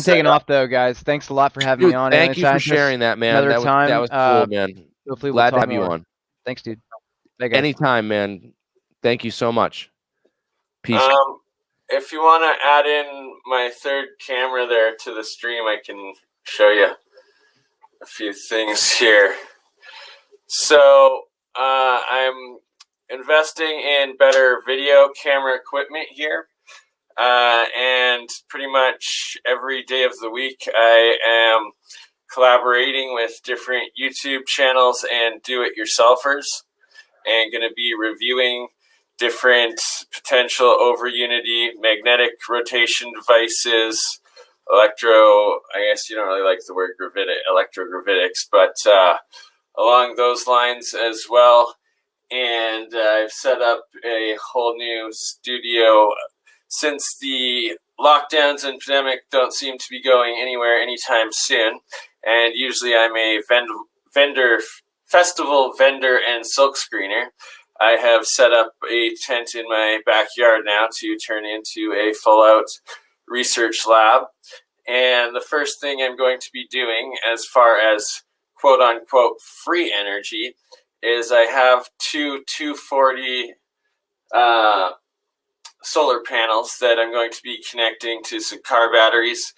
taking off though, guys. Thanks a lot for having me on. Thank you for sharing that, man. That was cool, man. Hopefully Glad to have you on. Thanks, dude. Anytime, man. Thank you so much. Peace. If you want to add in my third camera there to the stream, I can show you a few things here. So I'm investing in better video camera equipment here. And pretty much every day of the week, I am collaborating with different YouTube channels and do-it-yourselfers, and going to be reviewing different potential over unity magnetic rotation devices, I guess you don't really like the word electrogravitics, but along those lines as well. And I've set up a whole new studio since the lockdowns and pandemic don't seem to be going anywhere anytime soon. And usually I'm a festival vendor and silk screener. I have set up a tent in my backyard now to turn into a full-out research lab. And the first thing I'm going to be doing as far as quote-unquote free energy is I have two 240 solar panels that I'm going to be connecting to some car batteries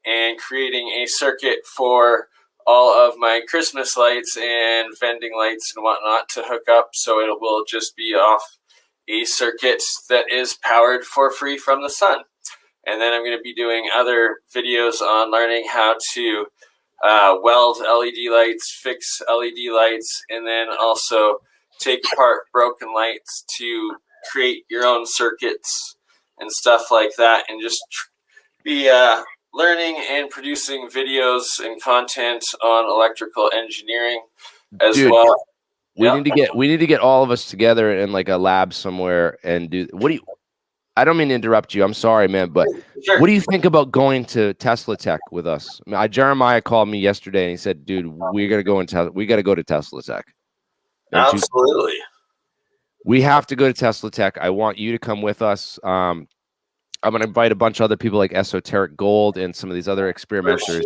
and creating a circuit for all of my Christmas lights and vending lights and whatnot to hook up, so it will just be off a circuit that is powered for free from the sun. And then I'm going to be doing other videos on learning how to weld LED lights, fix LED lights, and then also take apart broken lights to create your own circuits and stuff like that, and just be learning and producing videos and content on electrical engineering as well. We need to get all of us together in like a lab somewhere and do. I don't mean to interrupt you. I'm sorry, man, but what do you think about going to Tesla Tech with us? I mean, Jeremiah called me yesterday and he said, "Dude, we got to go to Tesla Tech." Absolutely. We have to go to Tesla Tech. I want you to come with us. I'm going to invite a bunch of other people like Esoteric Gold and some of these other experimenters.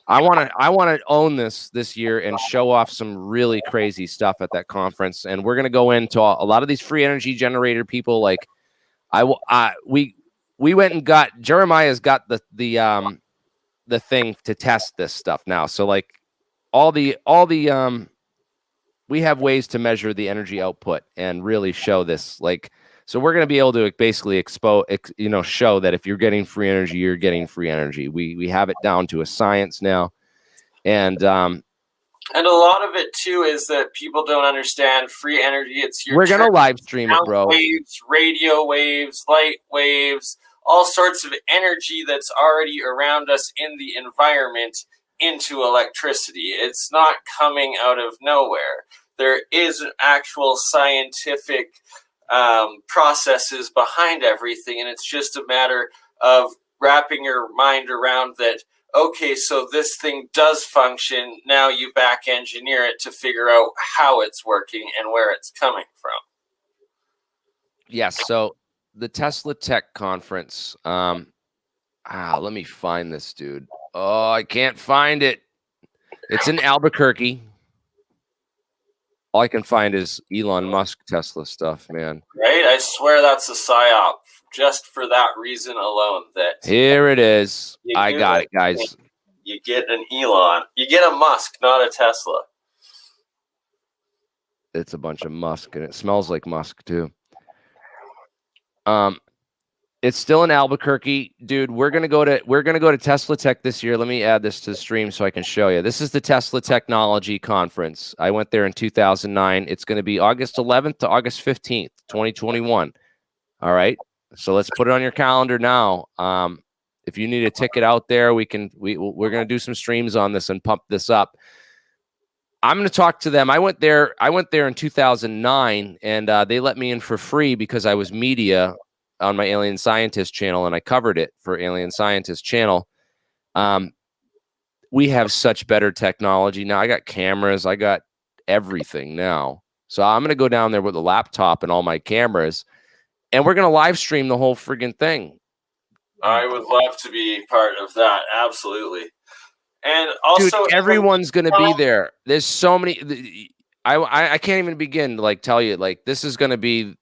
I want to own this year and show off some really crazy stuff at that conference. And we're going to go into a lot of these free energy generator people. Like we went and got, Jeremiah's got the thing to test this stuff now. So like all the we have ways to measure the energy output and really show this. Like, so we're going to be able to basically show that if you're getting free energy, you're getting free energy. We have it down to a science now. And a lot of it too is that people don't understand free energy. It's your we're going to live stream it, bro. Waves, radio waves, light waves, all sorts of energy that's already around us in the environment into electricity. It's not coming out of nowhere. There is an actual scientific processes behind everything, and it's just a matter of wrapping your mind around that. Okay, so this thing does function. Now you back engineer it to figure out how it's working and where it's coming from. Yes. So the Tesla Tech Conference. Let me find this, dude. Oh, I can't find it. It's in Albuquerque. All I can find is Elon Musk Tesla stuff, man. Right? I swear that's a psyop just for that reason alone. That here it is. I got it, guys. You get an Elon. You get a Musk, not a Tesla. It's a bunch of Musk, and it smells like Musk too. It's still in Albuquerque, dude. We're gonna go to Tesla Tech this year. Let me add this to the stream so I can show you. This is the Tesla Technology Conference. I went there in 2009. It's going to be August 11th to August 15th, 2021. All right. So let's put it on your calendar now. If you need a ticket out there, we're going to do some streams on this and pump this up. I'm going to talk to them. I went there in 2009, and they let me in for free because I was media on my Alien Scientist channel, and I covered it for Alien Scientist channel. We have such better technology now. I got cameras. I got everything now. So I'm going to go down there with a laptop and all my cameras, and we're going to live stream the whole friggin' thing. I would love to be part of that. Absolutely. And also, dude, everyone's going to be there. There's so many. I can't even begin to like tell you, like, this is going to be,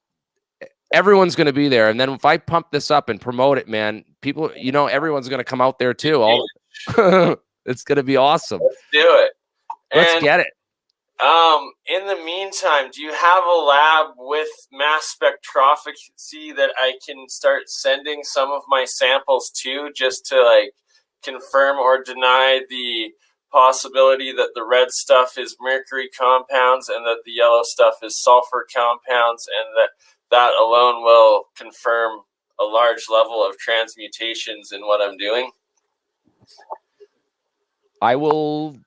everyone's going to be there. And then if I pump this up and promote it, man, people, everyone's going to come out there too. It's going to be awesome. Let's do it. Let's get it. In the meantime, do you have a lab with mass spectrophagy that I can start sending some of my samples to, just to like confirm or deny the possibility that the red stuff is mercury compounds and that the yellow stuff is sulfur compounds, and that alone will confirm a large level of transmutations in what I'm doing? I will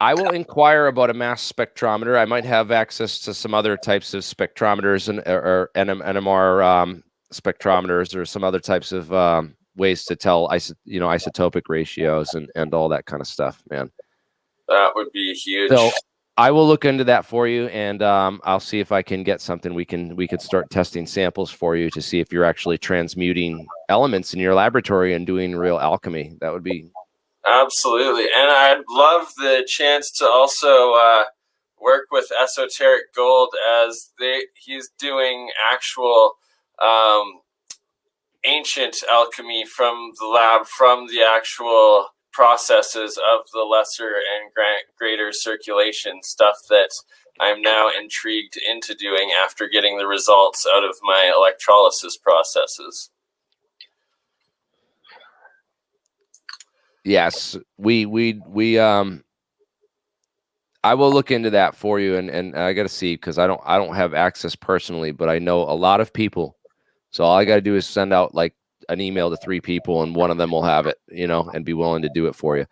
inquire about a mass spectrometer. I might have access to some other types of spectrometers or NMR spectrometers, or some other types of ways to tell isotopic ratios and all that kind of stuff, man. That would be huge. So I will look into that for you, and I'll see if I can get something. We could start testing samples for you to see if you're actually transmuting elements in your laboratory and doing real alchemy. That would be absolutely. And I'd love the chance to also work with Esoteric Gold, as he's doing actual ancient alchemy from the lab, from the actual processes of the lesser and greater circulation stuff that I'm now intrigued into doing after getting the results out of my electrolysis processes. Yes, I will look into that for you, and I got to see, because I don't have access personally, but I know a lot of people. So all I got to do is send out like an email to 3 people, and one of them will have it, and be willing to do it for you.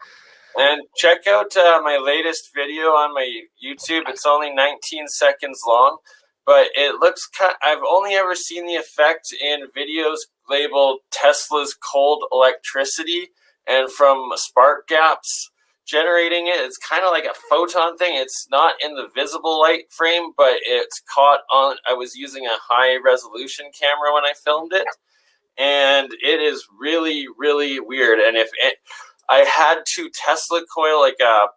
And check out my latest video on my YouTube. It's only 19 seconds long, but it looks I've only ever seen the effect in videos labeled Tesla's cold electricity, and from spark gaps generating it. It's kind of like a photon thing. It's not in the visible light frame, but it's caught on. I was using a high resolution camera when I filmed it, and it is really, really weird. And I had 2 Tesla coil,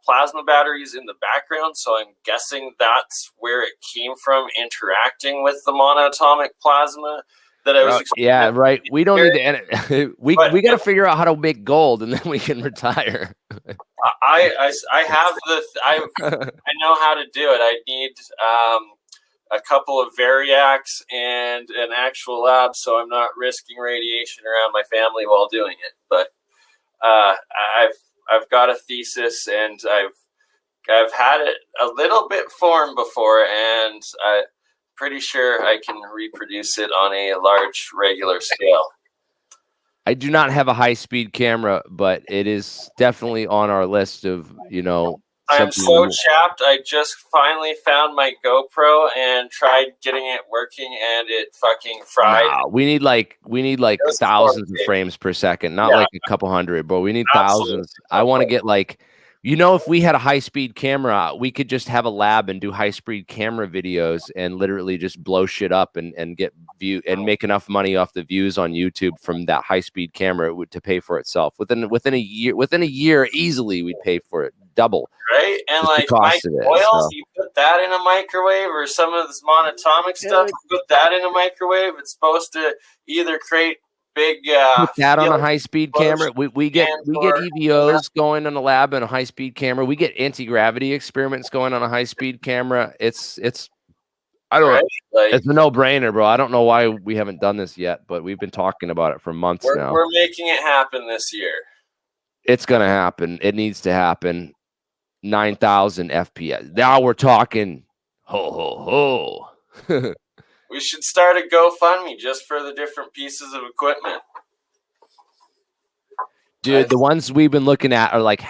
plasma batteries in the background, so I'm guessing that's where it came from, interacting with the monatomic plasma that I was. Yeah, right. We don't need to. We got to figure out how to make gold, and then we can retire. I have I know how to do it. I need a couple of variacs and an actual lab, so I'm not risking radiation around my family while doing it. But I've got a thesis, and I've had it a little bit formed before, and I'm pretty sure I can reproduce it on a large regular scale. I do not have a high-speed camera, but it is definitely on our list of, I'm so chapped. I just finally found my GoPro and tried getting it working, and it fucking fried. Nah, we need like thousands of frames per second, not like a couple hundred, but we need thousands. I want to get if we had a high-speed camera, we could just have a lab and do high-speed camera videos and literally just blow shit up and get view and make enough money off the views on YouTube from that high-speed camera to pay for itself. Within a year, easily we'd pay for it double. Right? And oils, you put that in a microwave, or some of this monatomic stuff, you put that in a microwave. It's supposed to either create big put that on a high-speed camera. We get EVOs going on a lab and a high-speed camera. We get anti-gravity experiments going on a high-speed camera. It's I don't know. It's a no-brainer, bro. I don't know why we haven't done this yet, but we've been talking about it for months now. We're making it happen this year. It's gonna happen. It needs to happen. 9,000 FPS. Now we're talking. Ho ho ho. We should start a GoFundMe just for the different pieces of equipment. Dude, the ones we've been looking at are like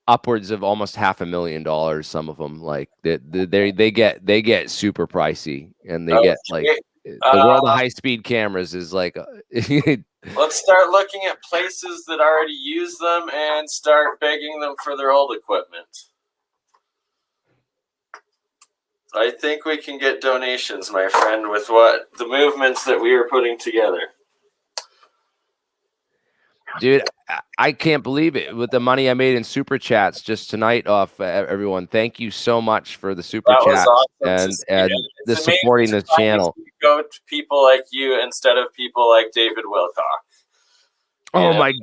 upwards of almost $500,000. Some of them, like they get super pricey, and they get like the world of high speed cameras is like. Let's start looking at places that already use them and start begging them for their old equipment. I think we can get donations, my friend, with what the movements that we are putting together. Dude, I can't believe it with the money I made in super chats just tonight off everyone. Thank you so much for the super chats awesome and the supporting this channel. Go to people like you instead of people like David Wilcock. Oh my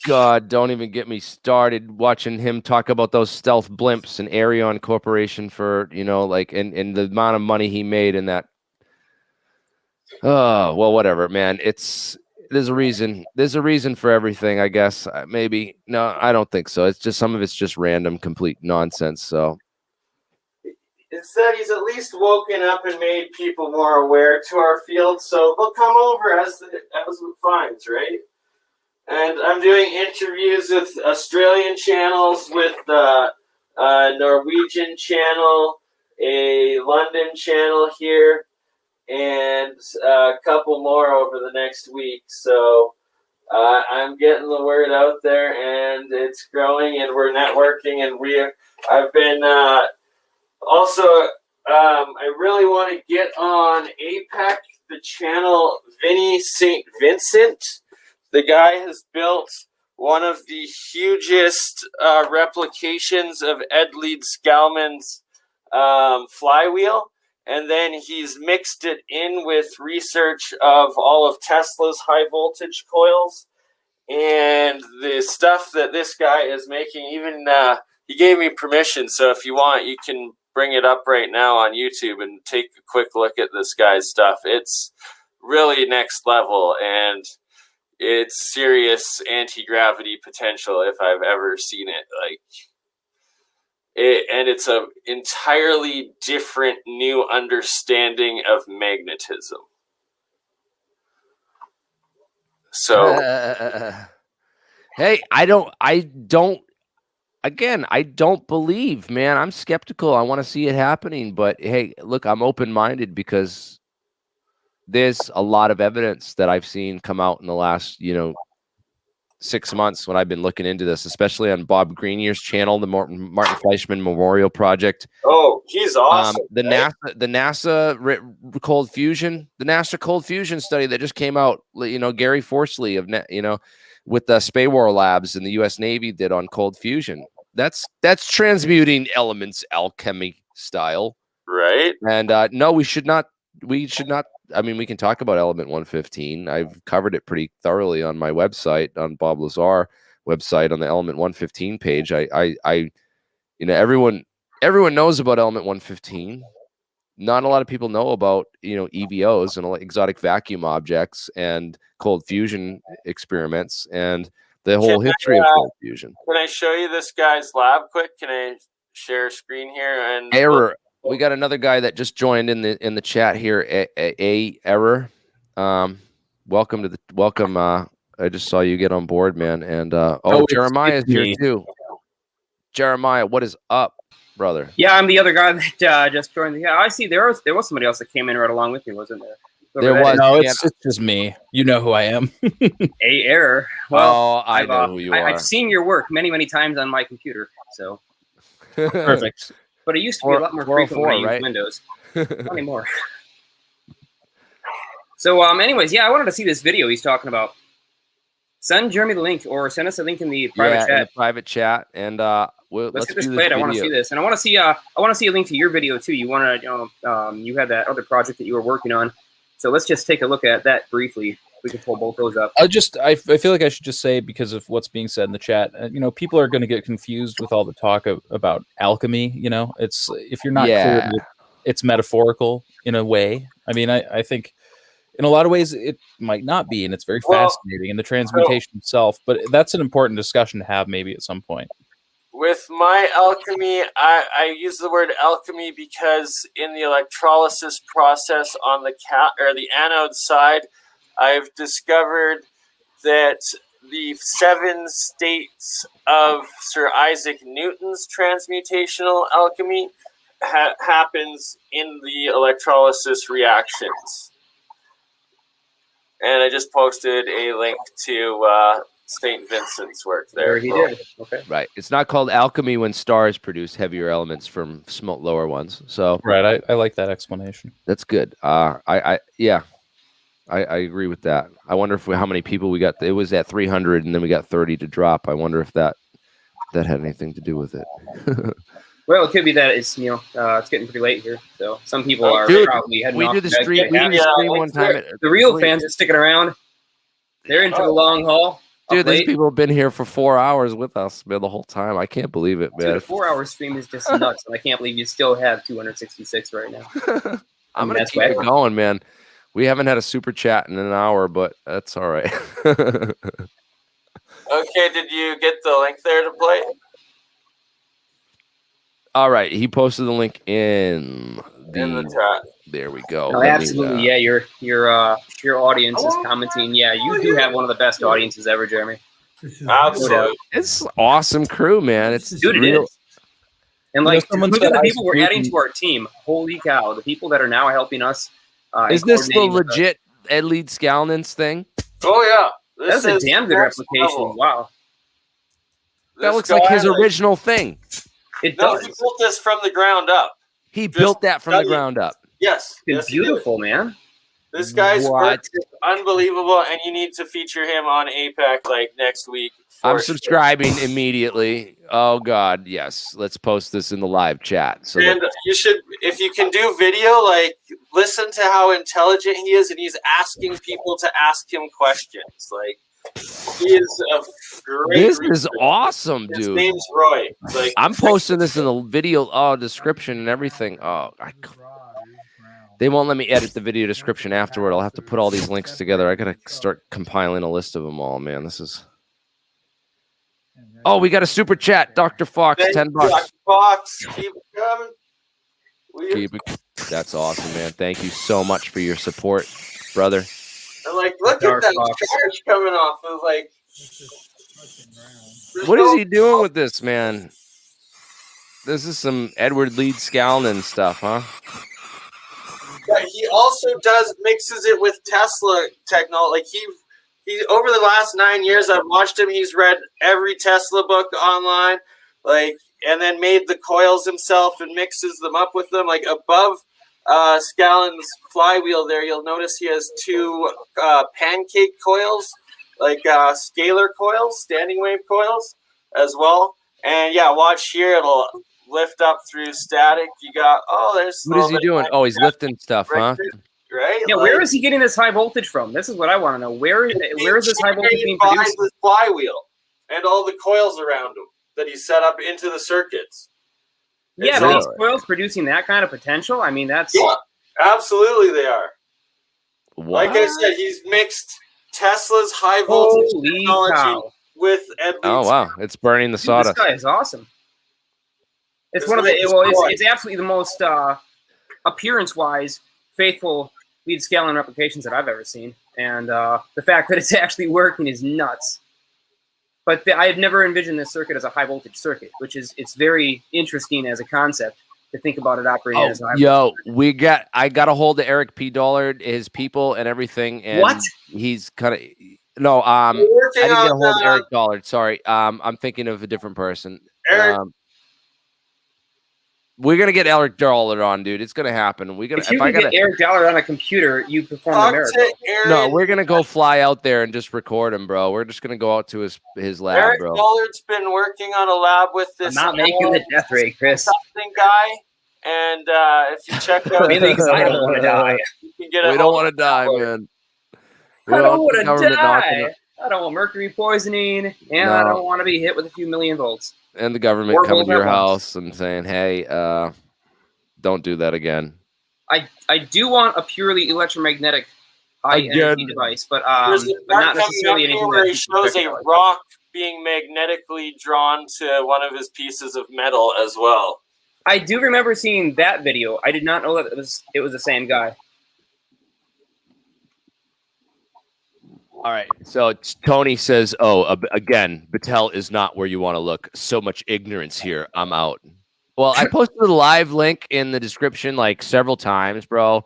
God, don't even get me started watching him talk about those stealth blimps and Arion Corporation for, and the amount of money he made in that. Oh, well, whatever, man. There's a reason. There's a reason for everything, I guess. Maybe. No, I don't think so. It's just some of it's just random, complete nonsense. So instead, he's at least woken up and made people more aware to our field. So they'll come over as it finds, right? And I'm doing interviews with Australian channels, with a Norwegian channel, a London channel here, and a couple more over the next week. So I'm getting the word out there, and it's growing, and we're networking, and I've been also. I really want to get on APEC, the channel Vinny St. Vincent. The guy has built one of the hugest replications of Ed Leeds Scalman's flywheel, and then he's mixed it in with research of all of Tesla's high voltage coils and the stuff that this guy is making. Even he gave me permission, so if you want, you can bring it up right now on YouTube and take a quick look at this guy's stuff. It's really next level, and it's serious anti-gravity potential if I've ever seen it. And it's a entirely different new understanding of magnetism. So, hey, I don't believe, man. I'm skeptical. I want to see it happening, but hey, look, I'm open-minded because there's a lot of evidence that I've seen come out in the last, 6 months when I've been looking into this, especially on Bob Greenier's channel, the Martin Fleischmann Memorial Project. Oh, he's awesome. The NASA cold fusion study that just came out, Gary Forsley of with the Spawar Labs and the U.S. Navy did on cold fusion. That's transmuting elements alchemy style, right? And no, we should not. I mean, we can talk about element 115. I've covered it pretty thoroughly on my website, on Bob Lazar website, on the element 115 page. Everyone knows about element 115. Not a lot of people know about, EVOs and exotic vacuum objects and cold fusion experiments and the whole history of cold fusion. Can I show you this guy's lab quick? Can I share screen here? And Error. We got another guy that just joined in the chat here. A error. Welcome. I just saw you get on board, man. And Jeremiah's here too. Jeremiah, what is up, brother? Yeah, I'm the other guy that just joined. Yeah, I see. There was somebody else that came in right along with me, wasn't there? There was. No, it's just me. You know who I am. A error. Well, I know who you are. I've seen your work many times on my computer. So perfect. But it used to be a lot more frequent when I used right? Windows. Not anymore. So, anyways, yeah, I wanted to see this video he's talking about. Send Jeremy the link, or send us a link in the private chat. In the private chat, and let's get this played. I want to see this, and I want to see a link to your video too. You want to, you had that other project that you were working on, so let's just take a look at that briefly. We can pull both those up. I feel like I should just say, because of what's being said in the chat, people are going to get confused with all the talk about alchemy. It's, if you're not clear, it's metaphorical in a way. I mean, I think in a lot of ways it might not be, and it's very fascinating in the transmutation itself. But that's an important discussion to have maybe at some point. With my alchemy, I use the word alchemy because in the electrolysis process on the anode side, I've discovered that the 7 states of Sir Isaac Newton's transmutational alchemy happens in the electrolysis reactions. And I just posted a link to St. Vincent's work there. He did. Okay. Right. It's not called alchemy when stars produce heavier elements from lower ones. So right. I like that explanation. That's good. I agree with that. I wonder how many people we got. It was at 300, and then we got 30 to drop. I wonder if that had anything to do with it. Well, it could be that it's it's getting pretty late here, so some people are probably heading off. We did the stream. We did the stream one time. The real fans are sticking around. They're in for the long haul. Dude, these people have been here for 4 hours with us, man, the whole time. I can't believe it, man. Dude, a 4-hour stream is just nuts, and I can't believe you still have 266 right now. I'm gonna keep it going, man. We haven't had a super chat in an hour, but that's all right. Okay, did you get the link there to play? All right, he posted the link in the chat. There we go. No, absolutely, yeah. Your audience is commenting. Yeah, you do have one of the best audiences ever, Jeremy. Absolutely, it's awesome crew, man. It's dude, it is. And look at the people we're adding to our team. Holy cow! The people that are now helping us. Is this the legit Ed Lead Scalnins thing? Oh yeah, that's a damn good replication. Wow, that looks like his original thing. It does. He built this from the ground up. He built that from the ground up. Yes, it's beautiful, man. This guy's work is unbelievable, and you need to feature him on APEC next week. I'm subscribing immediately. Oh God, yes. Let's post this in the live chat. So and you should, if you can do video, listen to how intelligent he is, and he's asking people to ask him questions. He is a great. This is awesome, dude. His name's Roy. I'm posting this in the video description and everything. They won't let me edit the video description afterward. I'll have to put all these links together. I gotta start compiling a list of them all, man. This is. Oh, we got a super chat, Dr. Fox, $10. Dr. Fox, keep it coming. That's awesome, man. Thank you so much for your support, brother. And look at that charge coming off of What is he doing with this, man? This is some Edward Lead Scalnin stuff, huh? Yeah, he also mixes it with Tesla technology. He over the last 9 years I've watched him, he's read every Tesla book online, and then made the coils himself and mixes them up with them. Above Scallin's flywheel there, you'll notice he has 2 pancake coils, like scalar coils, standing wave coils as well. And yeah, watch here. It'll lift up through static. You got, there's. What is he doing? Oh, he's lifting stuff, huh? Right? Yeah, where is he getting this high voltage from? This is what I want to know. Where is this high voltage being produced? This flywheel and all the coils around him that he set up into the circuits. Yeah, but these coils producing that kind of potential? I mean, that's... Yeah, absolutely they are. What? Like I said, he's mixed Tesla's high voltage technology with Edley's. Oh, wow. It's burning the sawdust. This guy is awesome. It's one of the... Well, it's absolutely the most appearance-wise faithful lead scaling replications that I've ever seen. And the fact that it's actually working is nuts. But I had never envisioned this circuit as a high voltage circuit, which is it's very interesting as a concept to think about it operating as a high voltage. I got a hold of Eric P. Dollard, his people and everything. And what? He's kind of I didn't get a hold of Eric Dollard. Sorry. I'm thinking of a different person. Eric. We're gonna get Eric Dollard on, dude. It's gonna happen. If you can get Eric Dollard on a computer, you perform the miracle. No, we're gonna go fly out there and just record him, bro. We're just gonna go out to his lab, Eric bro. Dollard's been working on a lab with this. I'm not making the death ray, Chris. Something guy, and if you check out, I don't want to die. You can get We don't want to die, man. I don't want to die. I don't want mercury poisoning, and I don't want to be hit with a few million volts. And the government coming to your house and saying, "Hey, don't do that again." I do want a purely electromagnetic high energy device, but not necessarily anything where he shows a rock being magnetically drawn to one of his pieces of metal as well. I do remember seeing that video. I did not know that it was the same guy. All right. So Tony says, again, Battelle is not where you want to look. So much ignorance here. I'm out. Well, I posted a live link in the description like several times, bro.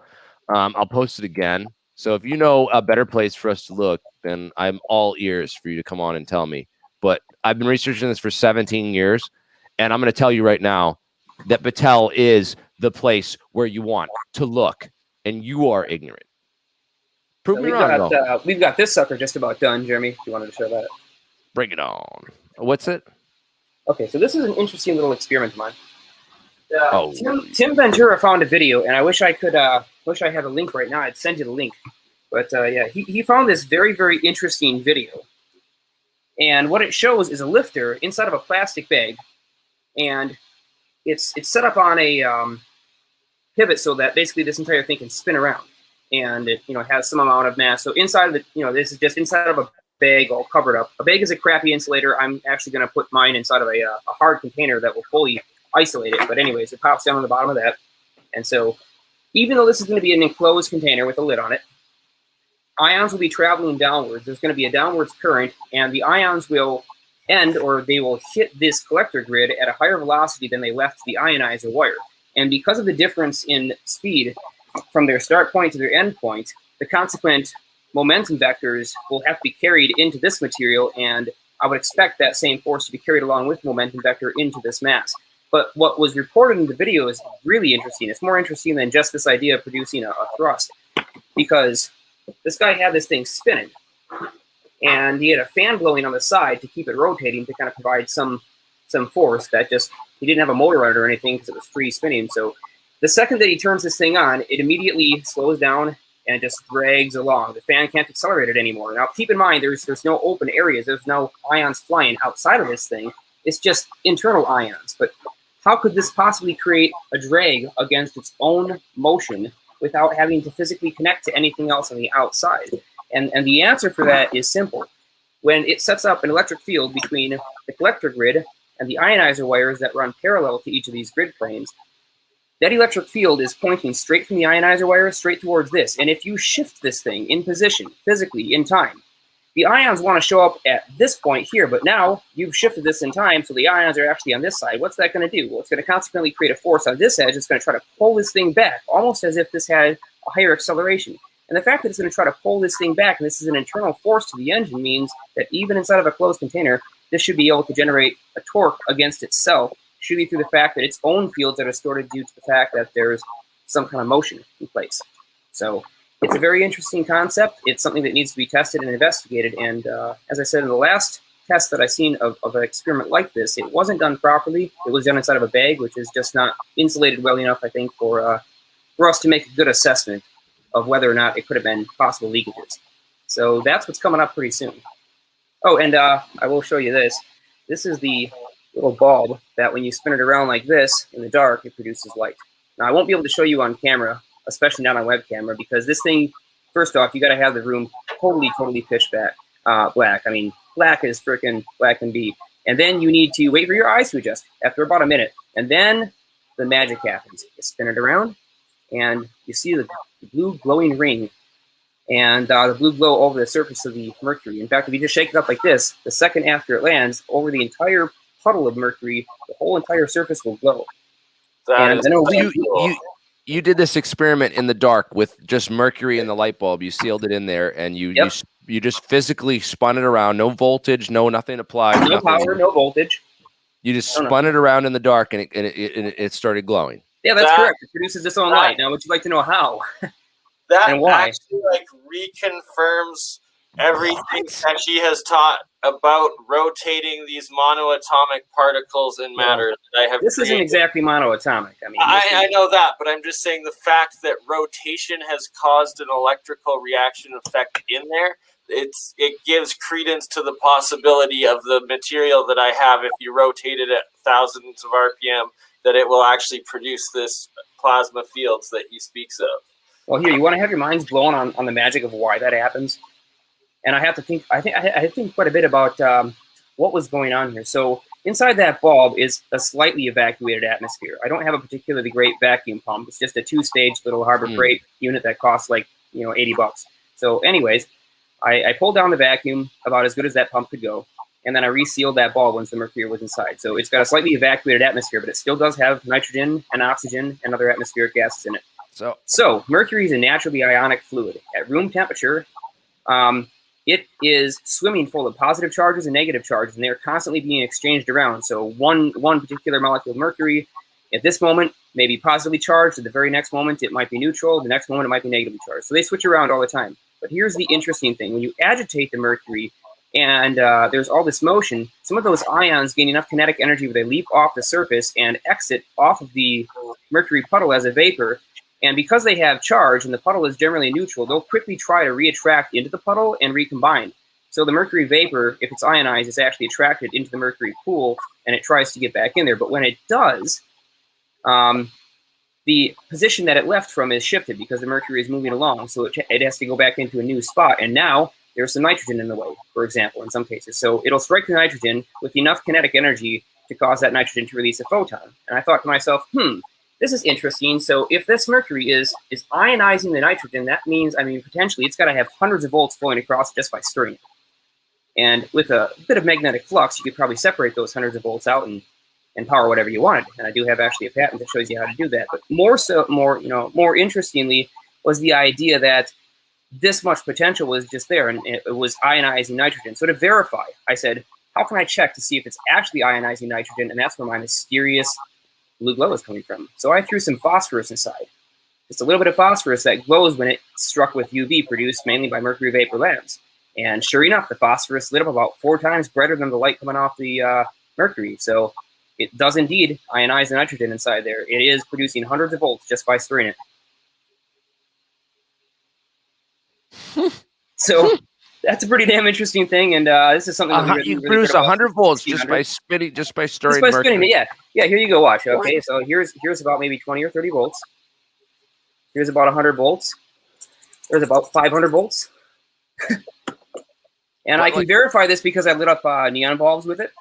I'll post it again. So if you know a better place for us to look, then I'm all ears for you to come on and tell me. But I've been researching this for 17 years, and I'm going to tell you right now that Battelle is the place where you want to look, and you are ignorant. Prove me wrong, though. We've got this sucker just about done, Jeremy, if you wanted to show that. Bring it on. What's it? Okay, so this is an interesting little experiment of mine. Tim Ventura found a video, and I wish I could. Wish I had a link right now. I'd send you the link. But yeah, he found this very, very interesting video. And what it shows is a lifter inside of a plastic bag, and it's set up on a pivot so that basically this entire thing can spin around, and it has some amount of mass. So inside of the this is just inside of a bag all covered up. A bag is a crappy insulator. I'm actually going to put mine inside of a hard container that will fully isolate it. But anyways, it pops down on the bottom of that. And so even though this is going to be an enclosed container with a lid on it, ions will be traveling downwards. There's going to be a downwards current, and the ions will end, or they will hit this collector grid at a higher velocity than they left the ionizer wire. And because of the difference in speed from their start point to their end point, the consequent momentum vectors will have to be carried into this material, and I would expect that same force to be carried along with momentum vector into this mass. But what was reported in the video is really interesting. It's more interesting than just this idea of producing a thrust, because this guy had this thing spinning, and he had a fan blowing on the side to keep it rotating to kind of provide some force that just, he didn't have a motor on it or anything because it was free spinning. So the second that he turns this thing on, it immediately slows down and just drags along. The fan can't accelerate it anymore. Now, keep in mind, there's no open areas. There's no ions flying outside of this thing. It's just internal ions. But how could this possibly create a drag against its own motion without having to physically connect to anything else on the outside? And the answer for that is simple. When it sets up an electric field between the collector grid and the ionizer wires that run parallel to each of these grid planes, that electric field is pointing straight from the ionizer wire straight towards this. And if you shift this thing in position, physically, in time, the ions want to show up at this point here, but now you've shifted this in time, so the ions are actually on this side. What's that going to do? Well, it's going to consequently create a force on this edge. It's going to try to pull this thing back, almost as if this had a higher acceleration. And the fact that it's going to try to pull this thing back, and this is an internal force to the engine, means that even inside of a closed container, this should be able to generate a torque against itself, should be through the fact that its own fields are distorted due to the fact that there's some kind of motion in place. So it's a very interesting concept. It's something that needs to be tested and investigated. And as I said in the last test that I seen of an experiment like this, it wasn't done properly. It was done inside of a bag, which is just not insulated well enough, I think, for us to make a good assessment of whether or not it could have been possible leakages. So that's what's coming up pretty soon. Oh, and I will show you this. This is the little bulb that when you spin it around like this in the dark, it produces light. Now, I won't be able to show you on camera, especially not on web camera, because this thing, first off, you got to have the room totally pitch black. I mean, black is freaking black and be. And then you need to wait for your eyes to adjust after about a minute. And then the magic happens. You spin it around, and you see the blue glowing ring. And the blue glow over the surface of the mercury. In fact, if you just shake it up like this, the second after it lands, over the entire puddle of mercury, the whole entire surface will glow. You did this experiment in the dark with just mercury in the light bulb. You sealed it in there, and you just physically spun it around. No voltage, nothing applied. No power, no voltage. You just spun it around in the dark, and it started glowing. Yeah, that's correct. It produces its own light. Now, would you like to know how? That and why? actually reconfirms everything that she has taught about rotating these monoatomic particles in matter that I have. This isn't exactly monoatomic. I mean, I know that, but I'm just saying the fact that rotation has caused an electrical reaction effect in there. It gives credence to the possibility of the material that I have. If you rotate it at thousands of RPM, that it will actually produce this plasma fields that he speaks of. Well, here, you want to have your minds blown on the magic of why that happens. And I have to think, I think quite a bit about what was going on here. So inside that bulb is a slightly evacuated atmosphere. I don't have a particularly great vacuum pump. It's just a 2-stage little Harbor Freight unit that costs like, $80. So anyways, I pulled down the vacuum about as good as that pump could go. And then I resealed that bulb once the mercury was inside. So it's got a slightly evacuated atmosphere, but it still does have nitrogen and oxygen and other atmospheric gases in it. So mercury is a naturally ionic fluid. At room temperature, it is swimming full of positive charges and negative charges, and they're constantly being exchanged around. So one particular molecule of mercury at this moment may be positively charged. At the very next moment, it might be neutral. The next moment, it might be negatively charged. So they switch around all the time. But here's the interesting thing. When you agitate the mercury and there's all this motion, some of those ions gain enough kinetic energy where they leap off the surface and exit off of the mercury puddle as a vapor. And because they have charge and the puddle is generally neutral, they'll quickly try to reattract into the puddle and recombine. So the mercury vapor, if it's ionized, is actually attracted into the mercury pool and it tries to get back in there. But when it does, the position that it left from is shifted because the mercury is moving along. So it has to go back into a new spot. And now there's some nitrogen in the way, for example, in some cases. So it'll strike the nitrogen with enough kinetic energy to cause that nitrogen to release a photon. And I thought to myself, this is interesting. So if this mercury is ionizing the nitrogen, that means, potentially it's got to have hundreds of volts flowing across just by stirring it. And with a bit of magnetic flux, you could probably separate those hundreds of volts out and power whatever you wanted. And I do have actually a patent that shows you how to do that. But more interestingly was the idea that this much potential was just there and it was ionizing nitrogen. So to verify, I said, how can I check to see if it's actually ionizing nitrogen? And that's where my mysterious blue glow is coming from. So I threw some phosphorus inside. Just a little bit of phosphorus that glows when it's struck with UV produced mainly by mercury vapor lamps. And sure enough, the phosphorus lit up about 4 times brighter than the light coming off the mercury. So it does indeed ionize the nitrogen inside there. It is producing hundreds of volts just by stirring it. So that's a pretty damn interesting thing, and this is something that you produce 100 volts just by stirring mercury. Yeah. Here you go. Watch. Okay, so here's about maybe 20 or 30 volts. Here's about 100 volts. There's about 500 volts. And I can verify this because I lit up neon bulbs with it.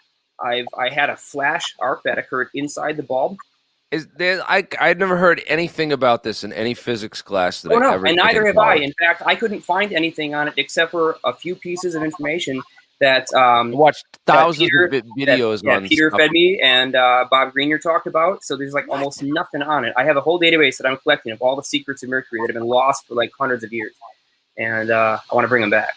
I had a flash arc that occurred inside the bulb. I'd never heard anything about this in any physics class that I've ever. And neither have I. In fact, I couldn't find anything on it except for a few pieces of information that watched thousands of videos on. Peter fed me and Bob Greenyer talked about. So there's like almost nothing on it. I have a whole database that I'm collecting of all the secrets of mercury that have been lost for like hundreds of years, and I want to bring them back.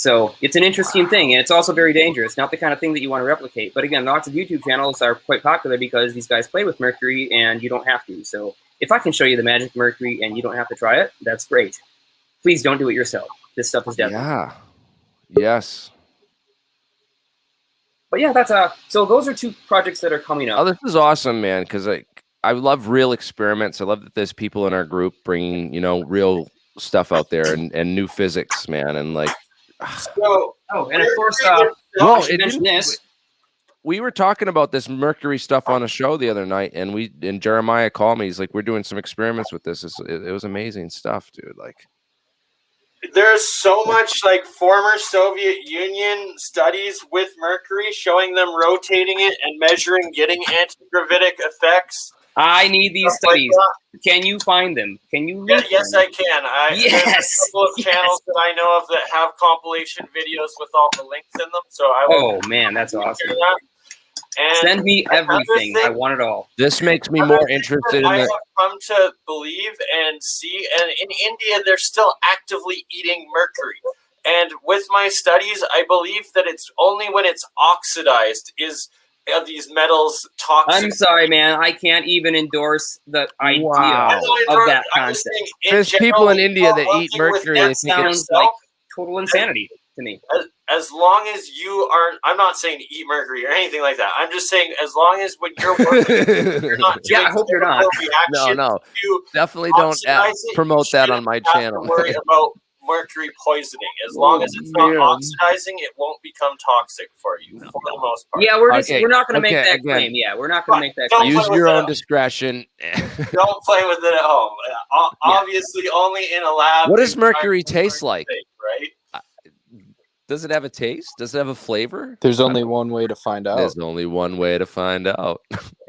So it's an interesting thing, and it's also very dangerous. Not the kind of thing that you want to replicate. But again, lots of YouTube channels are quite popular because these guys play with mercury, and you don't have to. So if I can show you the magic of mercury and you don't have to try it, that's great. Please don't do it yourself. This stuff is deadly. Yeah. Yes. But yeah, that's so those are two projects that are coming up. Oh, this is awesome, man, because I love real experiments. I love that there's people in our group bringing, you know, real stuff out there and new physics, man, and like. So, and of course, you mentioned this. We were talking about this mercury stuff on a show the other night, and Jeremiah called me. He's like, "We're doing some experiments with this. It was amazing stuff, dude." Like, there's so much like former Soviet Union studies with mercury showing them rotating it and measuring, getting anti-gravitic effects. I need these studies. Can you find them? Can you? Yes, I can. Yes. There's a couple of channels that I know of that have compilation videos with all the links in them. So I will. Oh man, that's awesome. That. And send me everything. I want it all. This makes me more interested in I the. have come to believe and see, and in India, they're still actively eating mercury. And with my studies, I believe that it's only when it's oxidized is these metals toxic. I'm sorry, man. I can't even endorse the idea of that concept. There's people in India that eat mercury. That sounds like total insanity to me. As long as you aren't, I'm not saying eat mercury or anything like that. I'm just saying as long as when you're working, you're not doing I hope you're not. No. Definitely don't promote that on my channel. Worry about mercury poisoning. As long as it's not oxidizing, it won't become toxic for you for the most part. Yeah, we're not going to make that claim. Yeah, we're not going to make that claim. Use your own discretion. Don't play with it at home. Obviously, only in a lab. What does mercury taste like? Right? Does it have a taste? Does it have a flavor? There's only one way to find out. There's only one way to find out.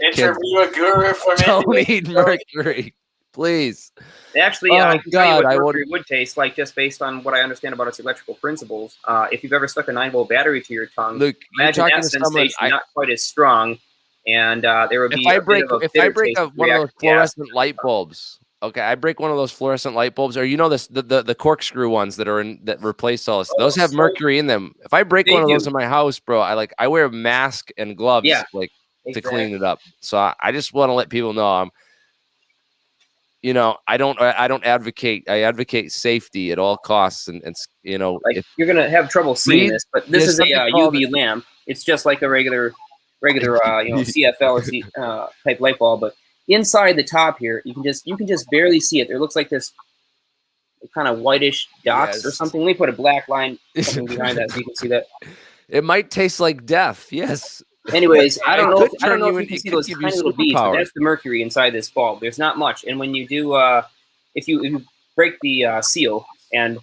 Interview a guru from Don't eat mercury, please. Actually, I can tell you what mercury would taste like just based on what I understand about its electrical principles. If you've ever stuck a 9-volt battery to your tongue, look, imagine that sensation not quite as strong, and there would be if I break one of those fluorescent light bulbs. Okay, I break one of those fluorescent light bulbs, or you know this the corkscrew ones that replace all this. Those have mercury in them. If I break one of those in my house, bro, I wear a mask and gloves to clean it up. So I just want to let people know I don't advocate. I advocate safety at all costs, and you're gonna have trouble seeing this, but this is a UV lamp. It's just like a regular CFL or type light bulb, but inside the top here, you can just barely see it. There looks like this kind of whitish dots or something. Let me put a black line behind that so you can see that. It might taste like death. Yes. Anyways, I don't know if you can see those tiny little beads, but that's the mercury inside this bulb. There's not much, and when you do, if you break the seal and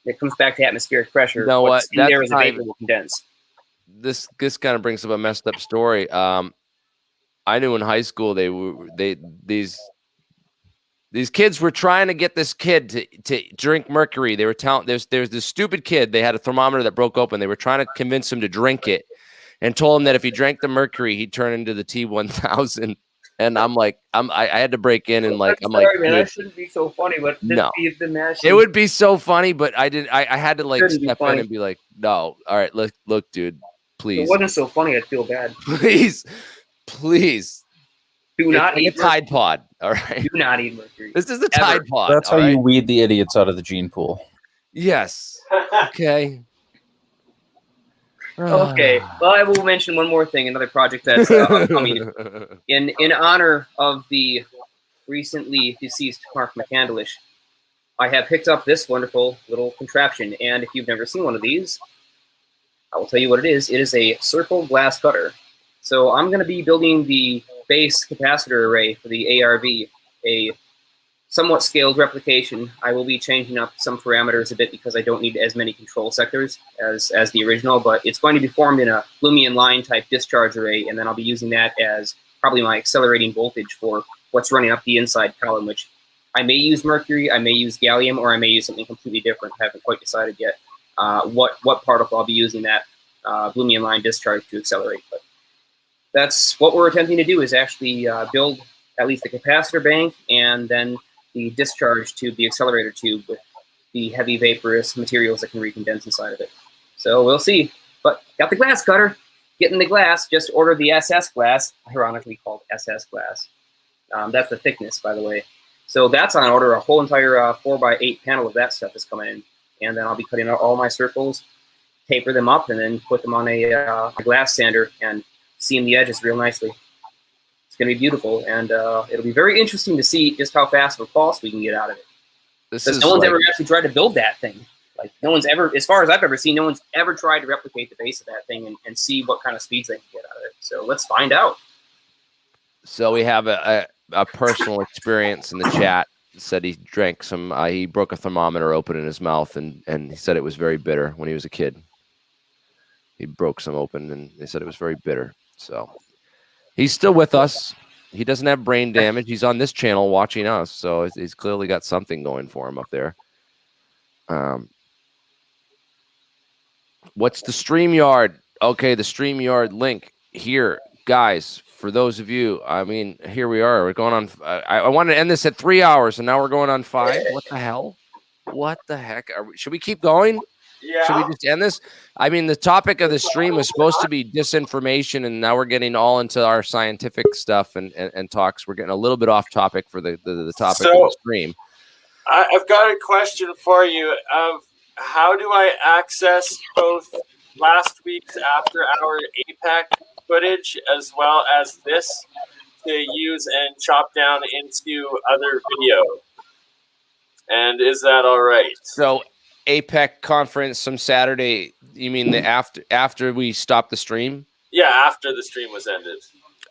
it comes back to atmospheric pressure, what's in there is a vapor will condense. This kind of brings up a messed up story. I knew in high school these kids were trying to get this kid to drink mercury. They were telling there's this stupid kid. They had a thermometer that broke open. They were trying to convince him to drink it, and told him that if he drank the mercury, he'd turn into the T-1000. And I'm like, I had to break in and man, that shouldn't be so funny, but it would be so funny, but I had to step in and be like, no, all right, look, dude, please. If it wasn't so funny, I'd feel bad. Please. Do not eat Tide Pod. All right. Do not eat mercury. This is the Tide Pod. That's how you weed the idiots out of the gene pool. Yes. Okay. Okay. Well, I will mention one more thing. Another project that's upcoming in honor of the recently deceased Mark McCandlish. I have picked up this wonderful little contraption, and if you've never seen one of these, I will tell you what it is. It is a circle glass cutter. So I'm going to be building the base capacitor array for the ARV, a somewhat scaled replication. I will be changing up some parameters a bit because I don't need as many control sectors as the original, but it's going to be formed in a Lumion line type discharge array, and then I'll be using that as probably my accelerating voltage for what's running up the inside column, which I may use mercury, I may use gallium, or I may use something completely different. I haven't quite decided yet what particle I'll be using that Lumion line discharge to accelerate. But that's what we're attempting to do, is actually build at least the capacitor bank and then the discharge tube, the accelerator tube, with the heavy vaporous materials that can recondense inside of it. So we'll see. But got the glass cutter. Getting the glass. Just ordered the SS glass, ironically called SS glass. That's the thickness, by the way. So that's on order. A whole entire 4x8 panel of that stuff is coming in. And then I'll be cutting out all my circles, taper them up, and then put them on a glass sander and seam the edges real nicely. It's going to be beautiful, and it'll be very interesting to see just how fast of a pulse we can get out of it. Because no one's ever actually tried to build that thing. Like, no one's ever, as far as I've ever seen, no one's ever tried to replicate the base of that thing and see what kind of speeds they can get out of it. So let's find out. So we have a personal experience in the chat. Said he drank some, he broke a thermometer open in his mouth, and he said it was very bitter when he was a kid. He broke some open, and they said it was very bitter. So he's still with us. He doesn't have brain damage. He's on this channel watching us, so he's clearly got something going for him up there. What's the StreamYard? Okay, the StreamYard link here, guys. For those of you, I mean, here we are. We're going on. I wanted to end this at 3 hours, and now we're going on 5. What the hell? What the heck? Should we keep going? Yeah. Should we just end this? I mean, the topic of the stream was supposed to be disinformation, and now we're getting all into our scientific stuff and talks. We're getting a little bit off topic for the topic of the stream. I've got a question for you. How do I access both last week's after-hour APEC footage as well as this to use and chop down into other video? And is that all right? So APEC conference some Saturday, you mean the after we stopped the stream? Yeah, after the stream was ended.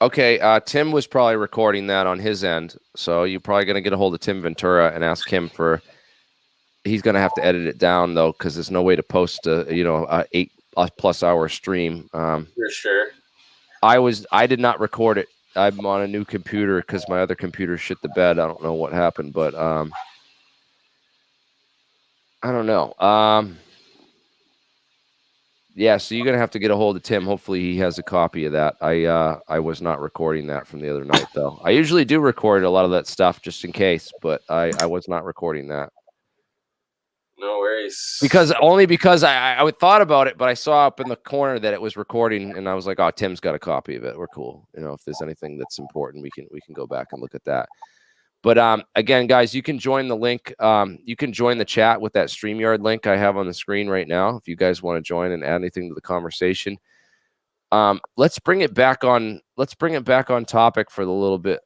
Okay, Tim was probably recording that on his end, so you're probably going to get a hold of Tim Ventura and ask him for. He's going to have to edit it down though, because there's no way to post a 8+ hour stream. For sure. I did not record it. I'm on a new computer because my other computer shit the bed. I don't know what happened, but I don't know. Yeah, so you're gonna have to get a hold of Tim. Hopefully he has a copy of that. I was not recording that from the other night though. I usually do record a lot of that stuff just in case, but I was not recording that. No worries. Because I thought about it, but I saw up in the corner that it was recording, and I was like, "Oh, Tim's got a copy of it. We're cool. If there's anything that's important, we can go back and look at that." But again, guys, you can join the link. You can join the chat with that StreamYard link I have on the screen right now. If you guys want to join and add anything to the conversation, let's bring it back on. Let's bring it back on topic for a little bit,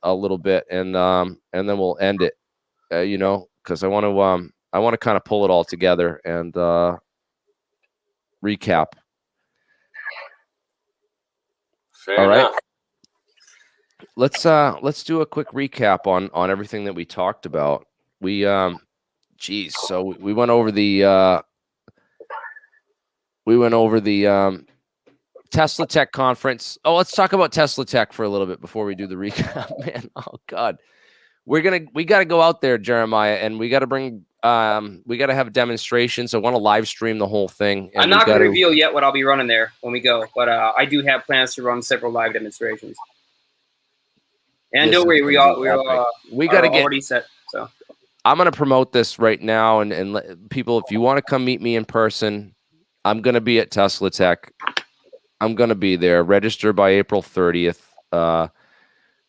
and then we'll end it. Because I want to kind of pull it all together and recap. Fair all right. enough. Let's do a quick recap on everything that we talked about. So we went over the Tesla Tech conference. Oh, let's talk about Tesla Tech for a little bit before we do the recap, man. Oh God. We got to go out there, Jeremiah, and we got to bring we got to have demonstrations. I want to live stream the whole thing. I'm not going to reveal yet what I'll be running there when we go, but I do have plans to run several live demonstrations. And don't worry, we got to get already set. So I'm going to promote this right now, and let people, if you want to come meet me in person, I'm going to be at Tesla Tech. I'm going to be there. Register by April 30th.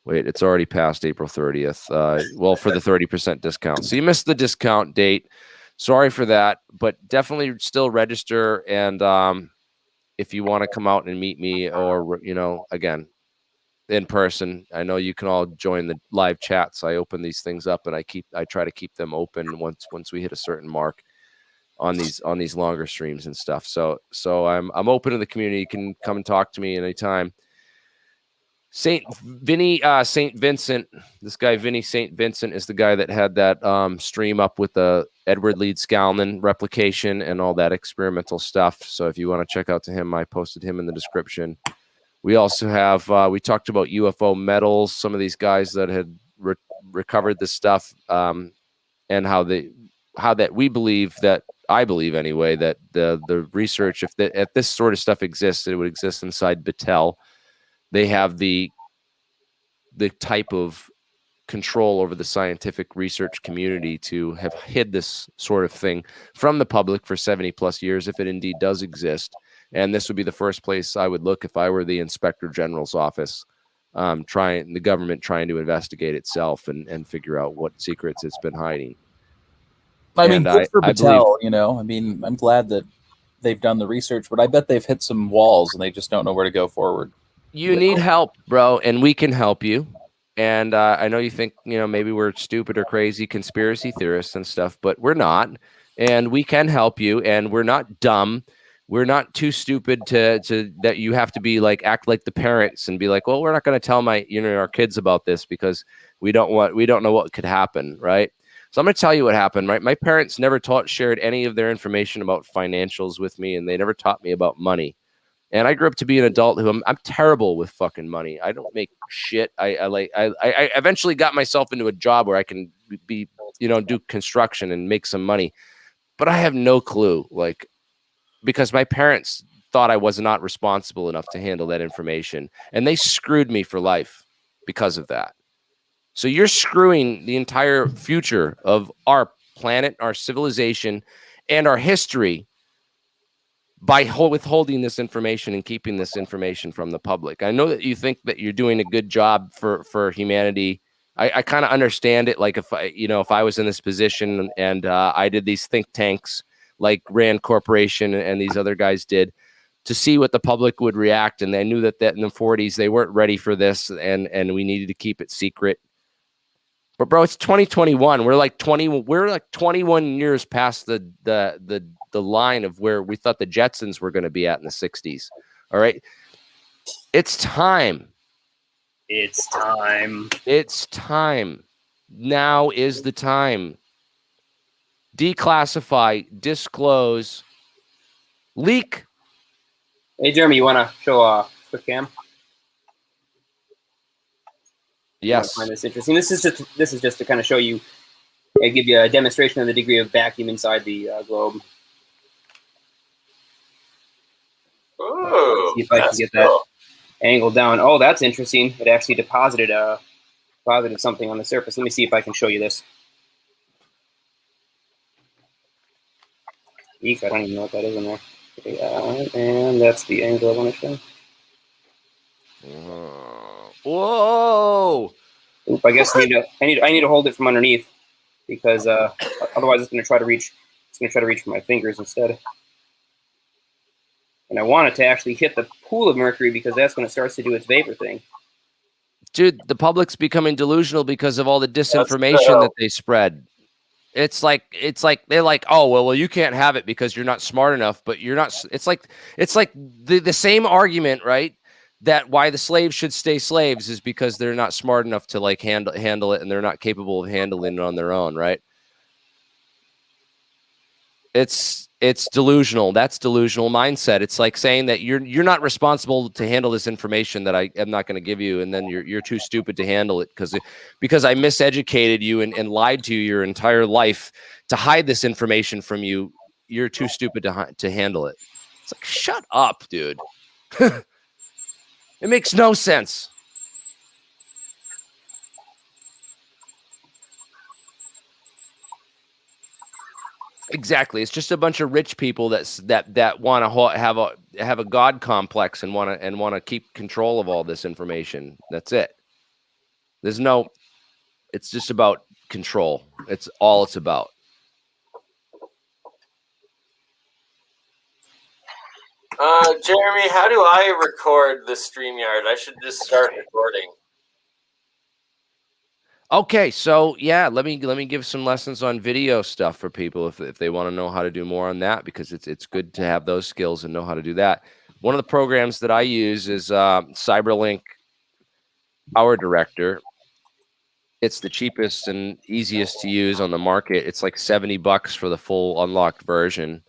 Wait, it's already past April 30th. Well, for the 30% discount. So you missed the discount date. Sorry for that, but definitely still register. And if you want to come out and meet me, or again, in person, I know you can all join the live chats. I open these things up, and I try to keep them open once we hit a certain mark on these longer streams and stuff. So I'm open to the community. You can come and talk to me anytime. St. Vincent, this guy Vinny St. Vincent is the guy that had that stream up with the Edward Leeds Scalman replication and all that experimental stuff. So if you want to check out to him, I posted him in the description. We also have we talked about UFO metals, some of these guys that had recovered this stuff, and how that we believe, that I believe anyway, that the research, if this sort of stuff exists, it would exist inside Battelle. They have the type of control over the scientific research community to have hid this sort of thing from the public for 70 plus years, if it indeed does exist. And this would be the first place I would look if I were the Inspector General's office, the government trying to investigate itself and figure out what secrets it's been hiding. I mean, good for I Battelle, you know. I mean, I'm glad that they've done the research, but I bet they've hit some walls and they just don't know where to go forward. You need help, bro, and we can help you. And I know you think, you know, maybe we're stupid or crazy conspiracy theorists and stuff, but we're not. And we can help you, and we're not dumb. We're not too stupid to that you have to be like, act like the parents and be like, well, we're not going to tell our kids about this because we don't know what could happen, right? So I'm going to tell you what happened, right? My parents never shared any of their information about financials with me, and they never taught me about money. And I grew up to be an adult who I'm terrible with fucking money. I don't make shit. I eventually got myself into a job where I can be, you know, do construction and make some money, but I have no clue, like, because my parents thought I was not responsible enough to handle that information, and they screwed me for life because of that. So you're screwing the entire future of our planet, our civilization, and our history by withholding this information and keeping this information from the public. I know that you think that you're doing a good job for humanity. I kind of understand it. Like if I was in this position and I did these think tanks like Rand Corporation and these other guys did to see what the public would react. And they knew that in the 40s, they weren't ready for this and we needed to keep it secret. But bro, it's 2021. We're like 21 years past the line of where we thought the Jetsons were going to be at in the 60s. All right. It's time. It's time. It's time. Now is the time. Declassify, disclose, leak. Hey, Jeremy, you want to show a quick cam? Yes. I find this interesting. This is just to kind of show you, give you a demonstration of the degree of vacuum inside the globe. Ooh, see if I can get that angle down. Oh, that's interesting. It actually deposited something on the surface. Let me see if I can show you this. Eek, I don't even know what that is in there. Okay, and that's the angle I want to show. Whoa! Oop, I guess I need to hold it from underneath because otherwise it's going to try to reach. It's going to try to reach for my fingers instead. And I want it to actually hit the pool of mercury because that's when it starts to do its vapor thing. Dude, the public's becoming delusional because of all the disinformation that they spread. It's like they're like, oh well, you can't have it because you're not smart enough. But you're not. It's like the same argument, right? That why the slaves should stay slaves is because they're not smart enough to like handle it, and they're not capable of handling it on their own, right? It's delusional. That's delusional mindset. It's like saying that you're not responsible to handle this information that I am not going to give you, and then you're too stupid to handle it because I miseducated you and lied to you your entire life to hide this information from you. You're too stupid to handle it. It's like, shut up, dude. It makes no sense. Exactly. It's just a bunch of rich people that want to have a god complex and want to keep control of all this information. That's it. It's just about control. It's all it's about. Jeremy, how do I record the StreamYard? I should just start recording. Okay, so yeah, let me give some lessons on video stuff for people if they want to know how to do more on that, because it's good to have those skills and know how to do that. One of the programs that I use is Cyberlink Power Director. It's the cheapest and easiest to use on the market. It's like $70 for the full unlocked version.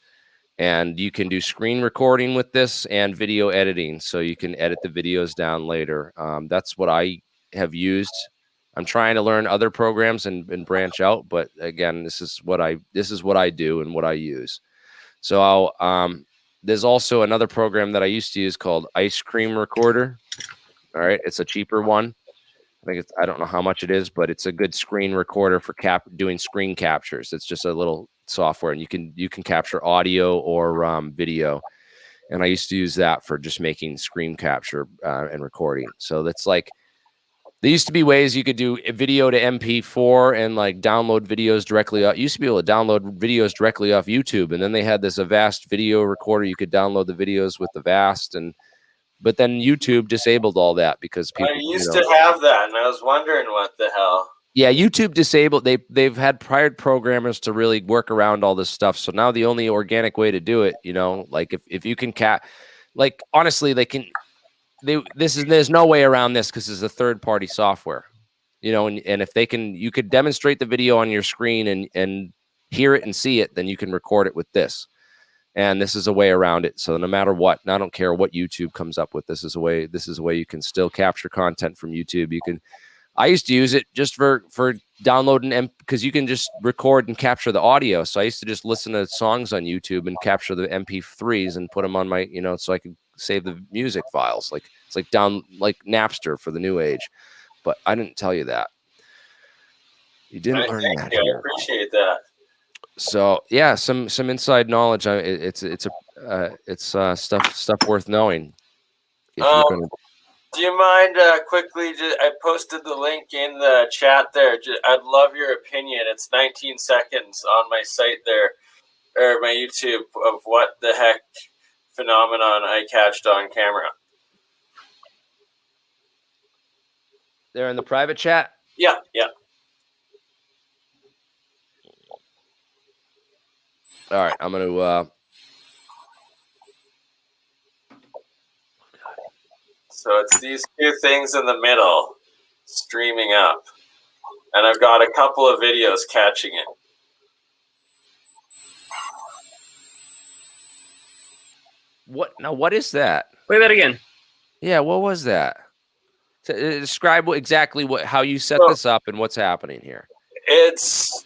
And you can do screen recording with this and video editing. So you can edit the videos down later. That's what I have used. I'm trying to learn other programs and branch out. But again, this is what I do and what I use. So there's also another program that I used to use called Ice Cream Recorder. All right. It's a cheaper one. think it's, I don't know how much it is, but it's a good screen recorder for doing screen captures. It's just a little software, and you can capture audio or video. And I used to use that for just making screen capture and recording. So that's like, there used to be ways you could do a video to MP4 and like download videos directly. You used to be able to download videos directly off YouTube, and then they had this Avast video recorder. You could download the videos with the Avast, but then YouTube disabled all that because people. I used to have that, and I was wondering what the hell. Yeah, YouTube disabled. They've had prior programmers to really work around all this stuff. So now the only organic way to do it, like if you can like honestly, they can. There's no way around this because it's a third-party software, and if they can, you could demonstrate the video on your screen and hear it and see it, then you can record it with this. And this is a way around it. So no matter what, and I don't care what YouTube comes up with, this is a way you can still capture content from YouTube. I used to use it just for downloading, because you can just record and capture the audio. So I used to just listen to songs on YouTube and capture the MP3s and put them on my, so I could save the music files. Like it's like Napster for the new age. But I didn't tell you that. You didn't learn that. I appreciate that. So yeah, some inside knowledge. It's stuff worth knowing. Do you mind quickly? I posted the link in the chat there. I'd love your opinion. It's 19 seconds on my site there, or my YouTube, of what the heck phenomenon I catched on camera. They're in the private chat? Yeah. All right, I'm going to... So it's these two things in the middle streaming up. And I've got a couple of videos catching it. What is that? Play that again. Yeah, what was that? Describe exactly how you set this up and what's happening here. That's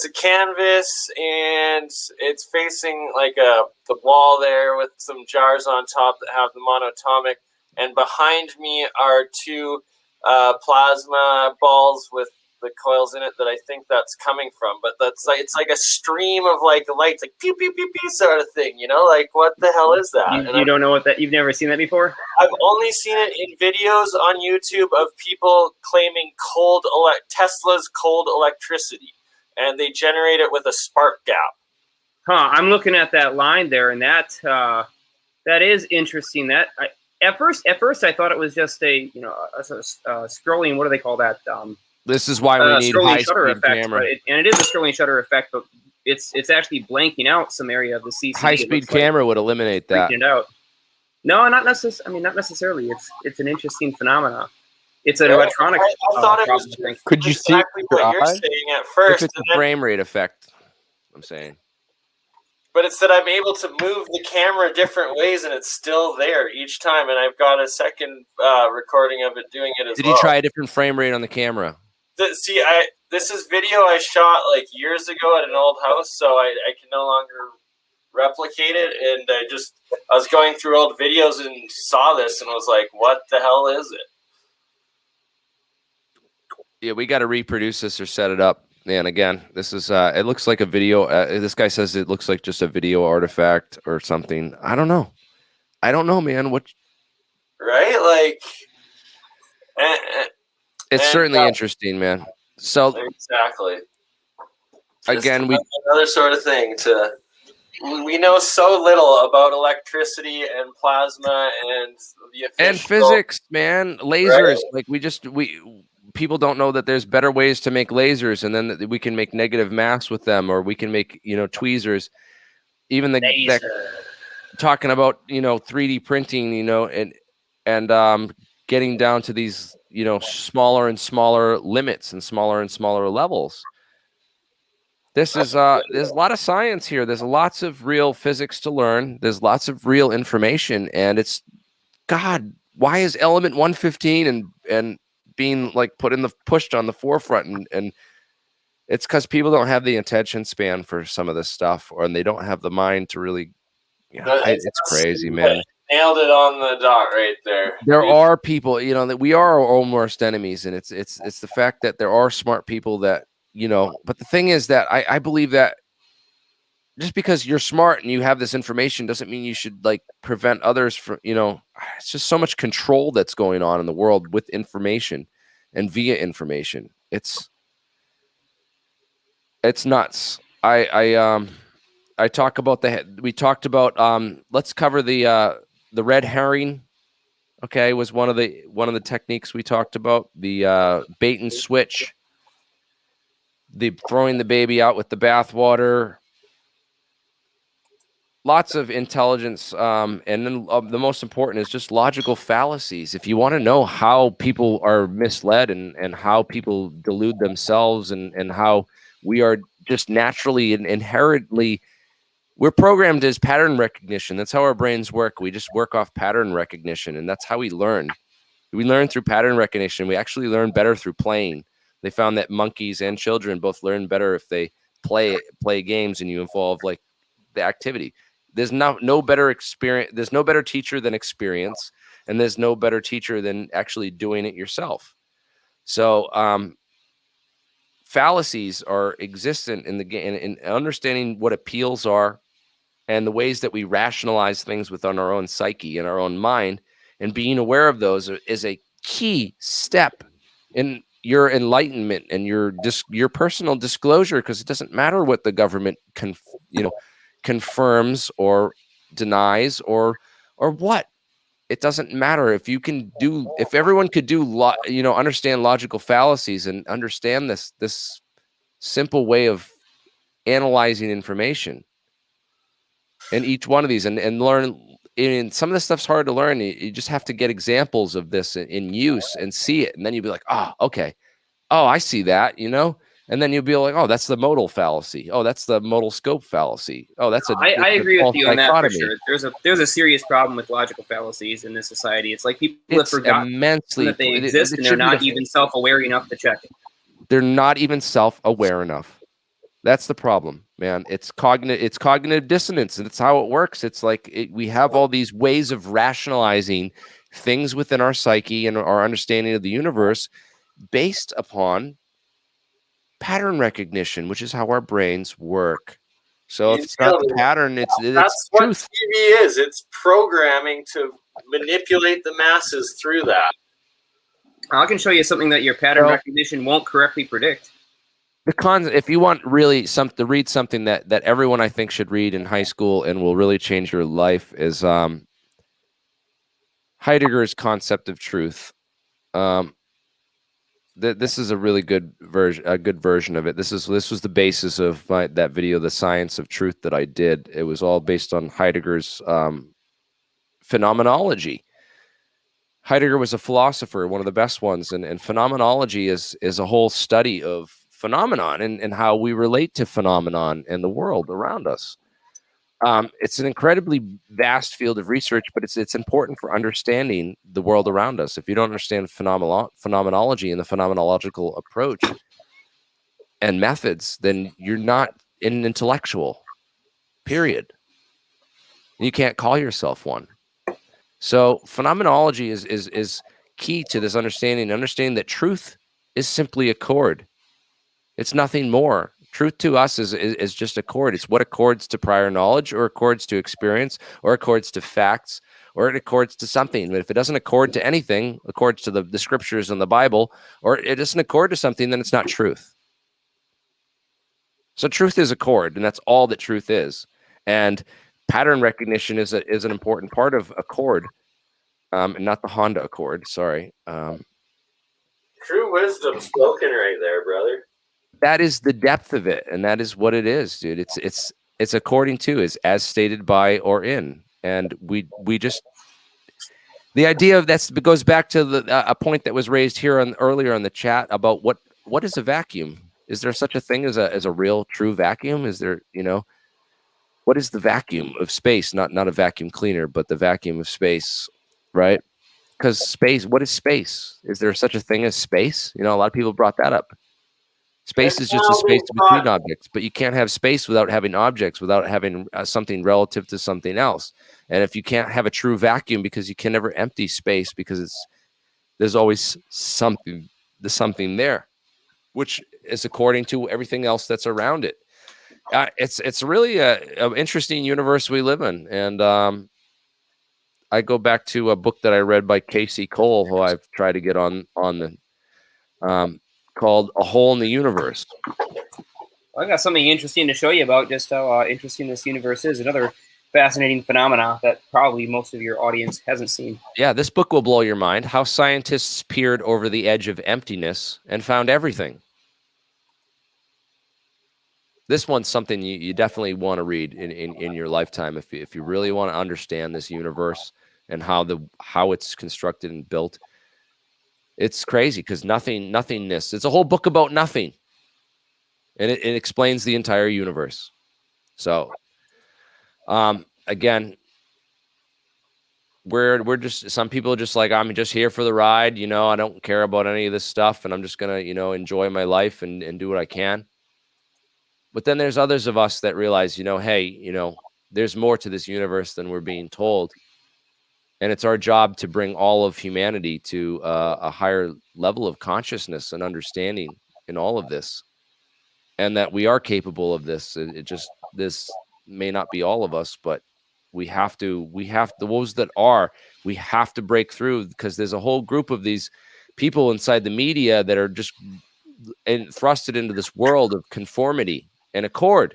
a canvas, and it's facing like the wall there with some jars on top that have the monatomic. And behind me are two plasma balls with the coils in it that I think that's coming from. But it's like a stream of like lights, like pew pew pew pew sort of thing. Like what the hell is that? You don't know what that? You've never seen that before? I've only seen it in videos on YouTube of people claiming Tesla's cold electricity, and they generate it with a spark gap. I'm looking at that line there, and that is interesting. At first, I thought it was just a scrolling. What do they call that? This is why we need high-speed camera. And it is a scrolling shutter effect, but it's actually blanking out some area of the CC. High-speed camera would eliminate that. It out. No, not necessarily. I mean, not necessarily. It's an interesting phenomenon. It's an electronic. I thought it was Could you see exactly what you're saying at first. If it's a frame rate effect, I'm saying. But it's that I'm able to move the camera different ways, and it's still there each time. And I've got a second recording of it doing it as well. Did you try a different frame rate on the camera? This is video I shot like years ago at an old house, so I can no longer replicate it. And I was going through old videos and saw this and was like, what the hell is it? Yeah, we got to reproduce this or set it up. And again, this is it looks like a video. This guy says it looks like just a video artifact or something. I don't know, man. What? Right, it's certainly interesting, man. So exactly. Again, another sort of thing we know so little about electricity and plasma and physics, man. Lasers, right? Like people don't know that there's better ways to make lasers, and then we can make negative mass with them, or we can make tweezers. Even talking about 3D printing, and getting down to these smaller and smaller limits and smaller levels. This is there's a lot of science here. There's lots of real physics to learn. There's lots of real information, and it's God. Why is element 115 and being like pushed on the forefront, and it's because people don't have the attention span for some of this stuff, or they don't have the mind to really. It's crazy, man. Nailed it on the dot right there. There are people, you know, that we are our own worst enemies, and it's the fact that there are smart people that, you know. But the thing is that I believe that just because you're smart and you have this information doesn't mean you should like prevent others from, you know. It's just so much control that's going on in the world with information and via information. It's nuts. I talk about we talked about let's cover the red herring. Okay, was one of the techniques we talked about. The bait and switch, the throwing the baby out with the bathwater. Lots of intelligence, and then the most important is just logical fallacies. If you want to know how people are misled and how people delude themselves and how we are just naturally and inherently, we're programmed as pattern recognition. That's how our brains work. We just work off pattern recognition, and that's how we learn. We learn through pattern recognition. We actually learn better through playing. They found that monkeys and children both learn better if they play games and you involve like the activity. There's no better experience. There's no better teacher than experience, and there's no better teacher than actually doing it yourself. So fallacies are existent in the game, in understanding what appeals are and the ways that we rationalize things within our own psyche and our own mind, and being aware of those is a key step in your enlightenment and your personal disclosure, because it doesn't matter what the government confirms or denies or what. It doesn't matter if everyone could understand logical fallacies and understand this simple way of analyzing information in each one of these and learn. And some of this stuff's hard to learn. You just have to get examples of this in use and see it, and then you'll be like, oh, okay, oh, I see that, you know. And then you'll be like, oh, that's the modal fallacy. Oh, that's the modal scope fallacy. Oh, that's I agree with you on that for sure. There's a serious problem with logical fallacies in this society. It's like people have forgotten that they exist, and they're not even self-aware enough to check it. They're not even self-aware enough. That's the problem, man. It's cognitive dissonance, and it's how it works. It's like we have all these ways of rationalizing things within our psyche and our understanding of the universe based upon pattern recognition, which is how our brains work. So if it's not the pattern, that's what truth. TV is. It's programming to manipulate the masses through that. I can show you something that your pattern recognition won't correctly predict. If you want really to read something that everyone I think should read in high school and will really change your life is Heidegger's Concept of Truth. This is a really good version of it. This was the basis of that video, The Science of Truth, that I did. It was all based on Heidegger's phenomenology. Heidegger was a philosopher, one of the best ones, and phenomenology is a whole study of phenomenon and how we relate to phenomenon and the world around us. It's an incredibly vast field of research, but it's important for understanding the world around us. If you don't understand phenomenology and the phenomenological approach and methods, then you're not an intellectual, period. You can't call yourself one. So phenomenology is key to this understanding that truth is simply a chord. It's nothing more. Truth to us is just a chord. It's what accords to prior knowledge, or accords to experience, or accords to facts, or it accords to something. But if it doesn't accord to anything, accords to the scriptures and the Bible, or it doesn't accord to something, then it's not truth. So truth is a chord, and that's all that truth is. And pattern recognition is an important part of a chord, and not the Honda Accord. Sorry. True wisdom spoken right there, brother. That is the depth of it, and that is what it is, dude. It's according to, is as stated by or in, and we just, the idea of that goes back to a point that was raised here earlier on the chat about what is a vacuum? Is there such a thing as a real true vacuum? Is there, what is the vacuum of space? Not a vacuum cleaner, but the vacuum of space, right? Because space, what is space? Is there such a thing as space? A lot of people brought that up. Space is just a space between objects, but you can't have space without having objects, without having something relative to something else. And if you can't have a true vacuum, because you can never empty space, because there's always something there, which is according to everything else that's around it. It's really an interesting universe we live in, and I go back to a book that I read by Casey Cole, who I've tried to get on the called A Hole in the Universe. I got something interesting to show you about just how interesting this universe is. Another fascinating phenomena that probably most of your audience hasn't seen. Yeah, this book will blow your mind. How scientists peered over the edge of emptiness and found everything. This one's something you definitely want to read in your lifetime if you really want to understand this universe and how it's constructed and built. It's crazy because nothingness. It's a whole book about nothing, and it explains the entire universe. So, again, we're just, some people are just like, I'm just here for the ride. You know, I don't care about any of this stuff, and I'm just gonna, you know, enjoy my life and do what I can. But then there's others of us that realize, you know, hey, you know, there's more to this universe than we're being told. And it's our job to bring all of humanity to a higher level of consciousness and understanding in all of this. And that we are capable of this. This may not be all of us, but we have to, those that are, we have to break through, because there's a whole group of these people inside the media that are just thrusted into this world of conformity and accord.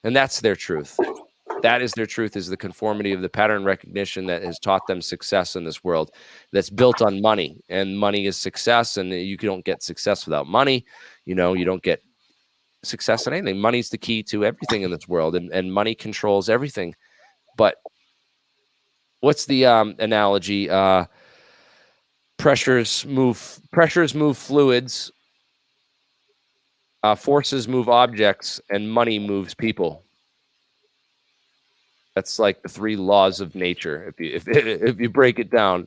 And that's their truth. That is their truth, is the conformity of the pattern recognition that has taught them success in this world, that's built on money, and money is success. And you don't get success without money. You know, you don't get success in anything. Money's the key to everything in this world, and money controls everything. But what's the analogy? Pressures move fluids, forces move objects, and money moves people. That's like the three laws of nature, if you break it down,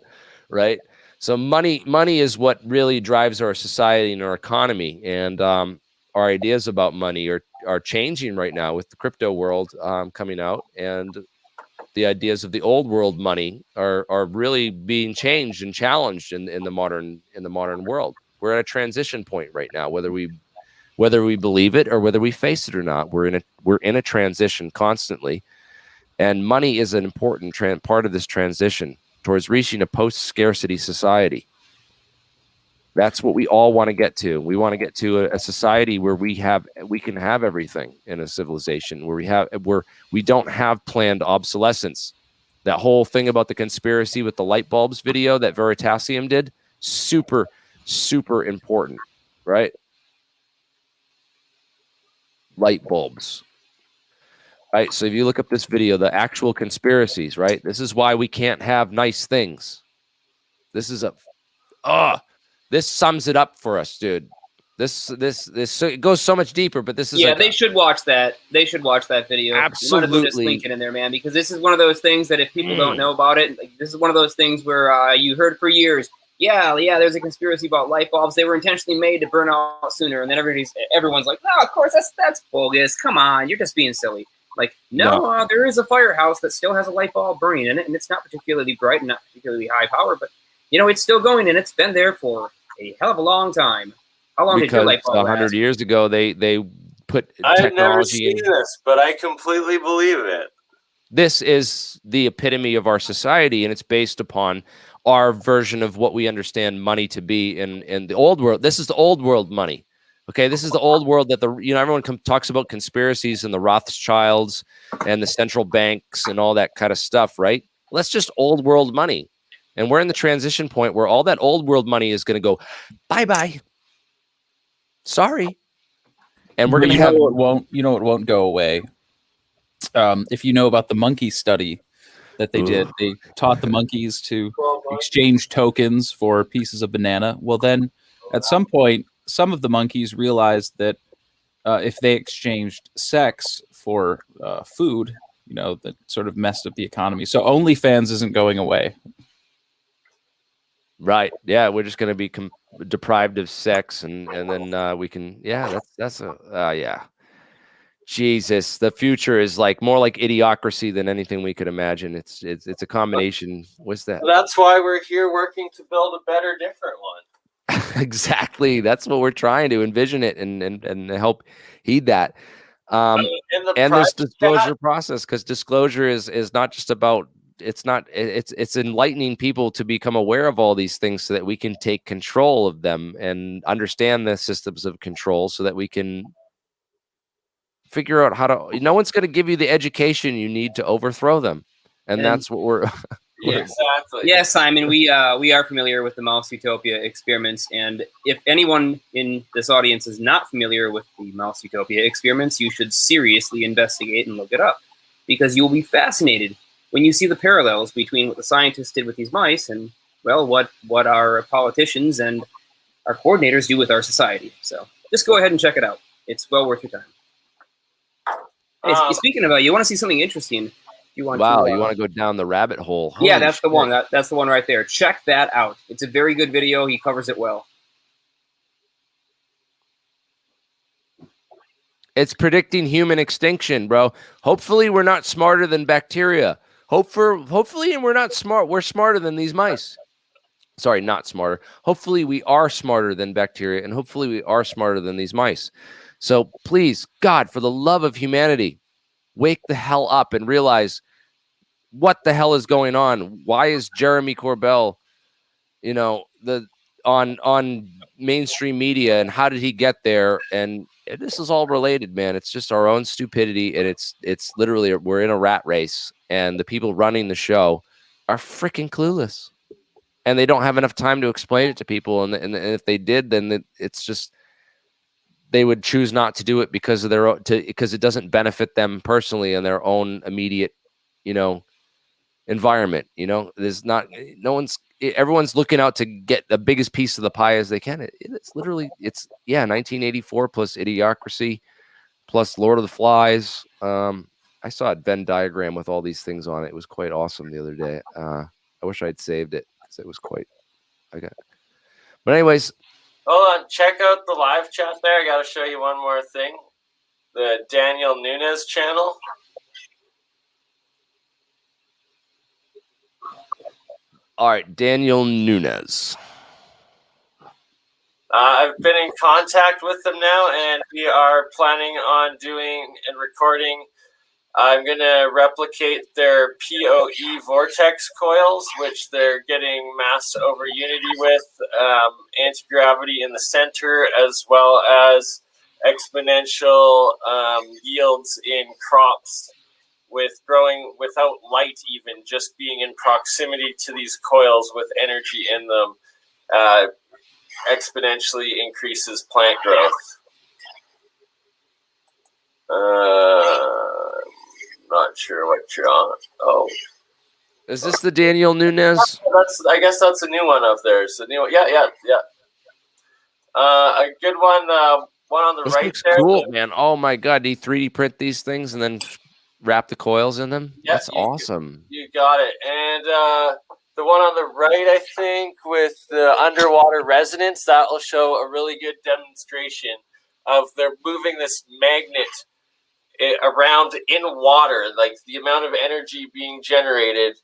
right? So money is what really drives our society and our economy, and our ideas about money are changing right now with the crypto world coming out, and the ideas of the old world money are really being changed and challenged in the modern world. We're at a transition point right now, whether we believe it or whether we face it or not. We're in a transition constantly. And money is an important part of this transition towards reaching a post-scarcity society. That's what we all want to get to. We want to get to a society where we can have everything in a civilization, where we don't have planned obsolescence. That whole thing about the conspiracy with the light bulbs video that Veritasium did, super, super important, right? Light bulbs. Right, so if you look up this video, the actual conspiracies, right? This is why we can't have nice things. This is this sums it up for us, dude. This it goes so much deeper, but this is they should watch that. They should watch that video. Absolutely, you just link it in there, man, because this is one of those things that if people don't know about it, like, this is one of those things where you heard for years. Yeah, there's a conspiracy about light bulbs. They were intentionally made to burn out sooner, and then everyone's like, no, of course that's bogus. Come on, you're just being silly. Like, no, there is a firehouse that still has a light bulb burning in it, and it's not particularly bright and not particularly high power, but, you know, it's still going, and it's been there for a hell of a long time. How long did your light bulb 100 years ago, they put I've never seen this, but I completely believe it. This is the epitome of our society, and it's based upon our version of what we understand money to be in the old world. This is the old world money. Okay, this is the old world that everyone talks about conspiracies and the Rothschilds and the central banks and all that kind of stuff, right? Well, that's just old world money. And we're in the transition point where all that old world money is going to go bye-bye. Sorry. And we're going to have... it won't go away. If you know about the monkey study that they did, they taught the monkeys to exchange tokens for pieces of banana. Well, then at some point, some of the monkeys realized that if they exchanged sex for food, that sort of messed up the economy. So OnlyFans isn't going away. Right. Yeah, we're just going to be deprived of sex, and then we can, yeah, that's a yeah. Jesus, the future is like more like idiocracy than anything we could imagine. It's a combination. What's that? That's why we're here working to build a better, different one. Exactly. That's what we're trying to envision it and help heed that. And this disclosure process, because disclosure is not just about, it's enlightening people to become aware of all these things so that we can take control of them and understand the systems of control so that we can figure out how to, no one's going to give you the education you need to overthrow them. And that's what we're Yeah, exactly. Yeah, Simon, we are familiar with the Mouse Utopia experiments, and if anyone in this audience is not familiar with the Mouse Utopia experiments, you should seriously investigate and look it up, because you'll be fascinated when you see the parallels between what the scientists did with these mice and, well, what our politicians and our coordinators do with our society. So just go ahead and check it out. It's well worth your time. Hey, speaking of that, you want to see something interesting? You want you want to go down the rabbit hole? Holy yeah, that's shit. the one. That's the one right there. Check that out. It's a very good video. He covers it well. It's predicting human extinction, bro. Hopefully, we're not smarter than bacteria. Hopefully, and we're not smart. We're smarter than these mice. Sorry, not smarter. Hopefully, we are smarter than bacteria, and hopefully, we are smarter than these mice. So please, God, for the love of humanity, wake the hell up and realize what the hell is going on. Why is Jeremy Corbell, on mainstream media, and how did he get there? And this is all related, man. It's just our own stupidity, and it's literally, we're in a rat race, and the people running the show are freaking clueless, and they don't have enough time to explain it to people. And if they did, then it's just, they would choose not to do it because of their own, because it doesn't benefit them personally and their own immediate, environment. There's not, everyone's looking out to get the biggest piece of the pie as they can. It's literally, 1984 plus Idiocracy plus Lord of the Flies. I saw a Venn diagram with all these things on it. It was quite awesome the other day. I wish I'd saved it because it was quite, but anyways. Hold on, check out the live chat there. I got to show you one more thing. The Daniel Nunes channel. All right, Daniel Nunes. I've been in contact with them now, and we are planning on doing and recording. I'm going to replicate their PoE vortex coils, which they're getting mass over unity with, anti-gravity in the center, as well as exponential yields in crops with growing without light, even just being in proximity to these coils with energy in them exponentially increases plant growth. Not sure what you're on. Oh, is this the Daniel Nunes? I guess that's a new one of theirs. A new, yeah. A good one. One on the This right looks there. cool, man. Oh my God, do you 3D print these things and then wrap the coils in them? Yeah, that's awesome. You got it. And the one on the right, I think, with the underwater resonance, that will show a really good demonstration of they're moving this magnet around in water, like the amount of energy being generated,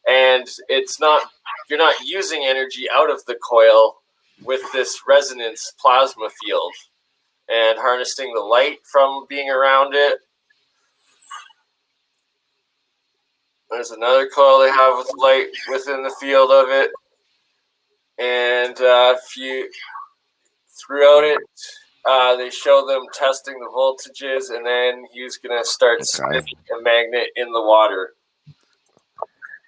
and you're not using energy out of the coil with this resonance plasma field and harnessing the light from being around it. There's another coil they have with light within the field of it, and if you throughout it, they show them testing the voltages, and then he's going to start spinning a magnet in the water.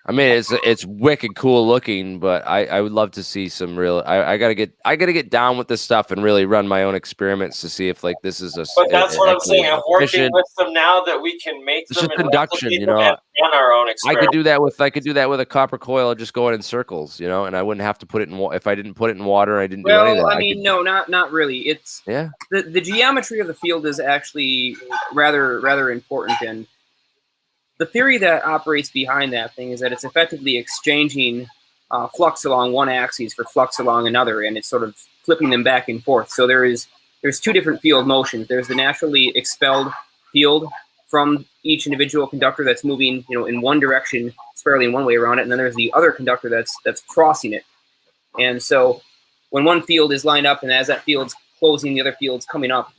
I mean, it's wicked cool looking, but I would love to see some real. I gotta get down with this stuff and really run my own experiments to see if this is a. But that's what I'm saying. I'm working with them now that we can make them just induction, and run our own experiments. I could do that with a copper coil, just going in circles, and I wouldn't have to put it in if I didn't put it in water. I didn't do any of that. Well, I mean, no, not really. It's the geometry of the field is actually rather important, and the theory that operates behind that thing is that it's effectively exchanging flux along one axis for flux along another, and it's sort of flipping them back and forth. So there's two different field motions. There's the naturally expelled field from each individual conductor that's moving, in one direction, spirally in one way around it, and then there's the other conductor that's crossing it. And so when one field is lined up, and as that field's closing, the other field's coming up,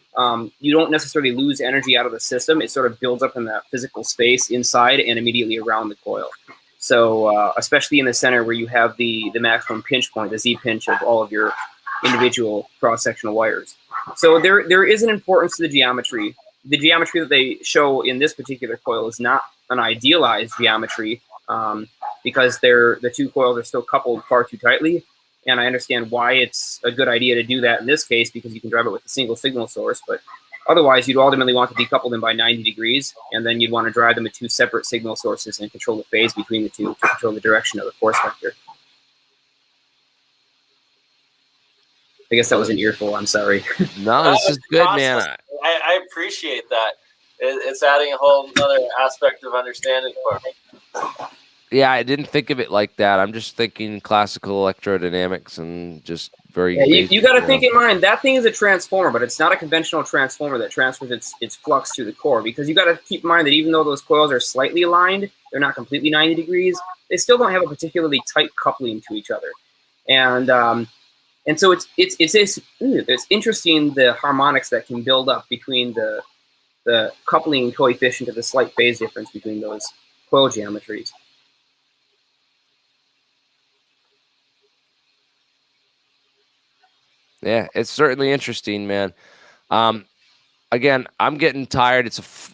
you don't necessarily lose energy out of the system. It sort of builds up in that physical space inside and immediately around the coil. So especially in the center where you have the maximum pinch point, the Z pinch of all of your individual cross-sectional wires. So there is an importance to the geometry. The geometry that they show in this particular coil is not an idealized geometry because the two coils are still coupled far too tightly. And I understand why it's a good idea to do that in this case, because you can drive it with a single signal source. But otherwise, you'd ultimately want to decouple them by 90 degrees, and then you'd want to drive them with two separate signal sources and control the phase between the two to control the direction of the force vector. I guess that was an earful. I'm sorry. No, this is good, man. I appreciate that. It's adding a whole other aspect of understanding for me. Yeah, I didn't think of it like that. I'm just thinking classical electrodynamics and just very. Yeah, you got to think in mind that thing is a transformer, but it's not a conventional transformer that transfers its flux through the core. Because you got to keep in mind that even though those coils are slightly aligned, they're not completely 90 degrees. They still don't have a particularly tight coupling to each other, and so it's interesting the harmonics that can build up between the coupling coefficient of the slight phase difference between those coil geometries. Yeah, it's certainly interesting, man. Again, I'm getting tired.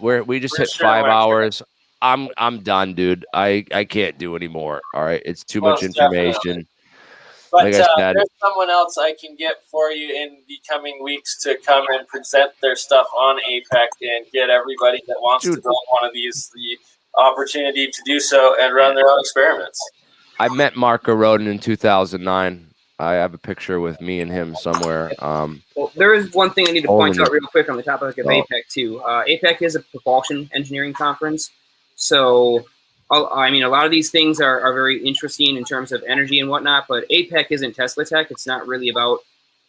We just hit 5 hours. I'm done, dude. I can't do anymore. All right, it's too much information. Definitely. But like I said, there's someone else I can get for you in the coming weeks to come and present their stuff on APEC and get everybody that wants to go on one of these the opportunity to do so and run their own experiments. I met Marco Rodin in 2009. I have a picture with me and him somewhere. Well, there is one thing I need to point out real quick on the topic of APEC too. APEC is a propulsion engineering conference, so I mean a lot of these things are very interesting in terms of energy and whatnot. But APEC isn't Tesla Tech. It's not really about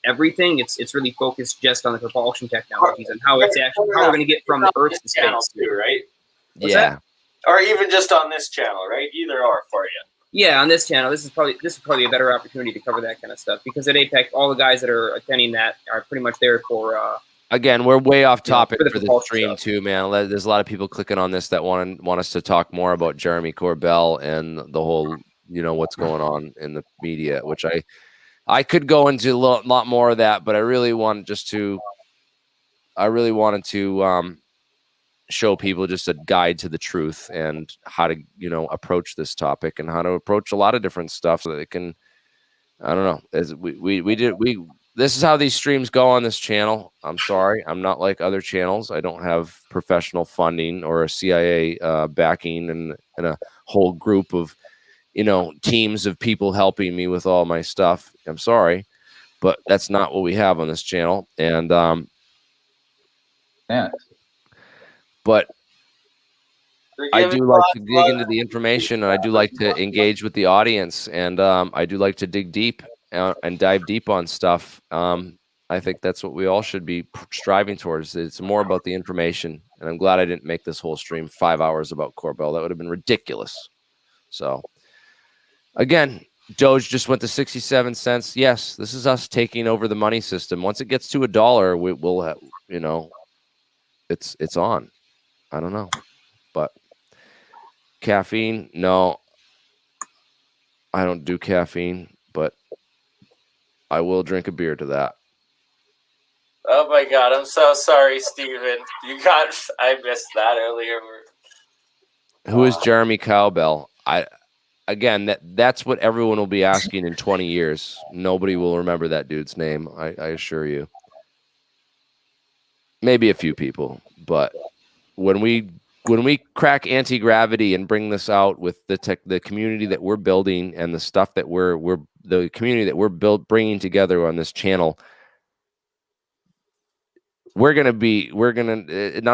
everything. It's really focused just on the propulsion technologies and how we're going to get from the Earth to space. Too, right? What's that? Or even just on this channel, right? Either or for you. Yeah, on this channel, this is probably a better opportunity to cover that kind of stuff because at APEC, all the guys that are attending that are pretty much there for. Again, we're way off topic for the stream stuff. too, man. There's a lot of people clicking on this that want us to talk more about Jeremy Corbell and the whole, what's going on in the media, which I could go into a lot more of that, but I really wanted to show people just a guide to the truth and how to approach this topic and how to approach a lot of different stuff so that it can, I don't know, as this is how these streams go on this channel. I'm sorry, I'm not like other channels. I don't have professional funding or a CIA backing and a whole group of teams of people helping me with all my stuff. I'm sorry, but that's not what we have on this channel. And but I do like to dig into the information, and I do like to engage with the audience, and I do like to dig deep and dive deep on stuff. I think that's what we all should be striving towards. It's more about the information, and I'm glad I didn't make this whole stream 5 hours about Corbell. That would have been ridiculous. So, again, Doge just went to 67 cents. Yes, this is us taking over the money system. Once it gets to $1, we will have, it's on. I don't know, but caffeine, no, I don't do caffeine, but I will drink a beer to that. Oh my God, I'm so sorry, Steven. I missed that earlier. Who is Jeremy Corbell? That's what everyone will be asking in 20 years. Nobody will remember that dude's name. I assure you. Maybe a few people, but when we crack anti-gravity and bring this out with the community that we're building and the stuff that the community that we're bringing together on this channel, none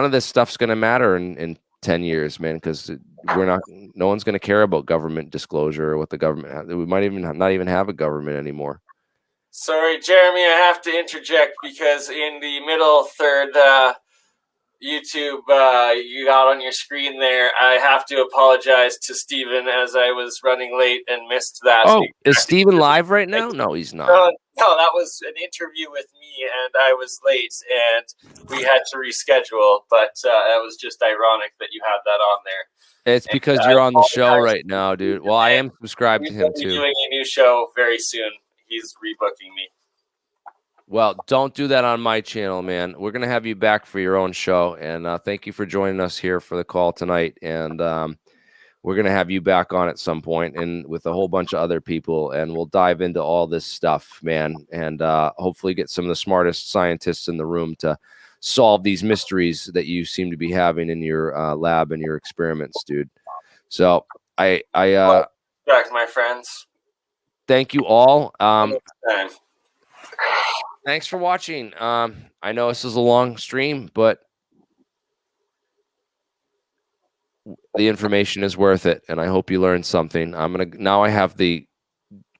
of this stuff's gonna matter in 10 years, man, because no one's going to care about government disclosure or what the government, we might not even have a government anymore. Sorry, Jeremy, I have to interject because in the middle third YouTube you got on your screen there, I have to apologize to Stephen as I was running late and missed that. Oh, is Stephen live right now? No, he's not. No, that was an interview with me, and I was late, and we had to reschedule. But that was just ironic that you had that on there. It's because you're on the show right now, dude. Well, I am subscribed to him We'll be too. doing a new show very soon. He's rebooking me. Well, don't do that on my channel, man. We're going to have you back for your own show. And thank you for joining us here for the call tonight. And we're going to have you back on at some point and with a whole bunch of other people. And we'll dive into all this stuff, man. And hopefully get some of the smartest scientists in the room to solve these mysteries that you seem to be having in your lab and your experiments, dude. So Back, my friends. Thank you all. Thanks for watching. I know this is a long stream, but the information is worth it, and I hope you learned something. Now I have the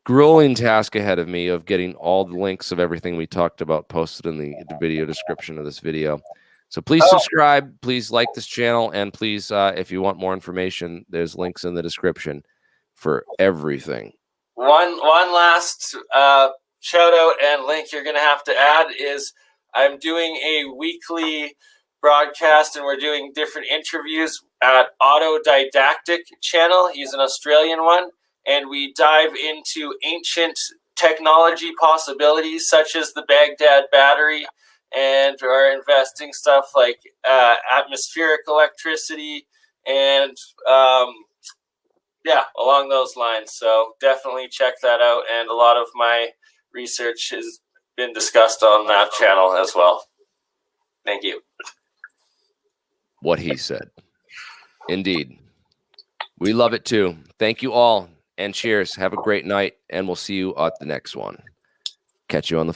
grueling task ahead of me of getting all the links of everything we talked about posted in the video description of this video. So please subscribe, please like this channel, and please, if you want more information, there's links in the description for everything. One last shout out and link you're going to have to add is I'm doing a weekly broadcast and we're doing different interviews at Autodidactic channel. He's an Australian one, and we dive into ancient technology possibilities such as the Baghdad battery, and are investing stuff like atmospheric electricity and yeah, along those lines. So definitely check that out, and a lot of my research has been discussed on that channel as well. Thank you. What he said. Indeed. We love it too. Thank you all, and cheers. Have a great night, and we'll see you at the next one. Catch you on the